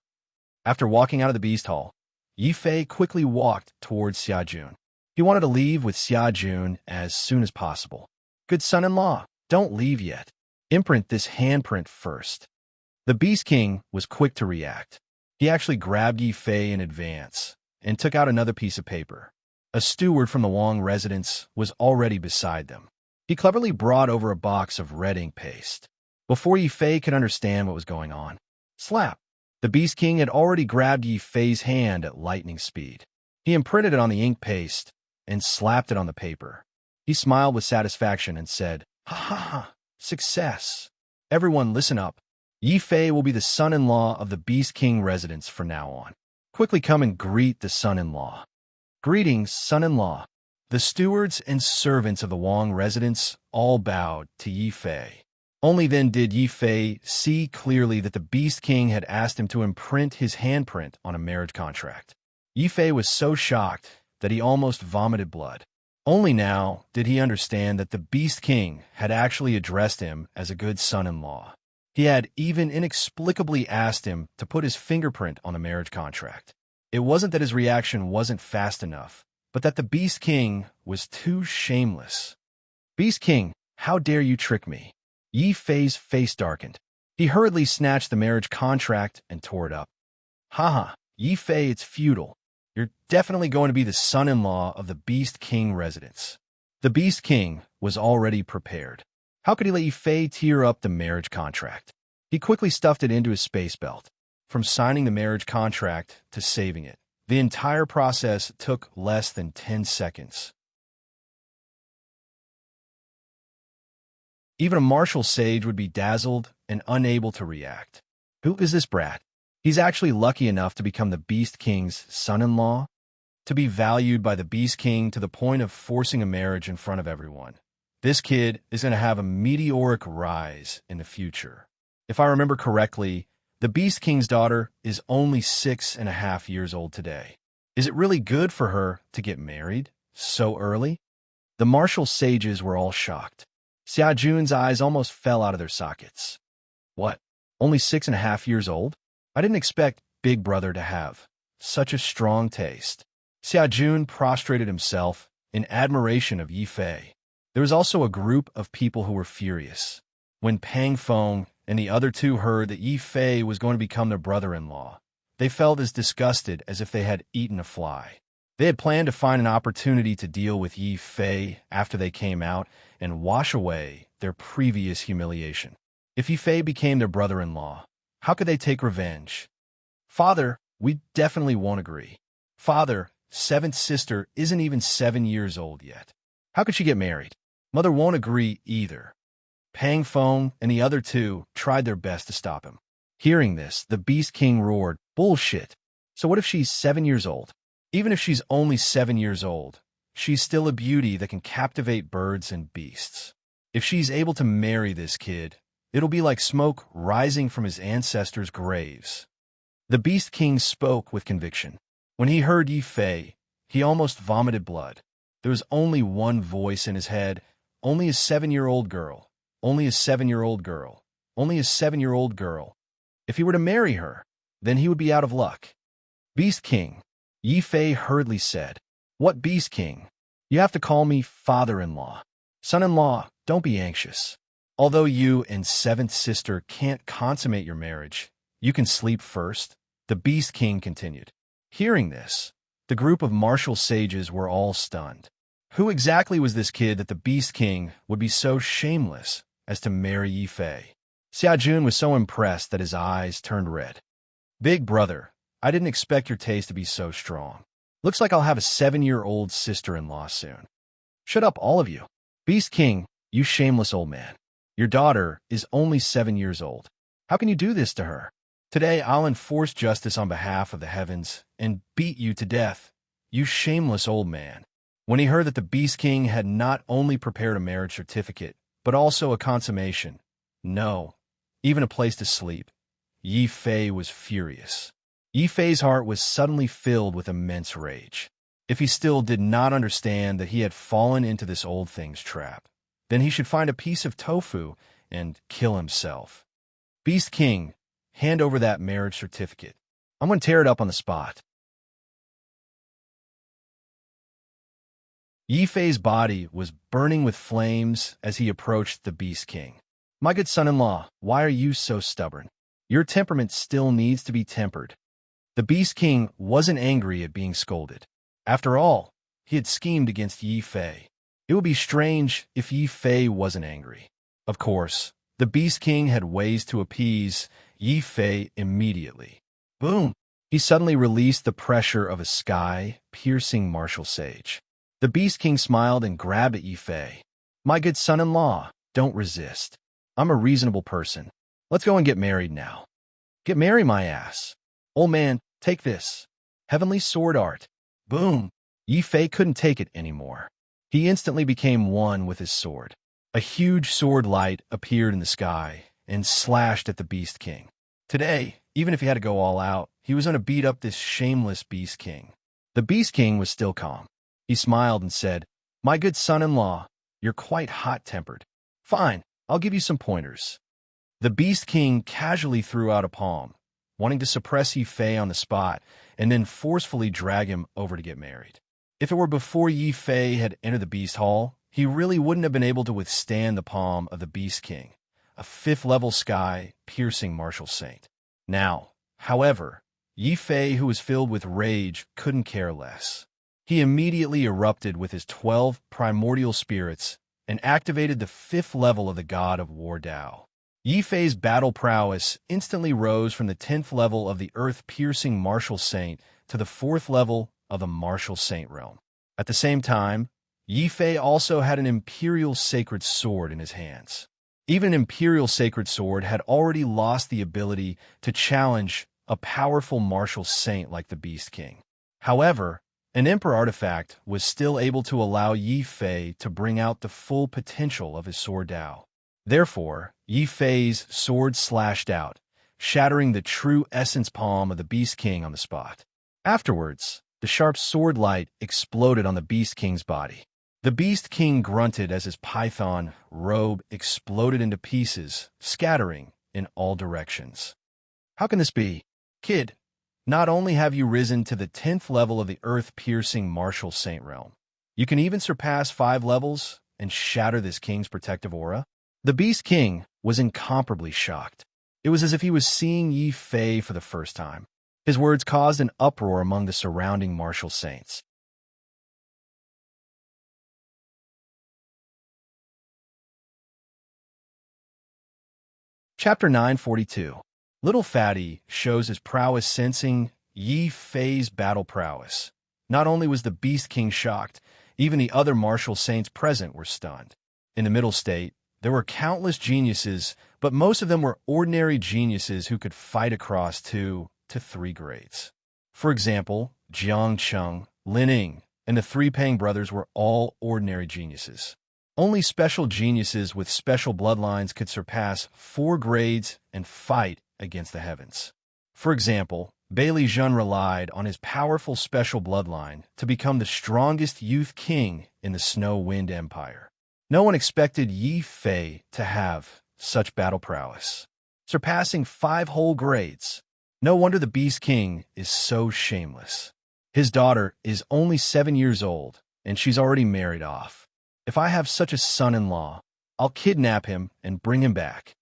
After walking out of the Beast Hall, Yi Fei quickly walked towards Xia Jun. He wanted to leave with Xia Jun as soon as possible. "Good son-in-law, don't leave yet. Imprint this handprint first." The Beast King was quick to react. He actually grabbed Yi Fei in advance and took out another piece of paper. A steward from the Wong residence was already beside them. He cleverly brought over a box of red ink paste. Before Yi Fei could understand what was going on, slap! The Beast King had already grabbed Yi Fei's hand at lightning speed. He imprinted it on the ink paste and slapped it on the paper. He smiled with satisfaction and said, "Ha ha ha, success. Everyone listen up. Yi Fei will be the son-in-law of the Beast King residence from now on. Quickly come and greet the son-in-law." "Greetings, son-in-law." The stewards and servants of the Wong residence all bowed to Yi Fei. Only then did Yi Fei see clearly that the Beast King had asked him to imprint his handprint on a marriage contract. Yi Fei was so shocked that he almost vomited blood. Only now did he understand that the Beast King had actually addressed him as a good son-in-law. He had even inexplicably asked him to put his fingerprint on the marriage contract. It wasn't that his reaction wasn't fast enough, but that the Beast King was too shameless. "Beast King, how dare you trick me?" Yi Fei's face darkened. He hurriedly snatched the marriage contract and tore it up. "Haha, Yi Fei, it's futile. You're definitely going to be the son-in-law of the Beast King residence." The Beast King was already prepared. How could he let Yi Fei tear up the marriage contract? He quickly stuffed it into his space belt. From signing the marriage contract to saving it, the entire process took less than 10 seconds. Even a martial sage would be dazzled and unable to react. Who is this brat? He's actually lucky enough to become the Beast King's son-in-law, to be valued by the Beast King to the point of forcing a marriage in front of everyone. This kid is going to have a meteoric rise in the future. If I remember correctly, the Beast King's daughter is only 6.5 years old today. Is it really good for her to get married so early? The martial sages were all shocked. Xia Jun's eyes almost fell out of their sockets. What? Only 6.5 years old? I didn't expect Big Brother to have such a strong taste. Xia Jun prostrated himself in admiration of Yi Fei. There was also a group of people who were furious. When Pang Feng and the other two heard that Yi Fei was going to become their brother-in-law, they felt as disgusted as if they had eaten a fly. They had planned to find an opportunity to deal with Yi Fei after they came out and wash away their previous humiliation. If Yi Fei became their brother-in-law, how could they take revenge? "Father, we definitely won't agree. Father, seventh sister isn't even 7 years old yet. How could she get married? Mother won't agree either." Pang Feng and the other two tried their best to stop him. Hearing this, the Beast King roared, "Bullshit! So what if she's 7 years old? Even if she's only 7 years old, she's still a beauty that can captivate birds and beasts. If she's able to marry this kid, it'll be like smoke rising from his ancestors' graves." The Beast King spoke with conviction. When he heard Yi Fei, he almost vomited blood. There was only one voice in his head, only a 7-year-old girl, only a 7-year-old girl, only a 7-year-old girl. If he were to marry her, then he would be out of luck. "Beast King," Yi Fei hurriedly said. "What Beast King? You have to call me father-in-law. Son-in-law, don't be anxious. Although you and seventh sister can't consummate your marriage, you can sleep first," the Beast King continued. Hearing this, the group of martial sages were all stunned. Who exactly was this kid that the Beast King would be so shameless as to marry Yi Fei? Xia Jun was so impressed that his eyes turned red. "Big Brother, I didn't expect your taste to be so strong. Looks like I'll have a 7-year-old sister-in-law soon." "Shut up, all of you. Beast King, you shameless old man. Your daughter is only 7 years old. How can you do this to her? Today I'll enforce justice on behalf of the heavens and beat you to death, you shameless old man." When he heard that the Beast King had not only prepared a marriage certificate, but also a consummation, no, even a place to sleep, Yi Fei was furious. Yi Fei's heart was suddenly filled with immense rage. If he still did not understand that he had fallen into this old thing's trap, then he should find a piece of tofu and kill himself. "Beast King, hand over that marriage certificate. I'm going to tear it up on the spot." Yi Fei's body was burning with flames as he approached the Beast King. "My good son-in-law, why are you so stubborn? Your temperament still needs to be tempered." The Beast King wasn't angry at being scolded. After all, he had schemed against Yi Fei. It would be strange if Yi Fei wasn't angry. Of course, the Beast King had ways to appease Yi Fei immediately. Boom! He suddenly released the pressure of a sky-piercing martial sage. The Beast King smiled and grabbed at Yi Fei. "My good son-in-law, don't resist. I'm a reasonable person. Let's go and get married now." "Get married, my ass. Old man, take this. Heavenly sword art." Boom! Yi Fei couldn't take it anymore. He instantly became one with his sword. A huge sword light appeared in the sky and slashed at the Beast King. Today, even if he had to go all out, he was going to beat up this shameless Beast King. The Beast King was still calm. He smiled and said, "My good son-in-law, you're quite hot-tempered. Fine, I'll give you some pointers." The Beast King casually threw out a palm, wanting to suppress Yi Fei on the spot and then forcefully drag him over to get married. If it were before Yi Fei had entered the Beast Hall, he really wouldn't have been able to withstand the palm of the Beast King, a fifth-level sky-piercing martial saint. Now, however, Yi Fei, who was filled with rage, couldn't care less. He immediately erupted with his 12 primordial spirits and activated the 5th level of the god of war Dao. Yi Fei's battle prowess instantly rose from the 10th level of the earth-piercing martial saint to the 4th level of the martial saint realm. At the same time, Yi Fei also had an imperial sacred sword in his hands. Even an imperial sacred sword had already lost the ability to challenge a powerful martial saint like the Beast King. However, an Emperor artifact was still able to allow Yi Fei to bring out the full potential of his sword Dao. Therefore, Yi Fei's sword slashed out, shattering the true essence palm of the Beast King on the spot. Afterwards, the sharp sword light exploded on the Beast King's body. The Beast King grunted as his python robe exploded into pieces, scattering in all directions. "How can this be? Kid, not only have you risen to the 10th level of the earth-piercing martial saint realm, you can even surpass 5 levels and shatter this king's protective aura?" The Beast King was incomparably shocked. It was as if he was seeing Yi Fei for the first time. His words caused an uproar among the surrounding martial saints. Chapter 942. Little Fatty shows his prowess sensing Yi Fei's battle prowess. Not only was the Beast King shocked, even the other martial saints present were stunned. In the middle state, there were countless geniuses, but most of them were ordinary geniuses who could fight across 2 to 3 grades. For example, Jiang Cheng, Lin Ying, and the 3 Pang brothers were all ordinary geniuses. Only special geniuses with special bloodlines could surpass 4 grades and fight against the heavens. For example, Bailey Jun relied on his powerful special bloodline to become the strongest youth king in the Snow Wind Empire. No one expected Yi Fei to have such battle prowess, surpassing 5 whole grades. No wonder the Beast King is so shameless. His daughter is only 7 years old, and she's already married off. If I have such a son-in-law, I'll kidnap him and bring him back.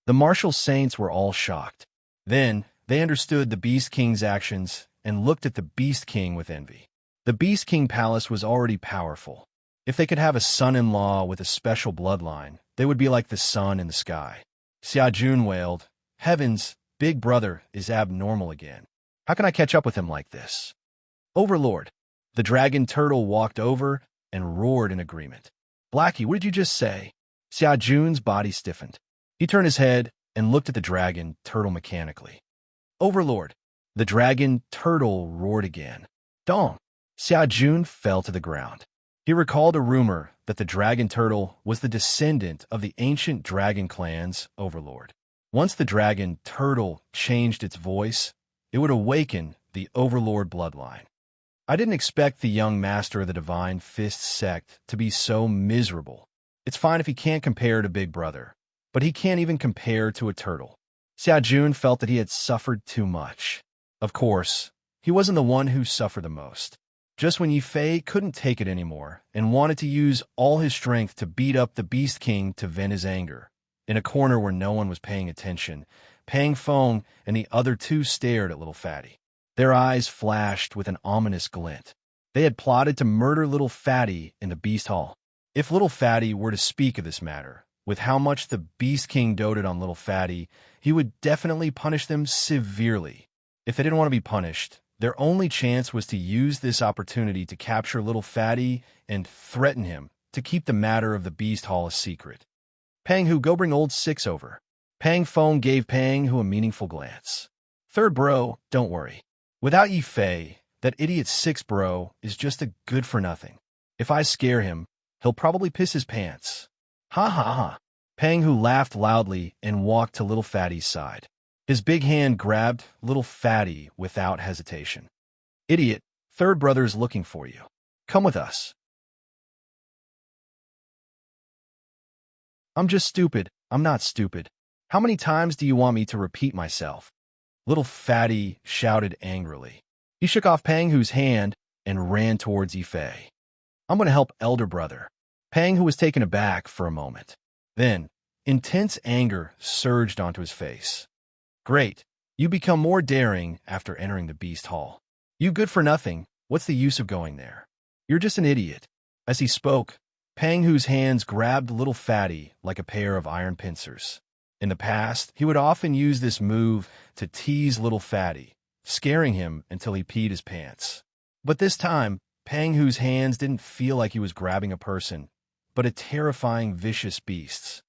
The martial saints were all shocked. Then, they understood the Beast King's actions and looked at the Beast King with envy. The Beast King Palace was already powerful. If they could have a son-in-law with a special bloodline, they would be like the sun in the sky. Xia Jun wailed, "Heavens, Big Brother is abnormal again. How can I catch up with him like this?" "Overlord." The dragon turtle walked over and roared in agreement. "Blackie, what did you just say?" Xia Jun's body stiffened. He turned his head and looked at the dragon turtle mechanically. "Overlord." The dragon turtle roared again. "Dong." Xia Jun fell to the ground. He recalled a rumor that the dragon turtle was the descendant of the ancient dragon clan's overlord. Once the dragon turtle changed its voice, it would awaken the overlord bloodline. I didn't expect the young master of the Divine Fist sect to be so miserable. It's fine if he can't compare to Big Brother, but he can't even compare to a turtle. Xia Jun felt that he had suffered too much. Of course, he wasn't the one who suffered the most. Just when Yi Fei couldn't take it anymore and wanted to use all his strength to beat up the Beast King to vent his anger, in a corner where no one was paying attention, Pang Feng and the other 2 stared at Little Fatty. Their eyes flashed with an ominous glint. They had plotted to murder Little Fatty in the Beast Hall. If Little Fatty were to speak of this matter, with how much the Beast King doted on Little Fatty, he would definitely punish them severely. If they didn't want to be punished, their only chance was to use this opportunity to capture Little Fatty and threaten him to keep the matter of the Beast Hall a secret. "Pang Hu, go bring old Six over." Pang Feng gave Pang Hu a meaningful glance. "Third bro, don't worry. Without Yi Fei, that idiot Six bro is just a good-for-nothing. If I scare him, he'll probably piss his pants." "Ha ha ha." Pang Hu laughed loudly and walked to Little Fatty's side. His big hand grabbed Little Fatty without hesitation. "Idiot, third brother is looking for you." Come with us. I'm just stupid. I'm not stupid. How many times do you want me to repeat myself? Little fatty shouted angrily. He shook off Pang Hu's hand and ran towards Yifei. I'm going to help elder brother. Pang Hu was taken aback for a moment. Then, intense anger surged onto his face. Great. You become more daring after entering the beast hall. You good for nothing. What's the use of going there? You're just an idiot. As he spoke, Pang Hu's hands grabbed little fatty like a pair of iron pincers. In the past, he would often use this move to tease little fatty, scaring him until he peed his pants. But this time, Pang Hu's hands didn't feel like he was grabbing a person, but a terrifying, vicious beast.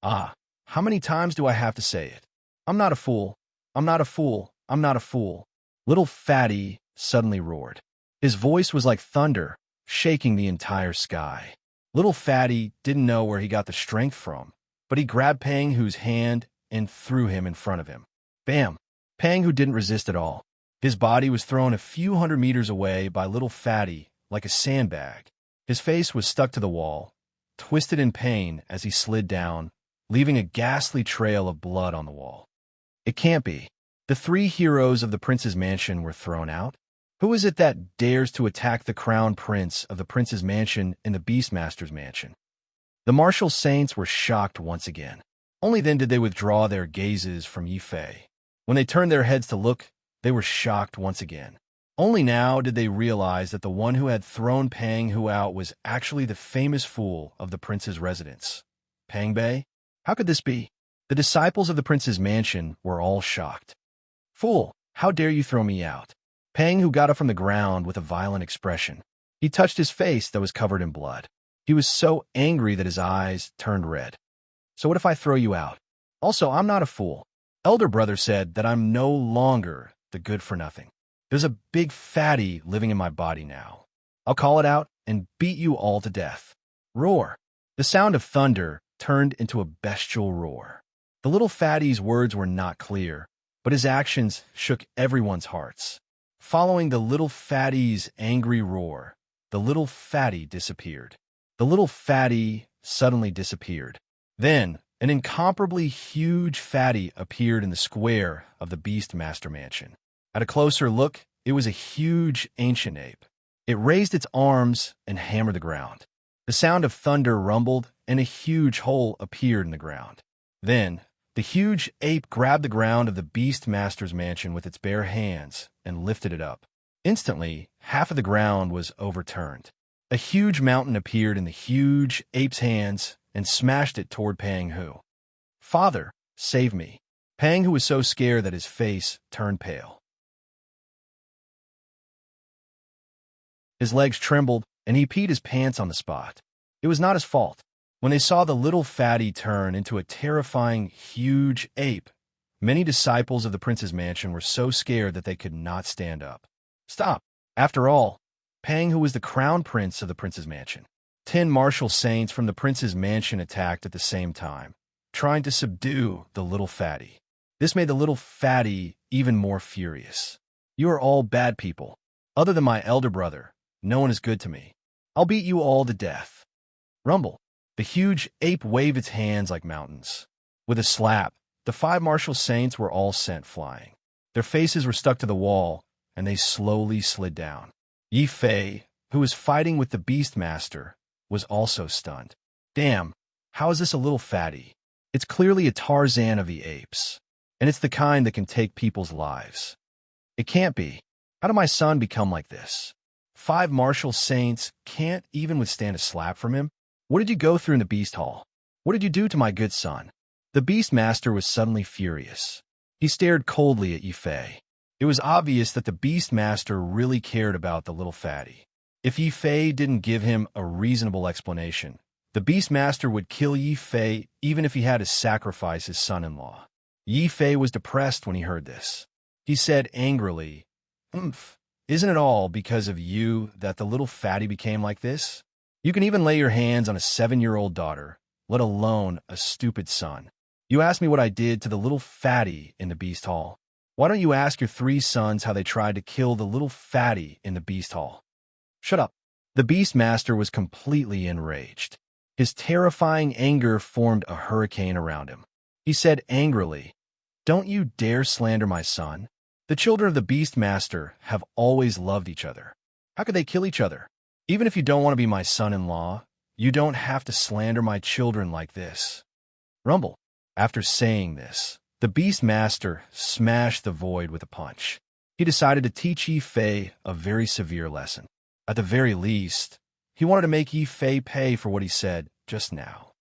Ah, how many times do I have to say it? I'm not a fool. I'm not a fool. I'm not a fool. Little fatty suddenly roared. His voice was like thunder, shaking the entire sky. Little fatty didn't know where he got the strength from, but he grabbed Pang Hu's hand and threw him in front of him. Bam! Pang Hu didn't resist at all. His body was thrown a few hundred meters away by little fatty like a sandbag. His face was stuck to the wall, twisted in pain as he slid down, leaving a ghastly trail of blood on the wall. It can't be. The three heroes of the prince's mansion were thrown out? Who is it that dares to attack the crown prince of the prince's mansion in the Beastmaster's mansion? The martial saints were shocked once again. Only then did they withdraw their gazes from Yifei. When they turned their heads to look, they were shocked once again. Only now did they realize that the one who had thrown Pang Hu out was actually the famous fool of the prince's residence. Pang Bei? How could this be? The disciples of the prince's mansion were all shocked. Fool, how dare you throw me out? Pang Hu got up from the ground with a violent expression. He touched his face that was covered in blood. He was so angry that his eyes turned red. So what if I throw you out? Also, I'm not a fool. Elder brother said that I'm no longer the good-for-nothing. There's a big fatty living in my body now. I'll call it out and beat you all to death. Roar. The sound of thunder turned into a bestial roar. The little fatty's words were not clear, but his actions shook everyone's hearts. Following the little fatty's angry roar, the little fatty disappeared. The little fatty suddenly disappeared. Then, an incomparably huge fatty appeared in the square of the Beastmaster mansion. At a closer look, it was a huge ancient ape. It raised its arms and hammered the ground. The sound of thunder rumbled, and a huge hole appeared in the ground. Then, the huge ape grabbed the ground of the Beastmaster's mansion with its bare hands and lifted it up. Instantly, half of the ground was overturned. A huge mountain appeared in the huge ape's hands and smashed it toward Pang Hu. Father, save me. Pang Hu was so scared that his face turned pale. His legs trembled, and he peed his pants on the spot. It was not his fault. When they saw the little fatty turn into a terrifying, huge ape, many disciples of the prince's mansion were so scared that they could not stand up. Stop! After all, Pang Hu was the crown prince of the prince's mansion. 10 martial saints from the prince's mansion attacked at the same time, trying to subdue the little fatty. This made the little fatty even more furious. You are all bad people. Other than my elder brother, no one is good to me. I'll beat you all to death. Rumble. The huge ape waved its hands like mountains. With a slap, the 5 martial saints were all sent flying. Their faces were stuck to the wall, and they slowly slid down. Yifei, who was fighting with the Beastmaster, was also stunned. Damn, how is this a little fatty? It's clearly a Tarzan of the apes, and it's the kind that can take people's lives. It can't be. How did my son become like this? 5 martial saints can't even withstand a slap from him? What did you go through in the Beast Hall? What did you do to my good son? The Beastmaster was suddenly furious. He stared coldly at Yifei. It was obvious that the Beastmaster really cared about the little fatty. If Yifei didn't give him a reasonable explanation, the Beastmaster would kill Yifei even if he had to sacrifice his son-in-law. Yifei was depressed when he heard this. He said angrily, Isn't it all because of you that the little fatty became like this? You can even lay your hands on a 7-year-old daughter, let alone a stupid son. You asked me what I did to the little fatty in the Beast Hall. Why don't you ask your 3 sons how they tried to kill the little fatty in the Beast Hall? Shut up. The Beastmaster was completely enraged. His terrifying anger formed a hurricane around him. He said angrily, "Don't you dare slander my son. The children of the Beastmaster have always loved each other. How could they kill each other? Even if you don't want to be my son-in-law, you don't have to slander my children like this." Rumble. After saying this, the Beastmaster smashed the void with a punch. He decided to teach Yi Fei a very severe lesson. At the very least, he wanted to make Yi Fei pay for what he said just now.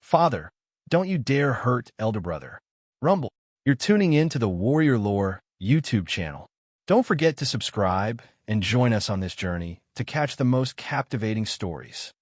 "Father, don't you dare hurt elder brother." Rumble. You're tuning in to the Warrior Lore YouTube channel. Don't forget to subscribe and join us on this journey to catch the most captivating stories.